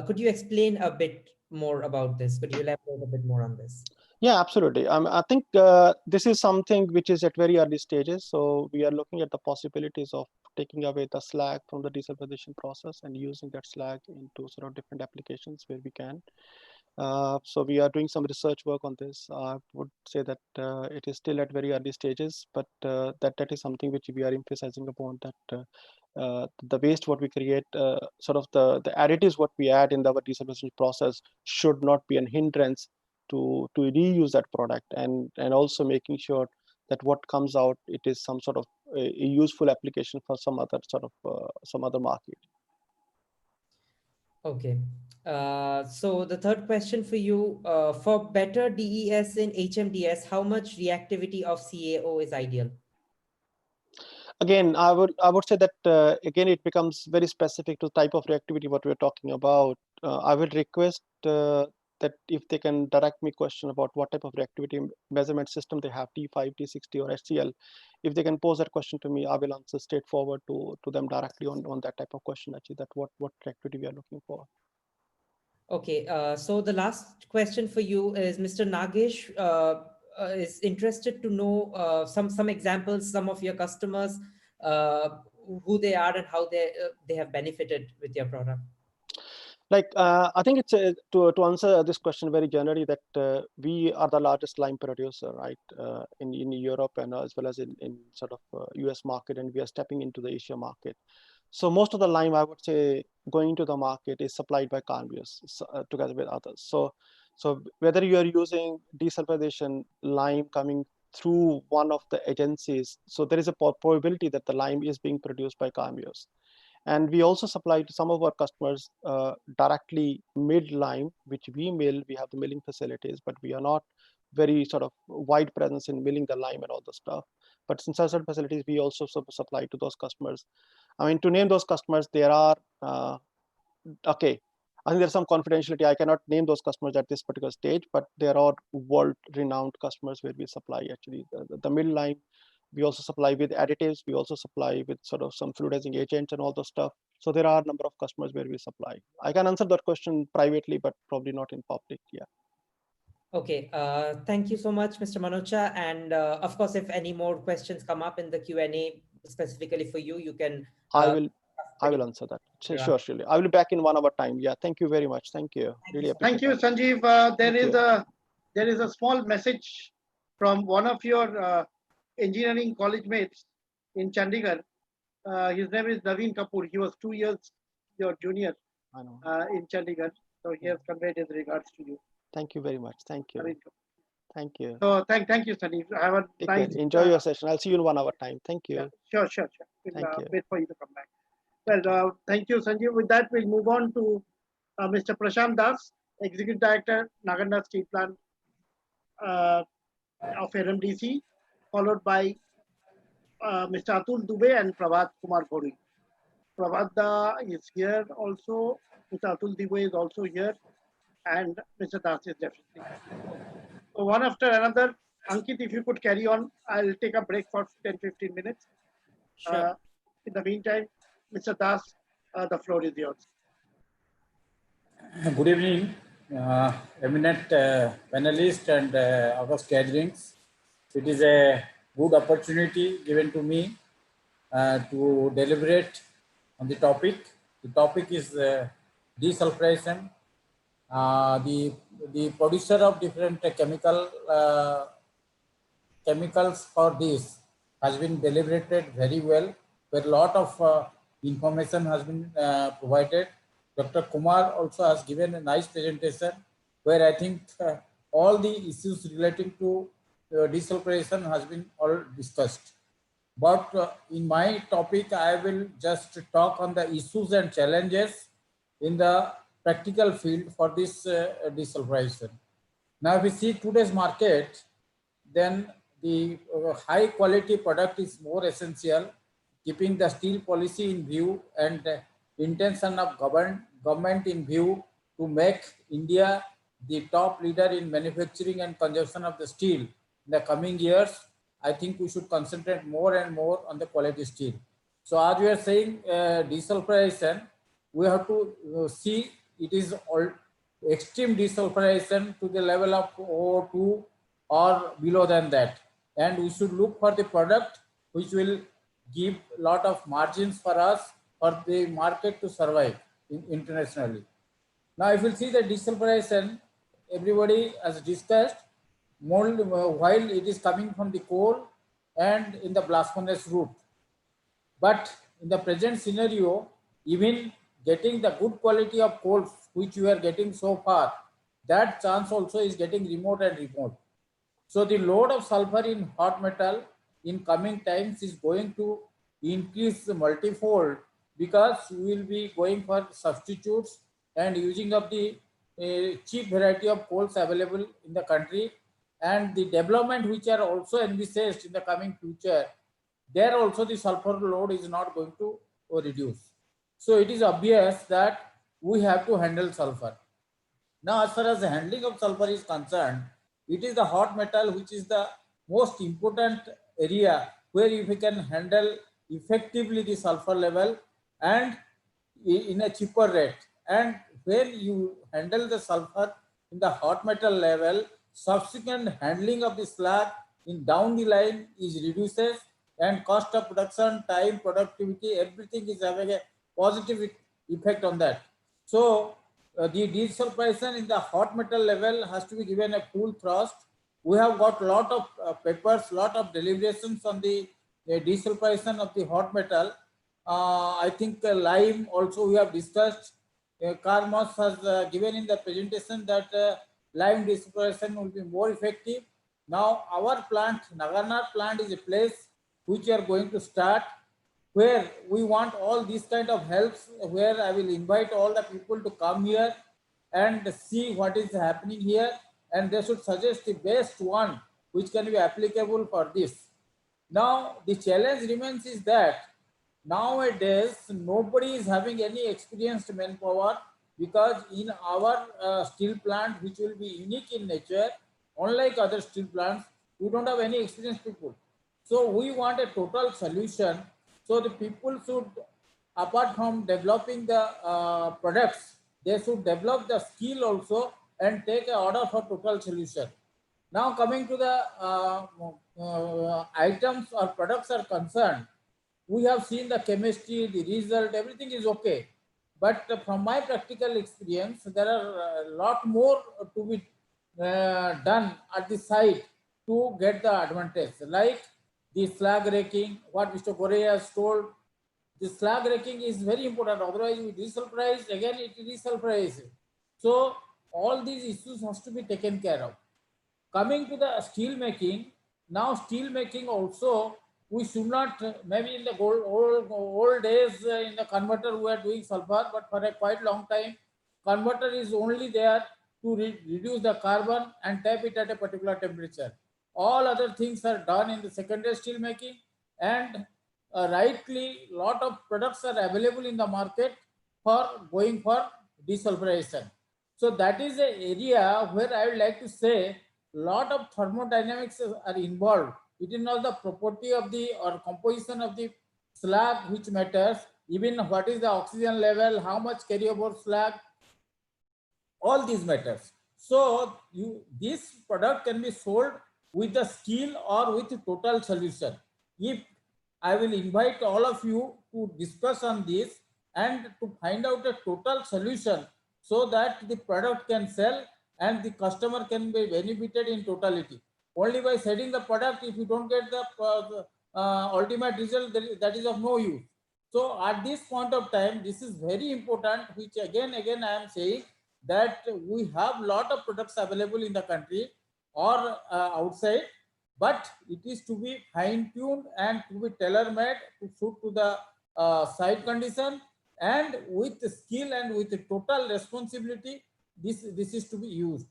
Could you explain a bit more about this? Could you elaborate a bit more on this? Yeah, absolutely. I think this is something which is at very early stages. So we are looking at the possibilities of taking away the slag from the desulfurization process and using that slag into sort of different applications where we can. So we are doing some research work on this. I would say that it is still at very early stages, but that is something which we are emphasizing upon, that the waste what we create, sort of the additives what we add in the desulfurization process should not be an hindrance to reuse that product, and also making sure that what comes out, it is some sort of a useful application for some other sort of some other market. Okay. So the third question for you, for better DES in HMDS, how much reactivity of CaO is ideal? Again, I would say that again it becomes very specific to type of reactivity what we're talking about. I will request that if they can direct me question about what type of reactivity measurement system they have, T5, T60 or HCl. If they can pose that question to me, I will answer straightforward to them directly on that type of question, actually, that what reactivity we are looking for. Okay, so the last question for you is Mr. Nagesh is interested to know some examples, some of your customers, who they are and how they have benefited with your product. Like, I think it's to answer this question very generally, that we are the largest lime producer, right, in Europe and as well as in sort of US market, and we are stepping into the Asia market. So most of the lime, I would say, going to the market is supplied by Carbios together with others. So whether you are using desulfurization lime coming through one of the agencies, so there is a probability that the lime is being produced by Carbios. And we also supply to some of our customers directly milled lime, which we mill. We have the milling facilities, but we are not very sort of wide presence in milling the lime and all the stuff. But in certain facilities, we also supply to those customers. I mean, to name those customers, there are, okay, I think there's some confidentiality. I cannot name those customers at this particular stage, but there are world-renowned customers where we supply actually the mill lime. We also supply with additives. We also supply with sort of some fluidizing agents and all those stuff. So there are a number of customers where we supply. I can answer that question privately, but probably not in public. Yeah. Okay. Thank you so much, Mr. Manocha. And of course, if any more questions come up in the Q&A specifically for you, you can. I will answer that. Sure, surely. I will be back in 1 hour time. Yeah. Thank you very much. Thank you. Really appreciate it. Thank you, Sanjeev. There is a small message from one of your engineering college mates in Chandigarh. His name is Naveen Kapoor. He was 2 years your junior in Chandigarh. So he has conveyed his regards to you. Thank you very much. Thank you. Thank you. So thank you, Sanjeev. Have a nice. Enjoy your session. I'll see you in 1 hour time. Thank you. Yeah, sure. We'll wait for you to come back. Well, thank you, Sanjeev. With that, we'll move on to Mr. Prashant Das, Executive Director, Naganda Steel Plant of NMDC, followed by Mr. Atul Dubey and Prabhat Kumar Ghori. Prabhat is here also. Mr. Atul Dubey is also here. And Mr. Das is definitely. So one after another, Ankit, if you could carry on, I'll take a break for 10-15 minutes. Sure. In the meantime, Mr. Das, the floor is yours. Good evening, eminent panelists and August gatherings. It is a good opportunity given to me to deliberate on the topic. The topic is desulfurization. The producer of different chemicals for this has been deliberated very well, where a lot of information has been provided. Dr. Kumar also has given a nice presentation where I think all the issues relating to desulfurization has been all discussed. But in my topic, I will just talk on the issues and challenges in the practical field for this desulfurization. Now, if we see today's market, then the high quality product is more essential, keeping the steel policy in view and intention of government in view to make India the top leader in manufacturing and consumption of the steel. In the coming years, I think we should concentrate more and more on the quality steel. So as we are saying desulfurization, we have to see it is all extreme desulfurization to the level of O2 or below than that. And we should look for the product which will give a lot of margins for us for the market to survive internationally. Now, if you see the desulfurization, everybody has discussed, while it is coming from the coal and in the blast furnace route. But in the present scenario, even getting the good quality of coal, which we are getting so far, that chance also is getting remote and remote. So the load of sulfur in hot metal in coming times is going to increase multifold, because we will be going for substitutes and using of the cheap variety of coals available in the country, and the development which are also envisaged in the coming future, there also the sulfur load is not going to reduce. So it is obvious that we have to handle sulfur. Now, as far as the handling of sulfur is concerned, it is the hot metal which is the most important area where if we can handle effectively the sulfur level and in a cheaper rate. And when you handle the sulfur in the hot metal level, subsequent handling of the slag in down the line is reduces, and cost of production, time, productivity, everything is having a positive effect on that. So the desulphurization in the hot metal level has to be given a full thrust. We have got lot of papers, lot of deliberations on the desulphurization of the hot metal. I think lime also we have discussed. Karmos has given in the presentation that lime desulphurization will be more effective. Now our plant, Nagarnar plant, is a place which we are going to start, where we want all these kind of helps, where I will invite all the people to come here and see what is happening here, and they should suggest the best one which can be applicable for this. Now the challenge remains is that nowadays nobody is having any experienced manpower, because in our steel plant, which will be unique in nature, unlike other steel plants, we don't have any experienced people. So we want a total solution. So the people should, apart from developing the products, they should develop the skill also and take an order for total solution. Now coming to the items or products are concerned, we have seen the chemistry, the result, everything is okay. But from my practical experience, there are a lot more to be done at the site to get the advantage, like the slag raking, what Mr. Gore has told. The slag raking is very important, otherwise we desulphurize, again it desulphurizes. So all these issues has to be taken care of. Coming to the steel making, now steel making also, we should not, maybe in the old days in the converter we are doing sulfur, but for a quite long time, converter is only there to reduce the carbon and tap it at a particular temperature. All other things are done in the secondary steel making, and rightly lot of products are available in the market for going for desulphurization. So that is an area where I would like to say lot of thermodynamics are involved. It is not the property of the or composition of the slag which matters, even what is the oxygen level, how much carryover slag, all these matters. So this product can be sold with the skill or with the total solution. If I will invite all of you to discuss on this and to find out a total solution, so that the product can sell and the customer can be benefited in totality. Only by selling the product, if you don't get the ultimate result, that is of no use. So at this point of time, this is very important, which again I am saying that we have lot of products available in the country or outside, but it is to be fine-tuned and to be tailor-made to suit to the site condition, and with the skill and with the total responsibility, this is to be used.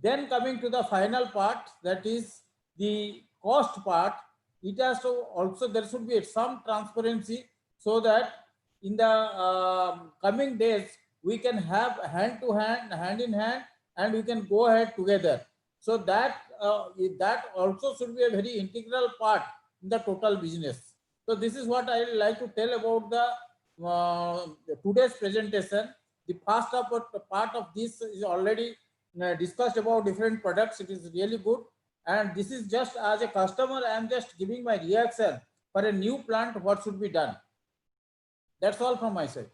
Then coming to the final part, that is the cost part, it has to also, there should be some transparency, so that in the coming days we can have hand in hand, and we can go ahead together. So that that also should be a very integral part in the total business. So this is what I would like to tell about the today's presentation. The first part of this is already discussed about different products. It is really good, and this is just as a customer, I am just giving my reaction for a new plant, what should be done. That's all from my side.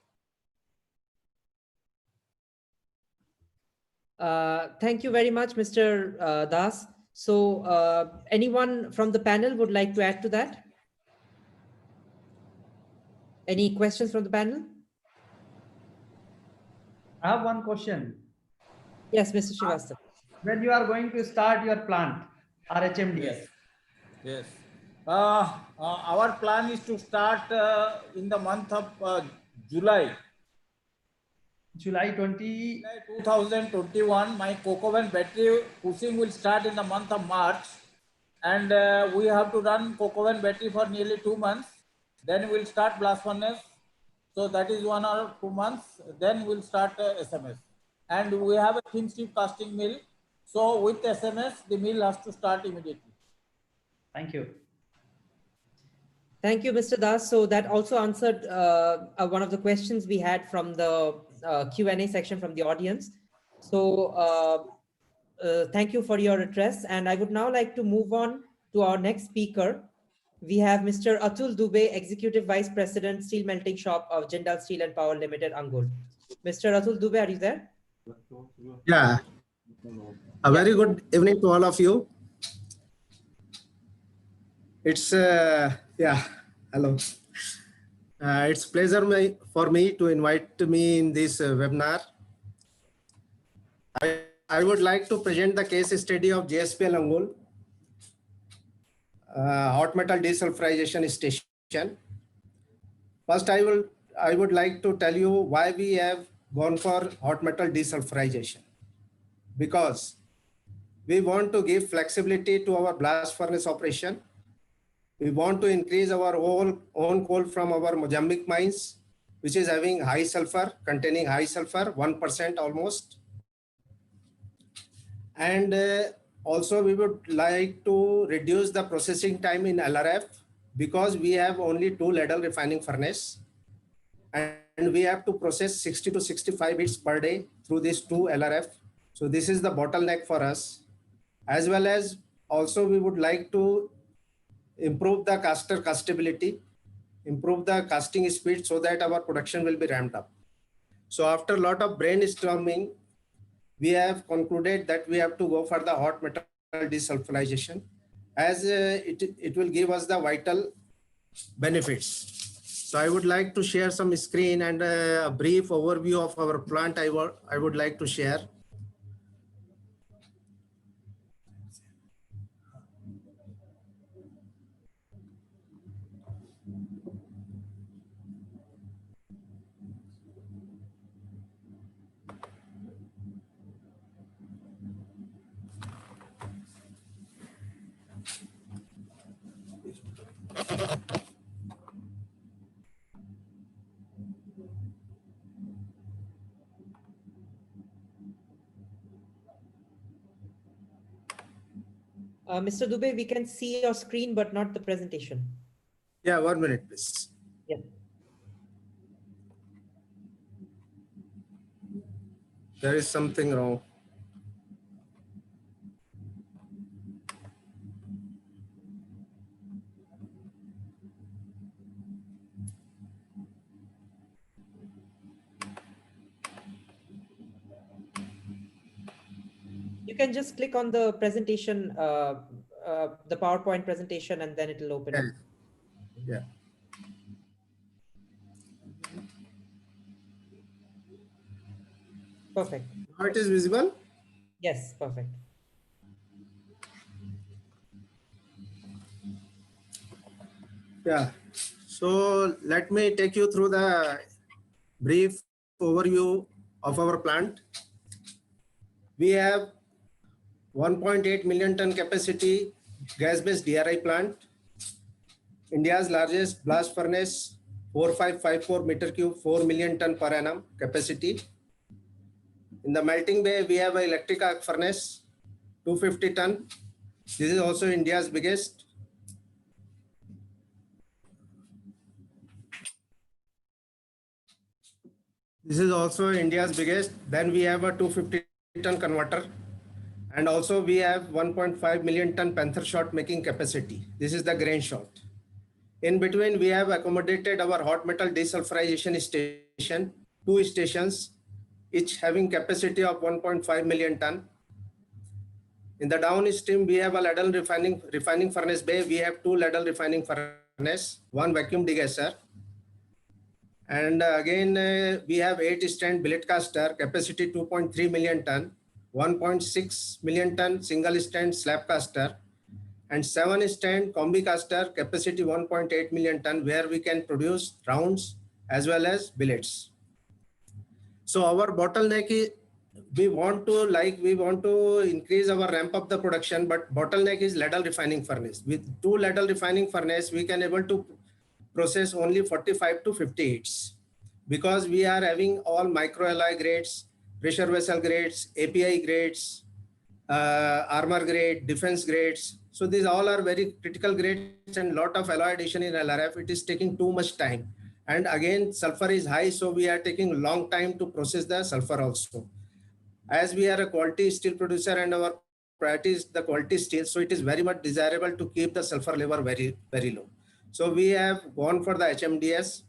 Thank you very much, Mr. Das. So anyone from the panel would like to add to that? Any questions from the panel? I have one question. Yes, Mr. Srivastava. When you are going to start your plant, RHMDS. Yes. Yes. Our plan is to start in the month of July. July 2021. My coke oven battery pushing will start in the month of March, and we have to run coke oven battery for nearly 2 months. Then we'll start blast furnace. So that is 1 or 2 months. Then we'll start SMS. And we have a thin strip casting mill. So with SMS, the mill has to start immediately. Thank you. Thank you, Mr. Das. So that also answered one of the questions we had from the Q&A section from the audience. So thank you for your address. And I would now like to move on to our next speaker. We have Mr. Atul Dubey, Executive Vice President, Steel Melting Shop of Jindal Steel and Power Limited, Angul. Mr. Atul Dubey, are you there? Yeah. A very good evening to all of you. It's hello. It's pleasure for me to invite me in this webinar. I would like to present the case study of JSPL Angul, hot metal desulphurization station. First, I would like to tell you why we have gone for hot metal desulphurization. Because we want to give flexibility to our blast furnace operation. We want to increase our own coal from our Mozambique mines, which is having high sulfur, containing high sulfur, 1% almost. And also we would like to reduce the processing time in LRF because we have only 2 ladle refining furnace. And we have to process 60 to 65 hits per day through these 2 LRF. So this is the bottleneck for us. As well as also we would like to improve the caster castability, improve the casting speed so that our production will be ramped up. So after a lot of brainstorming, we have concluded that we have to go for the hot metal desulphurization as it will give us the vital benefits. So I would like to share some screen and a brief overview of our plant I would like to share. Mr. Dubey, we can see your screen, but not the presentation. Yeah, 1 minute, please. Yeah. There is something wrong. You can just click on the presentation, the PowerPoint presentation, and then it will open up. Yeah. Perfect. Now it is visible? Yes, perfect. Yeah. So let me take you through the brief overview of our plant. We have 1.8 million ton capacity gas-based DRI plant, India's largest blast furnace, 4554 meter cube, 4 million ton per annum capacity. In the melting bay, we have an electric arc furnace, 250 ton. This is also India's biggest. This is also India's biggest. Then we have a 250 ton converter. And also we have 1.5 million ton panther shot making capacity. This is the grain shot. In between, we have accommodated our hot metal desulphurization station, 2 stations, each having capacity of 1.5 million ton. In the downstream, we have a ladle refining furnace bay. We have 2 ladle refining furnace, 1 vacuum degasser. And again, we have 8 stand billet caster, capacity 2.3 million ton, 1.6 million ton single stand slab caster, and 7-stand combi caster capacity 1.8 million ton, where we can produce rounds as well as billets. So our bottleneck is we want to increase our ramp up the production, but bottleneck is ladle refining furnace. With 2 ladle refining furnace, we can able to process only 45 to 50 hits, because we are having all microalloy grades, pressure vessel grades, API grades, armor grade, defense grades. So these all are very critical grades and lot of alloy addition in LRF. It is taking too much time. And again, sulfur is high, so we are taking long time to process the sulfur also. As we are a quality steel producer and our priority is the quality steel, so it is very much desirable to keep the sulfur level very, very low. So we have gone for the HMDS,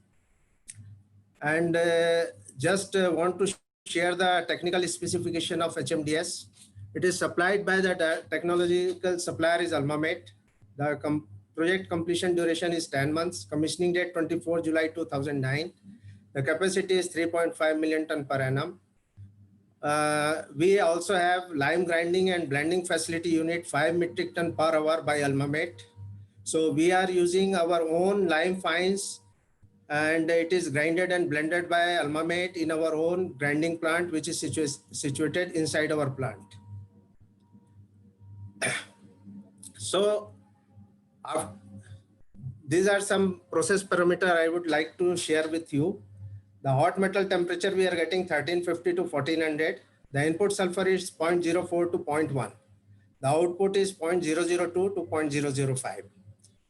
and just want to share the technical specification of HMDS. It is supplied by the technological supplier is Almamet. The project completion duration is 10 months. Commissioning date 24 July 2009. The capacity is 3.5 million ton per annum. We also have lime grinding and blending facility unit 5 metric ton per hour by Almamet. So we are using our own lime fines, and it is grinded and blended by Almamet in our own grinding plant, which is situated inside our plant. So these are some process parameter I would like to share with you. The hot metal temperature we are getting 1350 to 1400. The input sulfur is 0.04 to 0.1. The output is 0.002 to 0.005.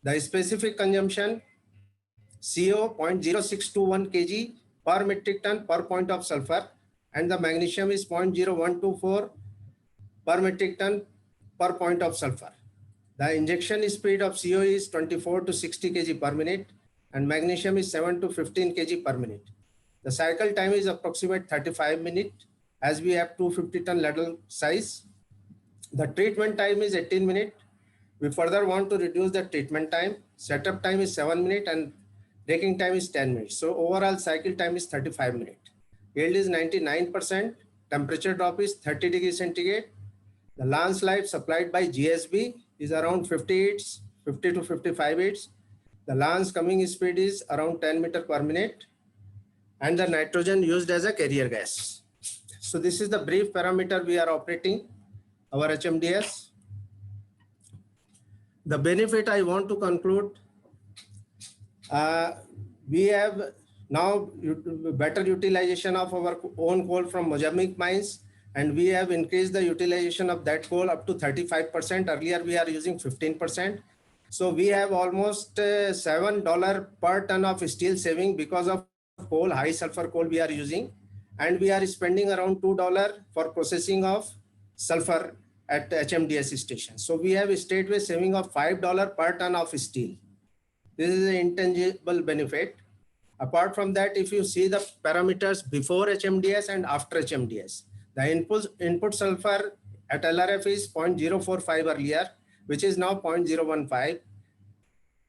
The specific consumption CO 0.0621 kg per metric ton per point of sulfur, and the magnesium is 0.0124 per metric ton per point of sulfur. The injection speed of CO is 24 to 60 kg per minute, and magnesium is 7 to 15 kg per minute. The cycle time is approximate 35 minutes, as we have 250 ton ladle size. The treatment time is 18 minutes. We further want to reduce the treatment time. Setup time is 7 minutes and breaking time is 10 minutes. So overall cycle time is 35 minutes. Yield is 99%. Temperature drop is 30 degrees centigrade. The lance life supplied by GSB is around 50 hits, 50 to 55 hits. The lance coming speed is around 10 meters per minute. And the nitrogen used as a carrier gas. So this is the brief parameter we are operating our HMDS. The benefit I want to conclude, we have now better utilization of our own coal from Mozambique mines, and we have increased the utilization of that coal up to 35%. Earlier we are using 15%. So we have almost $7 per ton of steel saving because of coal, high sulfur coal we are using, and we are spending around $2 for processing of sulfur at HMDS station. So we have a statewide saving of $5 per ton of steel. This is an intangible benefit. Apart from that, if you see the parameters before HMDS and after HMDS, the input sulfur at LRF is 0.045 earlier, which is now 0.015.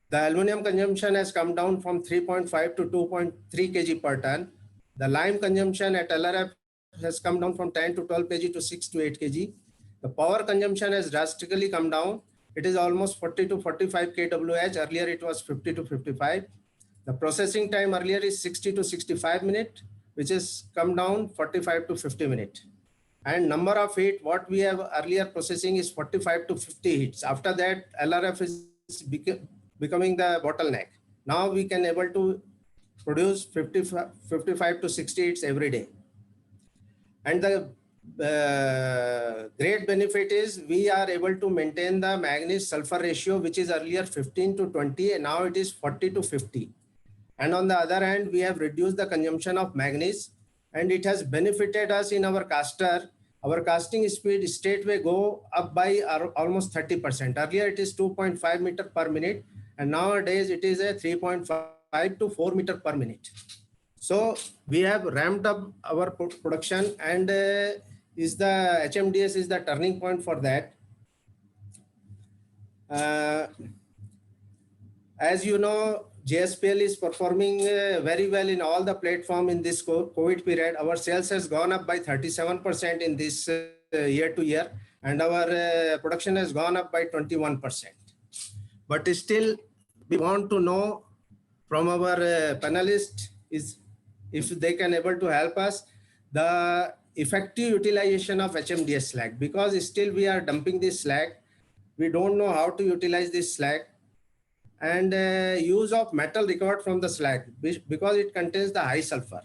The aluminum consumption has come down from 3.5 to 2.3 kg per ton. The lime consumption at LRF has come down from 10 to 12 kg to 6 to 8 kg. The power consumption has drastically come down. It is almost 40 to 45 kWh. Earlier it was 50 to 55. The processing time earlier is 60 to 65 minutes, which has come down 45 to 50 minutes. And number of hits, what we have earlier processing is 45 to 50 hits. After that, LRF is becoming the bottleneck. Now we can able to produce 55 to 60 hits every day. And the great benefit is we are able to maintain the manganese sulfur ratio, which is earlier 15 to 20, and now it is 40 to 50. And on the other hand, we have reduced the consumption of manganese, and it has benefited us in our caster. Our casting speed straightway go up by almost 30%. Earlier it is 2.5 meters per minute, and nowadays it is a 3.5 to 4 meters per minute. So we have ramped up our production, and is the HMDS is the turning point for that. As you know, JSPL is performing very well in all the platform in this COVID period. Our sales has gone up by 37% in this year to year, and our production has gone up by 21%. but still we want to know from our panelists is if they can able to help us the effective utilization of HMDS slag, because still we are dumping this slag. We don't know how to utilize this slag, and use of metal recovered from the slag because it contains the high sulfur.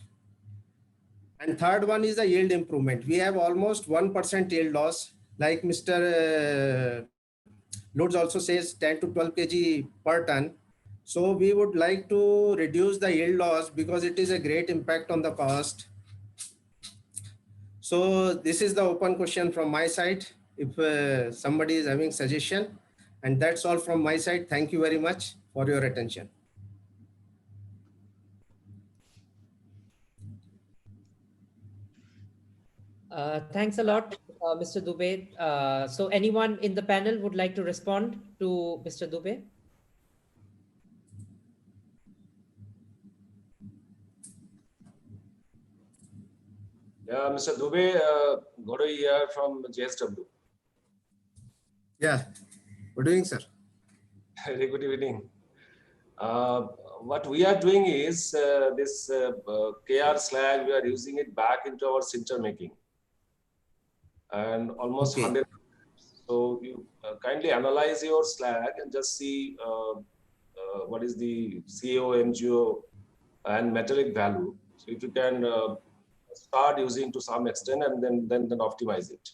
And third one is the yield improvement. We have almost 1% yield loss, like Mr. Loads also says 10 to 12 kg per ton. So we would like to reduce the yield loss because it is a great impact on the cost. So this is the open question from my side. If somebody is having suggestion, and that's all from my side. Thank you very much for your attention. Thanks a lot, Mr. Dubey. So anyone in the panel would like to respond to Mr. Dubey? Yeah, Mr. Dubey, Godoi here from JSW. Yeah, good evening, sir. Very good evening. What we are doing is this KR slag, we are using it back into our sinter making. And almost 100. So you kindly analyze your slag and just see what is the CO, MgO, and metallic value. So if you can start using to some extent and then optimize it,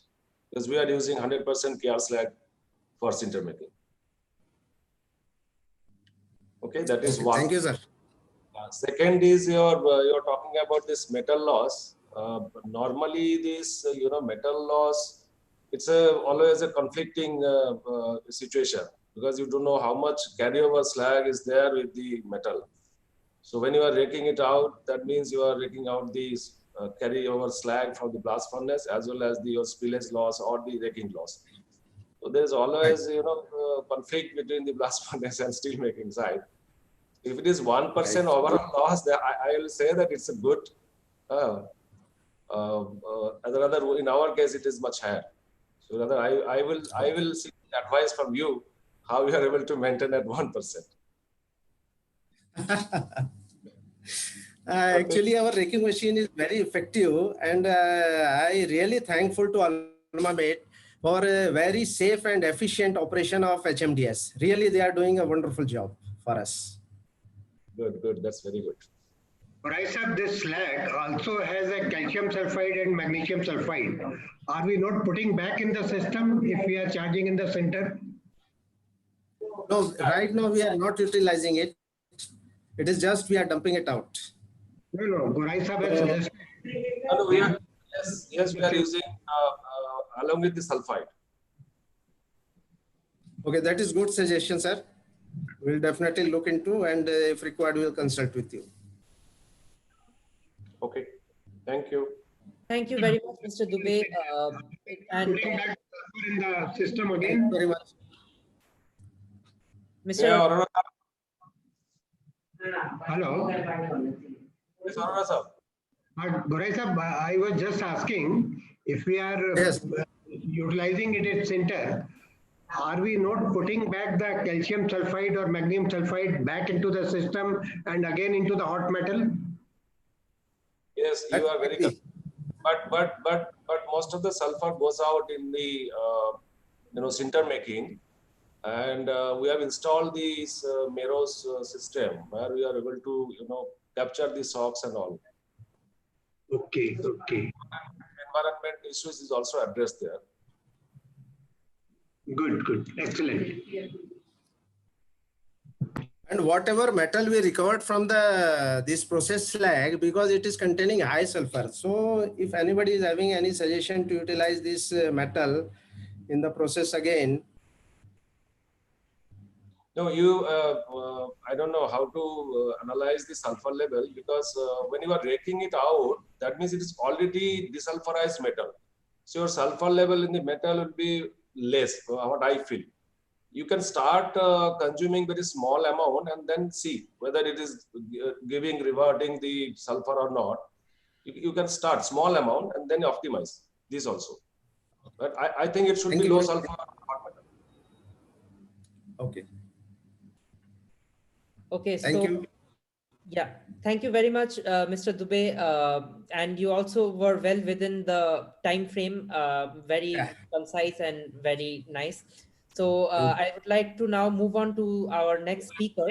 because we are using 100% KR slag for sinter making. Okay, that is one. Thank you, sir. Second is you're talking about this metal loss. Normally, this metal loss, it's always a conflicting situation, because you don't know how much carryover slag is there with the metal. So when you are raking it out, that means you are raking out the carryover slag from the blast furnace as well as your spillage loss or the raking loss. So there is always conflict between the blast furnace and steel making side. If it is 1% overall loss, I will say that it's a good. Rather, in our case, it is much higher. So rather, I will seek advice from you how you are able to maintain at 1%. Actually, our raking machine is very effective, and I really thankful to Almamet for a very safe and efficient operation of HMDS. Really, they are doing a wonderful job for us. Good. That's very good. Right, sir, this slag also has a calcium sulfide and magnesium sulfide. Are we not putting back in the system if we are charging in the center? No, right now we are not utilizing it. It is just we are dumping it out. No, Gorai sir has suggested. Yes, we are using along with the sulfide. Okay, that is good suggestion, sir. We'll definitely look into, and if required, we'll consult with you. Okay, thank you. Thank you very much, Mr. Dubey. And Putting that in the system again. Thank you very much. Mr. Yeah, Hello. Yes, Arora sir. Gorai sir, I was just asking if we are utilizing it at center, are we not putting back the calcium sulfide or magnesium sulfide back into the system and again into the hot metal? Yes, you are very correct. But most of the sulfur goes out in the sinter making, and we have installed this Meros system where we are able to capture the SOx and all. Okay. Environment issues is also addressed there. Good, excellent. And whatever metal we recovered from this process slag, because it is containing high sulfur. So if anybody is having any suggestion to utilize this metal in the process again. No, I don't know how to analyze the sulfur level, because when you are raking it out, that means it is already desulfurized metal. So your sulfur level in the metal will be less, what I feel. You can start consuming very small amount and then see whether it is reverting the sulfur or not. You can start small amount and then optimize this also. But I think it should be low sulfur. Okay. Okay, Thank so you. yeah, thank you very much, Mr. Dubey. And you also were well within the time frame, very concise and very nice. So I would like to now move on to our next speaker.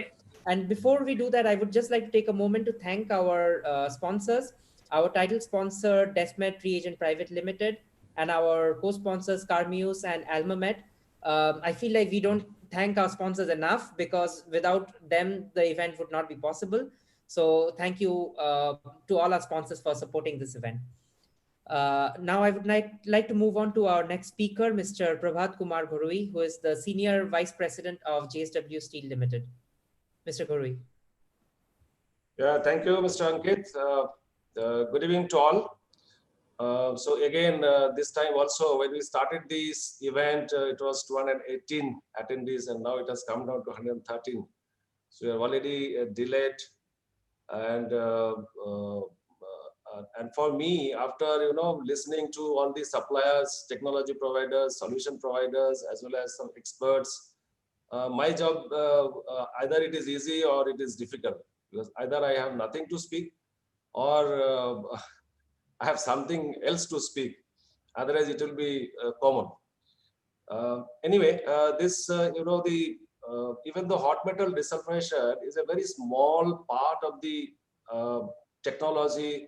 And before we do that, I would just like to take a moment to thank our sponsors, our title sponsor, Desmet Reagent Private Limited, and our co-sponsors, Carmeus and Almamet. I feel like we don't thank our sponsors enough, because without them, the event would not be possible. So thank you to all our sponsors for supporting this event. Now I would like to move on to our next speaker, Mr. Prabhat Kumar Ghorui, who is the Senior Vice President of JSW Steel Limited. Mr. Ghorui. Yeah, thank you, Mr. Ankit. Good evening to all. So again, this time also, when we started this event, it was 218 attendees, and now it has come down to 113. So we are already delayed. And for me, after listening to all the suppliers, technology providers, solution providers, as well as some experts, my job either it is easy or it is difficult, because either I have nothing to speak or I have something else to speak. Otherwise, it will be common. Anyway, this even the hot metal desulfurization is a very small part of the technology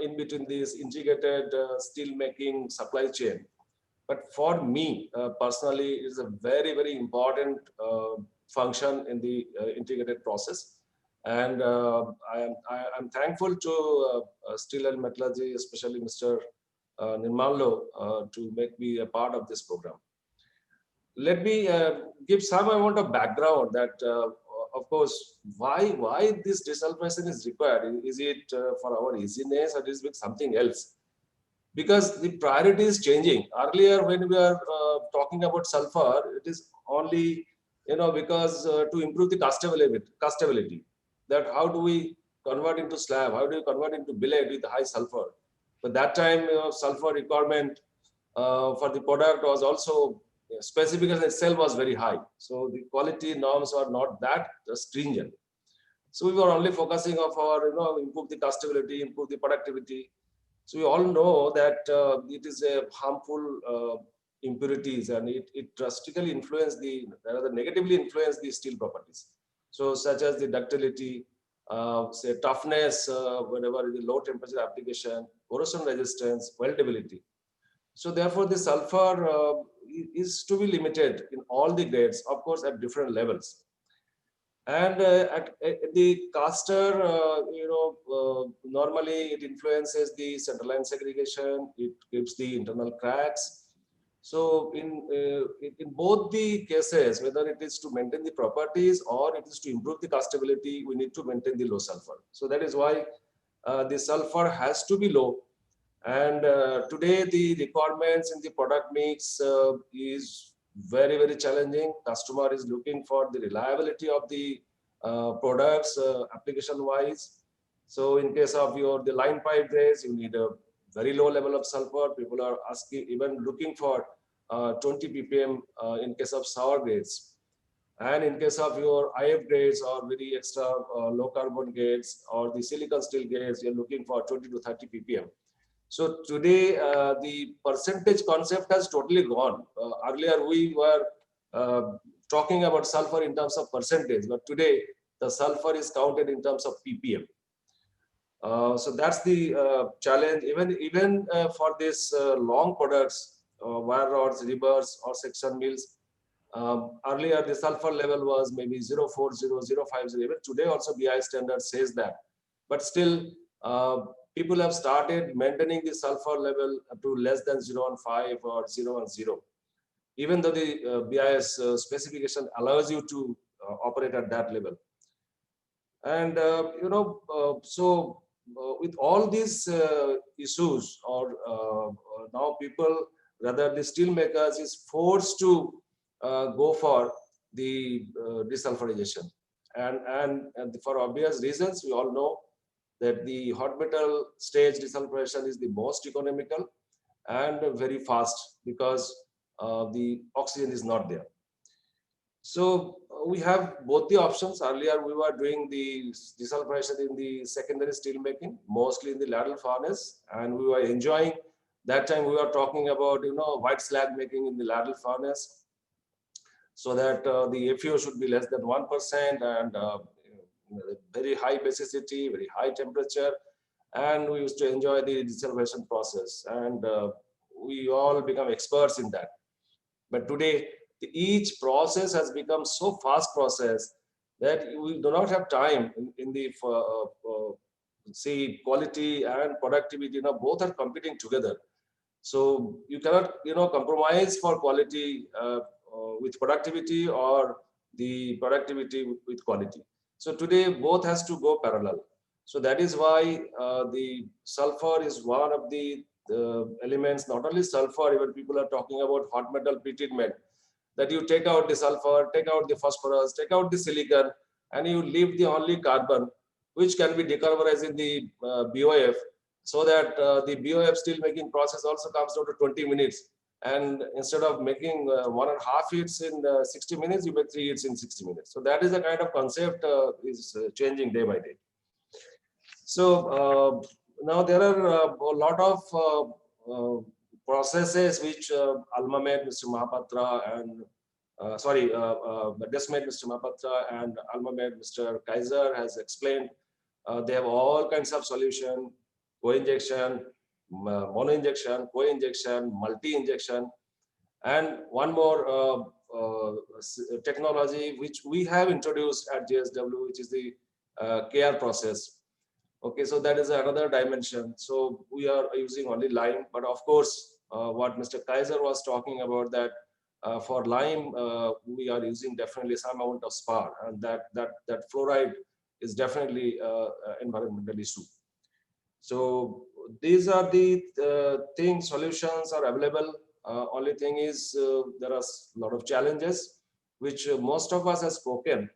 in between this integrated steel making supply chain. But for me personally, it is a very, very important function in the integrated process. And I'm thankful to Steel and Metallurgy, especially Mr. Nirmalo, to make me a part of this program. Let me give some amount of background that, of course, why this desulfurization is required. Is it for our easiness, or is it something else? Because the priority is changing. Earlier, when we are talking about sulfur, it is only because to improve the castability. That how do we convert into slab? How do we convert into billet with high sulfur? But that time, sulfur requirement for the product was also specification itself was very high. So the quality norms are not that stringent. So we were only focusing on our improve the castability, improve the productivity. So we all know that it is a harmful impurities, and it drastically influence rather negatively influence the steel properties. So such as the ductility, say toughness, whenever the low temperature application, corrosion resistance, weldability. So therefore, the sulfur is to be limited in all the grades, of course, at different levels. And at the caster, normally it influences the centerline segregation. It gives the internal cracks. So in both the cases, whether it is to maintain the properties or it is to improve the castability, we need to maintain the low sulfur. So that is why the sulfur has to be low. And today the requirements in the product mix is very, very challenging. Customer is looking for the reliability of the products application wise. So in case of the line pipe grades, you need a very low level of sulfur. People are asking, even looking for 20 ppm in case of sour grades. And in case of your IF grades or very extra low carbon grades or the silicon steel grades, you're looking for 20 to 30 ppm. So today, the percentage concept has totally gone. Earlier, we were talking about sulfur in terms of percentage, but today, the sulfur is counted in terms of ppm. So that's the challenge. Even for these long products, wire rods, rebars, or section mills, earlier the sulfur level was maybe 0.40, 0.50. Even today, also BI standard says that. But still, people have started maintaining the sulfur level to less than 0.15 or 0.10, even though the BIS specification allows you to operate at that level. And with all these issues, or now people, rather the steel makers, is forced to go for the desulfurization, and for obvious reasons, we all know that the hot metal stage desulfurization is the most economical and very fast, because the oxygen is not there. So we have both the options. Earlier we were doing the desulfurization in the secondary steel making, mostly in the lateral furnace, and we were enjoying. That time we were talking about white slag making in the lateral furnace, so that the FEO should be less than 1% and very high basicity, very high temperature, and we used to enjoy the desulfurization process, and we all become experts in that. But today, each process has become so fast process that we do not have time in the see quality and productivity. Both are competing together. So you cannot compromise for quality with productivity or the productivity with quality. So today both has to go parallel. So that is why the sulfur is one of the elements. Not only sulfur, even people are talking about hot metal pretreatment, that you take out the sulfur, take out the phosphorus, take out the silicon, and you leave the only carbon, which can be decarbonized in the BOF, so that the BOF steel making process also comes down to 20 minutes. And instead of making 1.5 heats in 60 minutes, you make 3 heats in 60 minutes. So that is the kind of concept is changing day by day. So now there are a lot of processes which Almamed, Mr. Mahapatra, and Desmet, Mr. Mahapatra, and Almamed, Mr. Kaiser has explained. They have all kinds of solution: co-injection, mono-injection, co-injection, multi-injection, and one more technology which we have introduced at JSW, which is the KR process. Okay, so that is another dimension. So we are using only lime, but of course, what Mr. Kaiser was talking about, that for lime, we are using definitely some amount of spar, and that fluoride is definitely environmental issue. So these are the things, solutions are available. Only thing is there are a lot of challenges, which most of us have spoken.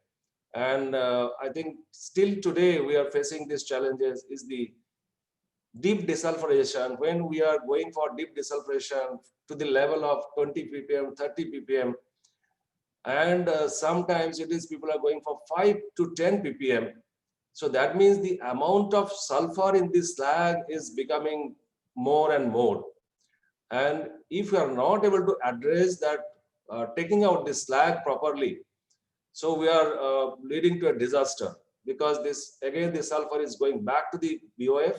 And I think still today we are facing these challenges is the deep desulfurization. When we are going for deep desulfurization to the level of 20 ppm, 30 ppm, and sometimes it is people are going for 5 to 10 ppm. So that means the amount of sulfur in this slag is becoming more and more. And if you are not able to address that, taking out this slag properly, so we are leading to a disaster, because this again the sulfur is going back to the BOF,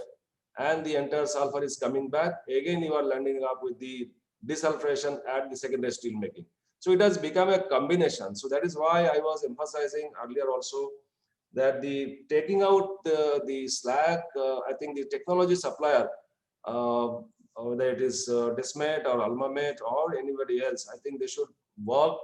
and the entire sulfur is coming back. Again, you are landing up with the desulfurization at the secondary steel making. So it has become a combination. So that is why I was emphasizing earlier also that the taking out the slag, I think the technology supplier, whether it is Desmet or Almamet or anybody else, I think they should work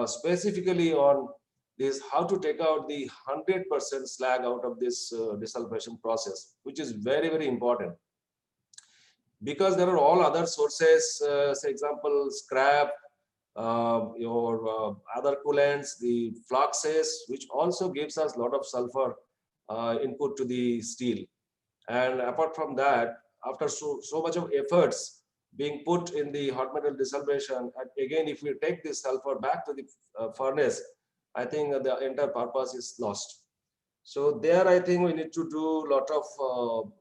specifically on this, how to take out the 100% slag out of this desulfurization process, which is very, very important. Because there are all other sources, say example, scrap, your other coolants, the fluxes, which also gives us a lot of sulfur input to the steel. And apart from that, after so much of efforts being put in the hot metal desulfurization, again, if we take this sulfur back to the furnace, I think the entire purpose is lost. So there, I think we need to do a lot of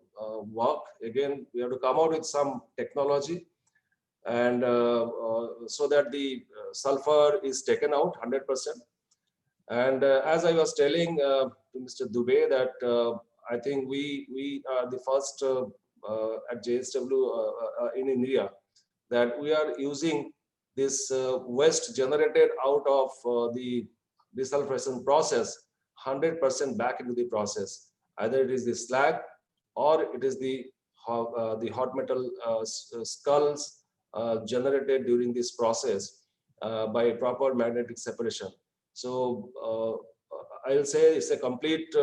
work. Again, we have to come out with some technology, and so that the sulfur is taken out 100%. And as I was telling to Mr. Dubey, that I think we are the first at JSW in India that we are using this waste generated out of the desulfurization process 100% back into the process. Either it is the slag or it is the hot metal skulls generated during this process by proper magnetic separation. So I will say it's a complete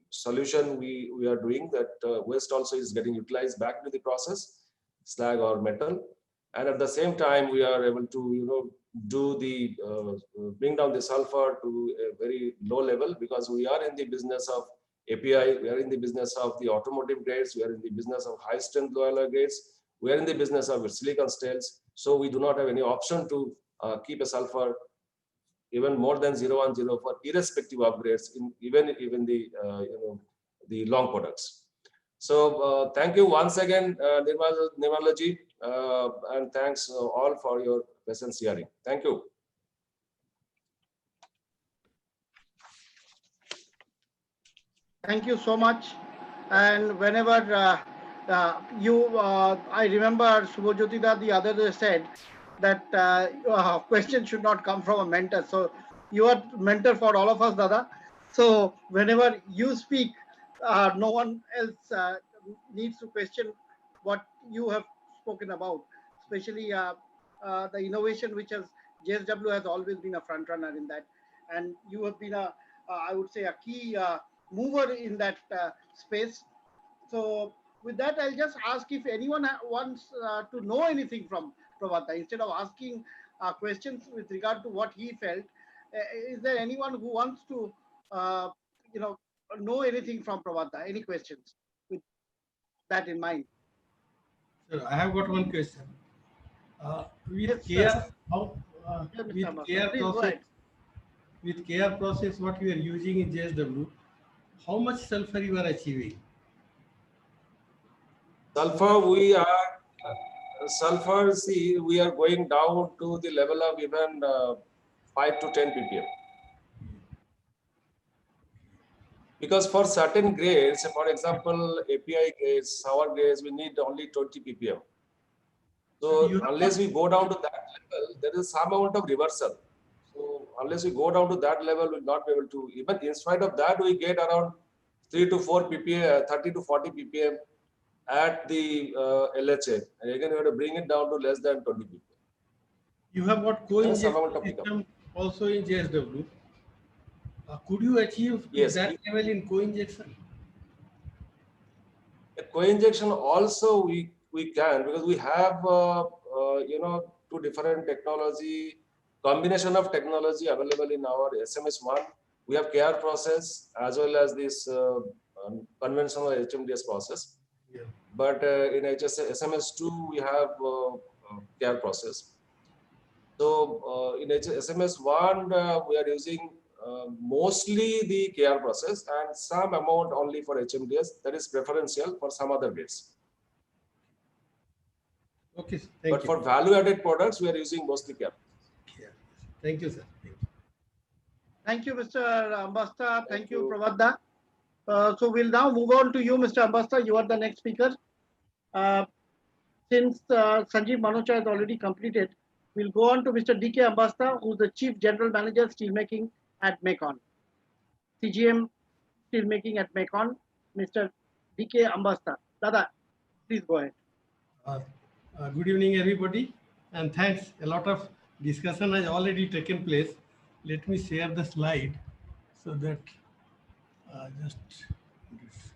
solution we are doing, that waste also is getting utilized back into the process, slag or metal, and at the same time we are able to do the bring down the sulfur to a very low level, because we are in the business of API, we are in the business of the automotive grades, we are in the business of high strength low alloy grades, we are in the business of silicon steels. So we do not have any option to keep a sulfur even more than 0104, irrespective of grades, even the the long products. So thank you once again, Nirmalaji, and thanks all for your patience hearing. Thank you. Thank you so much. And whenever I remember Subhajyotida the other day said that question should not come from a mentor. So you are mentor for all of us, Dada. So whenever you speak, no one else needs to question what you have spoken about, especially the innovation which has JSW has always been a front runner in that, and you have been I would say a key mover in that space. So with that, I'll just ask if anyone wants to know anything from Prabhata, instead of asking questions with regard to what he felt. Is there anyone who wants to, know anything from Prabhata? Any questions with that in mind? Sir, I have got one question. With Yes, with care process, what you are using in JSW, how much sulfur you are achieving? Sulfur, see, we are going down to the level of even 5 to 10 ppm. Because for certain grades, for example, API grades, sour grades, we need only 20 ppm. So unless we go down to that level, there is some amount of reversal. So unless we go down to that level, we'll not be able to. Even in spite of that, we get around 3 to 4 ppm, 30 to 40 ppm at the LHA. And again, we have to bring it down to less than 20 ppm. You have got co-injection system also in JSW. Could you achieve that level in co-injection? Co-injection also we can, because we have two different technology, combination of technology available in our SMS1. We have KR process as well as this conventional HMDS process. Yeah. But in SMS2 we have KR process. So in SMS1 we are using mostly the KR process and some amount only for HMDS, that is preferential for some other grades. Okay, but for value-added products, we are using mostly KR. Yeah. Thank you, sir. Thank you, Mr. Ambasta. Thank you, Prabhata. So we'll now move on to you, Mr. Ambasta. You are the next speaker. Since Sanjeev Manocha has already completed, we'll go on to Mr. D.K. Ambasta, who's the Chief General Manager, Steelmaking at Macon. CGM Steelmaking at Macon, Mr. D.K. Ambasta. Dada, please go ahead. Good evening, everybody, and thanks. A lot of discussion has already taken place. Let me share the slide so that just this.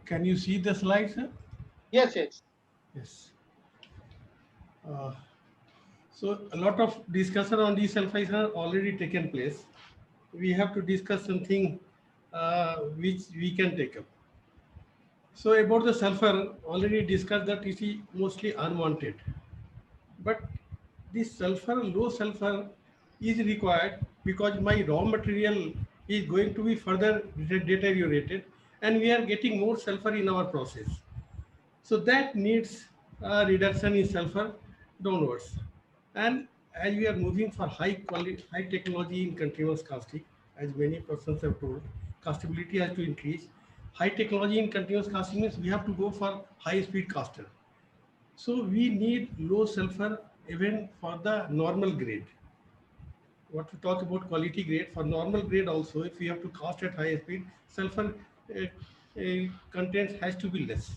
Can you see the slide, sir? Yes, yes. Yes. So a lot of discussion on desulphurisation already taken place. We have to discuss something which we can take up. So about the sulfur, already discussed that it is mostly unwanted. But this sulfur, low sulfur is required because my raw material is going to be further deteriorated and we are getting more sulfur in our process. So that needs a reduction in sulfur downwards. And as we are moving for high quality, high technology in continuous casting, as many persons have told, castability has to increase. High technology in continuous casting means we have to go for high speed caster. So we need low sulfur even for the normal grade. What to talk about quality grade, for normal grade also, if we have to cast at high speed, sulfur content has to be less.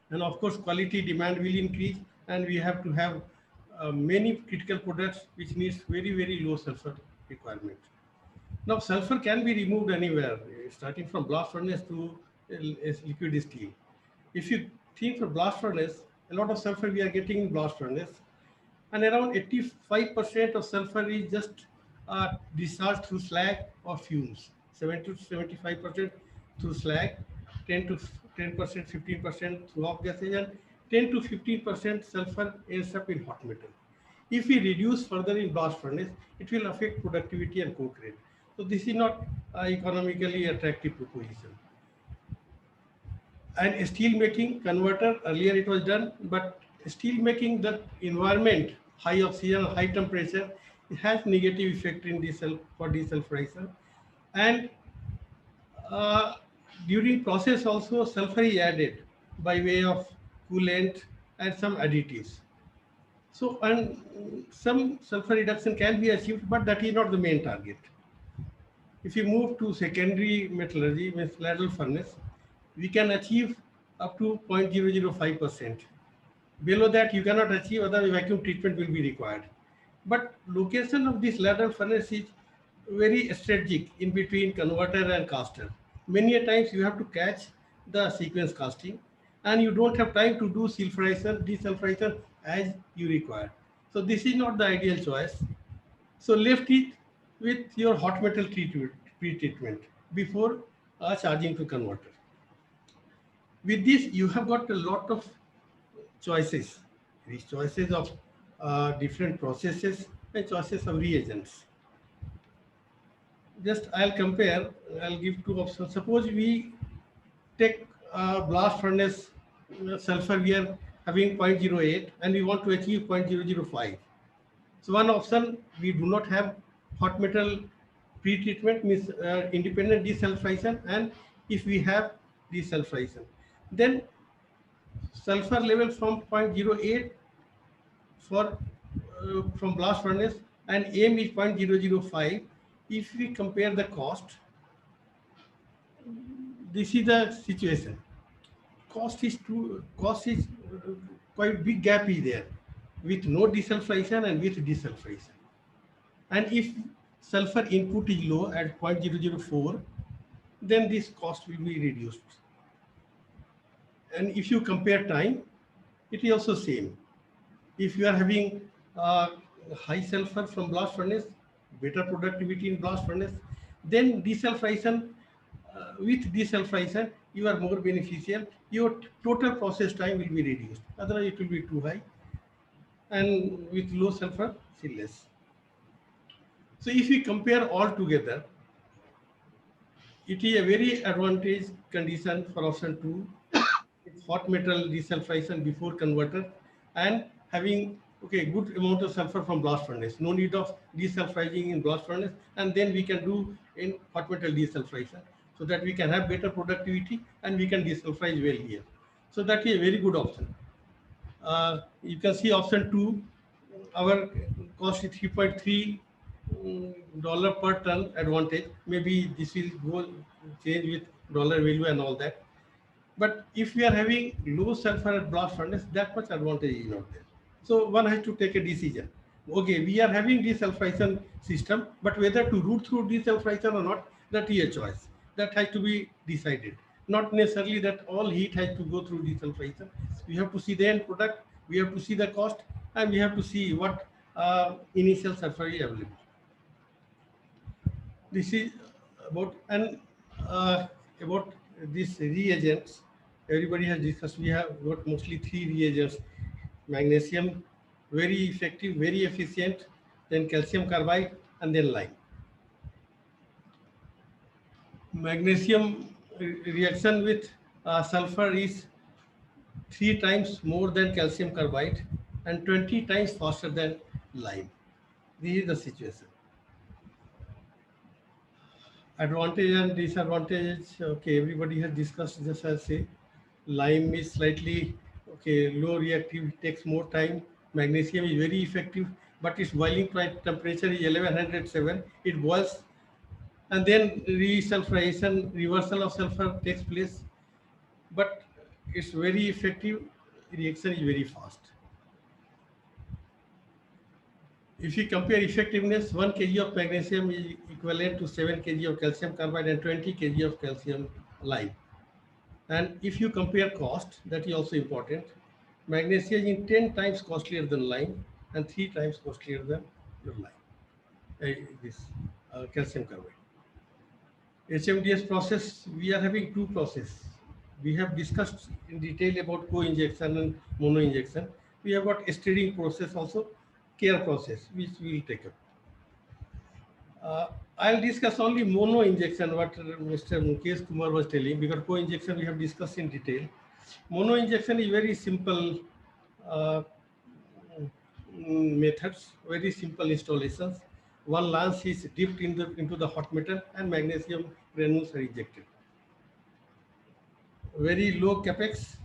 And of course, quality demand will increase and we have to have many critical products which needs very, very low sulfur requirement. Now, sulfur can be removed anywhere, starting from blast furnace to liquid steel. If you think for blast furnace, a lot of sulfur we are getting in blast furnace, and around 85% of sulfur is just discharged through slag or fumes. 70 to 75% through slag, 10% to 15% through off gases, and 10 to 15% sulfur ends up in hot metal. If we reduce further in blast furnace, it will affect productivity and coke rate. So this is not economically attractive proposition. And steel making converter, earlier it was done, but steel making, the environment, high oxygen, high temperature, it has negative effect in for desulfurization. And during process also sulfur is added by way of coolant and some additives. So, and some sulfur reduction can be achieved, but that is not the main target. If you move to secondary metallurgy, means lateral furnace, we can achieve up to 0.005%. Below that, you cannot achieve, other vacuum treatment will be required. But location of this lateral furnace is very strategic in between converter and caster. Many a times you have to catch the sequence casting, and you don't have time to do sulfurization, desulfurization as you require. So this is not the ideal choice. So left it with your hot metal pre-treatment before charging to converter. With this, you have got a lot of choices. These choices of different processes and choices of reagents. Just I'll compare, I'll give two options. Suppose we take blast furnace sulfur, we are having 0.08 and we want to achieve 0.005. So one option, we do not have hot metal pre-treatment, means independent desulfurization, and if we have desulfurization, then sulfur level from 0.08 for from blast furnace and aim is 0.005. If we compare the cost, this is the situation. Cost is quite big gap is there with no desulfurization and with desulfurization. And if sulfur input is low at 0.004, then this cost will be reduced. And if you compare time, it is also same. If you are having high sulfur from blast furnace, better productivity in blast furnace, then desulfurization, with desulfurization, you are more beneficial. Your total process time will be reduced. Otherwise, it will be too high. And with low sulfur, still less. So if we compare all together, it is a very advantageous condition for option 2, hot metal desulfurization before converter and having good amount of sulfur from blast furnace. No need of desulfurizing in blast furnace, and then we can do in hot metal desulfurization so that we can have better productivity and we can desulfurize well here. So that is a very good option. You can see option 2, our cost is $3.3 per ton advantage. Maybe this will go change with dollar value and all that. But if we are having low sulfur at blast furnace, that much advantage is not there. So one has to take a decision. Okay, we are having desulfurization system, but whether to route through desulfurization or not, that is a choice. That has to be decided. Not necessarily that all heat has to go through desulfurization. We have to see the end product, we have to see the cost, and we have to see what initial sulfur is available. This is about about these reagents. Everybody has discussed. We have got mostly 3 reagents: magnesium, very effective, very efficient, then calcium carbide, and then lime. Magnesium reaction with sulfur is 3 times more than calcium carbide and 20 times faster than lime. This is the situation. Advantage and disadvantage, okay, everybody has discussed. Just as say, lime is slightly low reactive, takes more time. Magnesium is very effective, but its boiling point temperature is 1107. It boils, and then resulfurization, reversal of sulfur takes place, but it's very effective. Reaction is very fast. If you compare effectiveness, 1 kg of magnesium is equivalent to 7 kg of calcium carbide and 20 kg of calcium lime. And if you compare cost, that is also important. Magnesium is 10 times costlier than lime and 3 times costlier than your lime. This calcium carbide. HMDS process, we are having two processes. We have discussed in detail about co-injection and mono-injection. We have got stirring process also, care process, which we will take up. I'll discuss only mono-injection, what Mr. Mukesh Kumar was telling, because co-injection we have discussed in detail. Mono-injection is very simple methods, very simple installations. One lance is dipped into the hot metal and magnesium granules are ejected. Very low capex,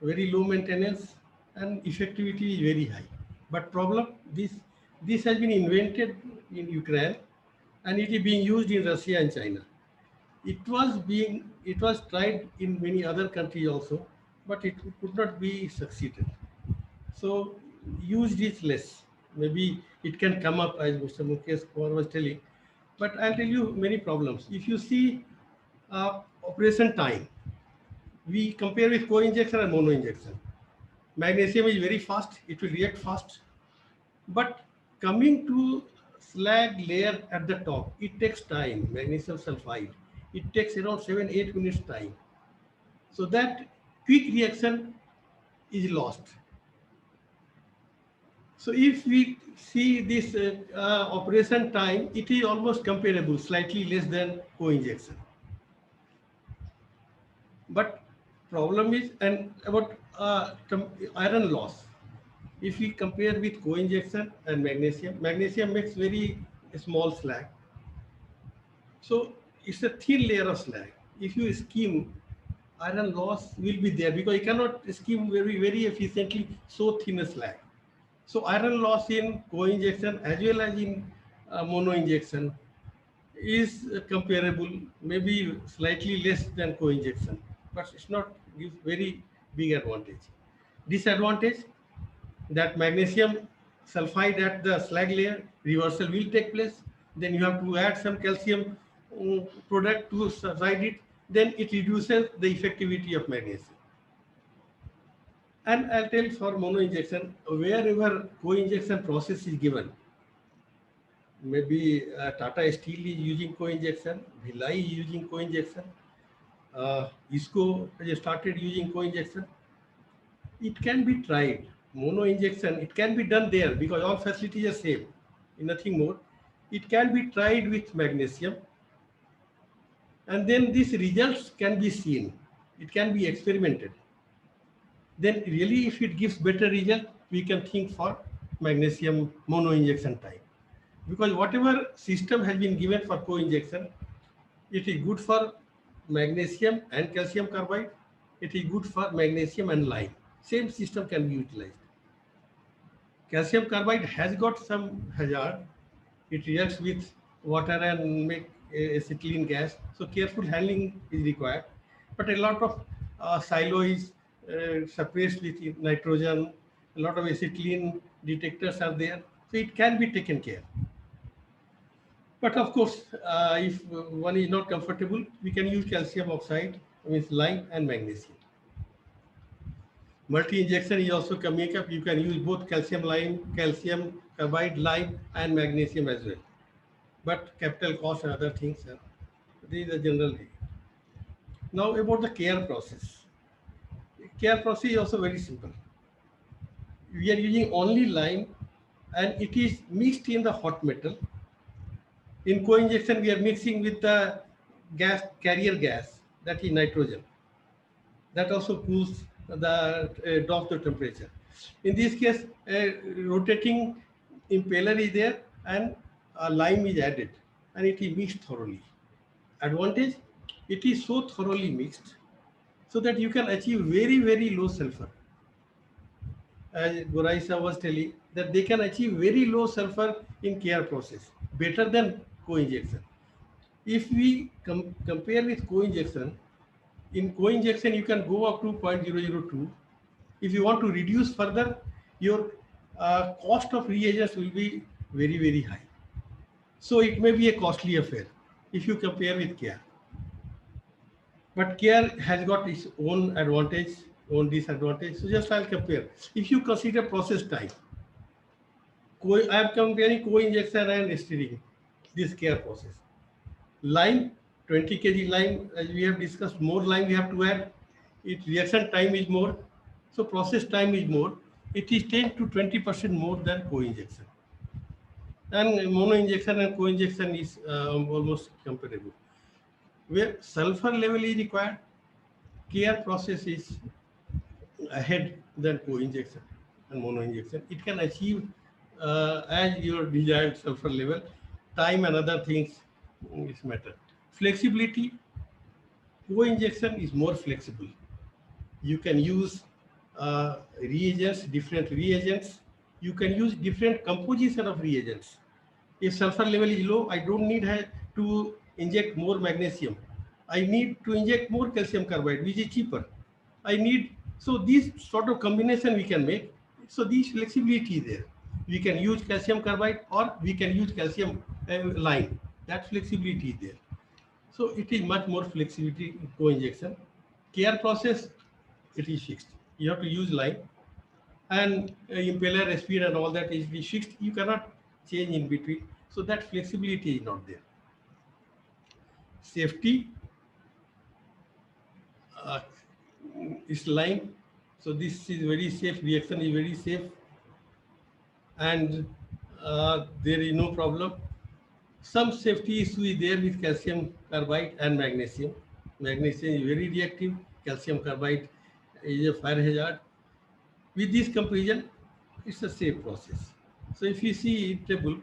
very low maintenance, and effectivity is very high. But problem, this has been invented in Ukraine and it is being used in Russia and China. It was tried in many other countries also, but it could not be succeeded. So used is less. Maybe it can come up, as Mr. Mukesh Kumar was telling, but I'll tell you many problems. If you see operation time, we compare with co-injection and mono-injection. Magnesium is very fast, it will react fast, but coming to slag layer at the top, it takes time, magnesium sulfide. It takes around 7-8 minutes time. So that quick reaction is lost. So if we see this operation time, it is almost comparable, slightly less than co-injection. But problem is, and about iron loss. If we compare with co-injection and magnesium makes very small slag. So it's a thin layer of slag. If you skim, iron loss will be there because you cannot skim very efficiently so thin a slag. So iron loss in co-injection as well as in mono-injection is comparable, maybe slightly less than co-injection, but it's not gives very big advantage. Disadvantage, that magnesium sulfide at the slag layer, reversal will take place. Then you have to add some calcium product to subside it. Then it reduces the effectivity of magnesium. And I'll tell for mono-injection, wherever co-injection process is given, maybe Tata Steel is using co-injection, Bhilai is using co-injection, ISCO has started using co-injection. It can be tried. Mono-injection, it can be done there because all facilities are same, nothing more. It can be tried with magnesium. And then these results can be seen. It can be experimented. Then really if it gives better result, we can think for magnesium mono-injection type. Because whatever system has been given for co-injection, it is good for magnesium and calcium carbide. It is good for magnesium and lime. Same system can be utilized. Calcium carbide has got some hazard. It reacts with water and make acetylene gas. So careful handling is required. But a lot of silo is suppressed with nitrogen. A lot of acetylene detectors are there. So it can be taken care. But of course, if one is not comfortable, we can use calcium oxide with lime and magnesium. Multi-injection is also coming up. You can use both calcium carbide, lime, and magnesium as well. But capital cost and other things, these are generally. Now about the care process. Care process is also very simple. We are using only lime and it is mixed in the hot metal. In co-injection, we are mixing with the gas, carrier gas, that is nitrogen. That also cools the drops the temperature. In this case, a rotating impeller is there and a lime is added and it is mixed thoroughly. Advantage, it is so thoroughly mixed so that you can achieve very low sulfur. As Goraisa was telling, that they can achieve very low sulfur in care process, better than co-injection. If we compare with co-injection, in co-injection you can go up to 0.002. If you want to reduce further, your cost of reagents will be very high. So it may be a costly affair if you compare with care. But care has got its own advantage, own disadvantage. So just I'll compare. If you consider process time, I am comparing co-injection and stirring, this care process. Lime 20 kg lime, as we have discussed, more lime we have to add. Its reaction time is more, so process time is more. It is 10 to 20% more than co-injection. And mono injection and co-injection is almost comparable. Where sulfur level is required, KR process is ahead than co-injection and mono injection. It can achieve as your desired sulfur level. Time and other things is matter. Flexibility, co-injection is more flexible. You can use reagents, different reagents. You can use different composition of reagents. If sulfur level is low, I don't need to inject more magnesium. I need to inject more calcium carbide, which is cheaper. I need, so these sort of combination we can make. So this flexibility is there. We can use calcium carbide or we can use calcium lime. That flexibility is there. So it is much more flexibility in co-injection. KR process, it is fixed. You have to use lime, and impeller speed and all that is fixed. You cannot change in between. So that flexibility is not there. Safety is lime. So this is very safe. Reaction is very safe, and there is no problem. Some safety issue is there with calcium carbide and magnesium. Magnesium is very reactive. Calcium carbide is a fire hazard. With this comparison, it's a safe process. So if you see in table,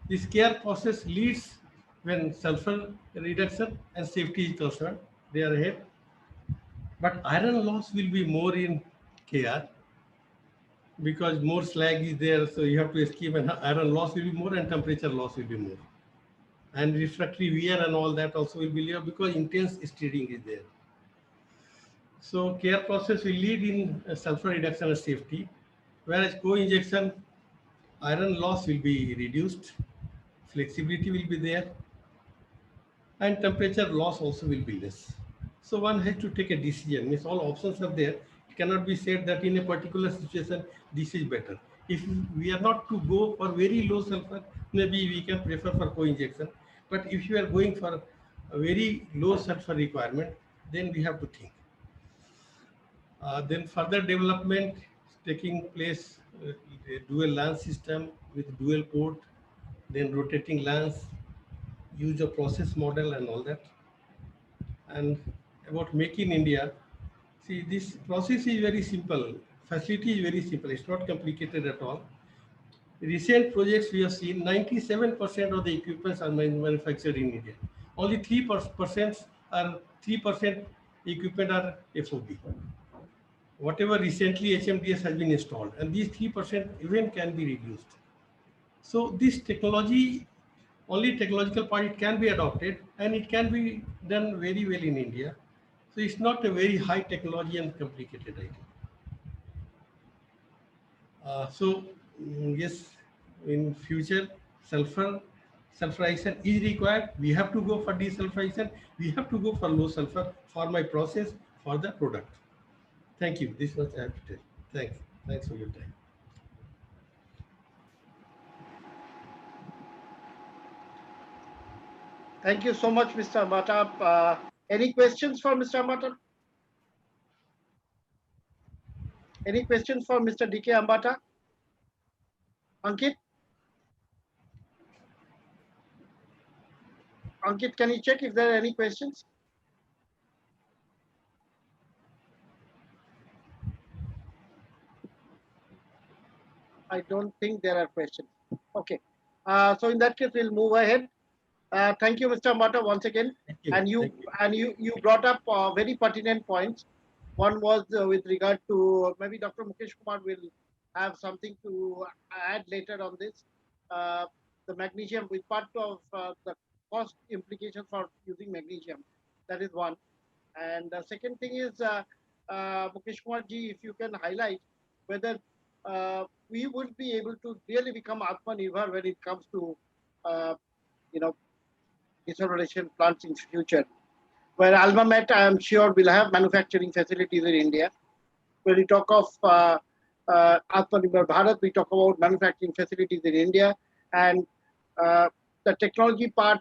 this KR process leads when sulfur reduction and safety is concerned. They are ahead. But iron loss will be more in KR because more slag is there. So you have to escape, and iron loss will be more and temperature loss will be more. And refractory wear and all that also will be there because intense stirring is there. So KR process will lead in sulfur reduction and safety, whereas co-injection, iron loss will be reduced, flexibility will be there, and temperature loss also will be less. So one has to take a decision. Means all options are there. It cannot be said that in a particular situation this is better. If we are not to go for very low sulfur, maybe we can prefer for co-injection. But if you are going for a very low sulfur requirement, then we have to think. Then further development taking place, dual lance system with dual port, then rotating lance, use of process model and all that. And about Make in India, see, this process is very simple. Facility is very simple. It's not complicated at all. Recent projects we have seen, 97% of the equipments are manufactured in India. Only 3% equipment are FOB. Whatever recently HMDS has been installed, and these 3% even can be reduced. So this technology, only technological part, it can be adopted and it can be done very well in India. So it's not a very high technology and complicated item. Yes, in future, sulfurization is required. We have to go for desulphurization. We have to go for low sulfur for my process, for the product. Thank you. This was I have to tell. Thanks. Thanks for your time. Thank you so much, Mr. Ambata. Any questions for Mr. Ambata? Any questions for Mr. DK Ambata? Ankit? Ankit, can you check if there are any questions? I don't think there are questions. Okay. So in that case, we'll move ahead. Thank you, Mr. Ambata, once again. And you brought up very pertinent points. One was with regard to, maybe Dr. Mukesh Kumar will have something to add later on this. The magnesium, with part of the cost implications for using magnesium. That is one. And the second thing is, Mukesh Kumar ji, if you can highlight whether we will be able to really become Atmanirbhar when it comes to, desulfurization plants in future. Where AlmaMet, I am sure, will have manufacturing facilities in India. When we talk of Atmanirbhar Bharat, we talk about manufacturing facilities in India, and the technology part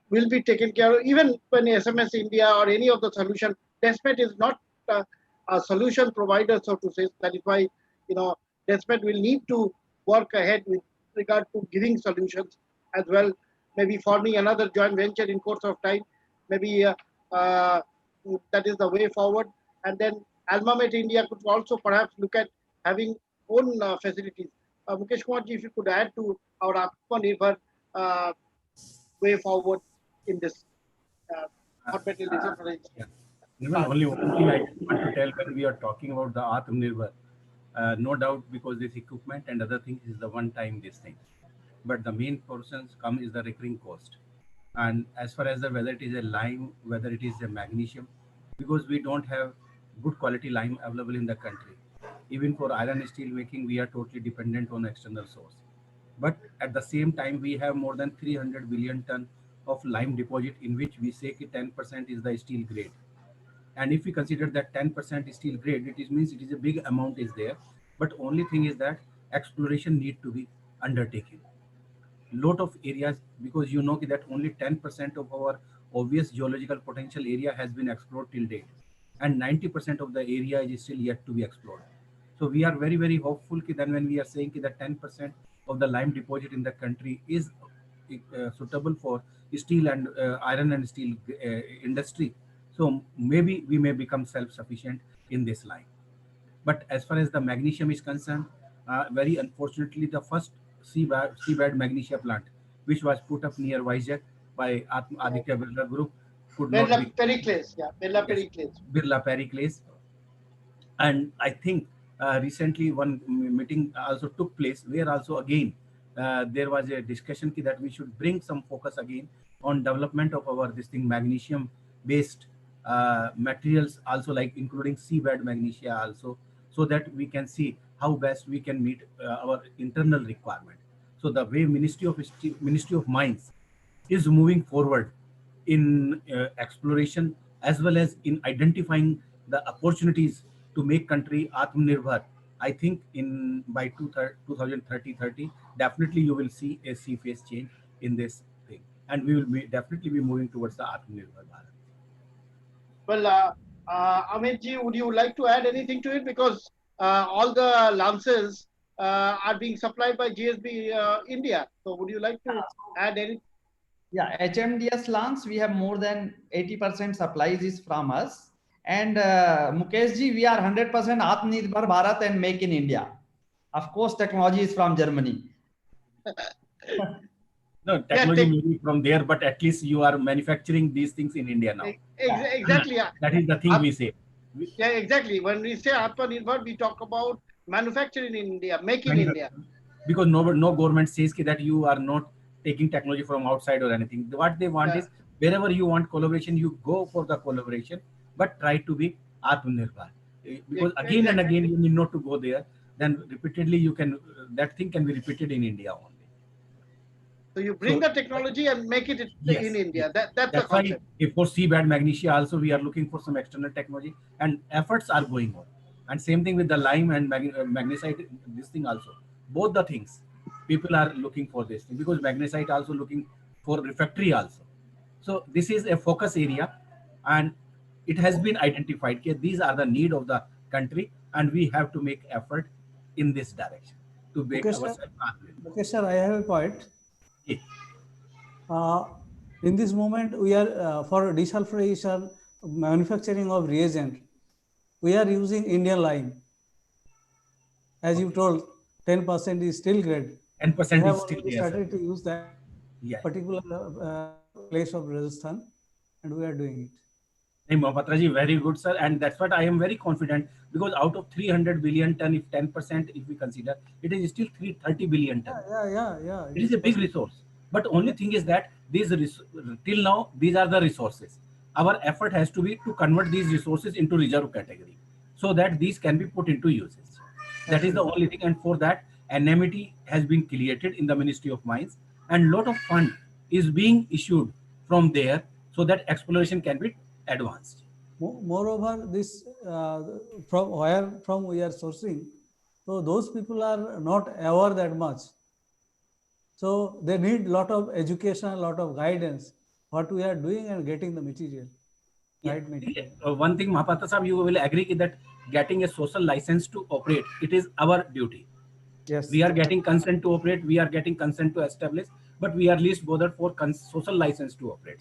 will be taken care of. Even when SMS India or any of the solution, DESMET is not a solution provider, so to say. That is why, DESMET will need to work ahead with regard to giving solutions as well, maybe forming another joint venture in course of time. Maybe that is the way forward. And then Almamet India could also perhaps look at having own facilities. Mukesh Kumarji, if you could add to our Atmanirbhar way forward in this hot metal desulphurization. Only one thing I want to tell when we are talking about the Atmanirbhar, no doubt because this equipment and other things is the one time this thing. But the main portions come is the recurring cost. And as far as whether it is a lime, whether it is a magnesium, because we don't have good quality lime available in the country. Even for iron and steel making, we are totally dependent on external source. But at the same time, we have more than 300 billion ton of lime deposit, in which we say 10% is the steel grade. And if we consider that 10% steel grade, it means it is a big amount is there. But only thing is that exploration need to be undertaken. Lot of areas, because that only 10% of our obvious geological potential area has been explored till date, and 90% of the area is still yet to be explored. So we are very, very hopeful that when we are saying that 10% of the lime deposit in the country is suitable for steel and iron and steel industry, so maybe we may become self-sufficient in this line. But as far as the magnesium is concerned, very unfortunately, the first seabed magnesia plant, which was put up near Vizag by Aditya Birla Group, could not be. Pericles, yeah, Birla Yes, Pericles. Birla Pericles. And I think recently one meeting also took place where also again there was a discussion that we should bring some focus again on development of our magnesium based materials, also like including seabed magnesia also, so that we can see how best we can meet our internal requirement. So the way Ministry of Mines is moving forward in exploration as well as in identifying the opportunities to make country Atmanirbhar, I think by 2030, definitely you will see a sea phase change in this thing, and we will definitely be moving towards the Atmanirbhar Bharat. Well, Amitji, would you like to add anything to it? Because all the lances are being supplied by GSB India. So would you like to add anything? Yeah, HMDS lance, we have more than 80% supplies is from us. And Mukeshji, we are 100% Atmanirbhar Bharat and make in India. Of course, technology is from Germany. No, technology may be from there, but at least you are manufacturing these things in India now. Exactly. That is the thing we say. Yeah, exactly. When we say Atmanirbhar, we talk about manufacturing in India, making in India. Because no government says that you are not taking technology from outside or anything. What they want is wherever you want collaboration, you go for the collaboration, but try to be Atmanirbhar. Because again and again, you need not to go there. Then repeatedly, you can that thing can be repeated in India only. So you bring the technology and make it in India. That's the concept. Why for seabed magnesia also we are looking for some external technology, and efforts are going on. And same thing with the lime and magnesite, this thing also. Both the things, people are looking for this thing, because magnesite also looking for refractory also. So this is a focus area, and it has been identified that these are the need of the country, and we have to make effort in this direction to make ourselves. Okay, sir, I have a point. In this moment, we are for desulphurization, manufacturing of reagent, we are using Indian lime. As you told, 10% is steel grade. 10% is steel. We started to use that particular place of Rajasthan, and we are doing it. Patraji, very good, sir, and that's what I am very confident, because out of 300 billion ton, if 10% if we consider, it is still 330 billion ton. Yeah. It is a big resource, but only thing is that these till now these are the resources. Our effort has to be to convert these resources into reserve category, so that these can be put into usage. That is the only thing, and for that anonymity has been created in the Ministry of Mines, and lot of fund is being issued from there, so that exploration can be advanced. Moreover, this from where we are sourcing, so those people are not aware that much. So they need a lot of education, a lot of guidance. what we are doing and getting the material, right material. One thing, Mahapatra Sahab, you will agree that getting a social license to operate, it is our duty. Yes. We are getting consent to operate, we are getting consent to establish, but we are least bothered for social license to operate.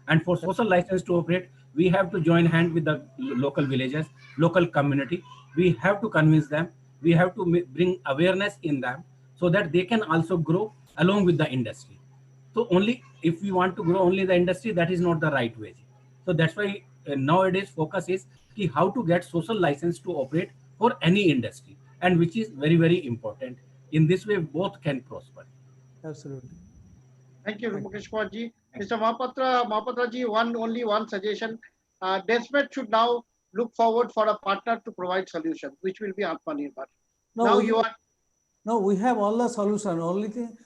And for social license to operate, we have to join hand with the local villages, local community. We have to convince them. We have to bring awareness in them so that they can also grow along with the industry. So only if we want to grow only the industry, that is not the right way. So that's why nowadays focus is how to get social license to operate for any industry, and which is very, very important. In this way, both can prosper. Absolutely. Thank you, Mukesh Kumar ji. Mr. Mahapatra ji, only one suggestion. DESMET should now look forward for a partner to provide solution, which will be Atmanirbhar. No, no, we have all the solution. Only thing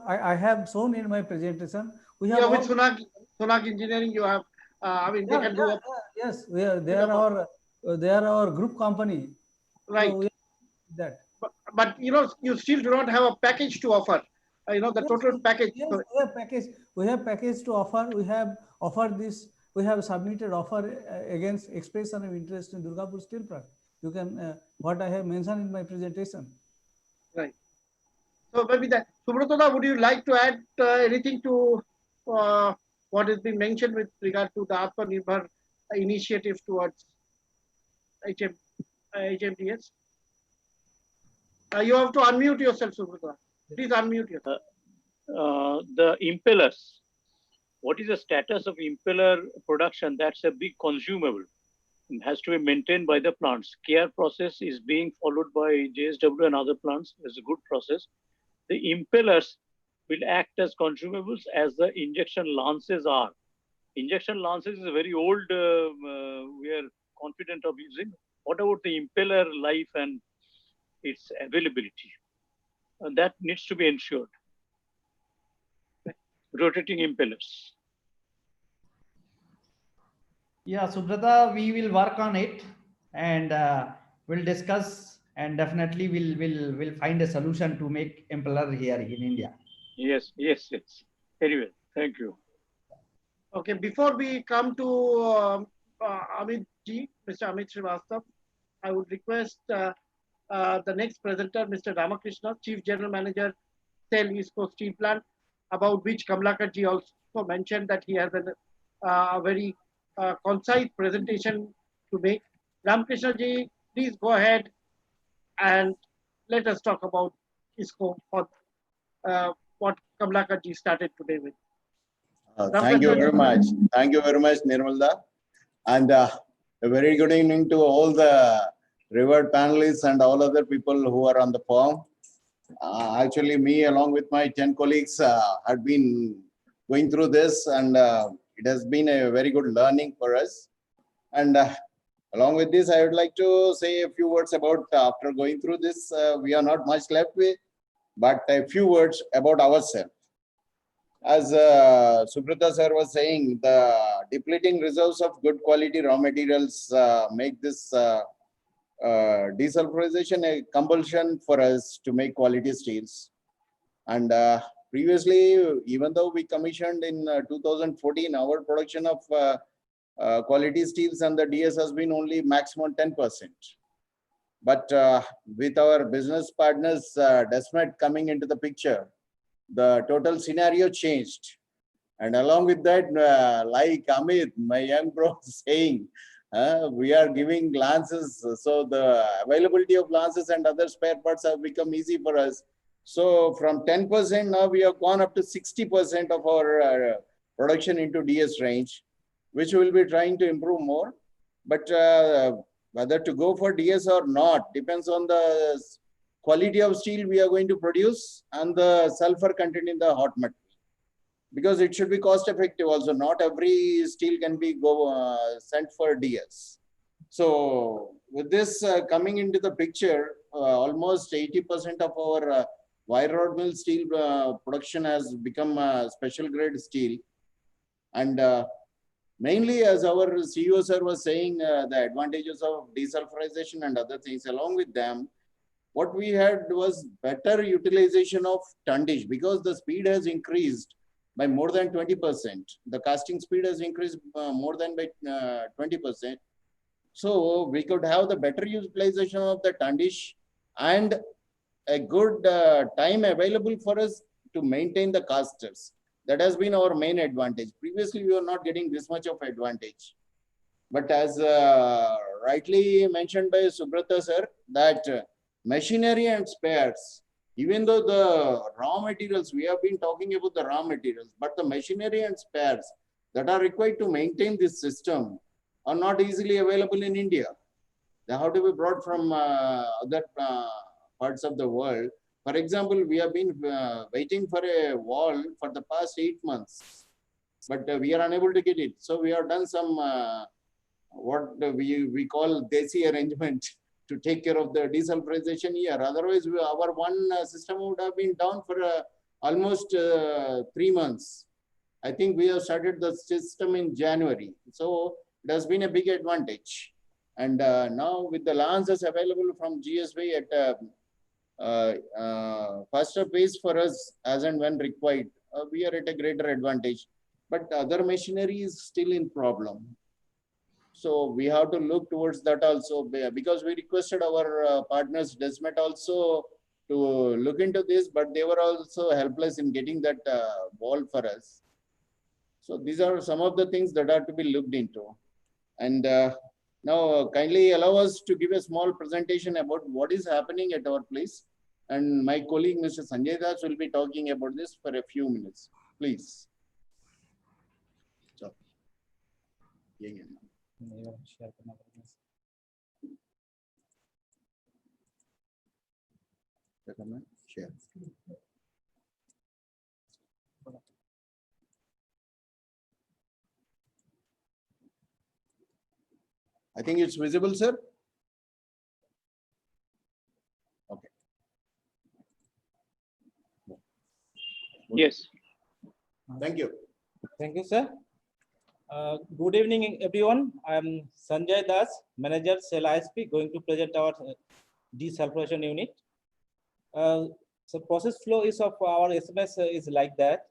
I have shown in my presentation. We have with Sunag Engineering. You have. I mean, they can do. Yes, they are our group company. Right. So that. But you still do not have a package to offer. The total package. Yes, we have package. We have package to offer. We have offered this. We have submitted offer against expression of interest in Durgapur Steel Plant. You can what I have mentioned in my presentation. Right. So maybe that. Subrata, would you like to add anything to what has been mentioned with regard to the Atmanirbhar initiative towards HMDS? You have to unmute yourself, Subrata. Please unmute yourself. The impellers. What is the status of impeller production? That's a big consumable. It has to be maintained by the plants. Care process is being followed by JSW and other plants. It's a good process. The impellers will act as consumables as the injection lances are. Injection lances is a very old, we are confident of using. What about the impeller life and its availability? And that needs to be ensured. Rotating impellers. Yeah, Subrata, we will work on it and we'll discuss, and definitely we'll find a solution to make impeller here in India. Yes. Very well. Thank you. Okay, before we come to Amit ji, Mr. Amit Srivastav, I would request the next presenter, Mr. Ramakrishna, Chief General Manager, SAIL East Coast Steel Plant, about which Kamlakar ji also mentioned that he has a very concise presentation to make. Ramakrishna ji, please go ahead and let us talk about ISCO for what Kamlakar ji started today with. Thank you very much. Thank you very much, Nirmalda. And a very good evening to all the revered panelists and all other people who are on the forum. Actually, me along with my 10 colleagues had been going through this, and it has been a very good learning for us. And along with this, I would like to say a few words about, after going through this, we are not much left with, but a few words about ourselves. As Subrata sir was saying, the depleting reserves of good quality raw materials make this desulphurization a compulsion for us to make quality steels. And previously, even though we commissioned in 2014, our production of quality steels and the DS has been only maximum 10%. But with our business partners, DESMET coming into the picture, the total scenario changed. And along with that, like Amit, my young bro, saying, we are giving lances. So the availability of lances and other spare parts have become easy for us. So from 10%, now we have gone up to 60% of our production into DS range, which we will be trying to improve more. But whether to go for DS or not depends on the quality of steel we are going to produce and the sulfur content in the hot metal. Because it should be cost effective also. Not every steel can be sent for DS. So with this coming into the picture, almost 80% of our wire rod mill steel production has become special grade steel. And mainly, as our CEO sir was saying, the advantages of desulphurization and other things, along with them, what we had was better utilization of tonnage, because the speed has increased. by more than 20%. The casting speed has increased more than by 20%. So we could have the better utilization of the tundish and a good time available for us to maintain the casters. That has been our main advantage. Previously, we were not getting this much of advantage. But as rightly mentioned by Subrata sir, that machinery and spares, even though the raw materials, we have been talking about the raw materials, but the machinery and spares that are required to maintain this system are not easily available in India. They have to be brought from other parts of the world. For example, we have been waiting for a wall for the past 8 months, but we are unable to get it. So we have done some what we call desi arrangement to take care of the desulphurization here. Otherwise, our one system would have been down for almost 3 months. I think we have started the system in January. So it has been a big advantage. And now with the lances available from GSB at faster pace for us as and when required, we are at a greater advantage. But other machinery is still in problem. So we have to look towards that also, because we requested our partners, Desmet also, to look into this, but they were also helpless in getting that wall for us. So these are some of the things that are to be looked into. And now kindly allow us to give a small presentation about what is happening at our place. And my colleague, Mr. Sanjay Das, will be talking about this for a few minutes. Please. So, yeah. Share. I think it's visible, sir. Okay. Yes. Thank you. Thank you, sir. Good evening, everyone. I am Sanjay Das, Manager, Cell ISP, going to present our desulphurization unit. So process flow is of our SMS is like that.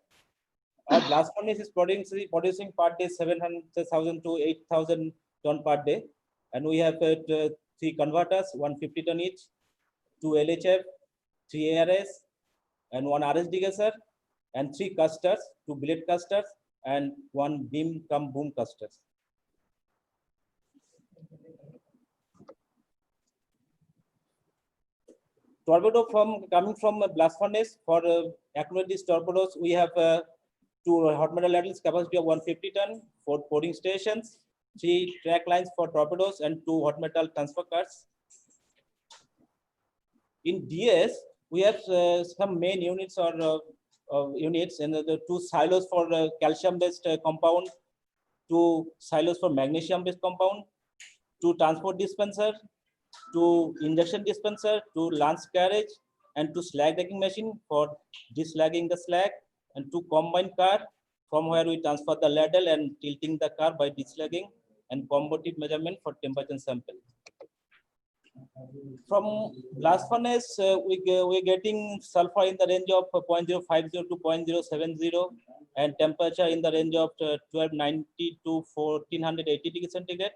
Our blast furnace is producing per day 700,000 to 8,000 ton per day, and we have 3 converters, 150 ton each, 2 LHF, 3 ARS, and 1 RS degasser, and 3 casters, 2 billet casters, and 1 beam cum boom casters. Torpedo coming from a blast furnace. For accumulate these torpedoes, we have 2 hot metal ladles capacity of 150 ton, 4 pouring stations, 3 track lines for torpedoes, and 2 hot metal transfer carts. In DS, we have some main units or units, and the 2 silos for calcium-based compound, 2 silos for magnesium-based compound, 2 transport dispenser, 2 injection dispenser, 2 lance carriage, and 2 slag decking machine for deslagging the slag, and 2 combine car from where we transfer the ladle and tilting the car by deslagging, and combative measurement for temperature sample. From blast furnace, we're getting sulfur in the range of 0.050 to 0.070, and temperature in the range of 1290 to 1480 degrees centigrade.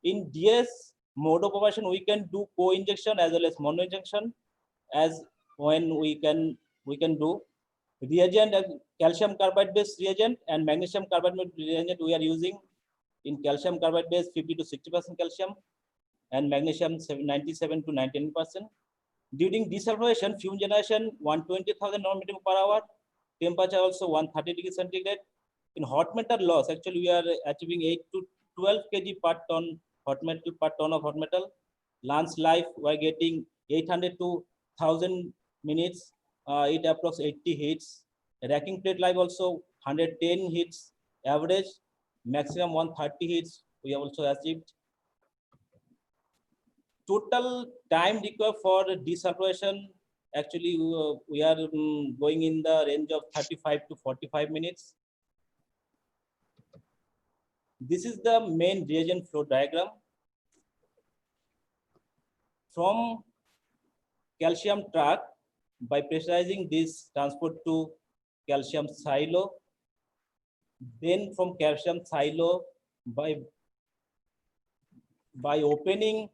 In DS mode of operation, we can do co-injection as well as mono-injection, as when we can do reagent, calcium carbide based reagent and magnesium carbide reagent we are using. In calcium carbide based 50 to 60% calcium, and magnesium 97 to 99%. During desulphurization, fume generation 120,000 nanometer per hour, temperature also 130 degrees centigrade. In hot metal loss, actually we are achieving 8 to 12 kg per ton hot metal per ton of hot metal. Lance life we are getting 800 to 1000 minutes, it approx 80 hits. Racking plate life also 110 hits average, maximum 130 hits we have also achieved. Total time required for desulphurization, actually we are going in the range of 35 to 45 minutes. This is the main reagent flow diagram. From calcium truck, by pressurizing this transport to calcium silo. Then from calcium silo, by opening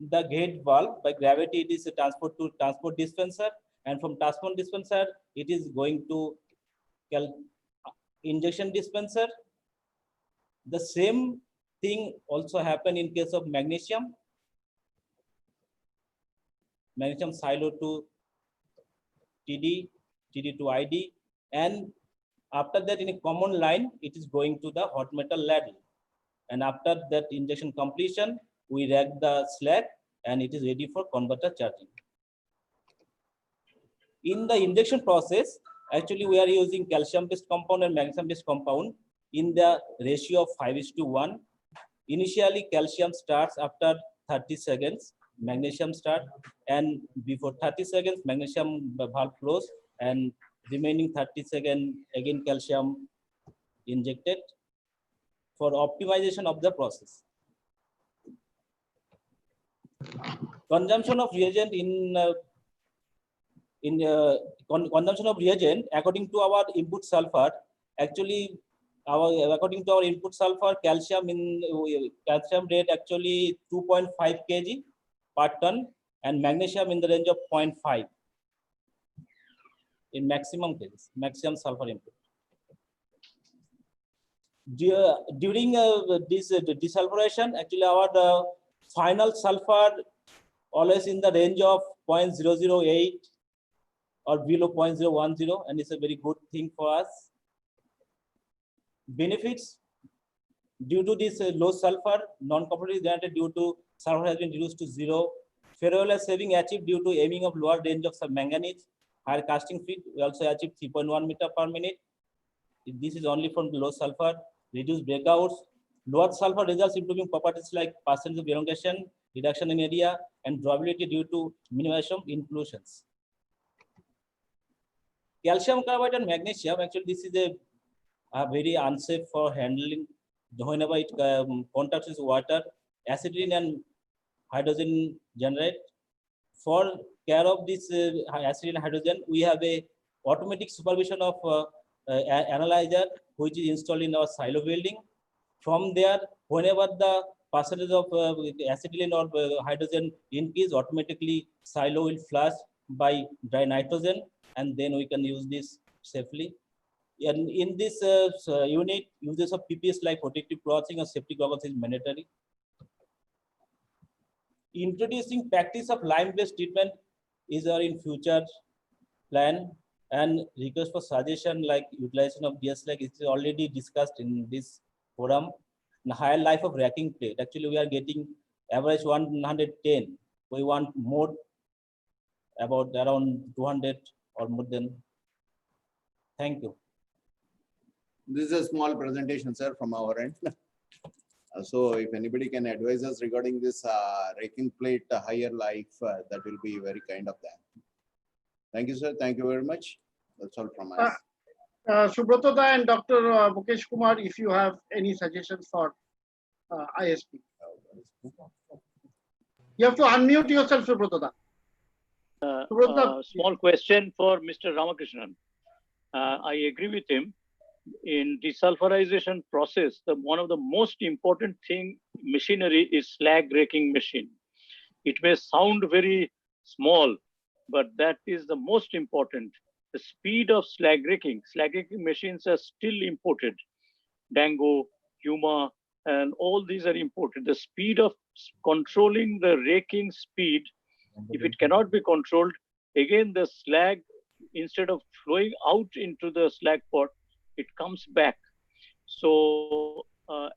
the gate valve by gravity, it is transport to transport dispenser, and from transport dispenser it is going to injection dispenser. The same thing also happen in case of magnesium silo to TD to ID, and after that in a common line it is going to the hot metal ladle, and after that injection completion we rack the slag and it is ready for converter charging. In the injection process, actually we are using calcium based compound and magnesium based compound in the ratio of 5:1. Initially calcium starts after 30 seconds, magnesium start, and before 30 seconds magnesium valve close, and remaining 30 seconds again calcium injected for optimization of the process. Consumption of reagent consumption of reagent according to our input sulfur. Actually, according to our input sulfur, calcium rate actually 2.5 kg per ton, and magnesium in the range of 0.5 in maximum cases, maximum sulfur input. During this desulfurization, actually our final sulfur always in the range of 0.008 or below 0.010, and it's a very good thing for us. Benefits: due to this low sulfur, non-competitive is granted due to sulfur has been reduced to 0. Ferroalloy saving achieved due to aiming of lower range of manganese, higher casting speed. We also achieved 3.1 meter per minute. This is only from the low sulfur. Reduced breakouts. Lower sulfur results improving properties like percentage of elongation, reduction in area, and durability due to minimization of inclusions. Calcium carbide and magnesium, actually this is a very unsafe for handling whenever it contacts with water. Acetylene and hydrogen generate. For care of this acetylene and hydrogen, we have a automatic supervision of analyzer which is installed in our silo building. From there, whenever the percentage of acetylene or hydrogen increase, automatically silo will flush by dry nitrogen, and then we can use this safely. And in this unit, uses of PPS like protective clothing or safety goggles is mandatory. Introducing practice of lime-based treatment is our in future plan, and request for suggestion like utilization of DS-lag is already discussed in this forum. And higher life of racking plate. Actually, we are getting average 110. We want more, about around 200 or more than. Thank you. This is a small presentation, sir, from our end. So if anybody can advise us regarding this raking plate higher life, that will be very kind of them. Thank you, sir. Thank you very much. That's all from us. Subrata and Dr. Mukesh Kumar, if you have any suggestions for ISP. You have to unmute yourself, Subrata. Small question for Mr. Ramakrishnan. I agree with him. In desulfurization process, one of the most important thing machinery is slag raking machine. It may sound very small, but that is the most important. The speed of slag raking machines are still imported. Dango, Yuma, and all these are imported. The speed of controlling the raking speed, if it cannot be controlled, again the slag, instead of flowing out into the slag pot, it comes back. So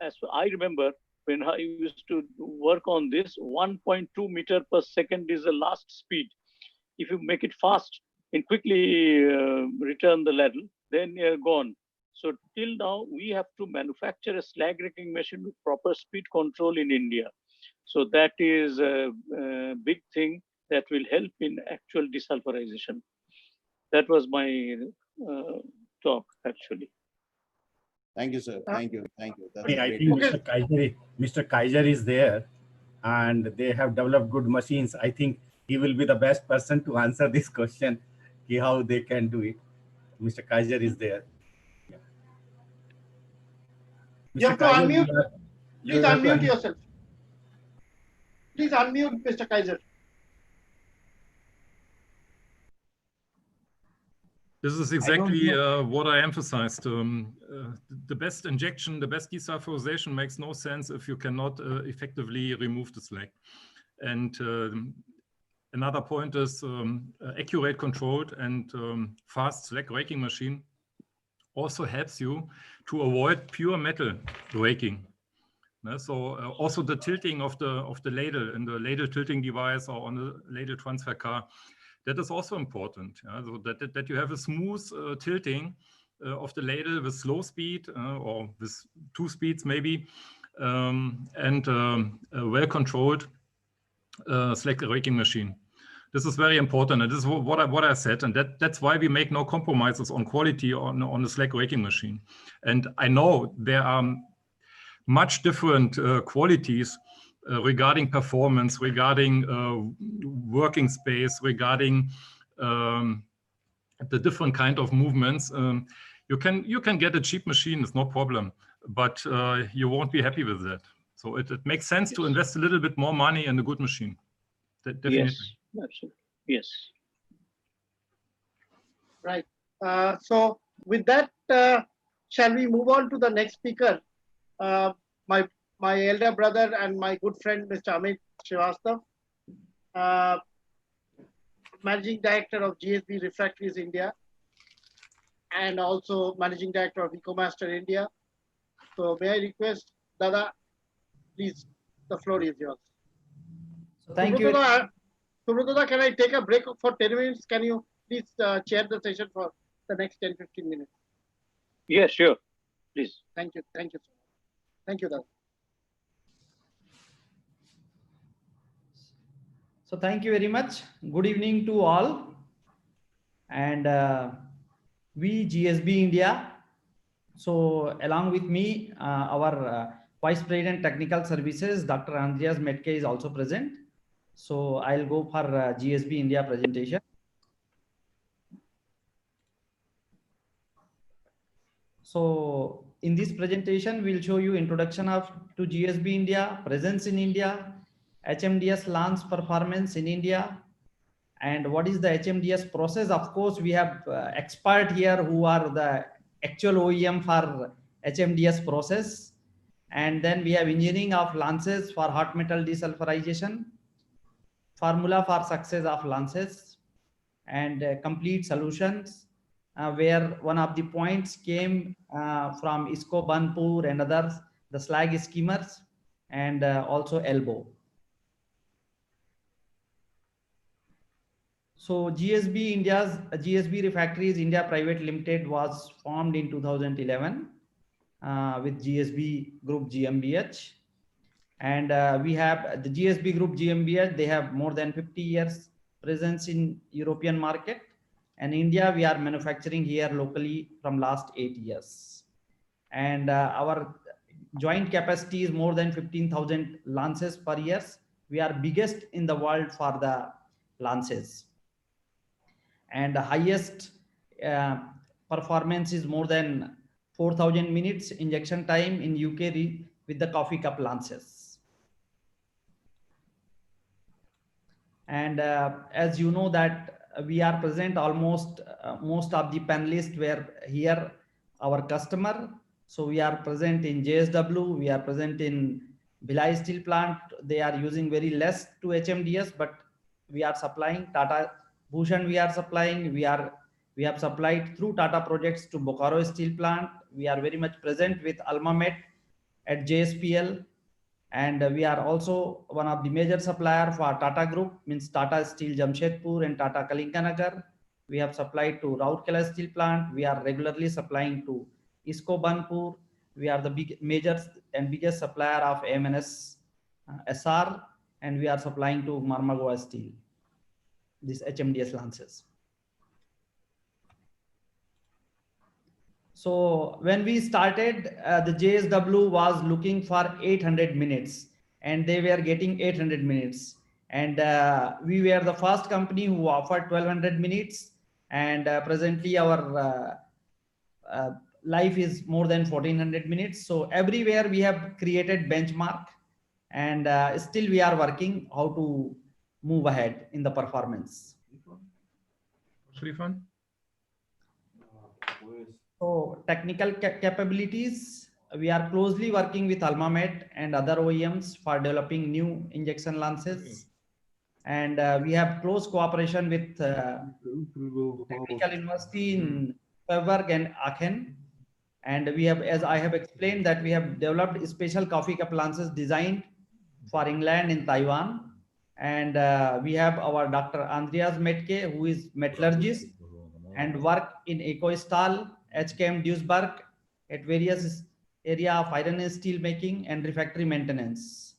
as I remember, when I used to work on this, 1.2 meter per second is the last speed. If you make it fast and quickly return the ladle, then you're gone. So till now, we have to manufacture a slag raking machine with proper speed control in India. So that is a big thing that will help in actual desulfurization. That was my talk, actually. Thank you, sir. Thank you. Thank you. That's I think Mr. Kaiser is there, and they have developed good machines. I think he will be the best person to answer this question, how they can do it. Mr. Kaiser is there. Yeah. You have to Kaiser, unmute. Please have to unmute yourself. Please unmute, Mr. Kaiser. This is exactly what I emphasized. The best injection, the best desulfurization makes no sense if you cannot effectively remove the slag. And another point is accurate, controlled, and fast slag raking machine also helps you to avoid pure metal raking. So also the tilting of the ladle in the ladle tilting device or on the ladle transfer car, that is also important. So that you have a smooth tilting of the ladle with slow speed or with 2 speeds maybe, and a well-controlled slag raking machine. This is very important, and this is what I said, and that's why we make no compromises on quality on the slag raking machine. And I know there are much different qualities regarding performance, regarding working space, regarding the different kind of movements. You can get a cheap machine, it's no problem, but you won't be happy with that. So it makes sense to invest a little bit more money in a good machine. Definitely. Yes, absolutely. Yes. Right. So with that, shall we move on to the next speaker? My elder brother and my good friend, Mr. Amit Srivastav, Managing Director of GSB Refractories India, and also Managing Director of EcoMaster India. So may I request, Dada, please, the floor is yours. Thank you. Subratada, can I take a break for 10 minutes? Can you please chair the session for the next 10-15 minutes? Yes, sure. Please. Thank you. Thank you so much. Thank you, Dada. So thank you very much. Good evening to all. And we GSB India. So along with me, our Vice President Technical Services, Dr. Andreas Metke, is also present. So I'll go for GSB India presentation. So in this presentation, we'll show you introduction to GSB India, presence in India, HMDS launch performance in India, and what is the HMDS process. Of course, we have expert here who are the actual OEM for HMDS process. And then we have engineering of lances for hot metal desulfurization, formula for success of lances, and complete solutions, where one of the points came from ISCO Banpur and others, the slag skimmers, and also elbow. So GSB Refractories India Private Limited was formed in 2011 with GSB Group GmbH. And we have the GSB Group GmbH, they have more than 50 years presence in European market. And India, we are manufacturing here locally from last 8 years. And our joint capacity is more than 15,000 lances per year. We are biggest in the world for the lances. And the highest performance is more than 4,000 minutes injection time in UK with the coffee cup lances. And as you know that we are present almost most of the panelists were here our customer. So we are present in JSW, we are present in Bhilai steel plant. They are using very less to HMDS, but we are supplying Tata Bhushan, we are supplying, we have supplied through Tata projects to Bokaro steel plant. We are very much present with Almamet at JSPL. And we are also one of the major supplier for Tata Group, means Tata Steel Jamshedpur and Tata Kalinkanagar. We have supplied to Rourkela Steel Plant. We are regularly supplying to ISCO Banpur. We are the major and biggest supplier of MNS SR, and we are supplying to Marmagoa Steel, these HMDS lances. So when we started, the JSW was looking for 800 minutes and they were getting 800 minutes. And we were the first company who offered 1200 minutes. And presently our life is more than 1400 minutes. So everywhere we have created benchmark, and still we are working how to move ahead in the performance. So technical capabilities, we are closely working with Almamet and other OEMs for developing new injection lances. And we have close cooperation with Technical University in Freiburg and Aachen. And we have, as I have explained, that we have developed special coffee cup lances designed for England and Taiwan. And we have our Dr. Andreas Metke, who is metallurgist and work in EcoStal, HKM Duisburg at various area of iron and steel making and refractory maintenance.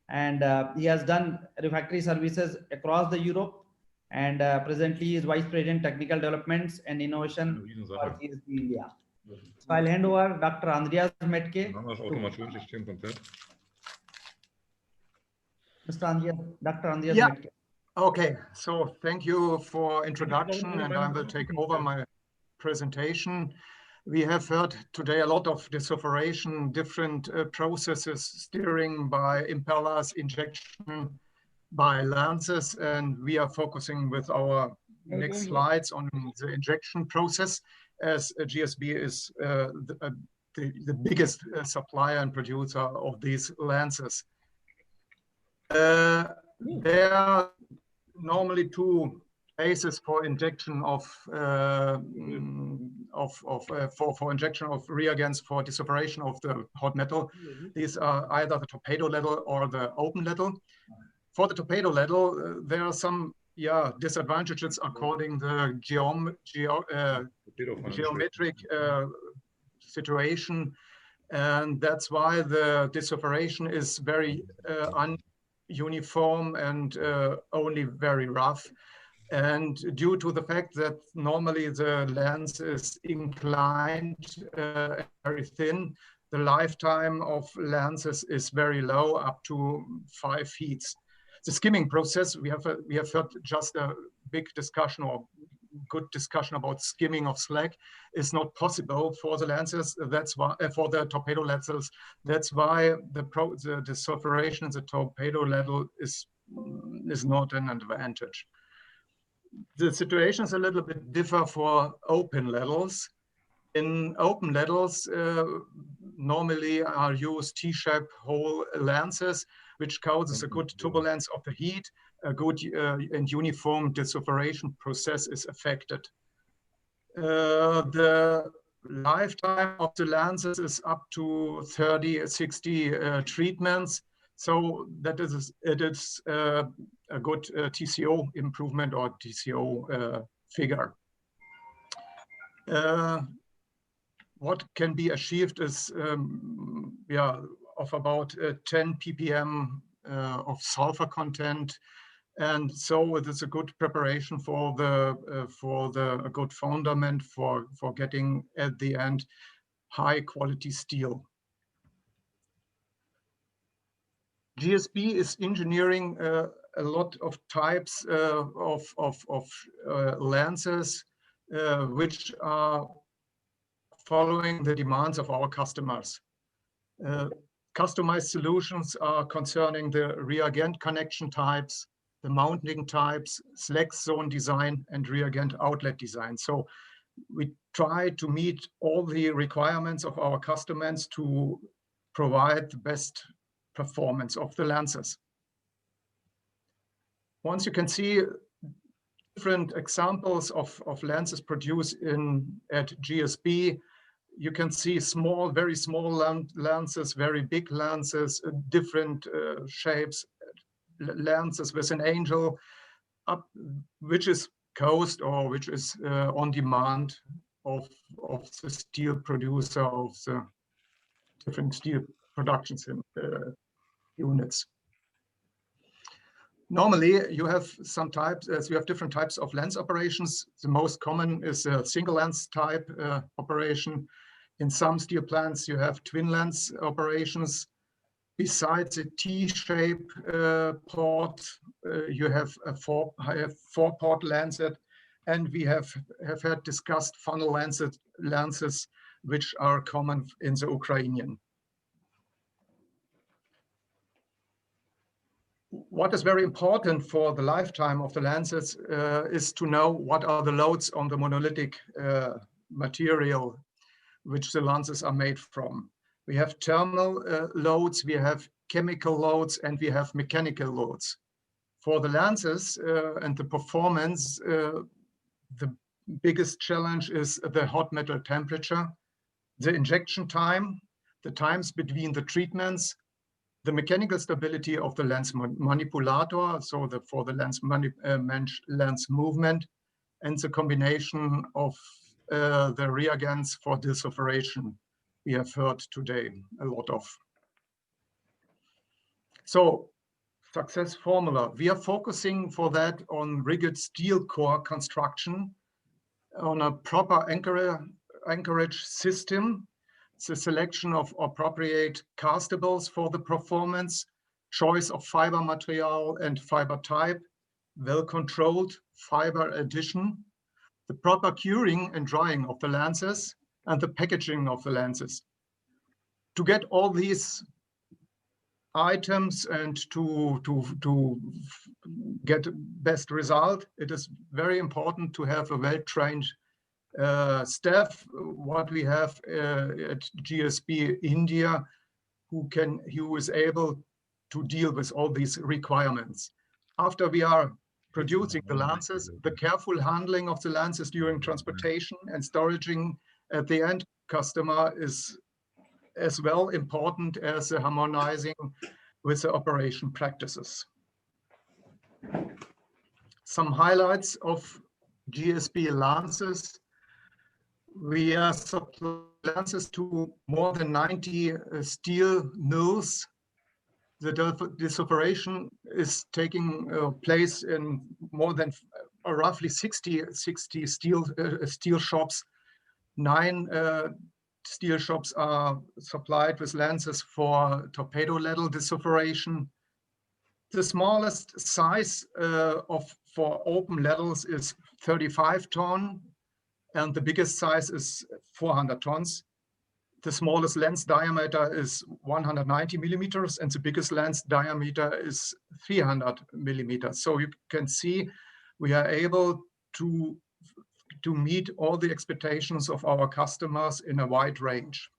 And he has done refractory services across the Europe, and presently he is Vice President Technical Developments and Innovation for GSB India. So I'll hand over Dr. Andreas Metke. Mr. Andreas, Dr. Andreas Metke. Okay, so thank you for introduction, and I will take over my presentation. We have heard today a lot of desulfuration, different processes, steering by impellers, injection by lances, and we are focusing with our next slides on the injection process, as GSB is the biggest supplier and producer of these lances. There are normally two bases for injection for injection of reagents for desulfuration of the hot metal. These are either the torpedo ladle or the open ladle. For the torpedo ladle, there are some disadvantages according to the geometric situation, and that's why the desulfuration is very uniform and only very rough. And due to the fact that normally the lens is inclined very thin, the lifetime of lenses is very low, up to 5 feet. The skimming process, we have heard just a big discussion or good discussion about skimming of slag, is not possible for the lenses. That's why for the torpedo lenses. That's why the desulfuration in the torpedo ladle is not an advantage. The situation is a little bit different for open ladles. In open ladles, normally are used T-shaped hole lenses, which causes a good turbulence of the heat. A good and uniform desulfuration process is affected. The lifetime of the lenses is up to 30, 60 treatments. So that is, it is a good TCO improvement or TCO figure. What can be achieved is of about 10 ppm of sulfur content, and so it is a good preparation for the good fundament for getting at the end high quality steel. GSB is engineering a lot of types of lenses which are following the demands of our customers. Customized solutions are concerning the reagent connection types, the mounting types, slag zone design, and reagent outlet design. So we try to meet all the requirements of our customers to provide the best performance of the lenses. Once you can see different examples of lenses produced at GSB, you can see small, very small lenses, very big lenses, different shapes, lenses with an angel, which is cost or which is on demand of the steel producer, of the different steel productions units. Normally, you have some types, as you have different types of lens operations. The most common is a single lens type operation. In some steel plants, you have twin lens operations. Besides a T-shape port, you have a four-port lens And we have had discussed funnel lenses, which are common in the Ukrainian. What is very important for the lifetime of the lenses is to know what are the loads on the monolithic material which the lenses are made from. We have thermal loads, we have chemical loads, and we have mechanical loads. For the lenses and the performance, the biggest challenge is the hot metal temperature, the injection time, the times between the treatments, the mechanical stability of the lens manipulator, so for the lens movement, and the combination of the reagents for desulphuration we have heard today a lot of. So, success formula. We are focusing for that on rigid steel core construction, on a proper anchorage system, the selection of appropriate castables for the performance, choice of fiber material and fiber type, well-controlled fiber addition, the proper curing and drying of the lenses, and the packaging of the lenses. To get all these items and to get best result, it is very important to have a well-trained staff, what we have at GSB India, who is able to deal with all these requirements. After we are producing the lenses, the careful handling of the lenses during transportation and storaging at the end customer is as well important as the harmonizing with the operation practices. Some highlights of GSB lenses. We are supplying lenses to more than 90 steel mills. The desulphuration is taking place in more than roughly 60 steel shops. 9 steel shops are supplied with lenses for torpedo ladle desulphuration. The smallest size for open ladles is 35 ton, and the biggest size is 400 tons. The smallest lens diameter is 190 millimeters, and the biggest lens diameter is 300 millimeters. So you can see we are able to meet all the expectations of our customers in a wide range.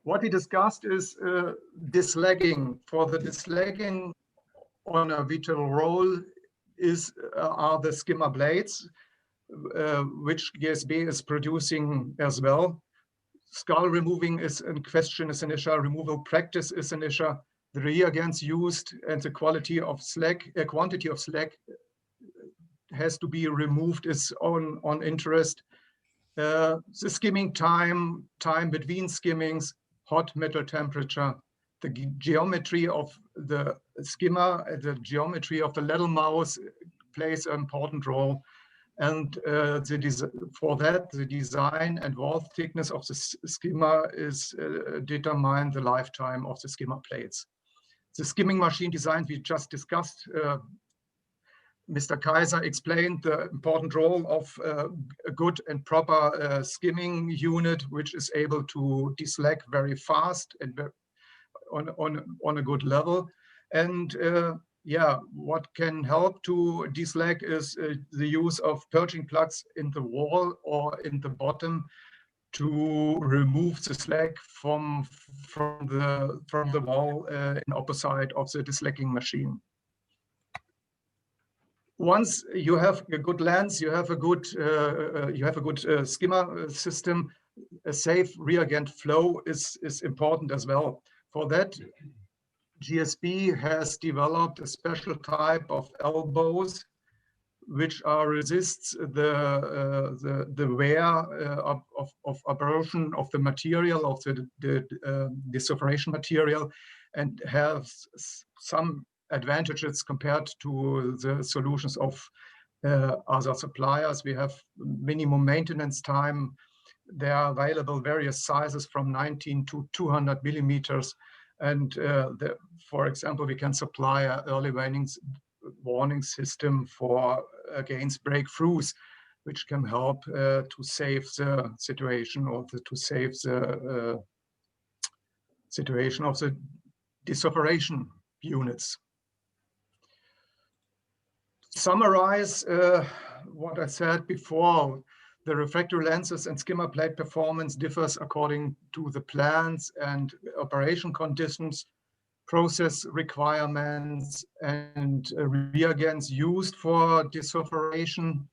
What we discussed is dislagging. For the dislagging on a vital roll are the skimmer blades, which GSB is producing as well. Skull removing is in question is an issue, removal practice is an issue. The reagents used and the quantity of slag has to be removed is on interest. The skimming time between skimmings, hot metal temperature, the geometry of the skimmer, the geometry of the ladle mouth plays an important role. And for that, the design and wall thickness of the skimmer is determine the lifetime of the skimmer plates. The skimming machine design we just discussed, Mr. Kaiser explained the important role of a good and proper skimming unit, which is able to deslag very fast and on a good level. And yeah, what can help to deslag is the use of purging plugs in the wall or in the bottom to remove the slag from the wall in opposite of the deslagging machine. Once you have a good lens, you have a good skimmer system. A safe reagent flow is important as well. For that, GSB has developed a special type of elbows which resists the wear of abrasion of the material, of the desulphuration material, and has some advantages compared to the solutions of other suppliers. We have minimum maintenance time. There are available various sizes from 19 to 200 millimeters. And for example, we can supply an early warning system for against breakthroughs, which can help to save the situation or to save the situation of the desulphuration units. Summarize what I said before, the refractory lenses and skimmer plate performance differs according to the plans and operation conditions, process requirements, and reagents used for desulphuration.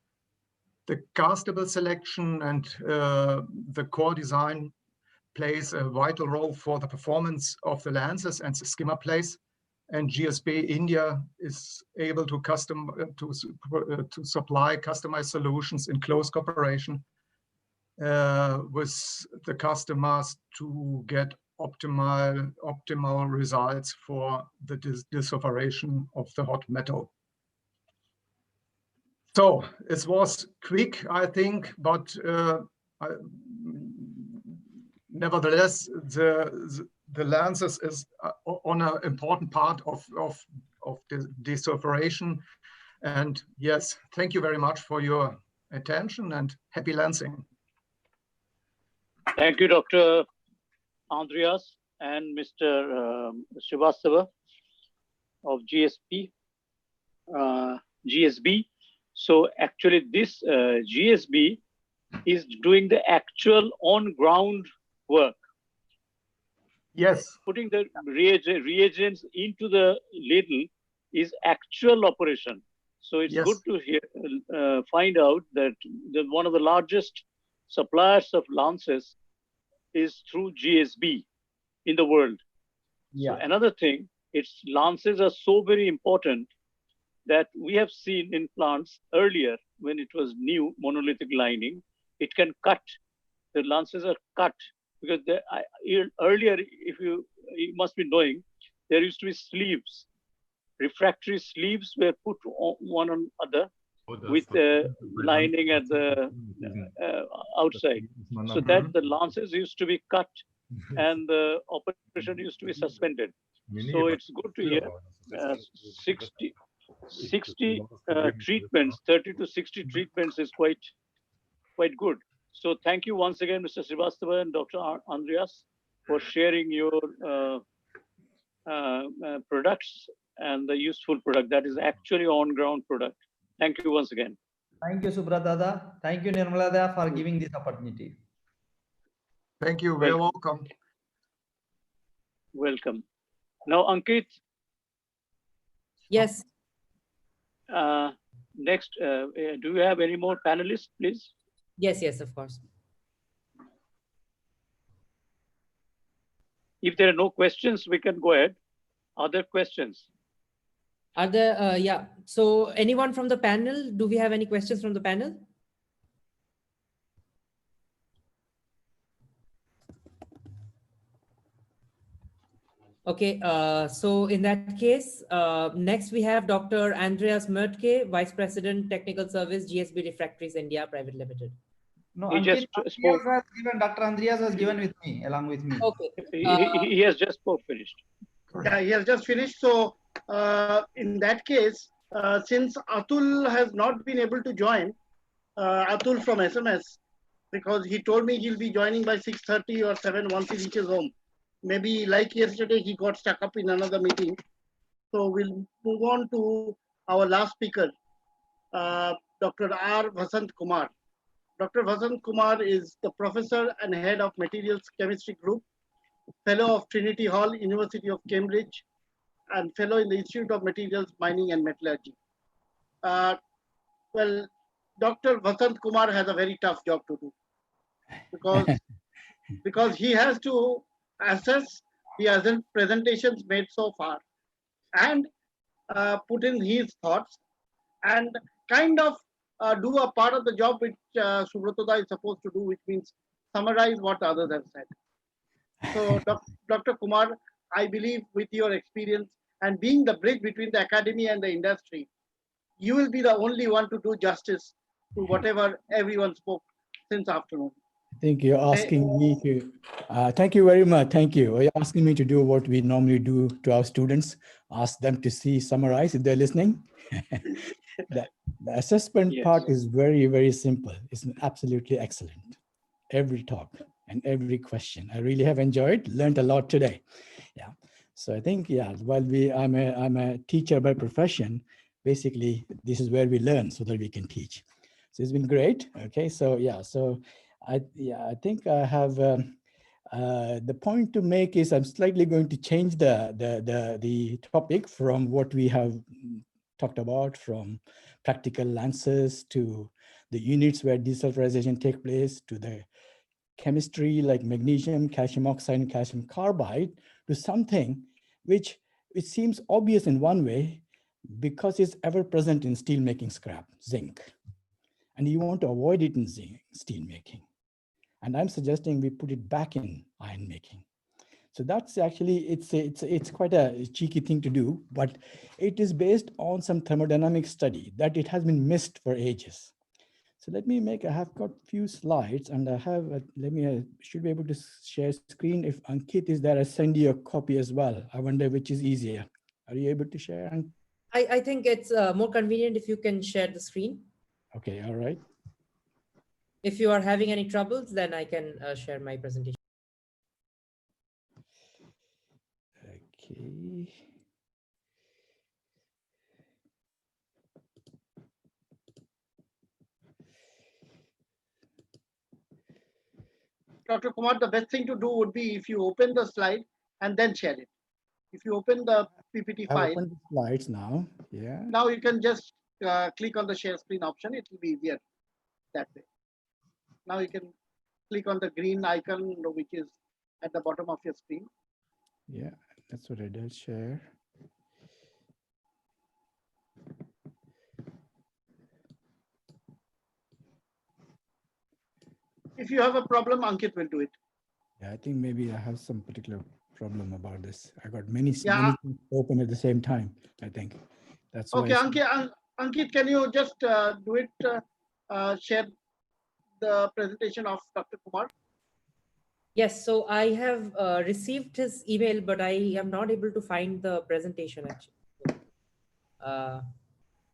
The castable selection and the core design plays a vital role for the performance of the lenses and the skimmer plates. And GSB India is able to supply customized solutions in close cooperation with the customers to get optimal results for the desulphuration of the hot metal. So it was quick, I think, but nevertheless, the lenses is on an important part of the desulphuration. And yes, thank you very much for your attention and happy lensing. Thank you, Dr. Andreas and Mr. Srivastava of GSB. So actually this GSB is doing the actual on-ground work. Yes. Putting the reagents into the ladle is actual operation. So it's good to find out that one of the largest suppliers of lances is through GSB in the world. Yeah. So another thing, its lances are so very important that we have seen in plants earlier when it was new monolithic lining, it can cut. The lances are cut because earlier, if you must be knowing, there used to be sleeves. Refractory sleeves were put on one on other with the lining at the outside, so that the lances used to be cut and the operation used to be suspended. So it's good to hear 60 treatments, 30 to 60 treatments is quite good. So thank you once again, Mr. Srivastava and Dr. Andreas, for sharing your products and the useful product that is actually on-ground product. Thank you once again. Thank you, Subradada. Thank you, Nirmalada, for giving this opportunity. Thank you. Very welcome. Welcome. Now, Ankit. Yes. Next, do you have any more panelists, please? Yes, of course. If there are no questions, we can go ahead. Other questions? Are there, yeah. So anyone from the panel? Do we have any questions from the panel? Okay, so in that case, next we have Dr. Andreas Mertke, Vice President, Technical Service, GSB Refractories India Private Limited. No, He just spoke. Dr. Andreas has given with me, along with me. Okay. He has just finished. Yeah, he has just finished. So in that case, since Atul has not been able to join, Atul from SMS, because he told me he'll be joining by 6:30 or 7 once he reaches home. Maybe like yesterday, he got stuck up in another meeting. So we'll move on to our last speaker, Dr. R. Vasant Kumar. Dr. Vasant Kumar is the professor and head of Materials Chemistry Group, fellow of Trinity Hall, University of Cambridge, and fellow in the Institute of Materials, Mining and Metallurgy. Well, Dr. Vasant Kumar has a very tough job to do because he has to assess the presentations made so far and put in his thoughts and kind of do a part of the job which Subratodda is supposed to do, which means summarize what others have said. So Dr. Kumar, I believe with your experience and being the bridge between the academy and the industry, you will be the only one to do justice to whatever everyone spoke since afternoon. I think you're asking me to, thank you very much, thank you. You're asking me to do what we normally do to our students, ask them to summarize if they're listening. The assessment Yes. part is very, very simple. It's absolutely excellent. Every talk and every question. I really have enjoyed, learned a lot today. Yeah. So I think, yeah, while I'm a teacher by profession, basically this is where we learn so that we can teach. So it's been great. Okay. So yeah, so I think I have the point to make is I'm slightly going to change the topic from what we have talked about, from practical answers to the units where desulfurization takes place, to the chemistry like magnesium, calcium oxide, and calcium carbide, to something which it seems obvious in one way because it's ever present in steel making scrap, zinc. And you want to avoid it in steel making. And I'm suggesting we put it back in iron making. So that's actually, it's quite a cheeky thing to do, but it is based on some thermodynamic study that it has been missed for ages. So let me I have got few slides and I have, should be able to share screen. If Ankit is there, I send you a copy as well. I wonder which is easier. Are you able to share? I think it's more convenient if you can share the screen. Okay, all right. If you are having any troubles, then I can share my presentation. Okay. Dr. Kumar, the best thing to do would be if you open the slide and then share it. If you open the PPT I've file, opened the slides now. Yeah. now you can just click on the share screen option. It will be easier that way. Now you can click on the green icon, which is at the bottom of your screen. Yeah, that's what I did, share. If you have a problem, Ankit will do it. Yeah, I think maybe I have some particular problem about this. I got many things open at the same time, I think. That's okay, why. Ankit, can you just do it, share the presentation of Dr. Kumar? Yes, so I have received his email, but I am not able to find the presentation actually.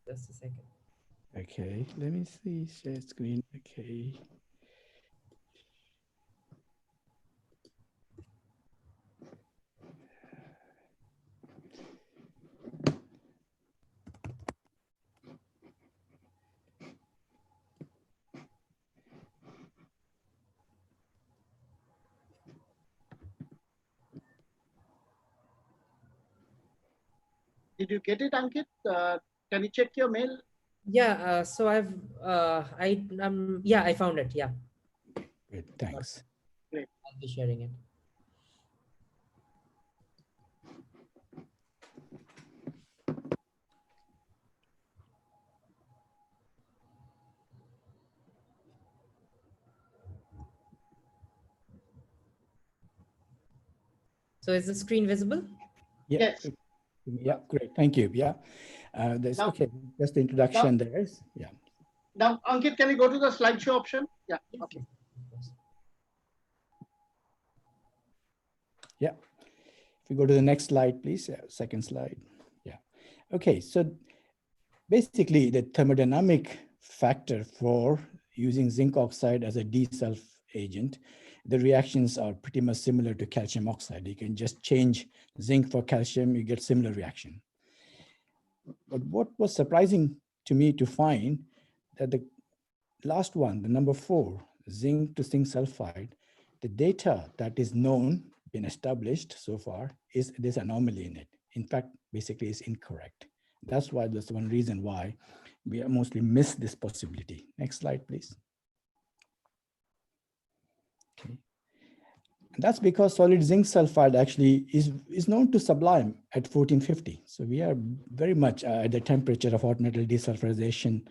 Just a second. Okay, let me see, share screen, okay. Did you get it, Ankit? Can you check your mail? Yeah, so I found it. Yeah. Good, thanks. Great. I'll be sharing it. So is the screen visible? Yeah. Yes. Yeah, great, thank you. Yeah, there's Now, okay, just the introduction there is, yeah. Now, Ankit, can you go to the slideshow option? Yeah, okay. Yeah, if you go to the next slide, please, second slide. Yeah, okay, so basically the thermodynamic factor for using zinc oxide as a desulf agent, the reactions are pretty much similar to calcium oxide. You can just change zinc for calcium, you get similar reaction. But what was surprising to me to find that the last one, the number 4, zinc to zinc sulfide, the data that is known, been established so far, is this anomaly in it. In fact, basically is incorrect. That's why there's one reason why we mostly miss this possibility. Next slide, please. Okay. And that's because solid zinc sulfide actually is known to sublime at 1450. So we are very much at the temperature of hot metal desulfurization,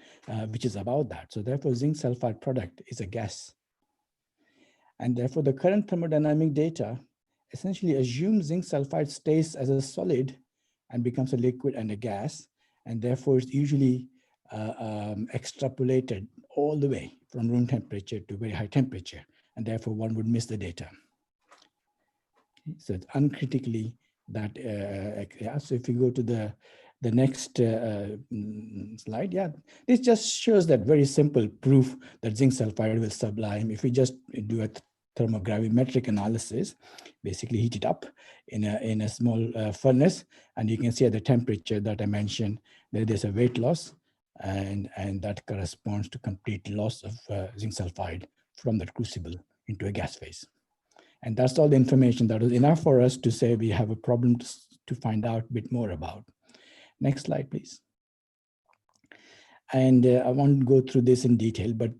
which is about that. So therefore, zinc sulfide product is a gas. And therefore, the current thermodynamic data essentially assumes zinc sulfide stays as a solid and becomes a liquid and a gas. And therefore, it's usually extrapolated all the way from room temperature to very high temperature. And therefore, one would miss the data. So it's uncritically that, yeah, so if you go to the the next slide. Yeah, this just shows that very simple proof that zinc sulfide will sublime if we just do a thermogravimetric analysis, basically heat it up in a small furnace, and you can see at the temperature that I mentioned that there's a weight loss, and that corresponds to complete loss of zinc sulfide from that crucible into a gas phase. And that's all the information that was enough for us to say we have a problem to find out a bit more about. Next slide, please. And I won't go through this in detail, but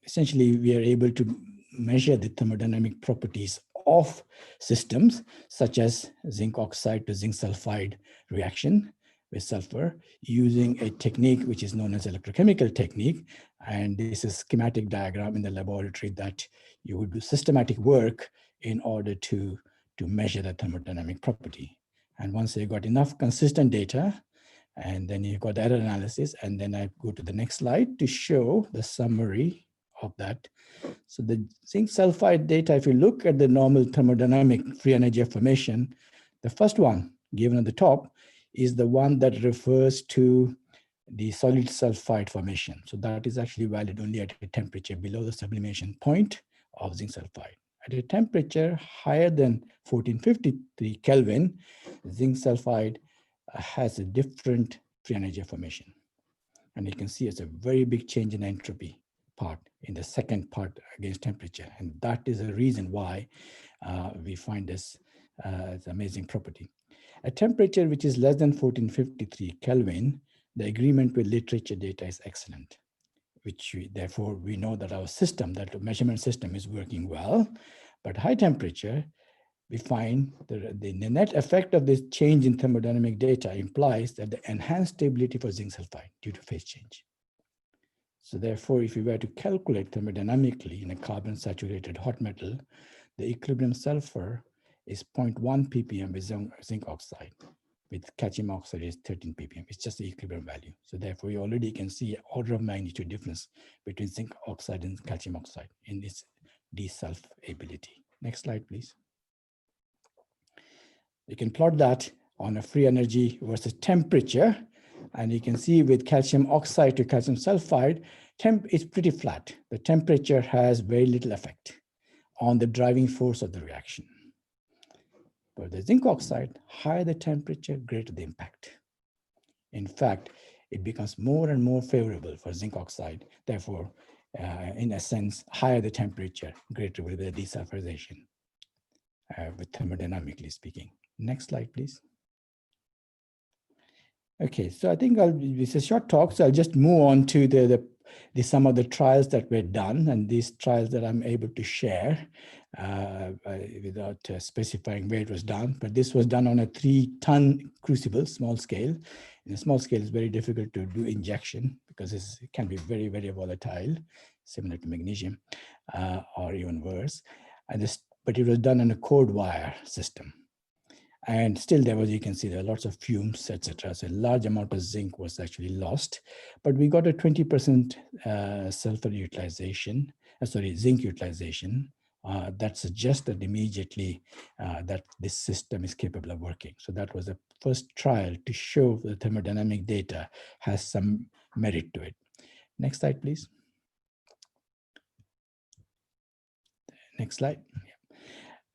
essentially we are able to measure the thermodynamic properties of systems such as zinc oxide to zinc sulfide reaction with sulfur using a technique which is known as electrochemical technique. And this is a schematic diagram in the laboratory that you would do systematic work in order to measure the thermodynamic property. And once you got enough consistent data, and then you've got the error analysis, and then I go to the next slide to show the summary of that. So the zinc sulfide data, if you look at the normal thermodynamic free energy of formation, the first one given at the top is the one that refers to the solid sulfide formation. So that is actually valid only at a temperature below the sublimation point of zinc sulfide. At a temperature higher than 1453 Kelvin, zinc sulfide has a different free energy of formation. And you can see it's a very big change in entropy part in the second part against temperature. And that is the reason why we find this as an amazing property. At temperature which is less than 1453 Kelvin, the agreement with literature data is excellent, which therefore we know that our system, that the measurement system is working well. But high temperature, we find the net effect of this change in thermodynamic data implies that the enhanced stability for zinc sulfide due to phase change. So therefore, if we were to calculate thermodynamically in a carbon saturated hot metal, the equilibrium sulfur is 0.1 ppm with zinc oxide. With calcium oxide is 13 ppm. It's just the equilibrium value. So therefore, you already can see an order of magnitude difference between zinc oxide and calcium oxide in its desulphability. Next slide, please. You can plot that on a free energy versus temperature. And you can see with calcium oxide to calcium sulfide, it's pretty flat. The temperature has very little effect on the driving force of the reaction. But the zinc oxide, higher the temperature, greater the impact. In fact, it becomes more and more favorable for zinc oxide. Therefore, in a sense, higher the temperature, greater will be the desulphurization, with thermodynamically speaking. Next slide, please. Okay, so I think it's a short talk, so I'll just move on to some of the trials that were done, and these trials that I'm able to share without specifying where it was done. But this was done on a 3-ton crucible, small scale. In a small scale, it's very difficult to do injection because it can be very, very volatile, similar to magnesium, or even worse. But it was done on a cord wire system. And still there was, you can see there are lots of fumes, etc. So a large amount of zinc was actually lost, but we got a 20% sulfur utilization, zinc utilization. That suggests that immediately that this system is capable of working. So that was the first trial to show the thermodynamic data has some merit to it. Next slide, please. Next slide.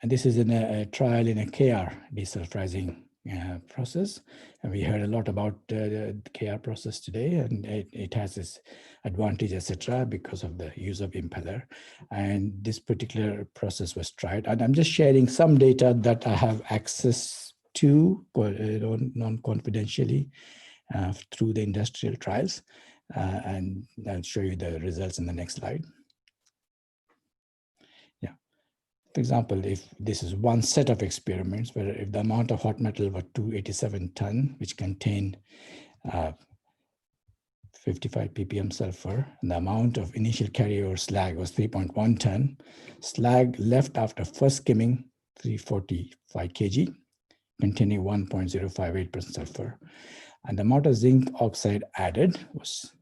And this is in a trial in a KR desulfurizing process. And we heard a lot about the KR process today, and it has its advantage, etc., because of the use of impeller. And this particular process was tried. And I'm just sharing some data that I have access to non-confidentially through the industrial trials. And I'll show you the results in the next slide. For example, if this is one set of experiments where if the amount of hot metal were 287 ton, which contained 55 ppm sulfur, and the amount of initial carryover slag was 3.1 ton, slag left after first skimming 345 kg, containing 1.058% sulfur, and the amount of zinc oxide added was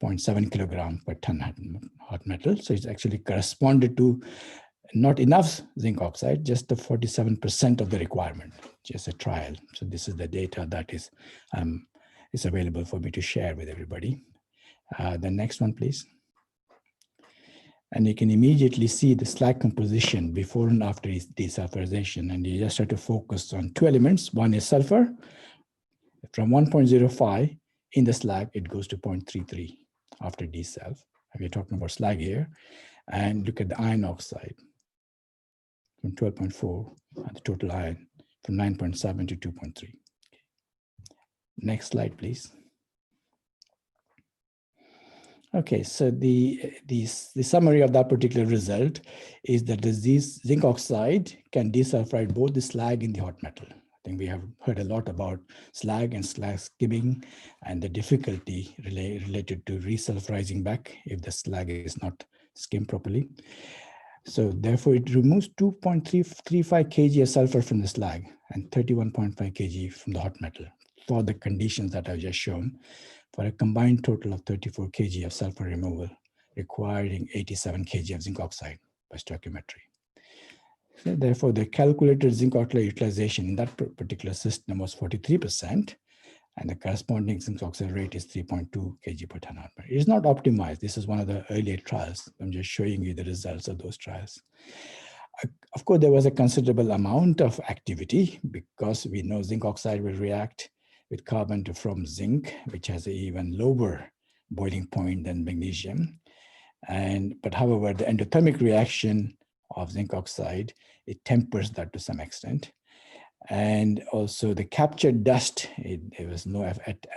0.7 kilogram per ton hot metal. So it's actually corresponded to Not enough zinc oxide, just the 47% of the requirement, just a trial. So this is the data that is available for me to share with everybody. The next one, please. And you can immediately see the slag composition before and after desulfurization. And you just have to focus on two elements. One is sulfur. From 1.05 in the slag, it goes to 0.33 after desulf. We're talking about slag here. And look at the iron oxide from 12.4, and the total iron from 9.7 to 2.3. Next slide, please. Okay, so the summary of that particular result is that this zinc oxide can desulfurate both the slag and the hot metal. I think we have heard a lot about slag and slag skimming and the difficulty related to resulfurizing back if the slag is not skimmed properly. So therefore, it removes 2.335 kg of sulfur from the slag and 31.5 kg from the hot metal for the conditions that I've just shown, for a combined total of 34 kg of sulfur removal, requiring 87 kg of zinc oxide by stoichiometry. So therefore, the calculated zinc oxide utilization in that particular system was 43%, and the corresponding zinc oxide rate is 3.2 kg per ton hour. It is not optimized. This is one of the earlier trials. I'm just showing you the results of those trials. Of course, there was a considerable amount of activity because we know zinc oxide will react with carbon from zinc, which has an even lower boiling point than magnesium. But however, the endothermic reaction of zinc oxide, it tempers that to some extent. And also the captured dust, there was no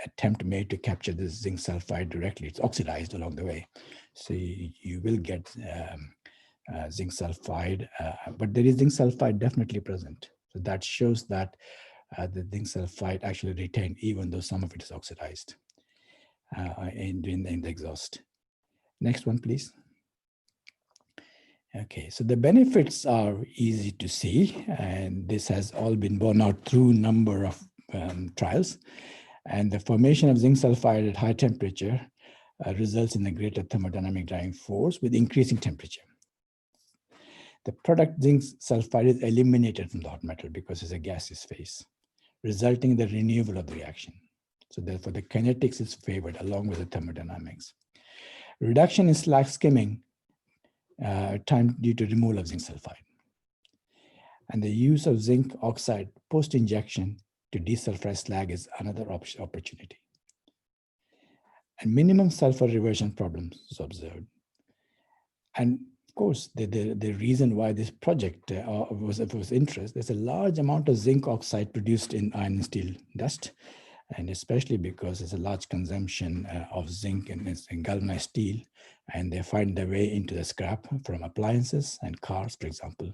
attempt made to capture the zinc sulfide directly. It's oxidized along the way. So you will get zinc sulfide, but there is zinc sulfide definitely present. So that shows that the zinc sulfide actually retained, even though some of it is oxidized in the exhaust. Next one, please. Okay, so the benefits are easy to see, and this has all been borne out through a number of trials. And the formation of zinc sulfide at high temperature results in a greater thermodynamic driving force with increasing temperature. The product zinc sulfide is eliminated from the hot metal because it's a gaseous phase, resulting in the renewal of the reaction. So therefore, the kinetics is favored along with the thermodynamics. Reduction in slag skimming time due to removal of zinc sulfide. And the use of zinc oxide post-injection to desulfurize slag is another opportunity. And minimum sulfur reversion problems is observed. And of course, the reason why this project was interest, there's a large amount of zinc oxide produced in iron and steel dust, and especially because there's a large consumption of zinc in galvanized steel, and they find their way into the scrap from appliances and cars, for example.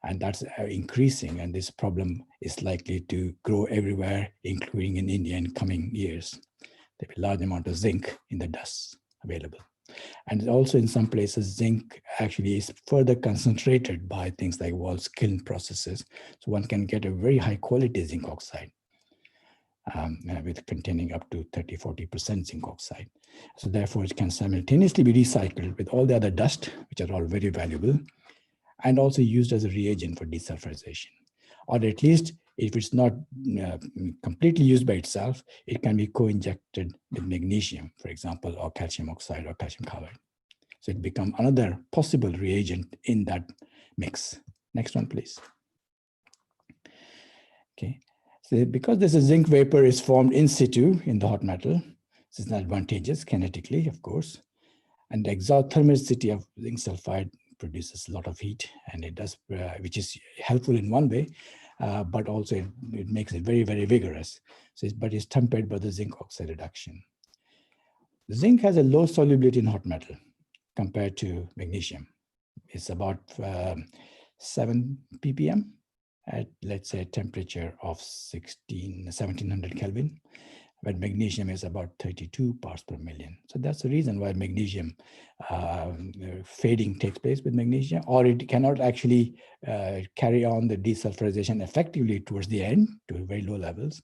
And that's increasing, and this problem is likely to grow everywhere, including in India in coming years. There'll be a large amount of zinc in the dust available. And also in some places, zinc actually is further concentrated by things like wall kiln processes. So one can get a very high quality zinc oxide with containing up to 30–40% zinc oxide. So therefore it can simultaneously be recycled with all the other dust, which are all very valuable, and also used as a reagent for desulfurization. Or at least if it's not completely used by itself, it can be co-injected with magnesium, for example, or calcium oxide or calcium carbide. So it becomes another possible reagent in that mix. Next one, please. Okay, so because this zinc vapor is formed in situ in the hot metal, this is advantageous kinetically, of course, and the exothermicity of zinc sulfide produces a lot of heat, and it does, which is helpful in one way, but also it makes it very, very vigorous. So but it's tempered by the zinc oxide reduction. Zinc has a low solubility in hot metal compared to magnesium. It's about 7 ppm at, let's say, a temperature of 1700 Kelvin, but magnesium is about 32 parts per million. So that's the reason why magnesium fading takes place with magnesium, or it cannot actually carry on the desulfurization effectively towards the end to very low levels.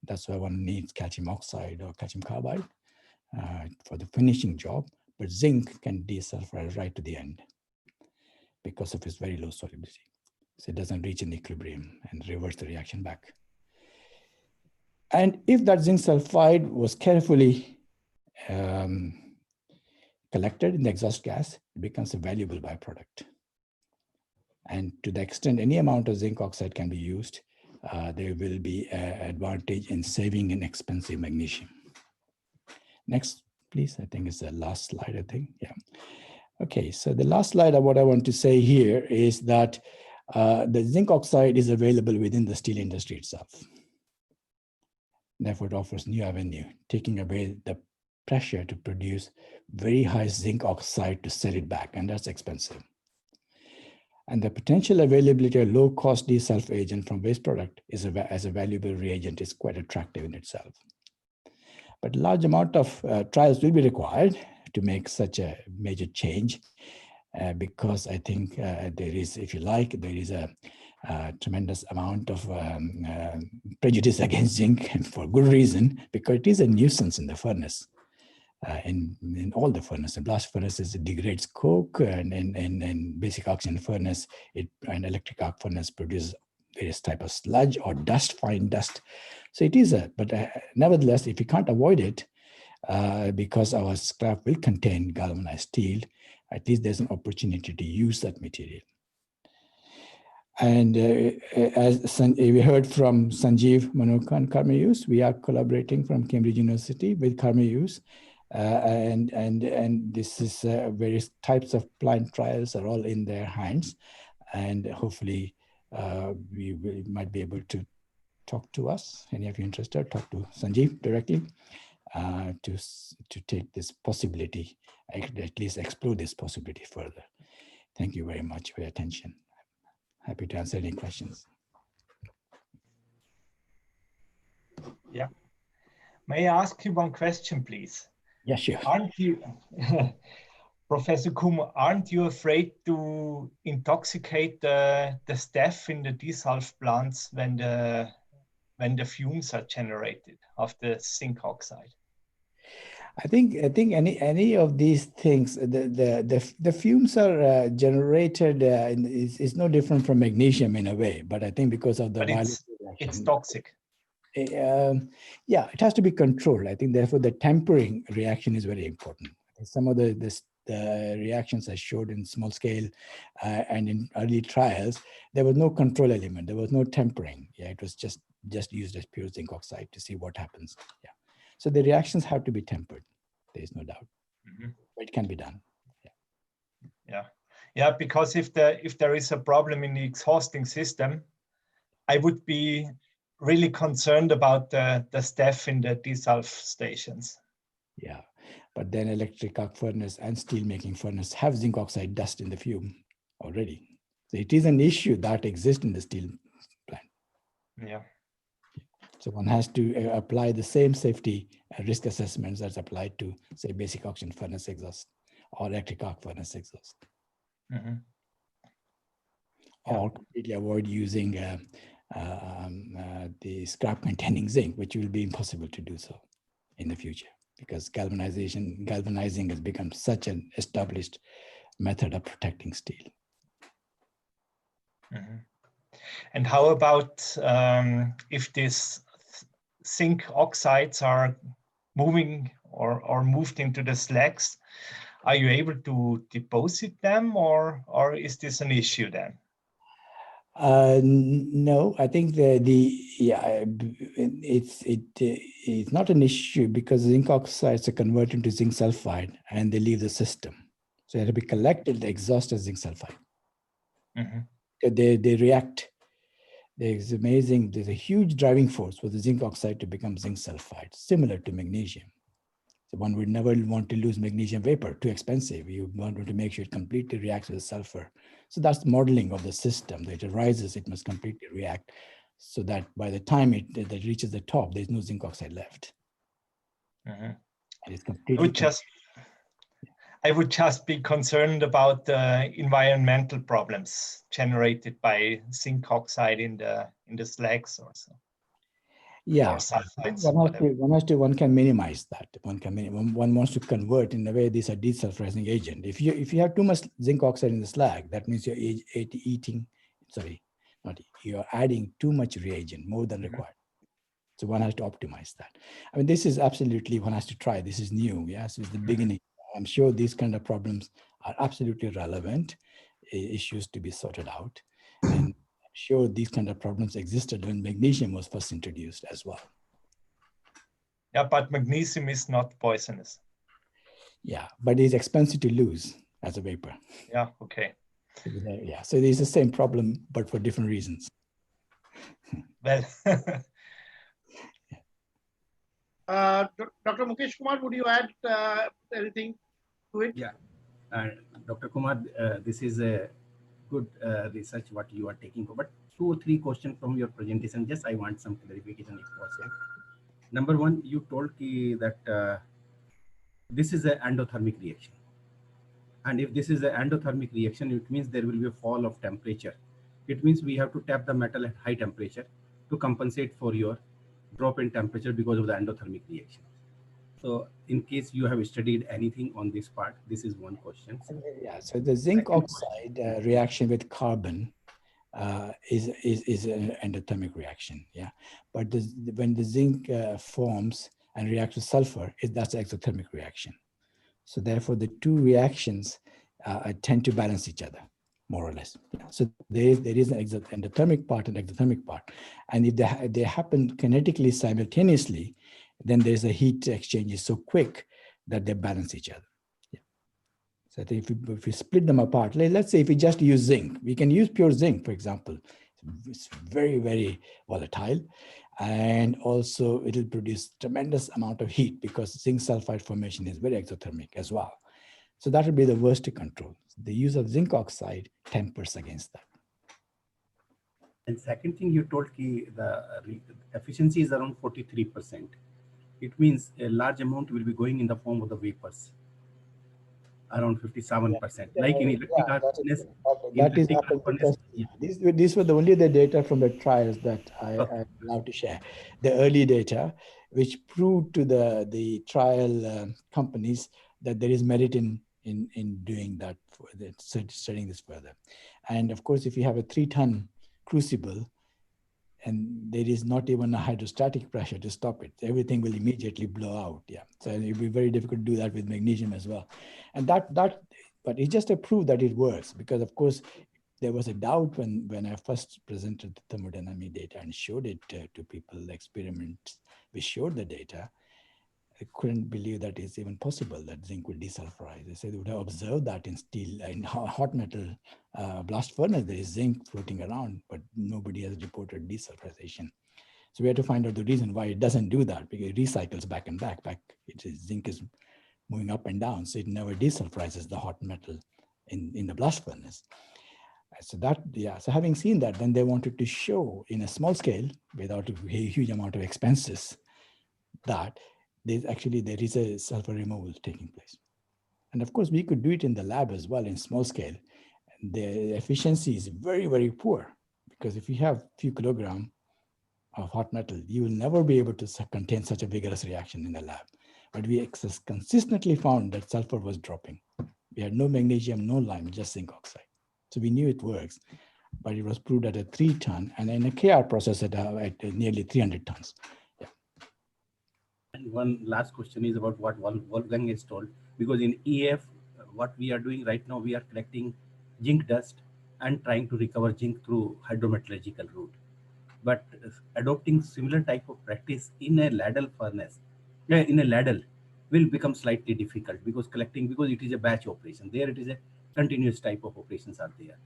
That's why one needs calcium oxide or calcium carbide for the finishing job, but zinc can desulfurize right to the end. because of its very low solubility. So it doesn't reach an equilibrium and reverse the reaction back. And if that zinc sulfide was carefully collected in the exhaust gas, it becomes a valuable byproduct. And to the extent any amount of zinc oxide can be used, there will be an advantage in saving an expensive magnesium. Next, please. I think it's the last slide, I think. Yeah. Okay, so the last slide of what I want to say here is that the zinc oxide is available within the steel industry itself. Therefore, it offers new avenue, taking away the pressure to produce very high zinc oxide to sell it back, and that's expensive. And the potential availability of low-cost desulf agent from waste product is as a valuable reagent is quite attractive in itself. But a large amount of trials will be required to make such a major change, because I think there is, if you like, there is a tremendous amount of prejudice against zinc, and for good reason, because it is a nuisance in the furnace. In all the furnaces, blast furnaces, it degrades coke, and in basic oxygen furnace, and electric arc furnace produces various type of sludge or dust, fine dust. So it is but nevertheless, if you can't avoid it, because our scrap will contain galvanized steel, at least there's an opportunity to use that material. And as we heard from Sanjeev, Manoka, and Karmayus, we are collaborating from Cambridge University with Karmayus. And this is various types of plant trials are all in their hands, and hopefully we might be able to talk to us. Any of you interested, talk to Sanjeev directly to take this possibility, at least explore this possibility further. Thank you very much for your attention. Happy to answer any questions. Yeah. May I ask you one question, please? Yeah, sure. Aren't you, Professor Kumar, aren't you afraid to intoxicate the staff in the desulf plants when the fumes are generated of the zinc oxide? I think any of these things, the fumes are generated is no different from magnesium in a way, but I think because of the violence, it's toxic. Yeah, it has to be controlled. I think therefore the tempering reaction is very important. Some of the reactions I showed in small scale and in early trials, there was no control element. There was no tempering. Yeah, it was just used as pure zinc oxide to see what happens. Yeah. So the reactions have to be tempered. There is no doubt. Mm-hmm. But it can be done. Yeah. Because if there is a problem in the exhausting system, I would be really concerned about the staff in the desulf stations. Yeah, but then electric arc furnace and steel making furnace have zinc oxide dust in the fume already. So it is an issue that exists in the steel plant. Yeah. So one has to apply the same safety risk assessments that's applied to, say, basic oxygen furnace exhaust or electric arc furnace exhaust. Mm-hmm. Or completely avoid using the scrap containing zinc, which will be impossible to do so in the future, because galvanizing has become such an established method of protecting steel. Mm-hmm. And how about if these zinc oxides are moving or moved into the slags, are you able to deposit them, or is this an issue then? No, I think it's not an issue, because zinc oxides are converted into zinc sulfide and they leave the system. So they have to be collected, the exhaust as zinc sulfide. Mm-hmm. They react. There's a huge driving force for the zinc oxide to become zinc sulfide, similar to magnesium. So one would never want to lose magnesium vapor, too expensive. You want to make sure it completely reacts with sulfur. So that's the modeling of the system. That it arises, it must completely react, so that by the time it reaches the top, there's no zinc oxide left. Mm-hmm. And it's completely. I would just be concerned about the environmental problems generated by zinc oxide in the slags or so. Yeah, or sulfides, one can minimize that. One wants to convert in a way. These are desulfurizing agent. If you have too much zinc oxide in the slag, that means you're you're adding too much reagent, more than required. So one has to optimize that. I mean, this is absolutely one has to try. This is new. Yes, it's the beginning. I'm sure these kind of problems are absolutely relevant issues to be sorted out, and I'm sure these kind of problems existed when magnesium was first introduced as well. Yeah, but magnesium is not poisonous. Yeah, but it's expensive to lose as a vapor. Yeah, okay. Yeah, so it's the same problem, but for different reasons. Well, Dr. Mukesh Kumar, would you add anything to it? Yeah, Dr. Kumar, this is a good research what you are taking for, but 2 or 3 questions from your presentation. Just I want some clarification if possible. Number one, you told that this is an endothermic reaction. And if this is an endothermic reaction, it means there will be a fall of temperature. It means we have to tap the metal at high temperature to compensate for your drop in temperature because of the endothermic reaction. So in case you have studied anything on this part, this is one question. Yeah, so the zinc oxide reaction with carbon is an endothermic reaction. Yeah, but when the zinc forms and reacts with sulfur, that's an exothermic reaction. So therefore, the two reactions tend to balance each other, more or less. Yeah. So there is an endothermic part and exothermic part. And if they happen kinetically simultaneously, then there's a heat exchange is so quick that they balance each other. Yeah. So I think if we split them apart, let's say if we just use zinc, we can use pure zinc, for example. It's very, very volatile. And also it'll produce tremendous amount of heat because zinc sulfide formation is very exothermic as well. So that would be the worst to control. The use of zinc oxide tempers against that. And second thing you told the efficiency is around 43%. It means a large amount will be going in the form of the vapors, around 57%. Like in electric arc furnace. That is happened because these were the data from the trials that I'm allowed to share. The early data, which proved to the trial companies that there is merit in doing that, studying this further. And of course, if you have a 3-ton crucible, and there is not even a hydrostatic pressure to stop it, everything will immediately blow out. Yeah, so it will be very difficult to do that with magnesium as well. And but it's just a proof that it works, because of course there was a doubt when I first presented the thermodynamic data and showed it to people, the experiments we showed the data. I couldn't believe that it's even possible that zinc will desulfurize. They said they would have observed that in steel, in hot metal blast furnace, there is zinc floating around, but nobody has reported desulfurization. So we had to find out the reason why it doesn't do that, because it recycles back and back. Zinc is moving up and down, so it never desulfurizes the hot metal in the blast furnace. So so having seen that, then they wanted to show in a small scale, without a huge amount of expenses, that there is a sulfur removal taking place. And of course, we could do it in the lab as well in small scale. The efficiency is very, very poor, because if you have a few kilograms of hot metal, you will never be able to contain such a vigorous reaction in the lab. But we consistently found that sulfur was dropping. We had no magnesium, no lime, just zinc oxide. So we knew it works, but it was proved at a 3-ton and in a KR process at nearly 300 tons. And one last question is about what Wolfgang has told, because in EF, what we are doing right now, we are collecting zinc dust and trying to recover zinc through hydrometallurgical route. But adopting similar type of practice in a ladle furnace, in a ladle, will become slightly difficult, because it is a batch operation. There it is a continuous type of operations are there.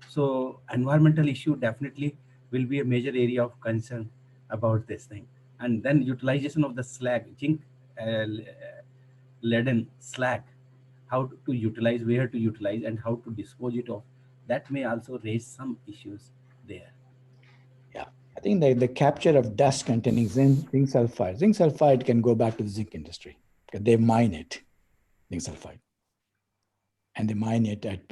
So environmental issue definitely will be a major area of concern about this thing. And then utilization of the slag, zinc laden slag, how to utilize, where to utilize, and how to dispose it of, that may also raise some issues there. Yeah, I think the capture of dust containing zinc sulfide. Zinc sulfide can go back to the zinc industry, because they mine it, zinc sulfide. And they mine it at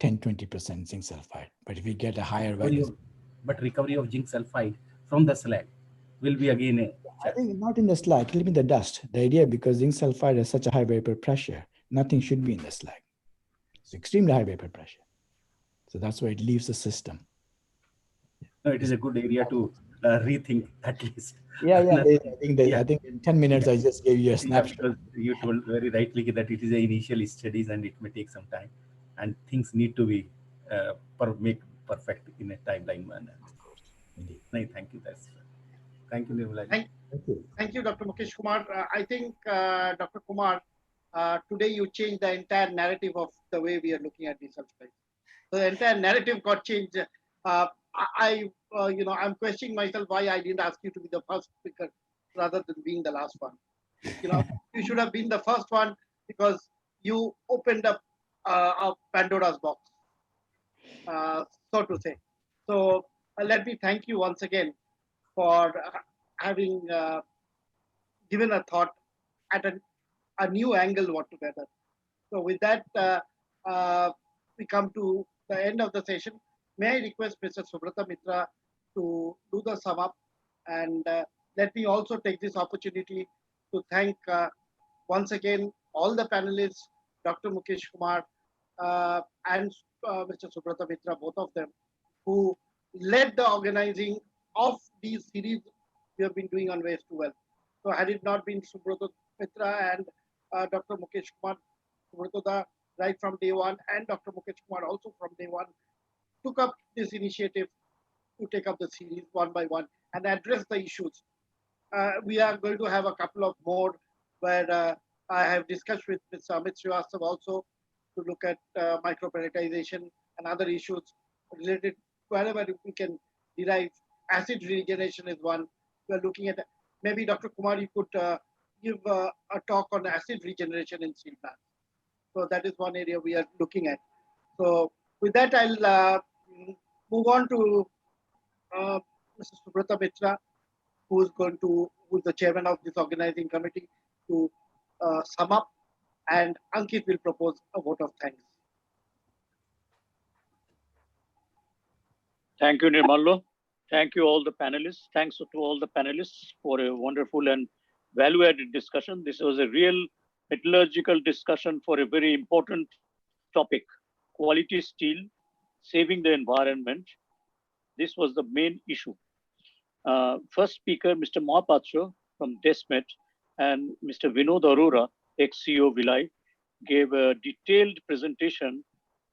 10-20% zinc sulfide. But if you get a higher value. But recovery of zinc sulfide from the slag will be again a I think not in the slag, it will be the dust. The idea, because zinc sulfide has such a high vapor pressure, nothing should be in the slag. It's extremely high vapor pressure. So that's why it leaves the system. No, it is a good area to rethink at least. Yeah, yeah. Yeah. I think in 10 minutes, I just gave you a Yeah, snapshot. because you told very rightly that it is a initial studies and it may take some time, and things need to be make perfect in a timeline manner. Indeed. No, thank you. Thank you, Nirmala. Thank you, Dr. Mukesh Kumar. I think, Dr. Kumar, today you changed the entire narrative of the way we are looking at desulfurization. So the entire narrative got changed. I'm questioning myself why I didn't ask you to be the first speaker rather than being the last one. You should have been the first one because you opened up Pandora's box, so to say. So let me thank you once again for having given a thought at a new angle altogether. So with that, we come to the end of the session. May I request Mr. Subrata Mitra to do the sum up, and let me also take this opportunity to thank once again all the panelists, Dr. Mukesh Kumar and Mr. Subrata Mitra, both of them, who led the organizing of these series we have been doing on Waste to Wealth. So had it not been Subrata Mitra and Dr. Mukesh Kumar, Subrata right from day one, and Dr. Mukesh Kumar also from day one, took up this initiative to take up the series one by one and address the issues. We are going to have a couple of more where I have discussed with Mr. Amit Srivastava also to look at micropelletization and other issues related wherever we can derive. Acid regeneration is one. We are looking at, maybe Dr. Kumar, you could give a talk on acid regeneration in steel plants. So that is one area we are looking at. So with that, I'll move on to Mr. Subrata Mitra, who's the chairman of this organizing committee, to sum up, and Ankit will propose a vote of thanks. Thank you, Nirmala. Thank you all the panelists. Thanks to all the panelists for a wonderful and value-added discussion. This was a real metallurgical discussion for a very important topic, quality steel, saving the environment. This was the main issue. First speaker, Mr. Mahapatra from DESMET, and Mr. Vinod Arora, ex-CEO Vilai, gave a detailed presentation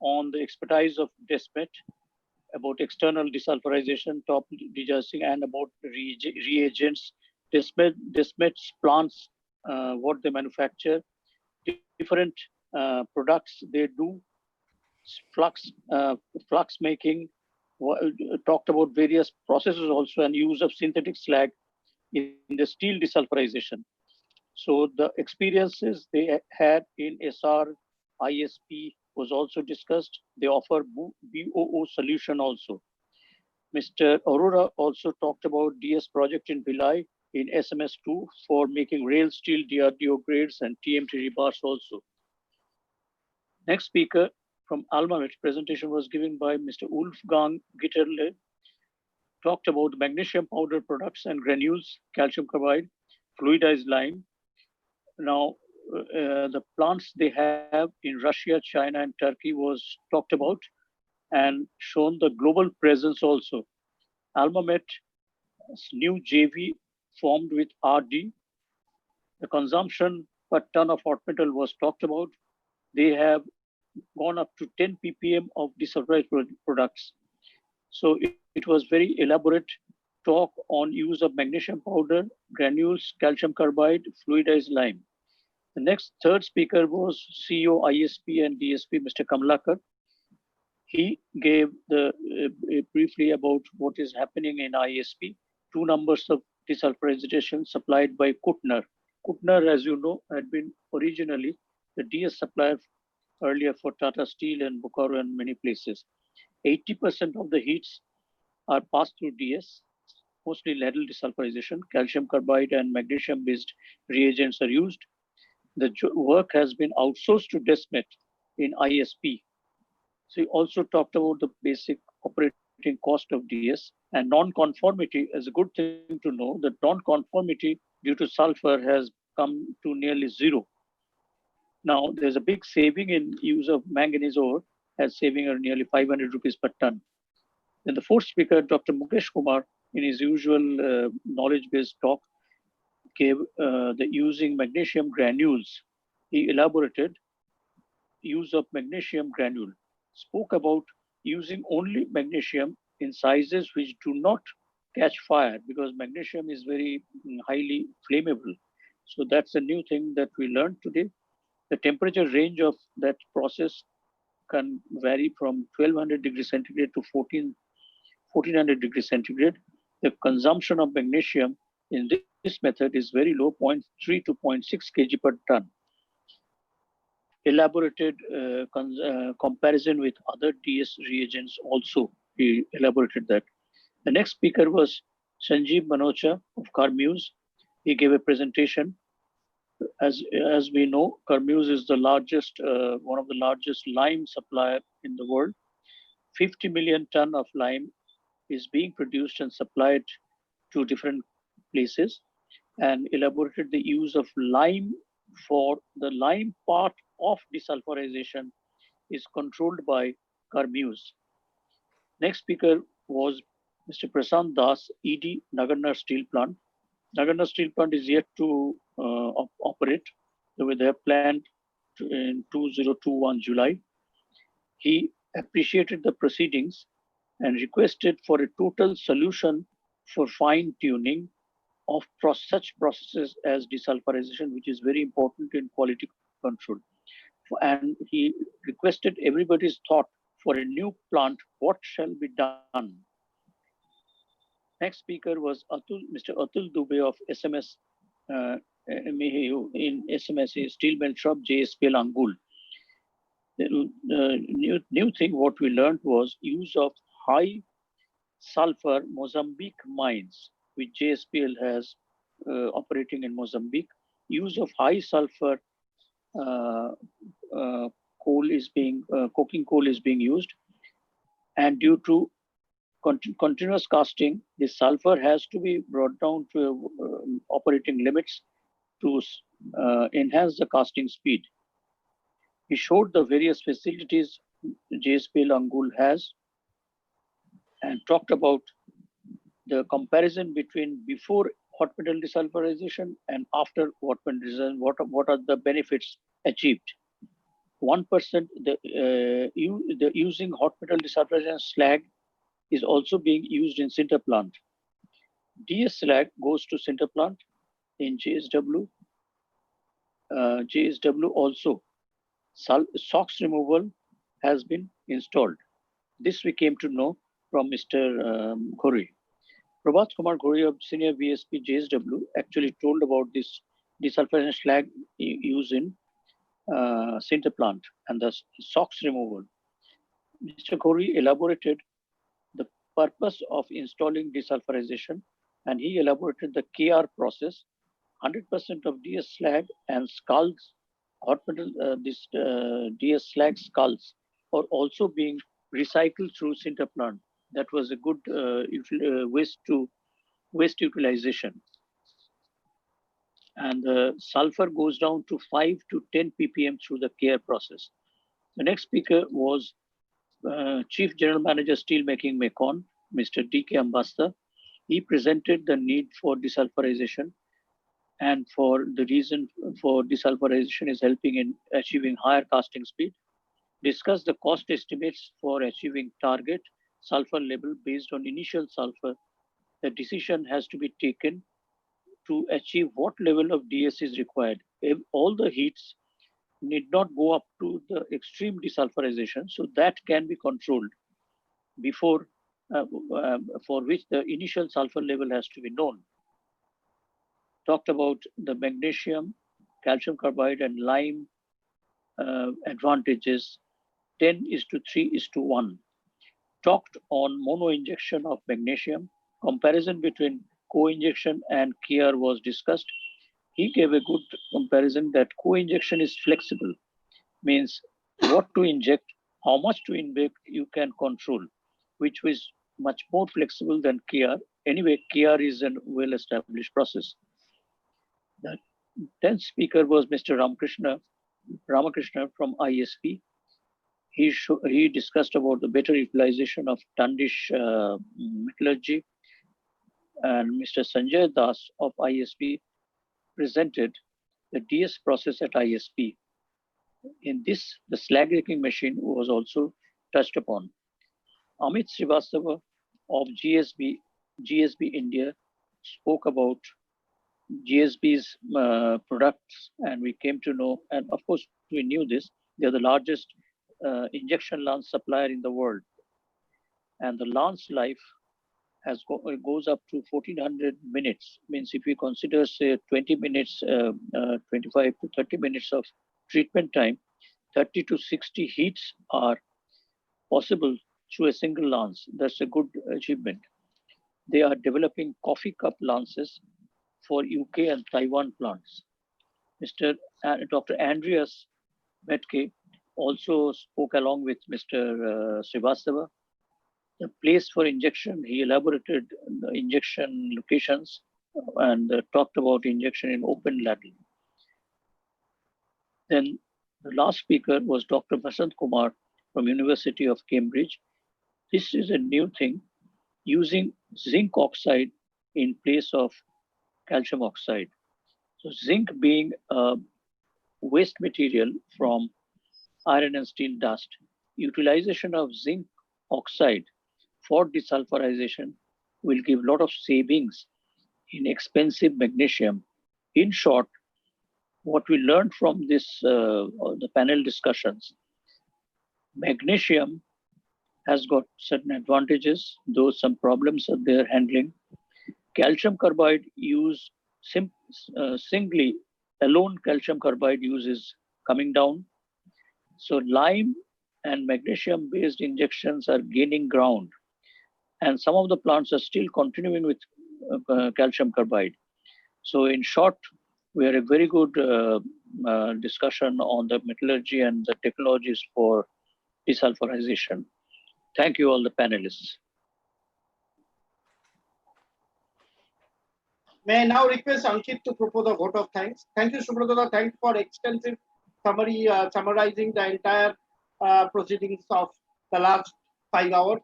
on the expertise of DESMET about external desulfurization, top dejuicing, and about reagents, DESMET's plants, what they manufacture, different products they do, flux making, talked about various processes also, and use of synthetic slag in the steel desulfurization. So the experiences they had in SR, ISP was also discussed. They offer BOO solution also. Mr. Arora also talked about DS project in Bhilai in SMS2 for making rail steel DRDO grades and TMT rebars also. Next speaker from Almamet, presentation was given by Mr. Wolfgang Gitterle, talked about magnesium powder products and granules, calcium carbide, fluidized lime. Now, the plants they have in Russia, China, and Turkey was talked about and shown the global presence also. Almamet's new JV formed with RD. The consumption per ton of hot metal was talked about. They have gone up to 10 ppm of desulfurized products. So it was very elaborate talk on use of magnesium powder, granules, calcium carbide, fluidized lime. The next third speaker was CEO ISP and DSP, Mr. Kamlakar. He gave briefly about what is happening in ISP. 2 numbers of desulfurization supplied by Kuttner. Kuttner, as you know, had been originally the DS supplier earlier for Tata Steel and Bokaro and many places. 80% of the heats are passed through DS, mostly ladle desulfurization. Calcium carbide and magnesium-based reagents are used. The work has been outsourced to DESMET in ISP. So he also talked about the basic operating cost of DS, and non-conformity is a good thing to know that non-conformity due to sulfur has come to nearly zero. Now there's a big saving in use of manganese ore, as saving of nearly 500 rupees per ton. Then the fourth speaker, Dr. Mukesh Kumar, in his usual knowledge-based talk, gave the using magnesium granules. He elaborated use of magnesium granule, spoke about using only magnesium in sizes which do not catch fire, because magnesium is very highly flammable. So that's a new thing that we learned today. The temperature range of that process can vary from 1200 degrees centigrade to 1400 degrees centigrade. The consumption of magnesium in this method is very low, 0.3 to 0.6 kg per ton. Elaborated comparison with other DS reagents also, he elaborated that. The next speaker was Sanjeev Manocha of Carmuse. He gave a presentation. As we know, Carmuse is the largest, one of the largest lime supplier in the world. 50 million ton of lime is being produced and supplied to different places, and elaborated the use of lime for the lime part of desulphurization is controlled by Carmuse. Next speaker was Mr. Prasant Das, ED, Nagarnar Steel Plant. Nagarnar Steel Plant is yet to operate. They have planned in 2021 July. He appreciated the proceedings and requested for a total solution for fine tuning of such processes as desulphurization, which is very important in quality control. And he requested everybody's thought for a new plant, what shall be done. Next speaker was Mr. Atul Dubey of SMS in SMS Steel Melt Shop, JSPL Angul. The new thing what we learned was use of high sulfur Mozambique mines, which JSPL has operating in Mozambique. Use of high sulfur coal is being, coking coal is being used. And due to continuous casting, the sulfur has to be brought down to operating limits to enhance the casting speed. He showed the various facilities JSPL Angul has and talked about the comparison between before hot metal desulphurization and after hot metal desulphurization, what are the benefits achieved. 1%, the using hot metal desulphurization slag is also being used in sinter plant. DS slag goes to sinter plant in JSW. JSW also, SOx removal has been installed. This we came to know from Mr. Ghori. Prabhat Kumar Ghori of Senior VSP JSW actually told about this desulphurization slag used in sinter plant and the SOx removal. Mr. Ghori elaborated the purpose of installing desulphurization, and he elaborated the KR process. 100% of DS slag and skulls, hot metal, DS slag skulls are also being recycled through sinter plant. That was a good waste utilization. And the sulfur goes down to 5 to 10 ppm through the KR process. The next speaker was Chief General Manager Steelmaking Mekon, Mr. D.K. Ambasta. He presented the need for desulphurization and for the reason for desulphurization is helping in achieving higher casting speed. Discussed the cost estimates for achieving target sulfur level based on initial sulfur. The decision has to be taken to achieve what level of DS is required. If all the heats need not go up to the extreme desulphurization, so that can be controlled before, for which the initial sulfur level has to be known. Talked about the magnesium, calcium carbide and lime advantages, 10:3:1. Talked on mono injection of magnesium, comparison between co-injection and KR was discussed. He gave a good comparison that co-injection is flexible, means what to inject, how much to inject, you can control, which much more flexible than KR. Anyway, KR is a well-established process. The 10th speaker was Mr. Ramakrishna from ISP. He discussed about the better utilization of tundish metallurgy, and Mr. Sanjay Das of ISP presented the DS process at ISP. In this, the slag raking machine was also touched upon. Amit Srivastava of GSB India spoke about GSB's products, and we came to know, and of course we knew this, they are the largest injection lance supplier in the world. And the lance life goes up to 1400 minutes. Means if we consider say 20 minutes, 25 to 30 minutes of treatment time, 30 to 60 heats are possible through a single lance. That's a good achievement. They are developing coffee cup lances for UK and Taiwan plants. Dr. Andreas Metke also spoke along with Mr. Srivastava. The place for injection, he elaborated the injection locations and talked about injection in open ladle. Then the last speaker was Dr. Vasant Kumar from University of Cambridge. This is a new thing, using zinc oxide in place of calcium oxide. So zinc being a waste material from iron and steel dust, utilization of zinc oxide for desulphurization will give a lot of savings in expensive magnesium. In short, what we learned from this, the panel discussions, magnesium has got certain advantages, though some problems are there handling. Calcium carbide use singly, alone calcium carbide use is coming down. So lime and magnesium based injections are gaining ground. And some of the plants are still continuing with calcium carbide. So in short, we had a very good discussion on the metallurgy and the technologies for desulphurization. Thank you all the panelists. May I now request Ankit to propose a vote of thanks. Thank you, Subrata. Thanks for extensive summary, summarizing the entire proceedings of the last 5 hours.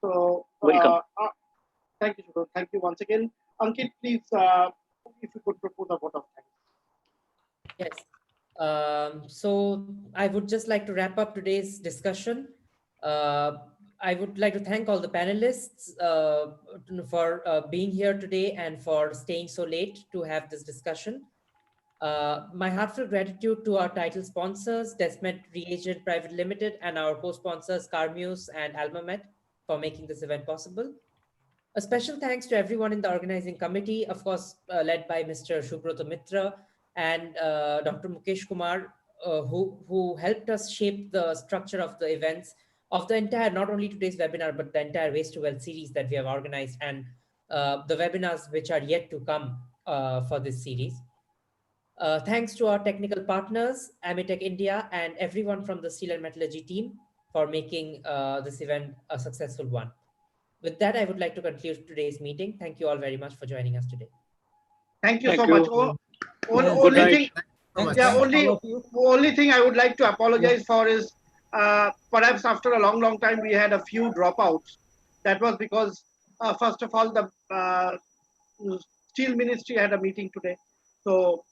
So, welcome. Thank you, Subrata. Thank you once again. Ankit, please, if you could propose a vote of thanks. Yes. So I would just like to wrap up today's discussion. I would like to thank all the panelists for being here today and for staying so late to have this discussion. My heartfelt gratitude to our title sponsors, Desmet Reagent Private Limited, and our co-sponsors, Carmuse and Almamet, for making this event possible. A special thanks to everyone in the organizing committee, of course, led by Mr. Subroto Mitra and Dr. Mukesh Kumar, who helped us shape the structure of the events of the entire, not only today's webinar, but the entire Waste to Wealth series that we have organized, and the webinars which are yet to come for this series. Thanks to our technical partners, Amitech India, and everyone from the Steel and Metallurgy team for making this event a successful one. With that, I would like to conclude today's meeting. Thank you all very much for joining us today. Thank you so much. Only thing I would like to apologize for is perhaps after a long time we had a few dropouts. That was because first of all the Steel Ministry had a meeting today, so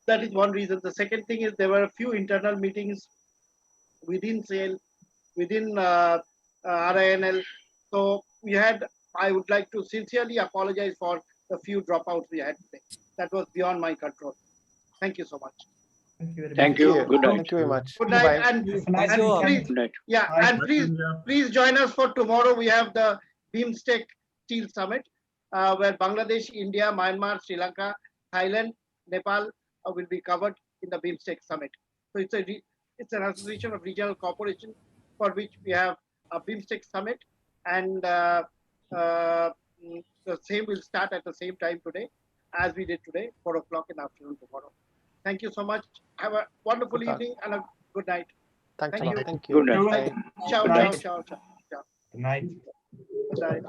that is one reason. The second thing is there were a few internal meetings within SAIL, within RINL. So we had, I would like to sincerely apologize for the few dropouts we had today. That was beyond my control. Thank you so much. Thank you. Good night. Thank you very much. Good night. And please, yeah, and please join us for tomorrow. We have the BIMSTEC Steel Summit, where Bangladesh, India, Myanmar, Sri Lanka, Thailand, Nepal will be covered in the BIMSTEC Summit. So it's an association of regional corporations for which we have a BIMSTEC Summit, and the same will start at the same time today as we did today, 4 o'clock in the afternoon tomorrow. Thank you so much. Have a wonderful evening and a good night. Thank you. Good night. Ciao, ciao, ciao, ciao. Good night. Good night.